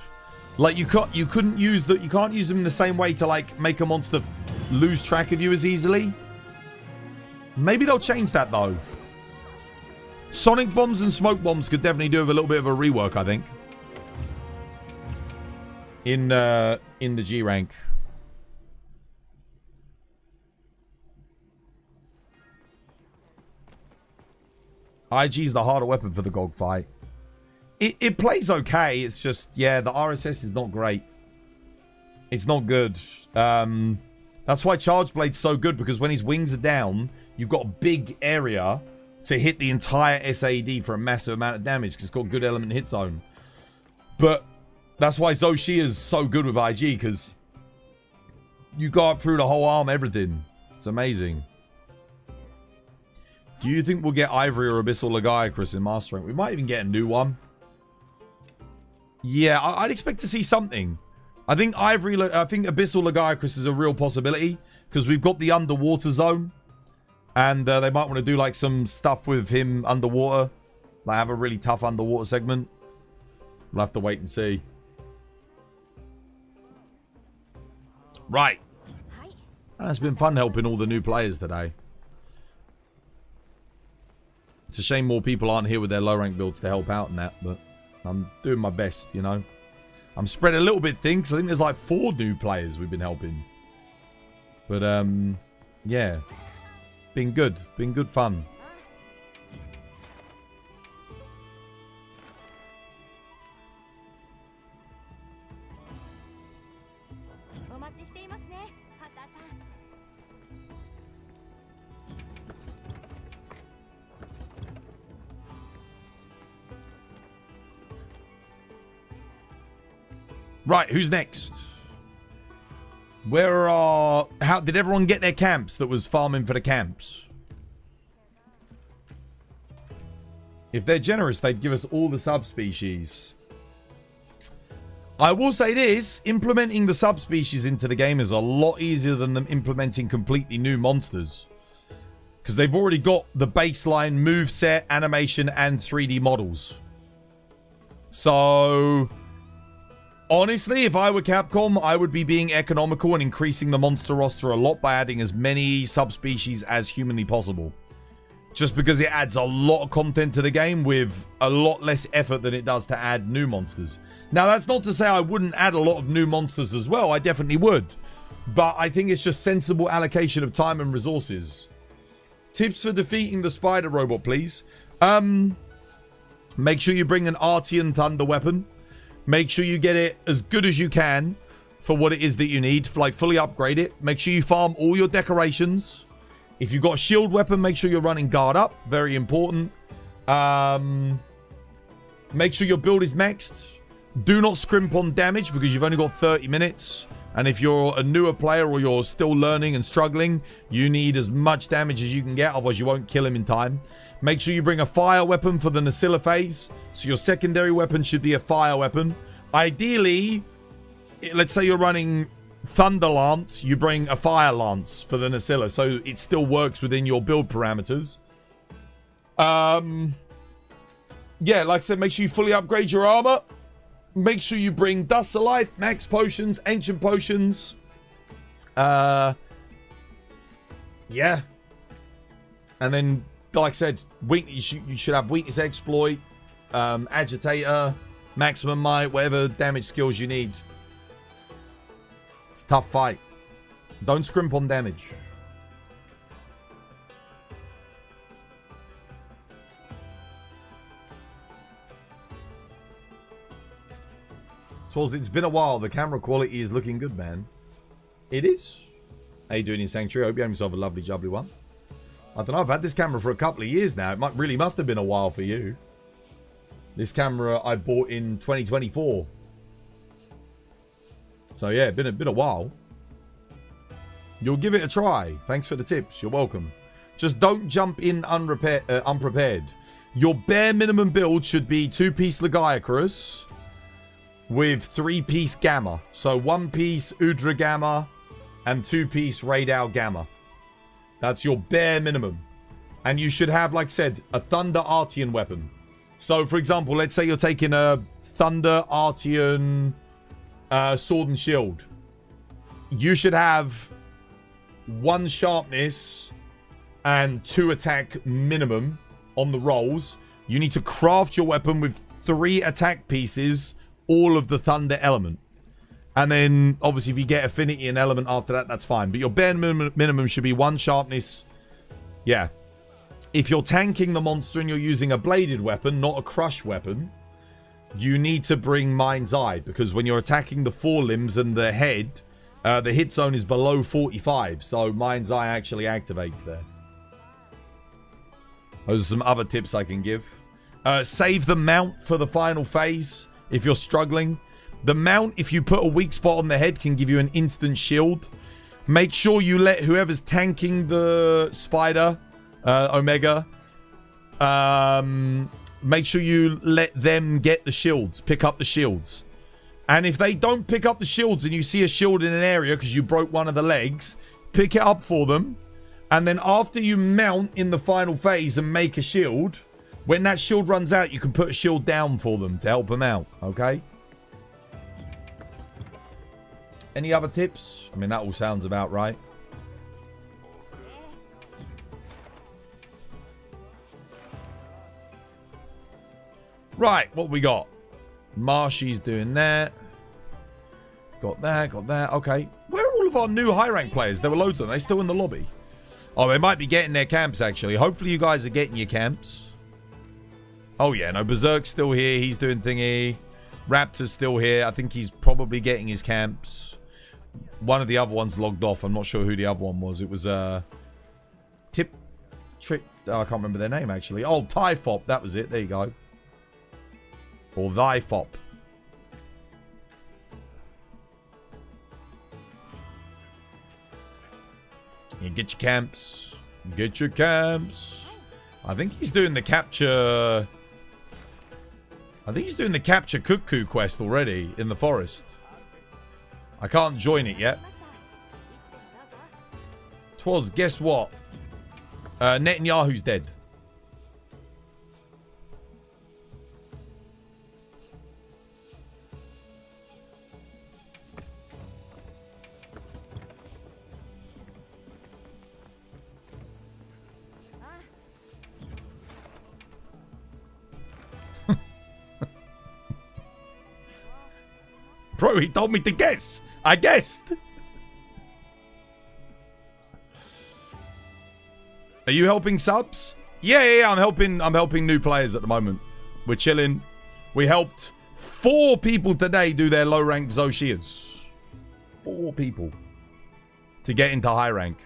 Speaker 2: Like you can't use them in the same way to like make a monster lose track of you as easily. Maybe they'll change that though. Sonic bombs and smoke bombs could definitely do with a little bit of a rework, I think. In the G rank. IG's the harder weapon for the Gog fight. It plays okay. It's just, yeah, the RSS is not great. It's not good. That's why Charge Blade's so good, because when his wings are down, you've got a big area to hit the entire SAD for a massive amount of damage, because it's got good element hit zone. But that's why Zoshir is so good with IG, because you go up through the whole arm, everything. It's amazing. Do you think we'll get Ivory or Abyssal Legiacris in Mastering? We might even get a new one. Yeah, I'd expect to see something. I think Abyssal Legiacris is a real possibility, because we've got the underwater zone. And they might want to do like some stuff with him underwater. Like have a really tough underwater segment. We'll have to wait and see. Right. It's been fun helping all the new players today. It's a shame more people aren't here with their low rank builds to help out in that, but I'm doing my best, you know. I'm spread a little bit thin, because I think there's like 4 new players we've been helping. But, yeah. Been good. Been good fun. Right, who's next? How did everyone get their camps that was farming for the camps? If they're generous, they'd give us all the subspecies. I will say this, implementing the subspecies into the game is a lot easier than them implementing completely new monsters. Because they've already got the baseline moveset, animation, and 3D models. So honestly, if I were Capcom, I would be being economical and increasing the monster roster a lot by adding as many subspecies as humanly possible. Just because it adds a lot of content to the game with a lot less effort than it does to add new monsters. Now, that's not to say I wouldn't add a lot of new monsters as well. I definitely would. But I think it's just sensible allocation of time and resources. Tips for defeating the spider robot, please. Make sure you bring an Artian thunder weapon. Make sure you get it as good as you can for what it is that you need. Like, fully upgrade it. Make sure you farm all your decorations. If you've got a shield weapon, make sure you're running guard up. Very important. Make sure your build is maxed. Do not scrimp on damage because you've only got 30 minutes. And if you're a newer player or you're still learning and struggling, you need as much damage as you can get. Otherwise, you won't kill him in time. Make sure you bring a fire weapon for the Nasilla phase. So your secondary weapon should be a fire weapon. Ideally, let's say you're running Thunder Lance, you bring a Fire Lance for the Nasilla. So it still works within your build parameters. Yeah, like I said, make sure you fully upgrade your armor. Make sure you bring Dust of Life, Max Potions, Ancient Potions. Yeah. And then, like I said, you should have Weakness Exploit, Agitator, Maximum Might, whatever damage skills you need. It's a tough fight. Don't scrimp on damage. Swalls, it's been a while. The camera quality is looking good, man. It is. How you doing in Sanctuary? I hope you have yourself a lovely, jubbly one. I don't know. I've had this camera for a couple of years now. It really must have been a while for you. This camera I bought in 2024. So yeah, been a while. You'll give it a try. Thanks for the tips. You're welcome. Just don't jump in unprepared. Your bare minimum build should be 2-piece Legiacrus with 3-piece Gamma. So 1-piece Udra Gamma and 2-piece Radau Gamma. That's your bare minimum. And you should have, like I said, a Thunder Artian weapon. So, for example, let's say you're taking a Thunder Artian Sword and Shield. You should have 1 sharpness and 2 attack minimum on the rolls. You need to craft your weapon with 3 attack pieces, all of the Thunder element. And then, obviously, if you get Affinity and Element after that, that's fine. But your bare minimum should be 1 sharpness. Yeah. If you're tanking the monster and you're using a bladed weapon, not a crush weapon, you need to bring Mind's Eye. Because when you're attacking the forelimbs and the head, the hit zone is below 45. So Mind's Eye actually activates there. Those are some other tips I can give. Save the mount for the final phase if you're struggling. The mount, if you put a weak spot on the head, can give you an instant shield. Make sure you let whoever's tanking the spider, Omega, make sure you let them get the shields, pick up the shields. And if they don't pick up the shields and you see a shield in an area because you broke one of the legs, pick it up for them. And then after you mount in the final phase and make a shield, when that shield runs out, you can put a shield down for them to help them out, okay? Any other tips? I mean, that all sounds about right. Right, what we got? Marshy's doing that. Got that, got that. Okay. Where are all of our new high rank players? There were loads of them. Are they still in the lobby? Oh, they might be getting their camps, actually. Hopefully you guys are getting your camps. Oh, yeah. No, Berserk's still here. He's doing thingy. Raptor's still here. I think he's probably getting his camps. One of the other ones logged off. I'm not sure who the other one was. It was Trick. Oh, I can't remember their name, actually. Oh, Typhop. That was it. There you go. Or Thyphop. You get your camps. Get your camps. I think he's doing the capture... I think he's doing the capture cuckoo quest already in the forest. I can't join it yet. Twas, guess what? Netanyahu's dead. Bro, he told me to guess. I guessed. Are you helping subs? Yeah, I'm helping new players at the moment. We're chilling. We helped 4 people today do their low rank Zoshias. 4 people to get into high rank.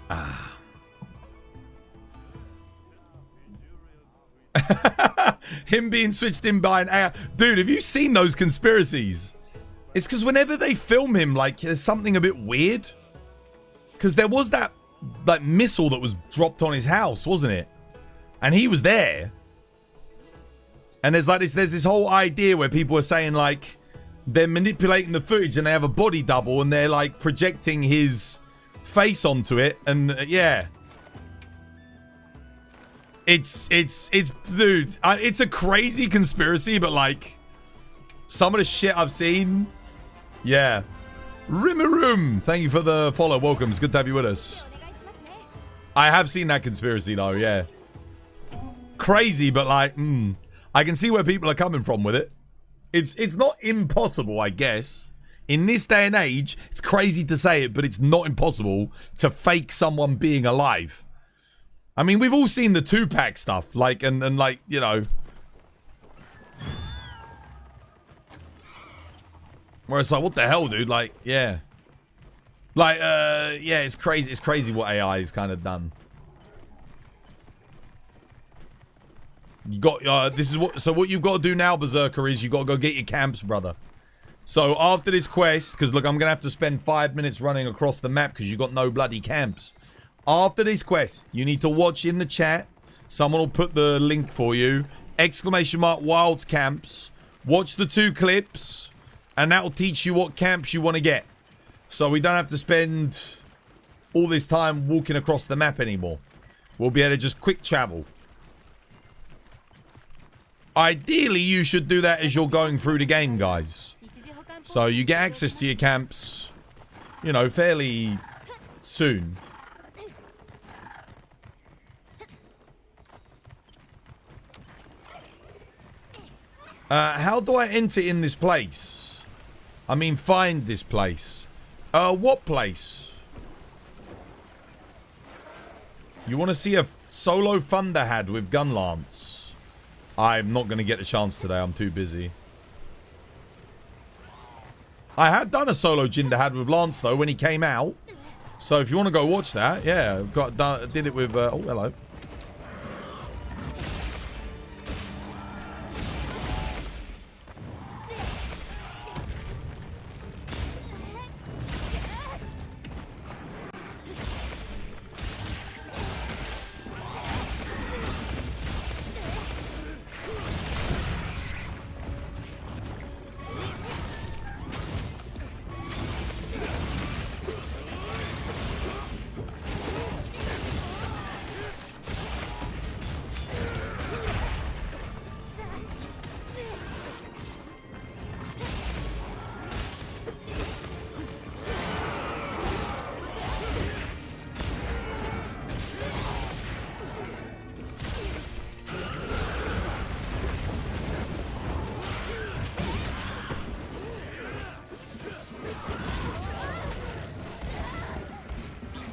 Speaker 2: Ah. Him being switched in by an AI. Dude, have you seen those conspiracies? It's because whenever they film him, like, there's something a bit weird. Because there was that, like, missile that was dropped on his house, wasn't it? And he was there. And there's this whole idea where people are saying, like, they're manipulating the footage and they have a body double and they're, like, projecting his face onto it. And, yeah. It's dude, it's a crazy conspiracy, but, like, some of the shit I've seen, yeah. Rimaroom, thank you for the follow. Welcome. It's good to have you with us. I have seen that conspiracy, though, yeah. Crazy, but, like, I can see where people are coming from with it. It's not impossible, I guess. In this day and age, it's crazy to say it, but it's not impossible to fake someone being alive. I mean, we've all seen the Tupac stuff, like, and like, you know. Where it's like, what the hell, dude? Like, yeah. Like, yeah, it's crazy. It's crazy what AI has kind of done. You got, this is what, so what you've got to do now, Berserker, is you got to go get your camps, brother. So after this quest, because look, I'm going to have to spend 5 minutes running across the map because you got no bloody camps. After this quest, you need to watch in the chat. Someone will put the link for you. ! Wilds camps. Watch the 2 clips. And that'll teach you what camps you want to get. So we don't have to spend all this time walking across the map anymore. We'll be able to just quick travel. Ideally, you should do that as you're going through the game, guys. So you get access to your camps, you know, fairly soon. How do I enter in this place? I mean, find this place. What place? You want to see a solo Thunderhad with Gunlance? I'm not going to get the chance today. I'm too busy. I had done a solo Jinderhad with Lance, though, when he came out. So if you want to go watch that, yeah. Did it with... oh, hello.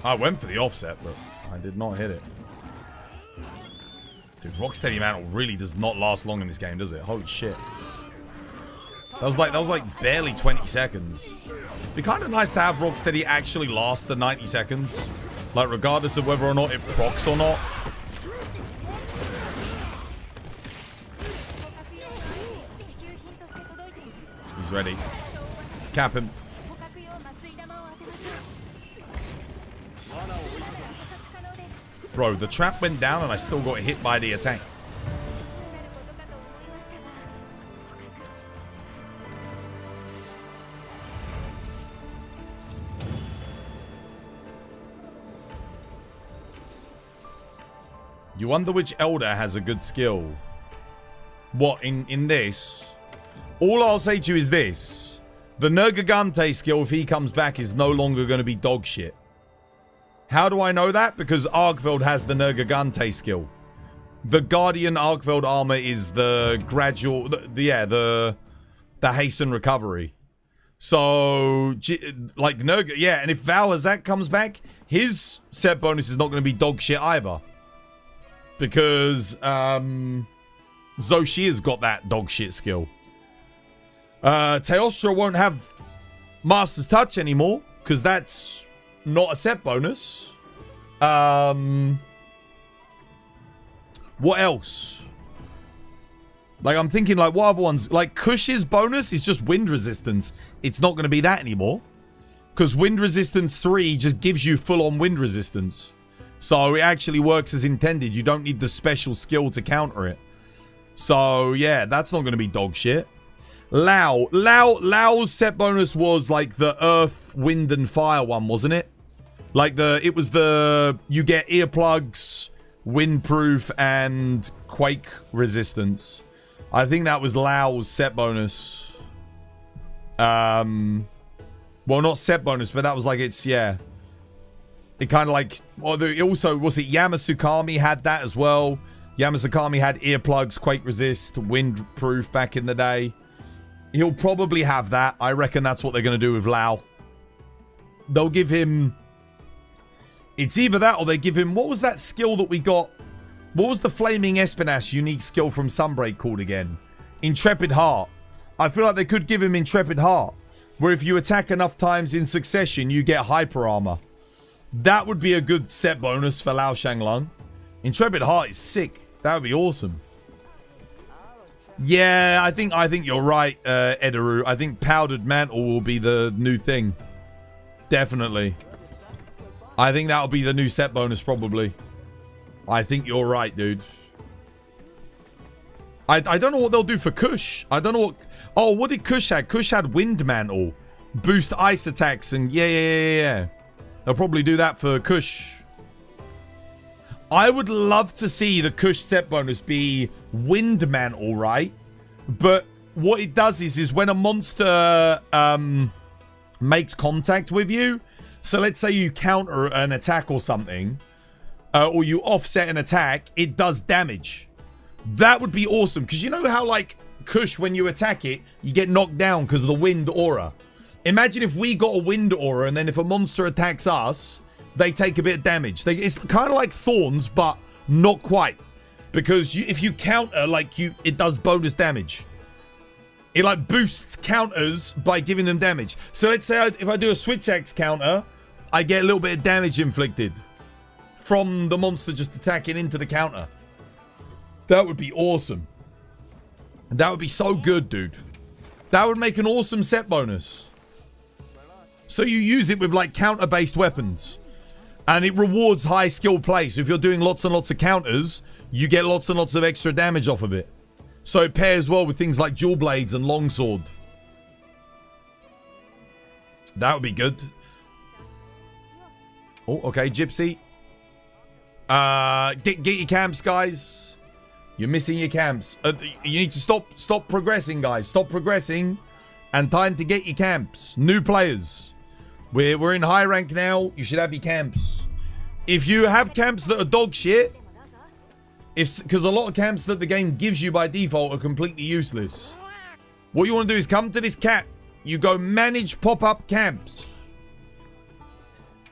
Speaker 2: I went for the offset, but I did not hit it. Dude, Rocksteady Mantle really does not last long in this game, does it? Holy shit. That was like barely 20 seconds. It'd be kind of nice to have Rocksteady actually last the 90 seconds. Like, regardless of whether or not it procs or not. He's ready. Cap him. Bro, the trap went down and I still got hit by the attack. You wonder which Elder has a good skill. What, in this? All I'll say to you is this. The Nergigante skill, if he comes back, is no longer going to be dog shit. How do I know that? Because Argveld has the Nergigante skill. The Guardian Argveld armor is the gradual... the hasten recovery. So, like, Nurgle, yeah, and if Val Azak comes back, his set bonus is not going to be dog shit either. Because, Zoshia's got that dog shit skill. Teostra won't have Master's Touch anymore, because that's not a set bonus. What else? Like, I'm thinking, like, what other ones? Like, Kush's bonus is just wind resistance. It's not going to be that anymore. Because wind resistance 3 just gives you full-on wind resistance. So, it actually works as intended. You don't need the special skill to counter it. So, yeah, that's not going to be dog shit. Lao's set bonus was, like, the earth, wind, and fire one, wasn't it? Like, it was the... You get earplugs, windproof, and quake resistance. I think that was Lao's set bonus. Well, not set bonus, but that was like its, yeah. It kind of like, well, also, was it Yamasukami had that as well? Yamasukami had earplugs, quake resist, windproof back in the day. He'll probably have that. I reckon that's what they're going to do with Lao. They'll give him... It's either that or they give him... What was that skill that we got? What was the Flaming Espinash unique skill from Sunbreak called again? Intrepid Heart. I feel like they could give him Intrepid Heart, where if you attack enough times in succession, you get Hyper Armor. That would be a good set bonus for Lao Shanglung. Intrepid Heart is sick. That would be awesome. Yeah, I think you're right, Edaru. I think Powdered Mantle will be the new thing. Definitely. I think that'll be the new set bonus, probably. I think you're right, dude. I don't know what they'll do for Kush. I don't know what... Oh, what did Kush have? Kush had Wind Mantle. Boost ice attacks and... Yeah. They'll probably do that for Kush. I would love to see the Kush set bonus be Wind Mantle, right? But what it does is when a monster makes contact with you... So let's say you counter an attack or something... or you offset an attack, it does damage. That would be awesome. Because you know how, like, Kush, when you attack it, you get knocked down because of the wind aura. Imagine if we got a wind aura, and then if a monster attacks us, they take a bit of damage. It's kind of like Thorns, but not quite. Because if you counter, like, it does bonus damage. It, like, boosts counters by giving them damage. So let's say if I do a Switch Axe counter, I get a little bit of damage inflicted from the monster just attacking into the counter. That would be awesome. That would be so good, dude. That would make an awesome set bonus. So you use it with, like, counter-based weapons. And it rewards high skill play. So if you're doing lots and lots of counters, you get lots and lots of extra damage off of it. So it pairs well with things like Dual Blades and Longsword. That would be good. Oh, okay, Gypsy. Get your camps, guys. You're missing your camps. You need to stop progressing, guys. Stop progressing. And time to get your camps. New players. We're in high rank now. You should have your camps. If you have camps that are dog shit, because a lot of camps that the game gives you by default are completely useless. What you want to do is come to this cap. You go manage pop-up camps.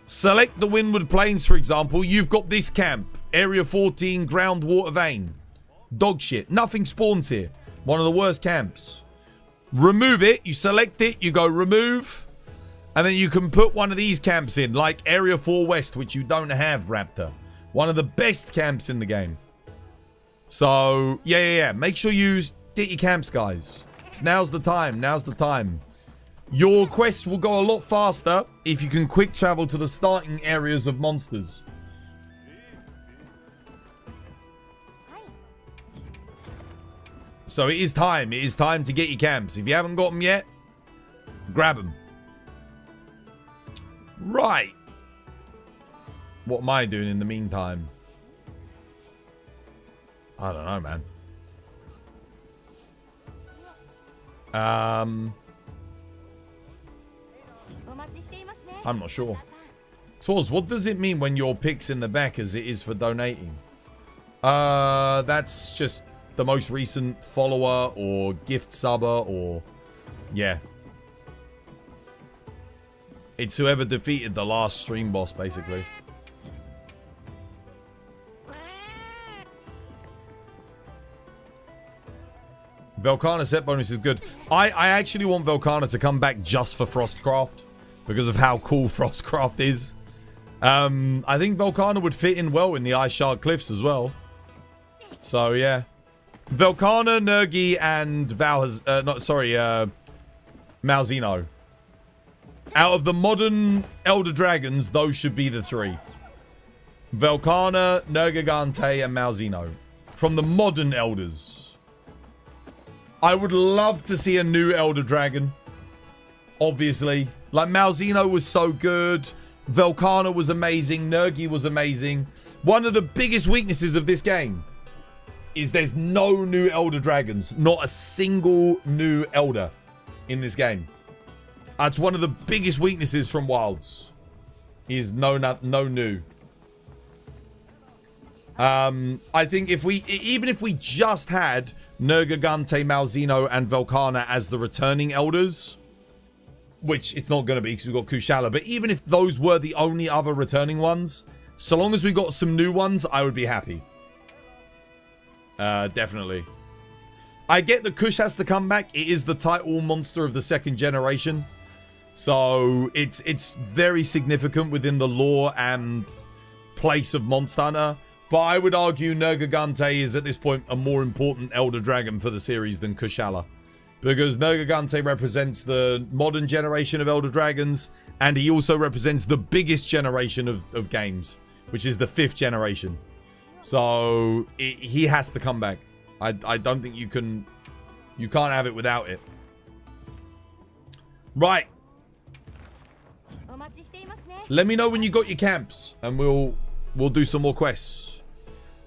Speaker 2: Select the Windward Plains, for example. You've got this camp. Area 14, Groundwater Vein. Dog shit. Nothing spawns here. One of the worst camps. Remove it. You select it. You go remove. And then you can put one of these camps in. Like Area 4 West, which you don't have, Raptor. One of the best camps in the game. So, yeah. Make sure you get your camps, guys. Now's the time. Now's the time. Your quests will go a lot faster if you can quick travel to the starting areas of monsters. So it is time. It is time to get your camps. If you haven't got them yet, grab them. Right. What am I doing in the meantime? I don't know, man. I'm not sure. Tors, what does it mean when your pick's in the back as it is for donating? That's just the most recent follower or gift subber or... Yeah. It's whoever defeated the last stream boss, basically. Velkhana set bonus is good. I actually want Velkhana to come back just for Frostcraft because of how cool Frostcraft is. I think Velkhana would fit in well in the Ice Shard Cliffs as well. So, yeah. Velkhana, Nergi, and Malzeno. Out of the modern Elder Dragons, those should be the three. Velkhana, Nergigante, and Malzeno. From the modern Elders. I would love to see a new Elder Dragon. Obviously. Like, Malzeno was so good. Velkhana was amazing. Nergi was amazing. One of the biggest weaknesses of this game is there's no new Elder Dragons. Not a single new Elder in this game. That's one of the biggest weaknesses from Wilds. Is no new. I think even if we just had Nergigante, Malzeno, and Velkhana as the returning elders, which it's not going to be because we've got Kushala, but even if those were the only other returning ones, so long as we got some new ones, I would be happy. Definitely. I get that Kush has to come back. It is the title monster of the second generation. So it's very significant within the lore and place of Monster Hunter. But I would argue Nergigante is at this point a more important Elder Dragon for the series than Kushala. Because Nergigante represents the modern generation of Elder Dragons, and he also represents the biggest generation of games, which is the 5th generation. So he has to come back. I don't think you can't have it without it. Right. Let me know when you got your camps, and we'll do some more quests.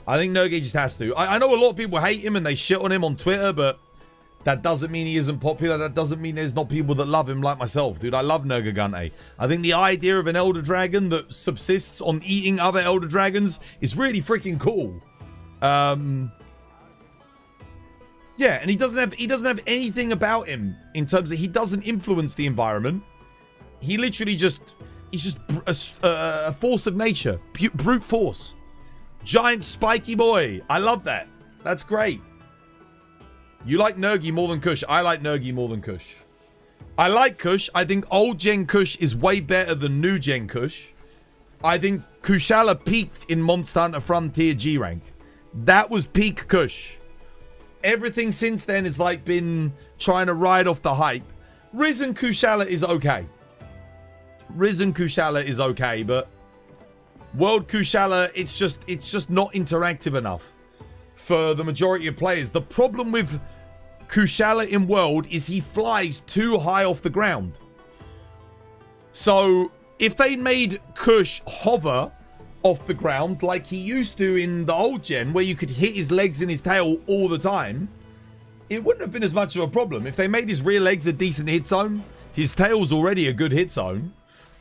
Speaker 2: I think Nergi just has to. I know a lot of people hate him and they shit on him on Twitter, but that doesn't mean he isn't popular. That doesn't mean there's not people that love him like myself. Dude, I love Nergigante. I think the idea of an Elder Dragon that subsists on eating other Elder Dragons is really freaking cool. Yeah, and he doesn't have anything about him in terms of he doesn't influence the environment. He literally he's just a force of nature. Brute force. Giant spiky boy. I love that. That's great. You like Nergi more than Kush. I like Nergi more than Kush. I like Kush. I think old gen Kush is way better than new gen Kush. I think Kushala peaked in Monster Hunter Frontier G rank. That was peak Kush. Everything since then is like been trying to ride off the hype. Risen Kushala is okay. Risen Kushala is okay, but World Kushala, it's just not interactive enough for the majority of players. The problem with Kushala in World is he flies too high off the ground. So if they made Kush hover off the ground like he used to in the old gen, where you could hit his legs and his tail all the time, it wouldn't have been as much of a problem. If they made his rear legs a decent hit zone, his tail's already a good hit zone,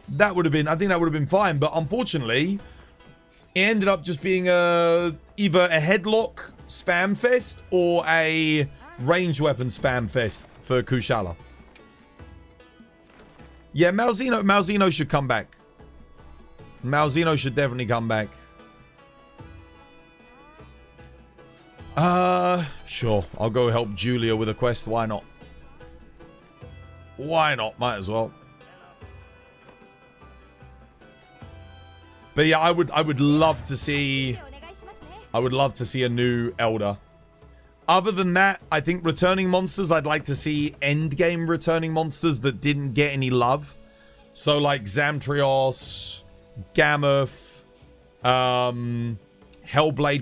Speaker 2: that would have been, I think that would have been fine. But unfortunately, it ended up just being either a headlock spam fest or a range weapon spam fest for Kushala. Yeah, Malzeno should come back. Malzeno should definitely come back. Sure. I'll go help Julia with a quest. Why not? Why not? Might as well. But yeah, I would love to see a new Elder. Other than that, I think returning monsters, I'd like to see endgame returning monsters that didn't get any love. So like Zamtrios, Gammoth, Hellblade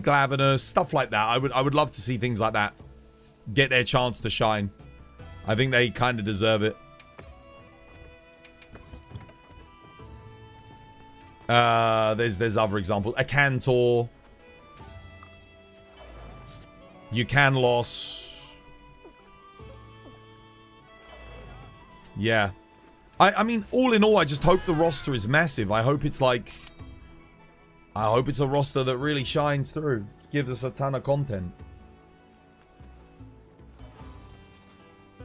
Speaker 2: Glavenus, stuff like that. I would love to see things like that get their chance to shine. I think they kind of deserve it. There's other examples. A Cantor. Eucanlos. Yeah. I mean, all in all, I just hope the roster is massive. I hope it's like... I hope it's a roster that really shines through. Gives us a ton of content.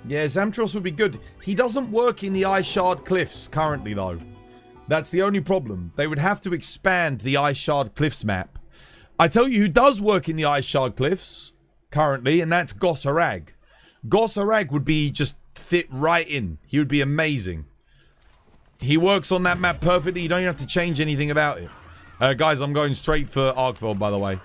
Speaker 2: Yeah, Zamtros would be good. He doesn't work in the Ice Shard Cliffs currently, though. That's the only problem. They would have to expand the Ice Shard Cliffs map. I tell you who does work in the Ice Shard Cliffs currently, and that's Goss Harag. Goss Harag would be just fit right in. He would be amazing. He works on that map perfectly. You don't even have to change anything about it. Guys, I'm going straight for Arkveld, by the way.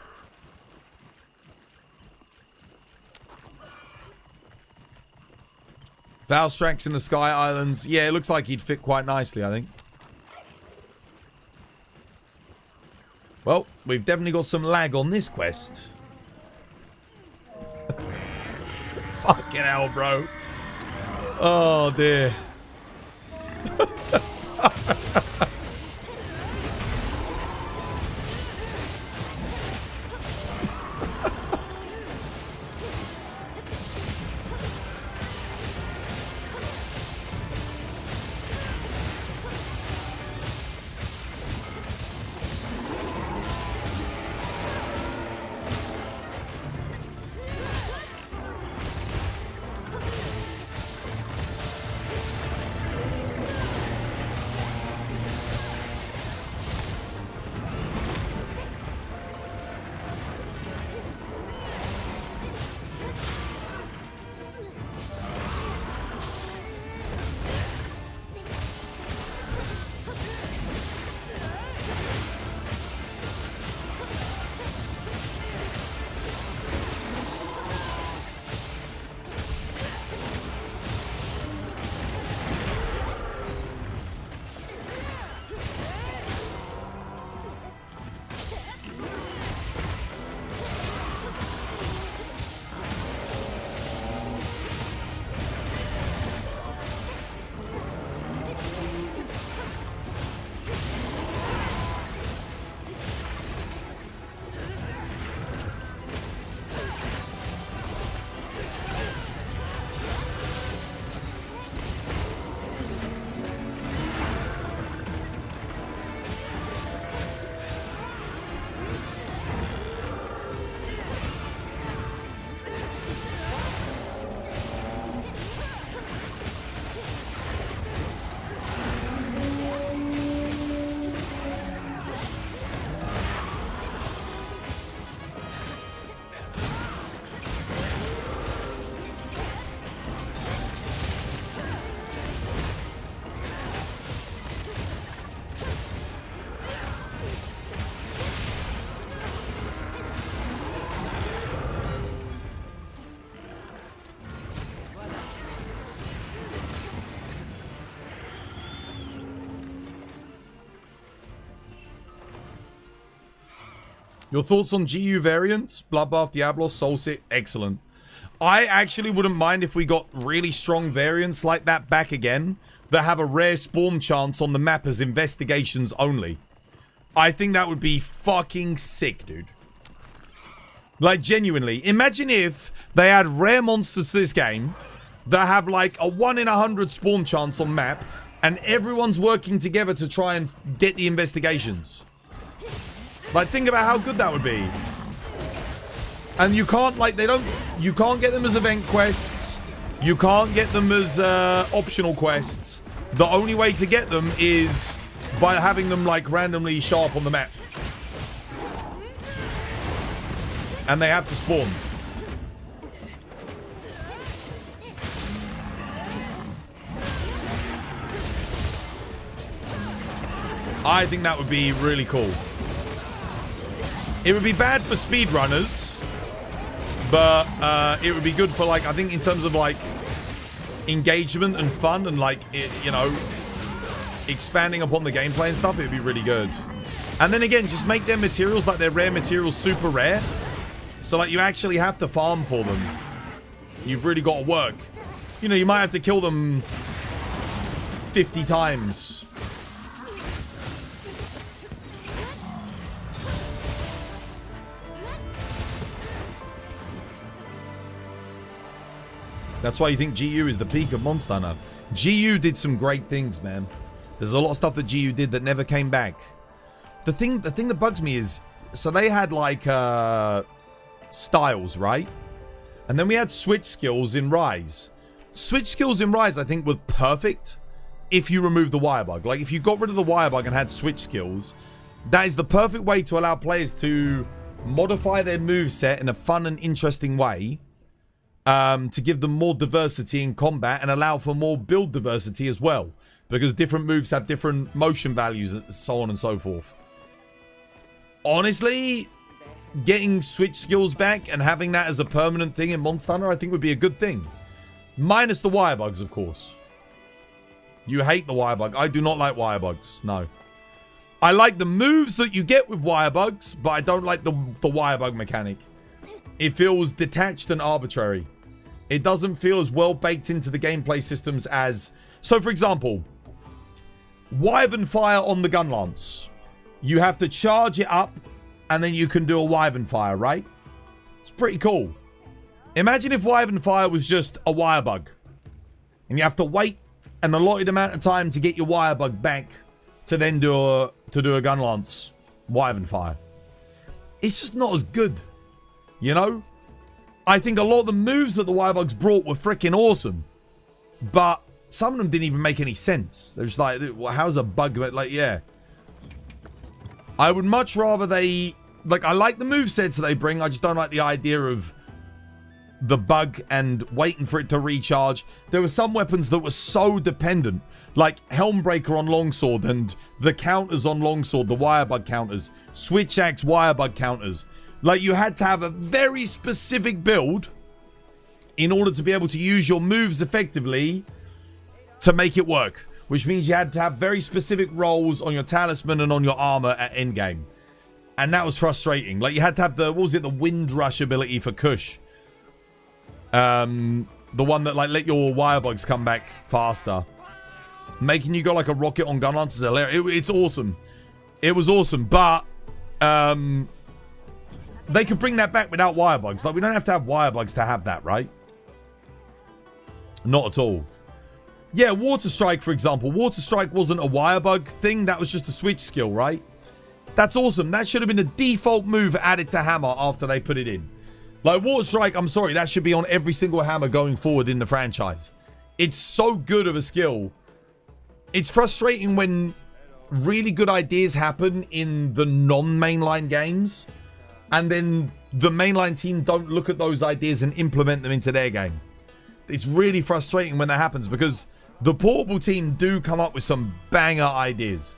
Speaker 2: Valstrax in the Sky Islands. Yeah, it looks like he'd fit quite nicely, I think. Well, we've definitely got some lag on this quest. Fucking hell, bro. Oh, dear. Your thoughts on GU variants? Bloodbath, Diablos, Soulsit, excellent. I actually wouldn't mind if we got really strong variants like that back again that have a rare spawn chance on the map as investigations only. I think that would be fucking sick, dude. Like, genuinely. Imagine if they had rare monsters to this game that have like a 1 in 100 spawn chance on map and everyone's working together to try and get the investigations. Like, think about how good that would be. And you can't, like, you can't get them as event quests. You can't get them as optional quests. The only way to get them is by having them, like, randomly show up on the map. And they have to spawn. I think that would be really cool. It would be bad for speedrunners, but it would be good for, like, I think in terms of, like, engagement and fun and, like, you know, expanding upon the gameplay and stuff, it would be really good. And then again, just make their materials, like their rare materials, super rare. So, like, you actually have to farm for them. You've really got to work. You know, you might have to kill them 50 times. That's why you think GU is the peak of Monster Hunter. GU did some great things, man. There's a lot of stuff that GU did that never came back. The thing that bugs me is, so they had like styles, right? And then we had switch skills in Rise. Switch skills in Rise, I think, were perfect. if you remove the wire bug. Like, if you got rid of the wire bug and had switch skills, that is the perfect way to allow players to modify their moveset in a fun and interesting way, to give them more diversity in combat and allow for more build diversity as well, because different moves have different motion values and so on and so forth. Honestly, getting switch skills back and having that as a permanent thing in Monster Hunter, I think would be a good thing. Minus the wire bugs, of course. You hate the wire bug. I do not like wire bugs. No. I like the moves that you get with wire bugs, but I don't like the wire bug mechanic. It feels detached and arbitrary. It doesn't feel as well baked into the gameplay systems as... So, for example, Wyvern Fire on the gun lance. You have to charge it up, and then you can do a Wyvern Fire, right? It's pretty cool. Imagine if Wyvern Fire was just a wire bug. And you have to wait an allotted amount of time to get your wire bug back to then do a gun lance Wyvern Fire. It's just not as good. You know? I think a lot of the moves that the wire bugs brought were freaking awesome. But some of them didn't even make any sense. They're just like, well, how's a bug... Like, yeah. I would much rather they... Like, I like the movesets that they bring. I just don't like the idea of the bug and waiting for it to recharge. There were some weapons that were so dependent. Like Helmbreaker on Longsword and the counters on Longsword, the wire bug counters. Switch Axe wire bug counters. Like, you had to have a very specific build in order to be able to use your moves effectively to make it work. Which means you had to have very specific rolls on your talisman and on your armor at endgame. And that was frustrating. Like, you had to have the, what was it, the Wind Rush ability for Kush. The one that, like, let your wire bugs come back faster. Making you go like a rocket on gun lance is hilarious. It's awesome. It was awesome, but they could bring that back without wire bugs. Like, we don't have to have wire bugs to have that, right? Not at all. Yeah, Water Strike, for example. Water Strike wasn't a wire bug thing. That was just a switch skill, right? That's awesome. That should have been a default move added to Hammer after they put it in. Like, Water Strike, I'm sorry, that should be on every single Hammer going forward in the franchise. It's so good of a skill. It's frustrating when really good ideas happen in the non-mainline games, and then the mainline team don't look at those ideas and implement them into their game. It's really frustrating when that happens, because the portable team do come up with some banger ideas.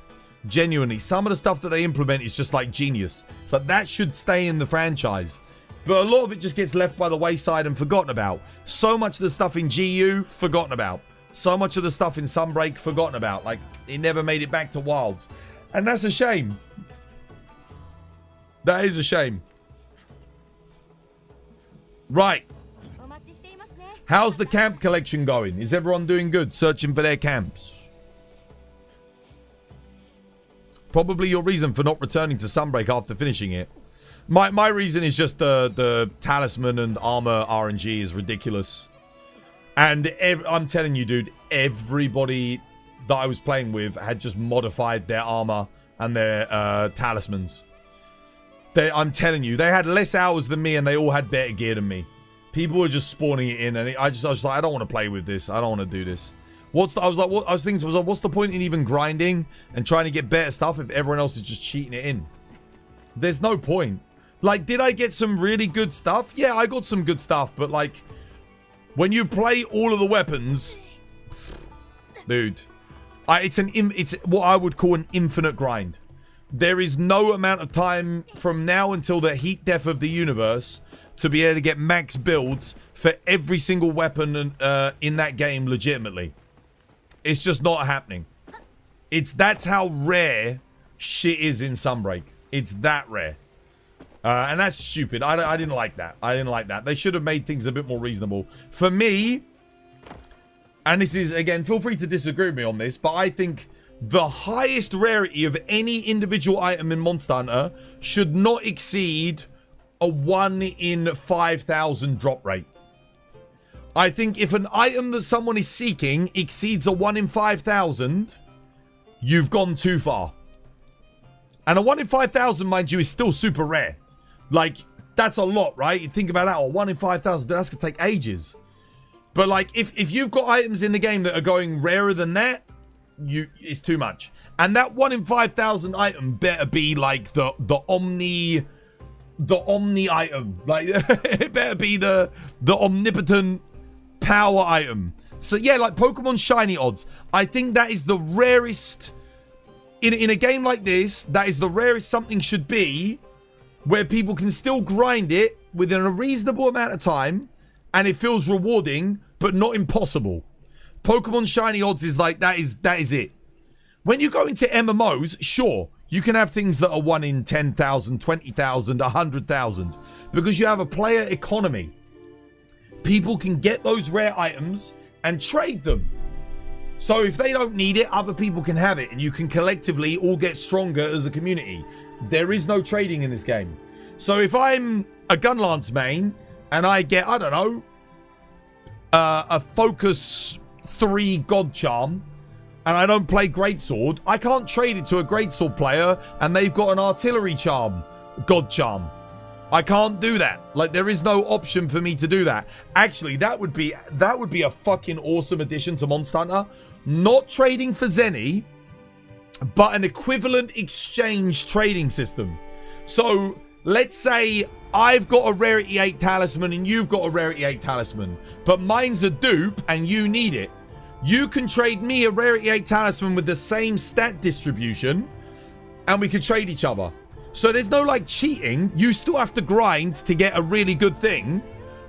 Speaker 2: Genuinely, some of the stuff that they implement is just like genius. So that should stay in the franchise. But a lot of it just gets left by the wayside and forgotten about. So much of the stuff in GU, forgotten about. So much of the stuff in Sunbreak, forgotten about. Like, it never made it back to Wilds. And that's a shame. That is a shame. Right. How's the camp collection going? Is everyone doing good? Searching for their camps? Probably your reason for not returning to Sunbreak after finishing it. My reason is just the talisman and armor RNG is ridiculous. And I'm telling you, dude, everybody that I was playing with had just modified their armor and their talismans. I'm telling you, they had less hours than me and they all had better gear than me. People were just spawning it in, and I was like, I don't want to play with this. I don't want to do this. I was thinking, what's the point in even grinding and trying to get better stuff if everyone else is just cheating it in? There's no point. Like, did I get some really good stuff? Yeah, I got some good stuff, but like, when you play all of the weapons, dude, it's what I would call an infinite grind. There is no amount of time from now until the heat death of the universe to be able to get max builds for every single weapon in that game legitimately. It's just not happening. That's how rare shit is in Sunbreak. It's that rare. And that's stupid. I didn't like that. I didn't like that. They should have made things a bit more reasonable. For me, and this is, again, feel free to disagree with me on this, but I think the highest rarity of any individual item in Monster Hunter should not exceed a 1 in 5,000 drop rate. I think if an item that someone is seeking exceeds a 1 in 5,000, you've gone too far. And a 1 in 5,000, mind you, is still super rare. Like, that's a lot, right? You think about that, or 1 in 5,000, that's going to take ages. But, like, if you've got items in the game that are going rarer than that, it's too much. And that 1 in 5,000 item better be like the omni item. Like it better be the omnipotent power item. So yeah, like Pokemon shiny odds. I think that is the rarest in a game like this. That is the rarest something should be, where people can still grind it within a reasonable amount of time, and it feels rewarding but not impossible. Pokemon shiny odds is like that is it. When you go into MMOs, sure, you can have things that are 1 in 10,000, 20,000, 100,000, because you have a player economy. People can get those rare items and trade them. So if they don't need it, other people can have it, and you can collectively all get stronger as a community. There is no trading in this game. So if I'm a Gunlance main and I get, I don't know, a Focus 3 God Charm, and I don't play Greatsword, I can't trade it to a Greatsword player and they've got an Artillery Charm, God Charm. I can't do that. Like, there is no option for me to do that. Actually, that would be a fucking awesome addition to Monster Hunter. Not trading for Zenny, but an equivalent exchange trading system. So let's say I've got a Rarity 8 Talisman and you've got a Rarity 8 Talisman, but mine's a dupe and you need it. You can trade me a Rarity 8 Talisman with the same stat distribution, and we could trade each other. So there's no like cheating. You still have to grind to get a really good thing,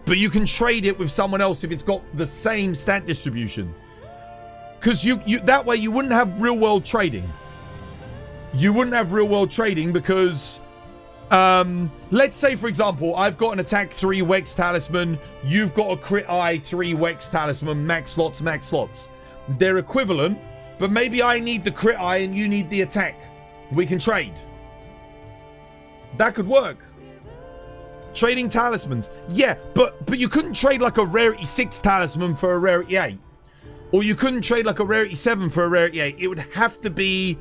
Speaker 2: but you can trade it with someone else if it's got the same stat distribution. Because you that way you wouldn't have real world trading. You wouldn't have real world trading because let's say, for example, I've got an attack 3 Wex Talisman, you've got a crit eye 3 Wex Talisman, max slots. They're equivalent, but maybe I need the crit eye and you need the attack. We can trade. That could work. Trading talismans. Yeah, but you couldn't trade like a Rarity 6 Talisman for a Rarity 8. Or you couldn't trade like a Rarity 7 for a Rarity 8. It would have to be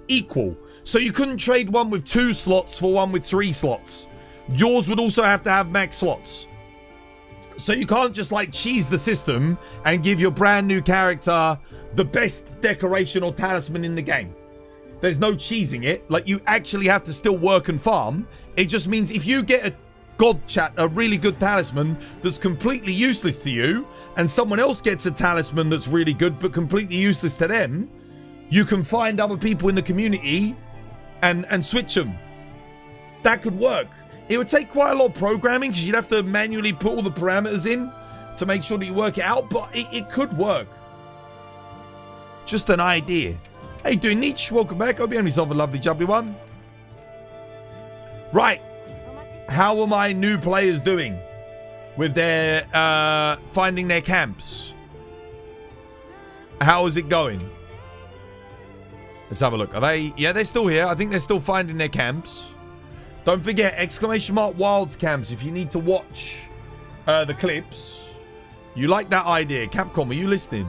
Speaker 2: equal. So you couldn't trade one with 2 slots for one with 3 slots. Yours would also have to have max slots. So you can't just like cheese the system and give your brand new character the best decoration or talisman in the game. There's no cheesing it. Like, you actually have to still work and farm. It just means if you get a really good talisman that's completely useless to you, and someone else gets a talisman that's really good but completely useless to them, you can find other people in the community and switch them. That could work. It would take quite a lot of programming because you'd have to manually put all the parameters in to make sure that you work it out, but it could work. Just an idea. How you doing, Nietzsche? Welcome back. Hope you have yourself a lovely, jubbly one. Right. How are my new players doing with their finding their camps? How is it going? Let's have a look. Are they? Yeah, they're still here. I think they're still finding their camps. Don't forget, !Wilds camps if you need to watch the clips. You like that idea? Capcom, are you listening?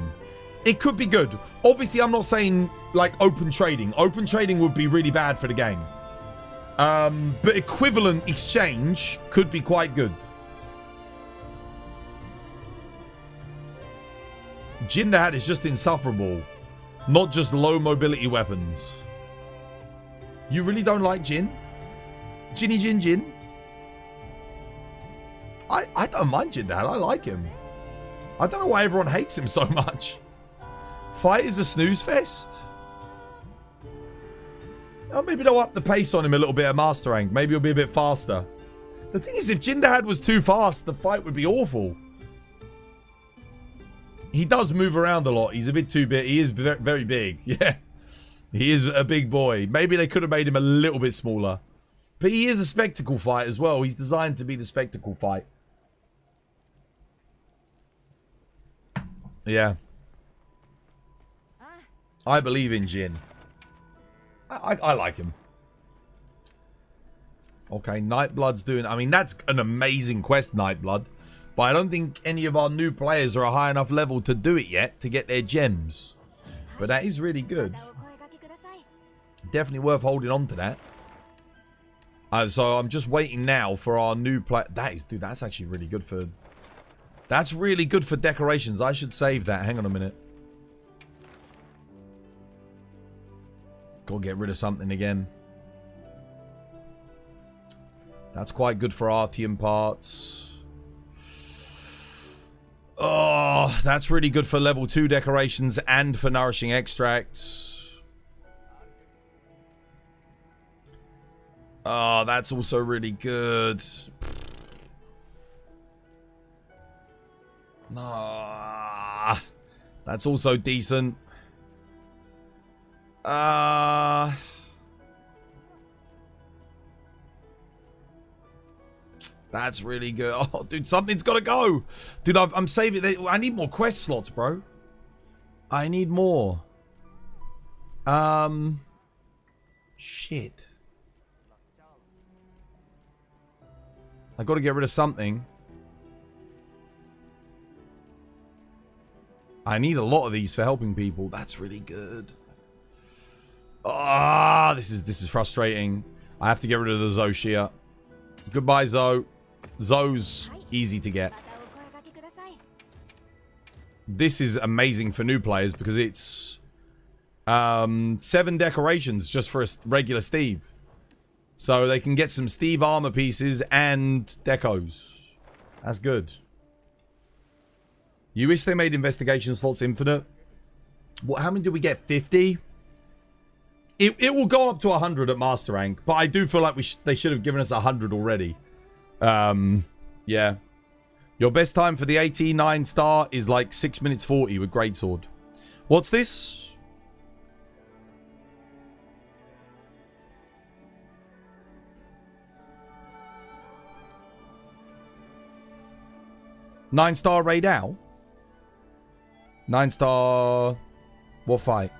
Speaker 2: It could be good. Obviously, I'm not saying like open trading. Open trading would be really bad for the game. But equivalent exchange could be quite good. Jindahat is just insufferable. Not just low mobility weapons. You really don't like Jin? Jin? I don't mind Jindahat. I like him. I don't know why everyone hates him so much. Fight is a snooze fest. Oh, maybe they'll up the pace on him a little bit at Master Rank. Maybe he'll be a bit faster. The thing is, if Jindahat was too fast, the fight would be awful. He does move around a lot. He's a bit too big. He is very big. Yeah. He is a big boy. Maybe they could have made him a little bit smaller. But he is a spectacle fight as well. He's designed to be the spectacle fight. Yeah. I believe in Jin. I like him. Okay, Nightblood's doing... I mean, that's an amazing quest, Nightblood. But I don't think any of our new players are a high enough level to do it yet to get their gems. But that is really good. Definitely worth holding on to that. So I'm just waiting now for our new player. Dude, that's actually really good for... That's really good for decorations. I should save that. Hang on a minute. Gotta get rid of something again. That's quite good for Artium parts. Oh, that's really good for level 2 decorations and for nourishing extracts. Oh, that's also really good. Nah, that's also decent. That's really good. Oh, dude, something's got to go. Dude, I'm saving. I need more quest slots, bro. I need more. Shit. I got to get rid of something. I need a lot of these for helping people. That's really good. Ah, this is frustrating. I have to get rid of the Zoshia. Goodbye, Zo. Zo's easy to get. This is amazing for new players because it's 7 decorations just for a regular Steve. So they can get some Steve armor pieces and decos. That's good. You wish they made investigation slots infinite? What? How many do we get? 50? It will go up to 100 at master rank, but I do feel like they should have given us 100 already. Yeah. Your best time for the 89 star is like 6 minutes 40 with Greatsword. What's this? Nine-star raid out? 9-star... What fight?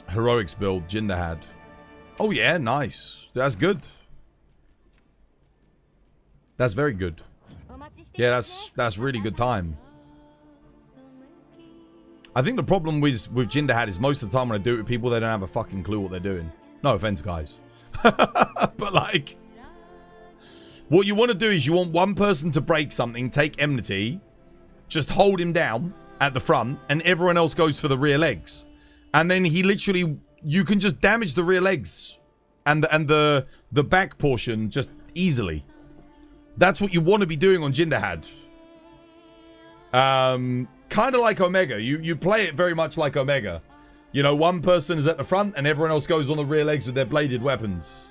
Speaker 2: Heroics build, Jindahad. Oh yeah, nice. That's good. That's very good. Yeah, that's really good time. I think the problem with Jindahad is most of the time when I do it with people, they don't have a fucking clue what they're doing. No offense, guys. But like, what you want to do is you want one person to break something, take enmity, just hold him down at the front, and everyone else goes for the rear legs. And then he literally, you can just damage the rear legs and the back portion just easily. That's what you want to be doing on Jindahad. Kind of like Omega. You play it very much like Omega. You know, one person is at the front and everyone else goes on the rear legs with their bladed weapons.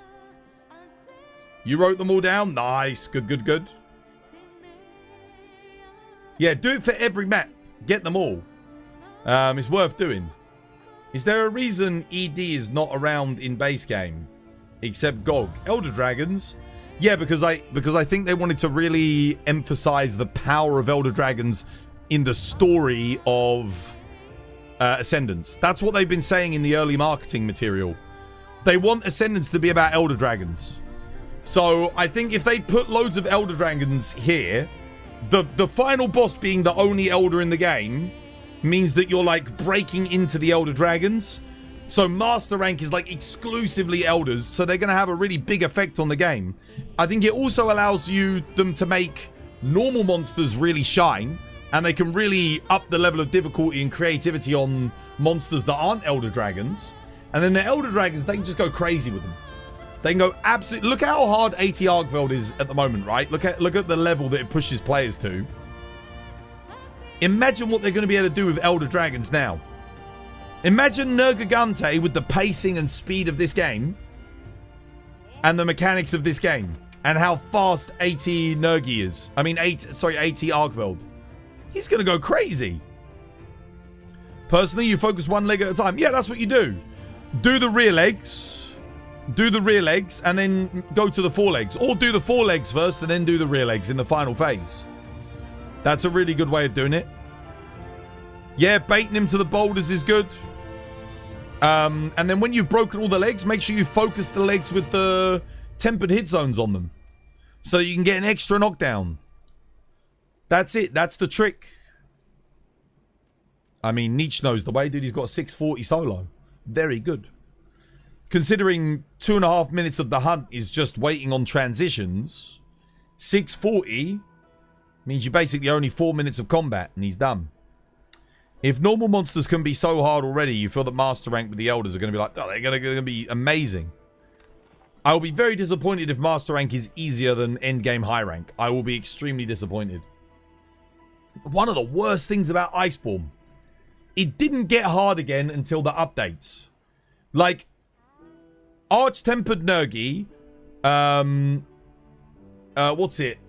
Speaker 2: You wrote them all down? Nice. Good, good, good. Yeah, do it for every map. Get them all. It's worth doing. Is there a reason ED is not around in base game? Except GOG. Elder Dragons? Yeah, because I think they wanted to really emphasize the power of Elder Dragons in the story of Ascendance. That's what they've been saying in the early marketing material. They want Ascendance to be about Elder Dragons. So I think if they put loads of Elder Dragons here, the final boss being the only Elder in the game means that you're like breaking into the Elder Dragons. So Master Rank is like exclusively Elders, so they're going to have a really big effect on the game. I think it also allows them to make normal monsters really shine, and they can really up the level of difficulty and creativity on monsters that aren't Elder Dragons. And then the Elder Dragons, they can just go crazy with them. They can go absolutely... Look how hard AT Argveld is at the moment, right? Look at the level that it pushes players to. Imagine what they're going to be able to do with Elder Dragons now. Imagine Nergigante with the pacing and speed of this game and the mechanics of this game and how fast AT Nergi is. I mean, AT Argveld. He's going to go crazy. Personally, you focus one leg at a time. Yeah, that's what you do. Do the rear legs. Do the rear legs and then go to the forelegs. Or do the forelegs first and then do the rear legs in the final phase. That's a really good way of doing it. Yeah, baiting him to the boulders is good. And then when you've broken all the legs, make sure you focus the legs with the tempered hit zones on them. So you can get an extra knockdown. That's it. That's the trick. I mean, Nietzsche knows the way, dude. He's got a 640 solo. Very good. Considering 2.5 minutes of the hunt is just waiting on transitions, 640 means you basically only 4 minutes of combat and he's done. If normal monsters can be so hard already, you feel that Master Rank with the Elders are going to be like, oh, they're going to be amazing. I will be very disappointed if Master Rank is easier than Endgame High Rank. I will be extremely disappointed. One of the worst things about Iceborne, it didn't get hard again until the updates. Like, Arch-Tempered Nergi, what's it?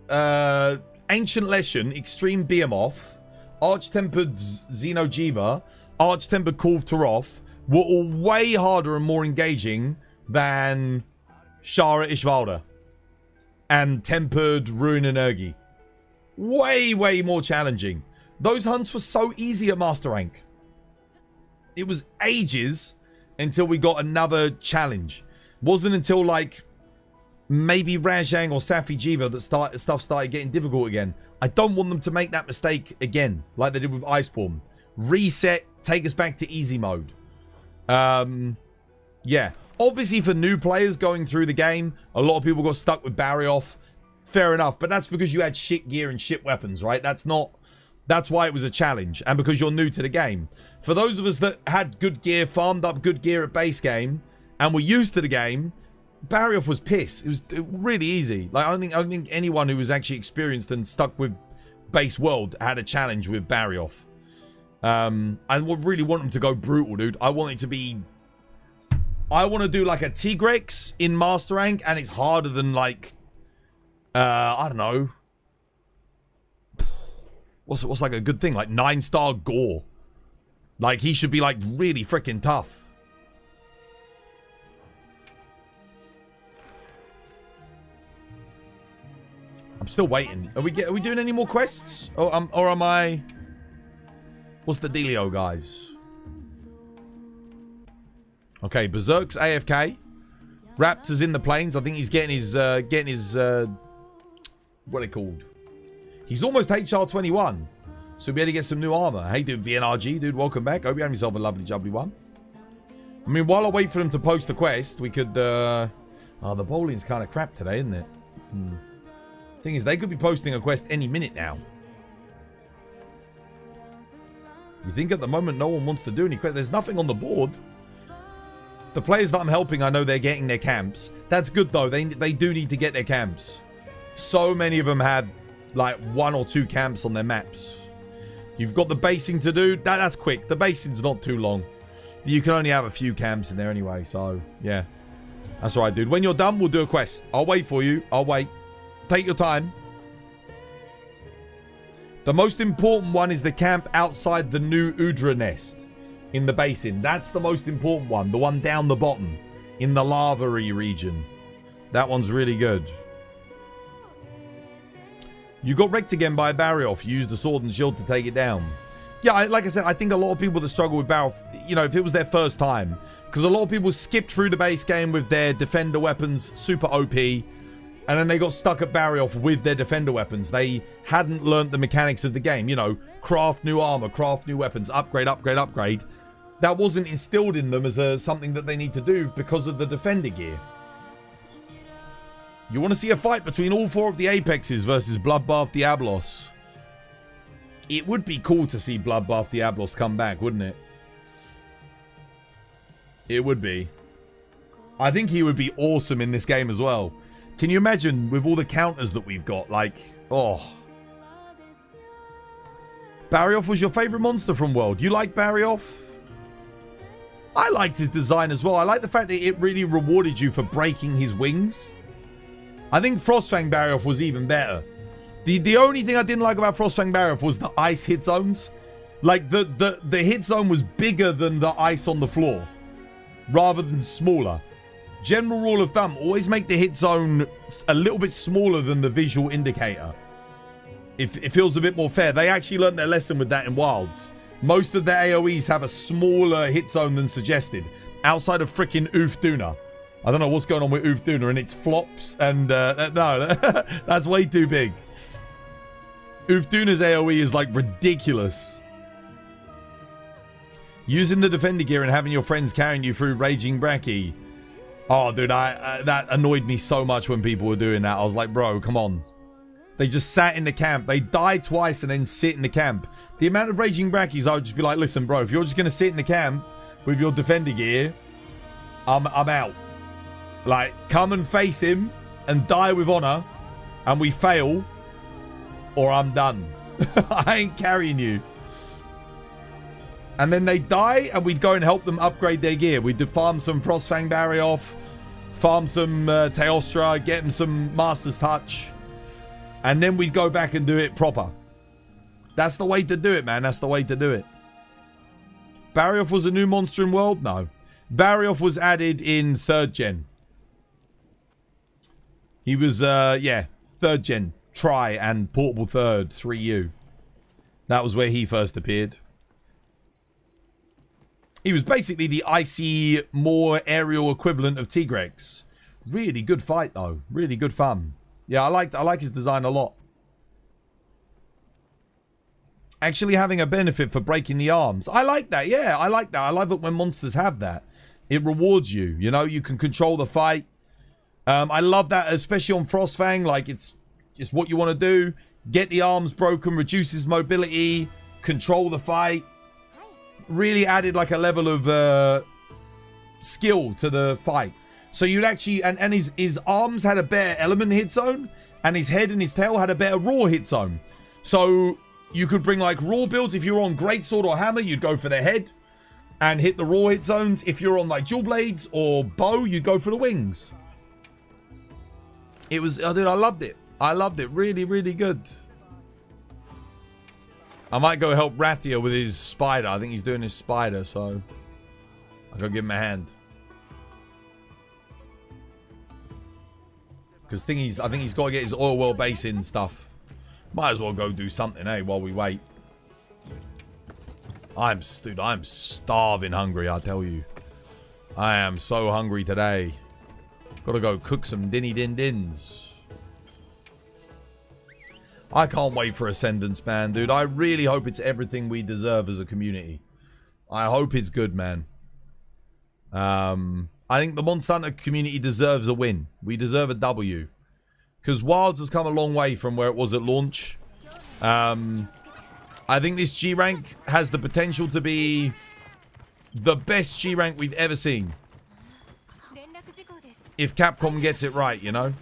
Speaker 2: Ancient Leshen, Extreme Behemoth, Arch-Tempered Xenojiva, Arch-Tempered Kulv Taroth were all way harder and more engaging than Shara Ishvalda and Tempered Ruin Energy. Way, way more challenging. Those hunts were so easy at Master Rank. It was ages until we got another challenge. Wasn't until like maybe Rajang or Safi Jiva that stuff started getting difficult again. I don't want them to make that mistake again, like they did with Iceborne. Reset, take us back to easy mode. Yeah. Obviously, for new players going through the game, a lot of people got stuck with Barrioff. Fair enough, but that's because you had shit gear and shit weapons, right? That's why it was a challenge, and because you're new to the game. For those of us that had good gear, farmed up good gear at base game, and were used to the game, Barrioff was piss. It was really easy. Like, I don't think anyone who was actually experienced and stuck with base world had a challenge with Barrioff. I really want them to go brutal, dude. I want it to be... I want to do like a Tigrex in Master Rank, and it's harder than like... I don't know. What's like a good thing? Like 9-star Gore. Like, he should be like really freaking tough. I'm still waiting. Are we doing any more quests? Or am I... What's the dealio, guys? Okay, Berserk's AFK. Raptor's in the plains. I think he's getting his what are they called? He's almost HR 21. So we'll be able to get some new armor. Hey, dude, VNRG, dude, welcome back. Hope you have yourself a lovely, jubbly one. I mean, while I wait for them to post the quest, we could, oh, the bowling's kind of crap today, isn't it? Thing is, they could be posting a quest any minute now. You think at the moment no one wants to do any quests? There's nothing on the board. The players that I'm helping, I know they're getting their camps. That's good, though. They do need to get their camps. So many of them had, like, 1 or 2 camps on their maps. You've got the basing to do. That's quick. The basing's not too long. You can only have a few camps in there anyway, so, yeah. That's all right, dude. When you're done, we'll do a quest. I'll wait for you. I'll wait. Take your time. The most important one is the camp outside the new Udra nest in the basin. That's the most important one. The one down the bottom in the lava-y region. That one's really good. You got wrecked again by Barrioff. You used the sword and shield to take it down. Yeah, like I said, I think a lot of people that struggle with Barrioff, you know, if it was their first time, because a lot of people skipped through the base game with their defender weapons, super OP, and then they got stuck at Barrioff with their defender weapons. They hadn't learnt the mechanics of the game. You know, craft new armor, craft new weapons, upgrade, upgrade, upgrade. That wasn't instilled in them as something that they need to do because of the defender gear. You want to see a fight between all 4 of the Apexes versus Bloodbath Diablos? It would be cool to see Bloodbath Diablos come back, wouldn't it? It would be. I think he would be awesome in this game as well. Can you imagine with all the counters that we've got? Like, oh. Barrioff was your favorite monster from World. You like Barrioff? I liked his design as well. I like the fact that it really rewarded you for breaking his wings. I think Frostfang Barrioff was even better. The only thing I didn't like about Frostfang Barrioff was the ice hit zones. Like, the hit zone was bigger than the ice on the floor, rather than smaller. General rule of thumb, always make the hit zone a little bit smaller than the visual indicator. It feels a bit more fair. They actually learned their lesson with that in Wilds. Most of their AoEs have a smaller hit zone than suggested, outside of freaking Ufduna. I don't know what's going on with Ufduna and its flops, and no, that's way too big. Ufduna's AoE is like ridiculous. Using the defender gear and having your friends carrying you through Raging Bracky. Oh, dude, that annoyed me so much when people were doing that. I was like, bro, come on. They just sat in the camp. They died twice and then sit in the camp. The amount of raging brackies, I would just be like, listen, bro, if you're just going to sit in the camp with your defender gear, I'm out. Like, come and face him and die with honor, and we fail, or I'm done. I ain't carrying you. And then they die, and we'd go and help them upgrade their gear. We'd farm some Frostfang Barrier off, farm some Teostra, get them some Master's Touch, and then we'd go back and do it proper. That's the way to do it, man. That's the way to do it. Barrioff was a new monster in World? No. Barrioff was added in 3rd gen. He was, yeah, 3rd gen. Tri and Portable 3rd, 3U. That was where he first appeared. He was basically the icy, more aerial equivalent of Tigrex. Really good fight, though. Really good fun. Yeah, I like his design a lot. Actually having a benefit for breaking the arms. I like that. Yeah, I like that. I love it when monsters have that. It rewards you. You know, you can control the fight. I love that, especially on Frostfang. Like, it's what you want to do. Get the arms broken, reduces mobility, control the fight. Really added like a level of skill to the fight. So you'd actually, and his arms had a better element hit zone, and his head and his tail had a better raw hit zone. So you could bring like raw builds. If you're on greatsword or hammer, you'd go for the head and hit the raw hit zones. If you're on like dual blades or bow, you'd go for the wings. It was, dude, I loved it. I loved it. Really, really good. I might go help Rathia with his spider. I think he's doing his spider, so I'll go give him a hand. Because I think he's got to get his oil well base in and stuff. Might as well go do something, eh, while we wait. I'm starving hungry, I tell you. I am so hungry today. Gotta go cook some dinny din dins. I can't wait for Ascendance, man, dude. I really hope it's everything we deserve as a community. I hope it's good, man. I think the Monster Hunter community deserves a win. We deserve a W. Because Wilds has come a long way from where it was at launch. I think this G rank has the potential to be the best G rank we've ever seen. If Capcom gets it right, you know?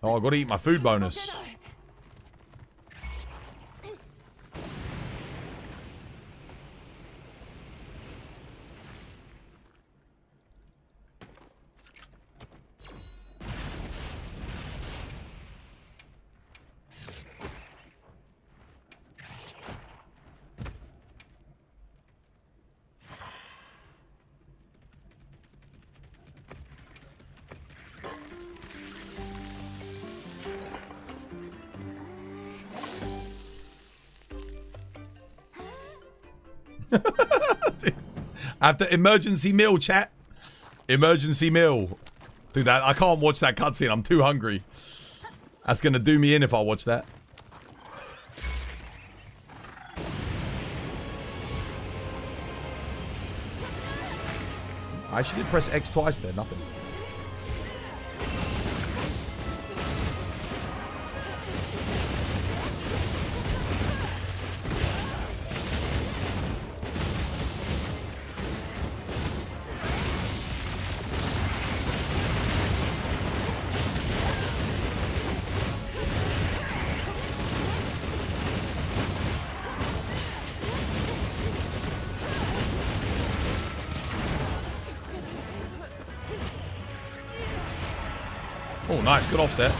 Speaker 2: Oh, I've got to eat my food bonus. After emergency meal, chat. Emergency meal. Dude, I can't watch that cutscene. I'm too hungry. That's gonna do me in if I watch that. I actually did press X twice there. Nothing. Oh, nice. Good offset.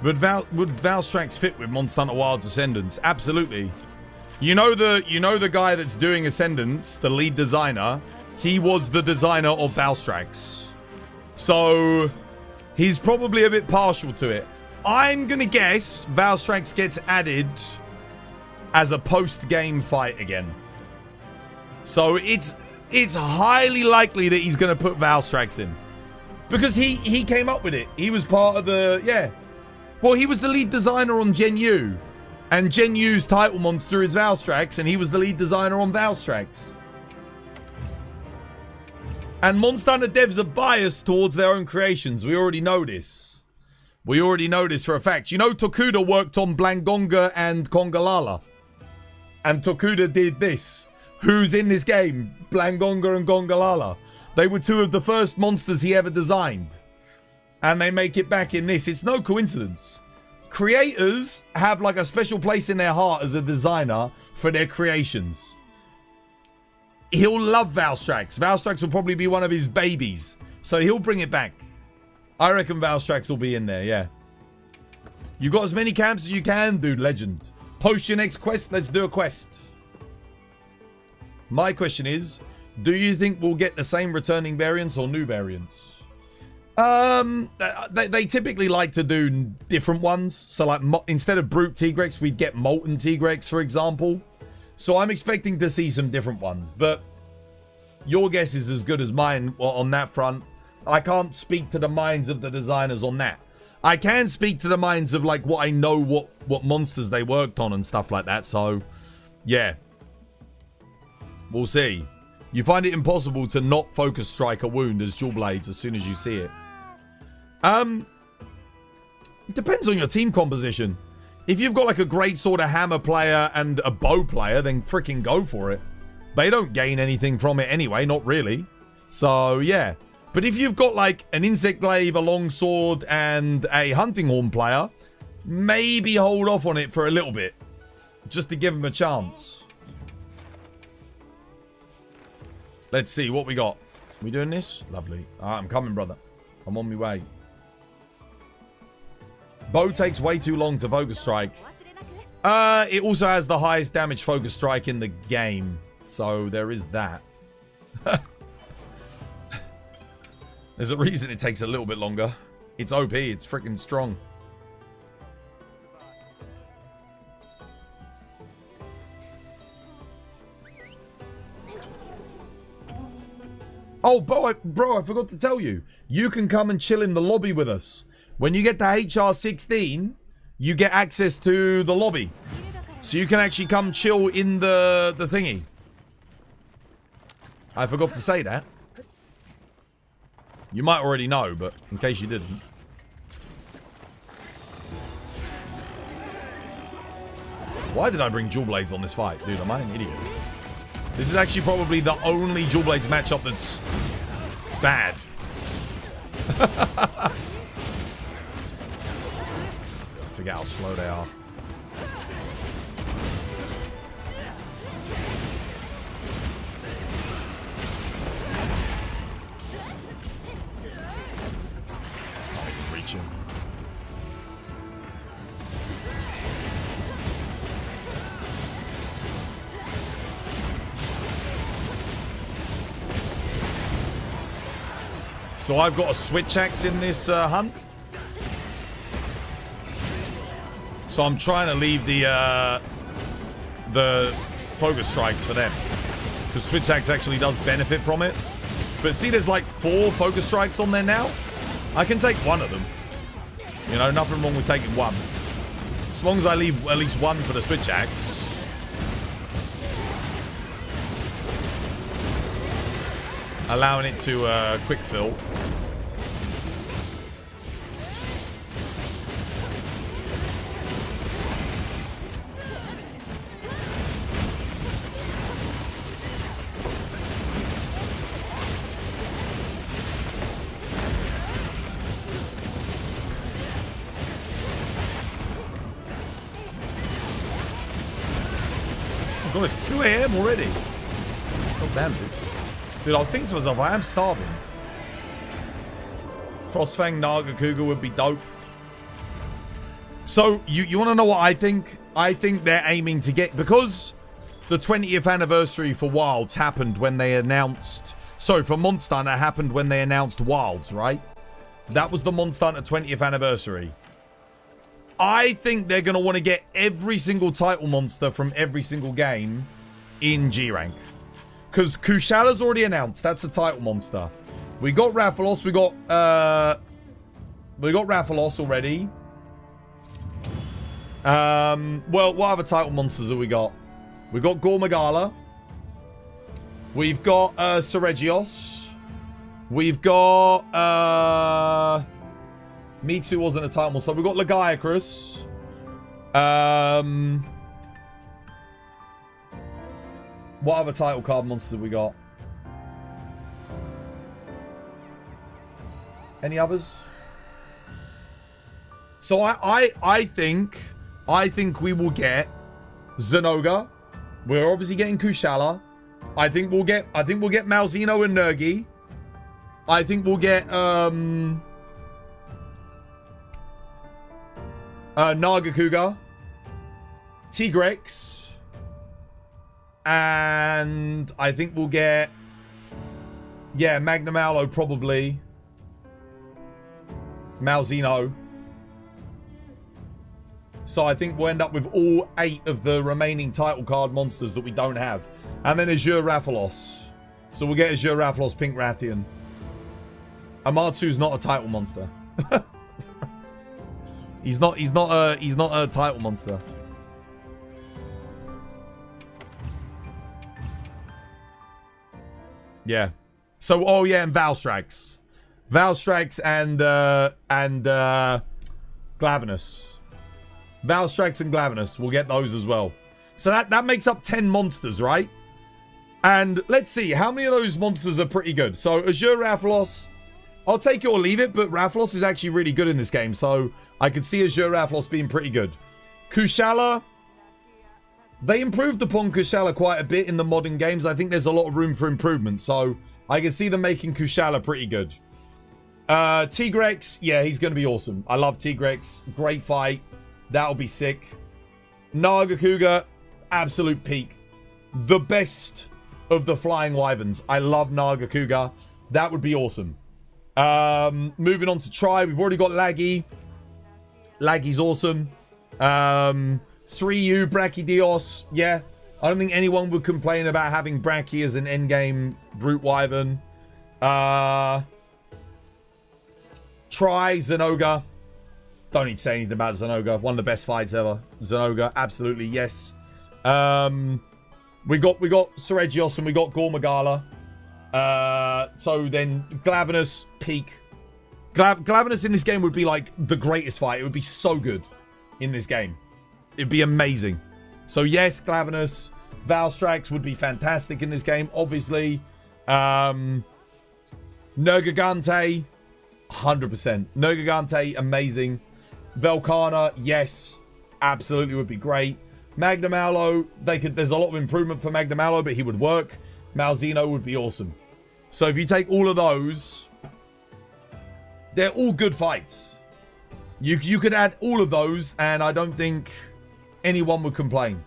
Speaker 2: Would Valstrax fit with Monster Hunter Wilds Ascendance? Absolutely. You know the guy that's doing Ascendance, the lead designer, he was the designer of Valstrax. So he's probably a bit partial to it. I'm gonna guess Valstrax gets added as a post-game fight again. So it's highly likely that he's going to put Valstrax in. Because he came up with it. He was part of the... Yeah. Well, he was the lead designer on Gen U. And Gen U's title monster is Valstrax, and he was the lead designer on Valstrax. And Monster Hunter devs are biased towards their own creations. We already know this. We already know this for a fact. You know Tokuda worked on Blangonga and Kongalala. And Tokuda did this. Who's in this game? Blangonga and Kongalala. They were two of the first monsters he ever designed. And they make it back in this. It's no coincidence. Creators have like a special place in their heart as a designer for their creations. He'll love Valstrax. Valstrax will probably be one of his babies. So he'll bring it back. I reckon Valstrax will be in there, yeah. You got as many camps as you can, dude, legend. Post your next quest, let's do a quest. My question is, do you think we'll get the same returning variants or new variants? They typically like to do different ones. So like instead of Brute Tigrex, we'd get Molten Tigrex, for example. So I'm expecting to see some different ones. But your guess is as good as mine on that front. I can't speak to the minds of the designers on that. I can speak to the minds of like what I know, what monsters they worked on and stuff like that. So, yeah. We'll see. You find it impossible to not focus strike a wound as dual blades as soon as you see it. It depends on your team composition. If you've got like a great sword, a hammer player, and a bow player, then freaking go for it. They don't gain anything from it anyway, not really. So, yeah. But if you've got like an insect glaive, a longsword, and a hunting horn player, maybe hold off on it for a little bit. Just to give them a chance. Let's see what we got. We doing this? Lovely. Alright, I'm coming, brother. I'm on my way. Bow takes way too long to focus strike. It also has the highest damage focus strike in the game. So there is that. There's a reason it takes a little bit longer. It's OP. It's freaking strong. Oh, bro, I forgot to tell you. You can come and chill in the lobby with us. When you get to HR 16, you get access to the lobby. So you can actually come chill in the thingy. I forgot to say that. You might already know, but in case you didn't. Why did I bring dual blades on this fight? Dude, am I an idiot? This is actually probably the only dual blades matchup that's bad. I forget how slow they are. I can reach him. So I've got a switch axe in this hunt. So I'm trying to leave the focus strikes for them. Because switch axe actually does benefit from it. But see, there's like 4 focus strikes on there now. I can take one of them. You know, nothing wrong with taking one. As long as I leave at least one for the switch axe. Allowing it to quick fill. Oh god, it's 2 AM already. God damn, dude. Dude, I was thinking to myself, I am starving. Frostfang Nagakuga would be dope. So, you want to know what I think? I think they're aiming to get... Because the 20th anniversary for Wilds happened when they announced... Sorry, for Monster Hunter happened when they announced Wilds, right? That was the Monster Hunter 20th anniversary. I think they're going to want to get every single title monster from every single game in G rank. Because Kushala's already announced. That's a title monster. We got Rathalos. We got Rathalos already. Well, what other title monsters have we got? We got Gormagala. We've got Seregios. We've got Mewtwo wasn't a title monster. We've got Lagiacrus. What other title card monsters have we got? Any others? So I think we will get Zenoga. We're obviously getting Kushala. I think we'll get Malzeno and Nergi. I think we'll get Nagakuga, Tigrex, and I think we'll get Magnamalo probably. Malzeno. So I think we'll end up with all 8 of the remaining title card monsters that we don't have. And then Azure Rathalos. So we'll get Azure Rathalos, Pink Rathian. Amatsu's not a title monster. he's not a title monster. Yeah. So oh yeah, and Valstrax. Valstrax and Glavenus. Valstrax and Glavenus. We'll get those as well. So that makes up 10 monsters, right? And let's see, how many of those monsters are pretty good? So Azure Rathalos, I'll take it or leave it, but Rathalos is actually really good in this game. So I could see Azure Rathalos being pretty good. Kushala, they improved upon Kushala quite a bit in the modern games. I think there's a lot of room for improvement. So I can see them making Kushala pretty good. Tigrex, yeah, he's going to be awesome. I love Tigrex. Great fight. That'll be sick. Nagakuga, absolute peak. The best of the flying wyverns. I love Nagakuga. That would be awesome. Moving on to Tri. We've already got Laggy. Laggy's awesome. 3U, Brachydios. Yeah. I don't think anyone would complain about having Brachy as an endgame brute wyvern. Tri, Zenoga. Don't need to say anything about Zenoga. One of the best fights ever. Zenoga, absolutely, yes. We got Seregios and we got Gormagala. So then Glavenus, peak. Glavenus in this game would be like the greatest fight. It would be so good in this game. It'd be amazing. So yes, Glavenus. Valstrax would be fantastic in this game, obviously. Nergigante, 100%. Nergigante, amazing. Velkhana, yes, absolutely would be great. Magnamalo, there's a lot of improvement for Magnamalo, but he would work. Malzeno would be awesome. So if you take all of those, they're all good fights. You could add all of those, and I don't think anyone would complain.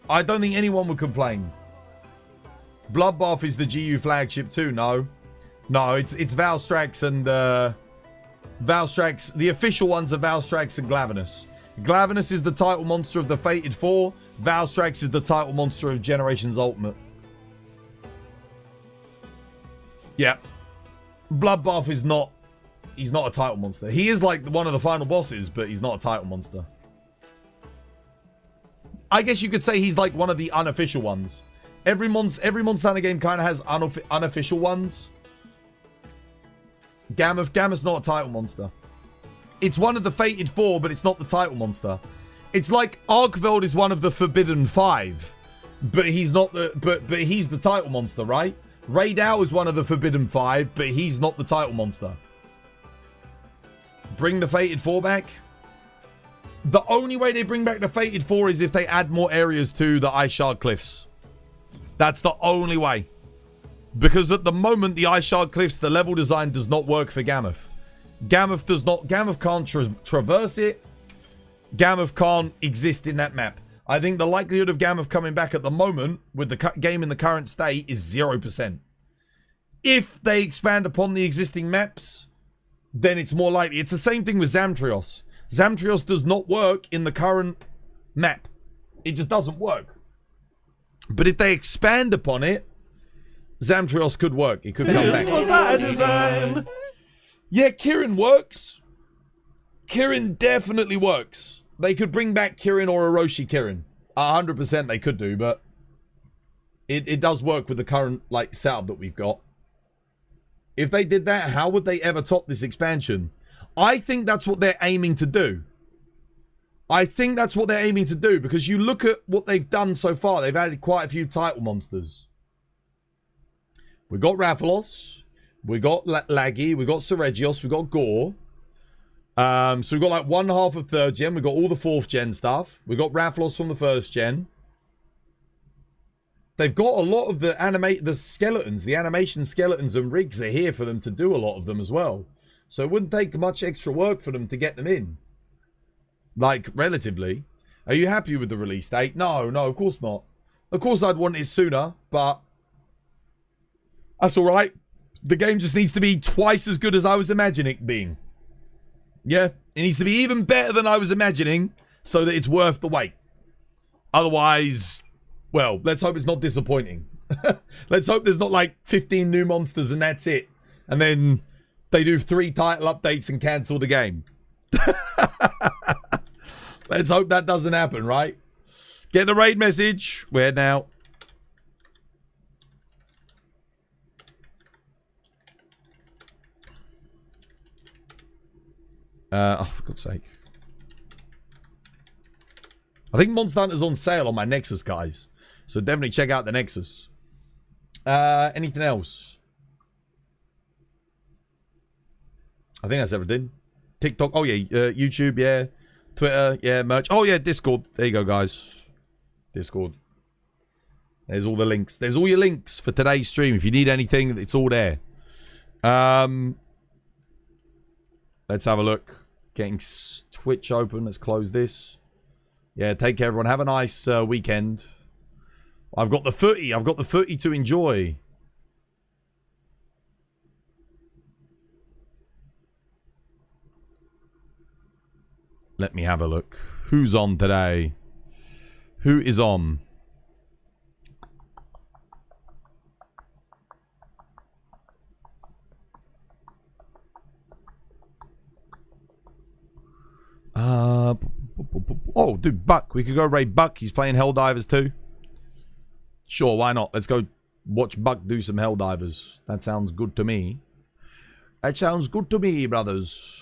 Speaker 2: I don't think anyone would complain. Bloodbath is the GU flagship too, no. No, it's Valstrax and Valstrax. The official ones are Valstrax and Glavenus. Glavenus is the title monster of the Fated 4. Valstrax is the title monster of Generations Ultimate. Yeah. Bloodbath is not... He's not a title monster. He is like one of the final bosses, but he's not a title monster. I guess you could say he's like one of the unofficial ones. Every Monster Hunter game kind of has unofficial ones. Gammoth's not a title monster. It's one of the Fated 4, but it's not the title monster. It's like Arkveld is one of the Forbidden 5, but he's not the but he's the title monster, right? Raidao is one of the Forbidden 5, but he's not the title monster. Bring the Fated 4 back. The only way they bring back the Fated 4 is if they add more areas to the Ice Shard Cliffs. That's the only way. Because at the moment, the Ice Shard Cliffs, the level design does not work for Gammoth. Gammoth can't traverse it. Gammoth can't exist in that map. I think the likelihood of Gammoth coming back at the moment, with the game in the current state, is 0%. If they expand upon the existing maps, then it's more likely. It's the same thing with Zamtrios. Zamtrios does not work in the current map. It just doesn't work. But if they expand upon it, Zamtrios could work. It could come back.
Speaker 1: This was by design.
Speaker 2: Yeah, Kirin works. Kirin definitely works. They could bring back Kirin or Orochi Kirin. 100% they could do, but it does work with the current like setup that we've got. If they did that, how would they ever top this expansion? I think that's what they're aiming to do. I think that's what they're aiming to do, because you look at what they've done so far. They've added quite a few title monsters. We got Rathalos. We got Laggy. We got Seregios. We got Gore. So we've got like one half of 3rd gen. We've got all the 4th gen stuff. We got Rathalos from the 1st gen. They've got a lot of the skeletons. The animation skeletons and rigs are here for them to do a lot of them as well. So it wouldn't take much extra work for them to get them in. Like, relatively. Are you happy with the release date? No, of course not. Of course I'd want it sooner, but that's alright. The game just needs to be twice as good as I was imagining it being. Yeah, it needs to be even better than I was imagining so that it's worth the wait. Otherwise, well, let's hope it's not disappointing. Let's hope there's not like 15 new monsters and that's it. And then they do 3 title updates and cancel the game. Let's hope that doesn't happen, right? Get the raid message. Where now? Oh, for God's sake. I think Monster Hunter's on sale on my Nexus, guys. So definitely check out the Nexus. Anything else? I think that's everything. TikTok. Oh, yeah. YouTube, yeah. Twitter, yeah. Merch. Oh, yeah. Discord. There you go, guys. Discord. There's all the links. There's all your links for today's stream. If you need anything, it's all there. Let's have a look. Getting Twitch open. Let's close this. Yeah, take care, everyone. Have a nice weekend. I've got the footy. I've got the footy to enjoy. Let me have a look. Who's on today? Who is on? Oh, dude, Buck. We could go raid Buck. He's playing Helldivers too. Sure, why not? Let's go watch Buck do some Helldivers. That sounds good to me. That sounds good to me, brothers.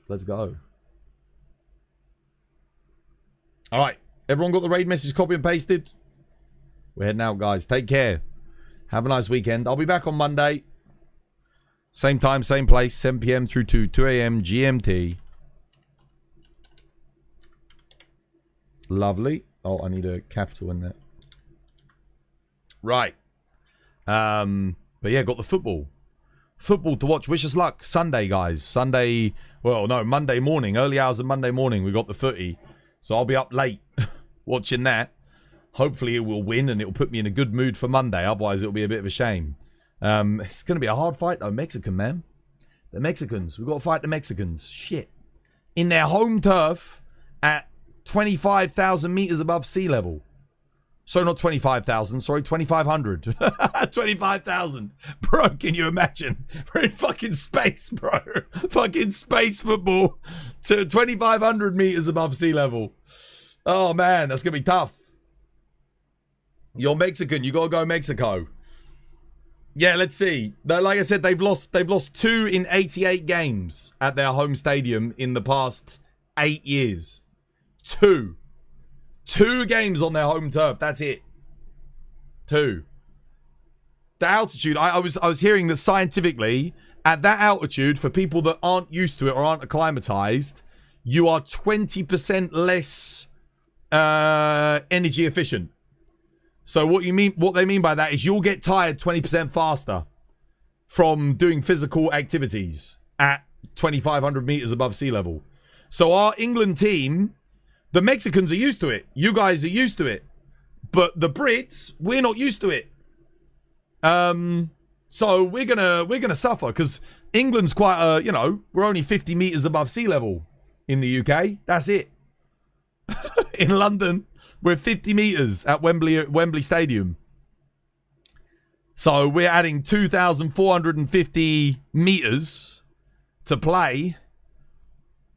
Speaker 2: Let's go. Alright. Everyone got the raid message copy and pasted? We're heading out, guys. Take care. Have a nice weekend. I'll be back on Monday. Same time, same place. 7 p.m. through to 2 a.m. GMT. Lovely. Oh, I need a capital in there. Right. But yeah, got the football. Football to watch. Wish us luck. Sunday, guys. Sunday. Well, no, Monday morning. Early hours of Monday morning. We got the footy. So I'll be up late watching that. Hopefully it will win and it will put me in a good mood for Monday. Otherwise it'll be a bit of a shame. It's going to be a hard fight though. Mexican, man. The Mexicans. We've got to fight the Mexicans. Shit. In their home turf at 25,000 meters above sea level. So not 25,000, sorry, 2,500. 25,000. Bro, can you imagine? We're in fucking space, bro. Fucking space football to 2,500 meters above sea level. Oh, man, that's going to be tough. You're Mexican. You got to go Mexico. Yeah, let's see. Like I said, they've lost 2 in 88 games at their home stadium in the past 8 years. 2 games on their home turf. That's it. 2. The altitude. I was hearing that scientifically, at that altitude, for people that aren't used to it or aren't acclimatized, you are 20% less energy efficient. So what they mean by that is you'll get tired 20% faster from doing physical activities at 2,500 meters above sea level. So our England team, the Mexicans are used to it. You guys are used to it. But the Brits, we're not used to it. So we're gonna suffer because England's quite we're only 50 meters above sea level. in the UK. That's it. In London, we're 50 meters at Wembley Stadium. So we're adding 2,450 meters to play.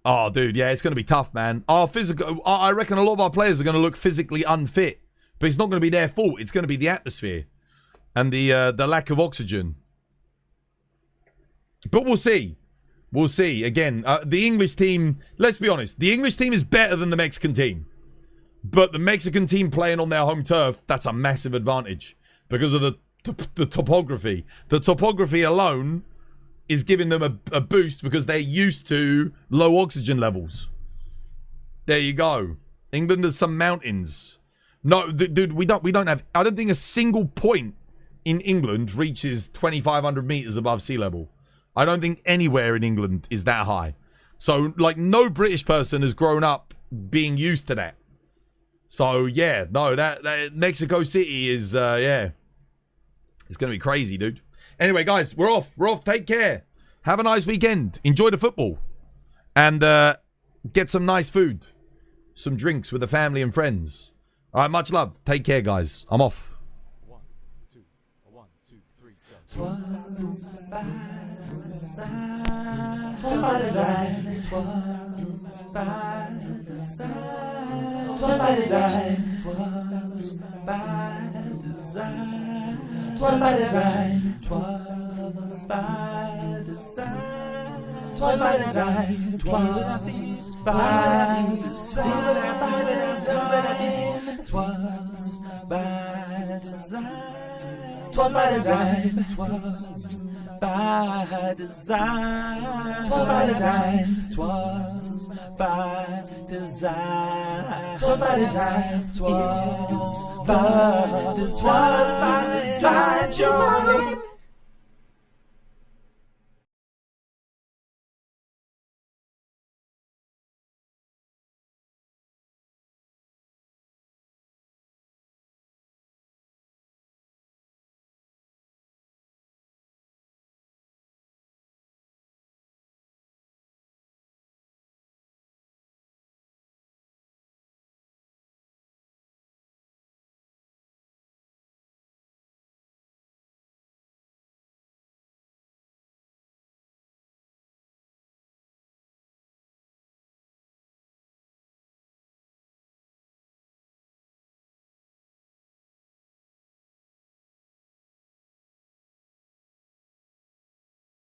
Speaker 2: Oh, dude, yeah, it's going to be tough, man. I reckon a lot of our players are going to look physically unfit, but it's not going to be their fault. It's going to be the atmosphere and the lack of oxygen. But we'll see. We'll see. Again, the English team, let's be honest, the English team is better than the Mexican team. But the Mexican team playing on their home turf, that's a massive advantage because of the topography. The topography alone is giving them a boost because they're used to low oxygen levels. There you go. England has some mountains. No, dude, we don't have, I don't think a single point in England reaches 2,500 meters above sea level. I don't think anywhere in England is that high. So, like, no British person has grown up being used to that. So, yeah, no, that Mexico City is, yeah. It's going to be crazy, dude. Anyway, guys, we're off. We're off. Take care. Have a nice weekend. Enjoy the football. And get some nice food. Some drinks with the family and friends. All right, much love. Take care, guys. I'm off.
Speaker 1: 1, 2, 1, 2, 3, go.
Speaker 6: Twas by design. Twas by design. Twas by design. Twas by design. Twas by design. Twas by design. Twas by design. Twas by design. Twas by design. Twas by design. Twas by design. Twas by design. Twas by design. Twas by design. Twas by design. Twas by design. Twas by design.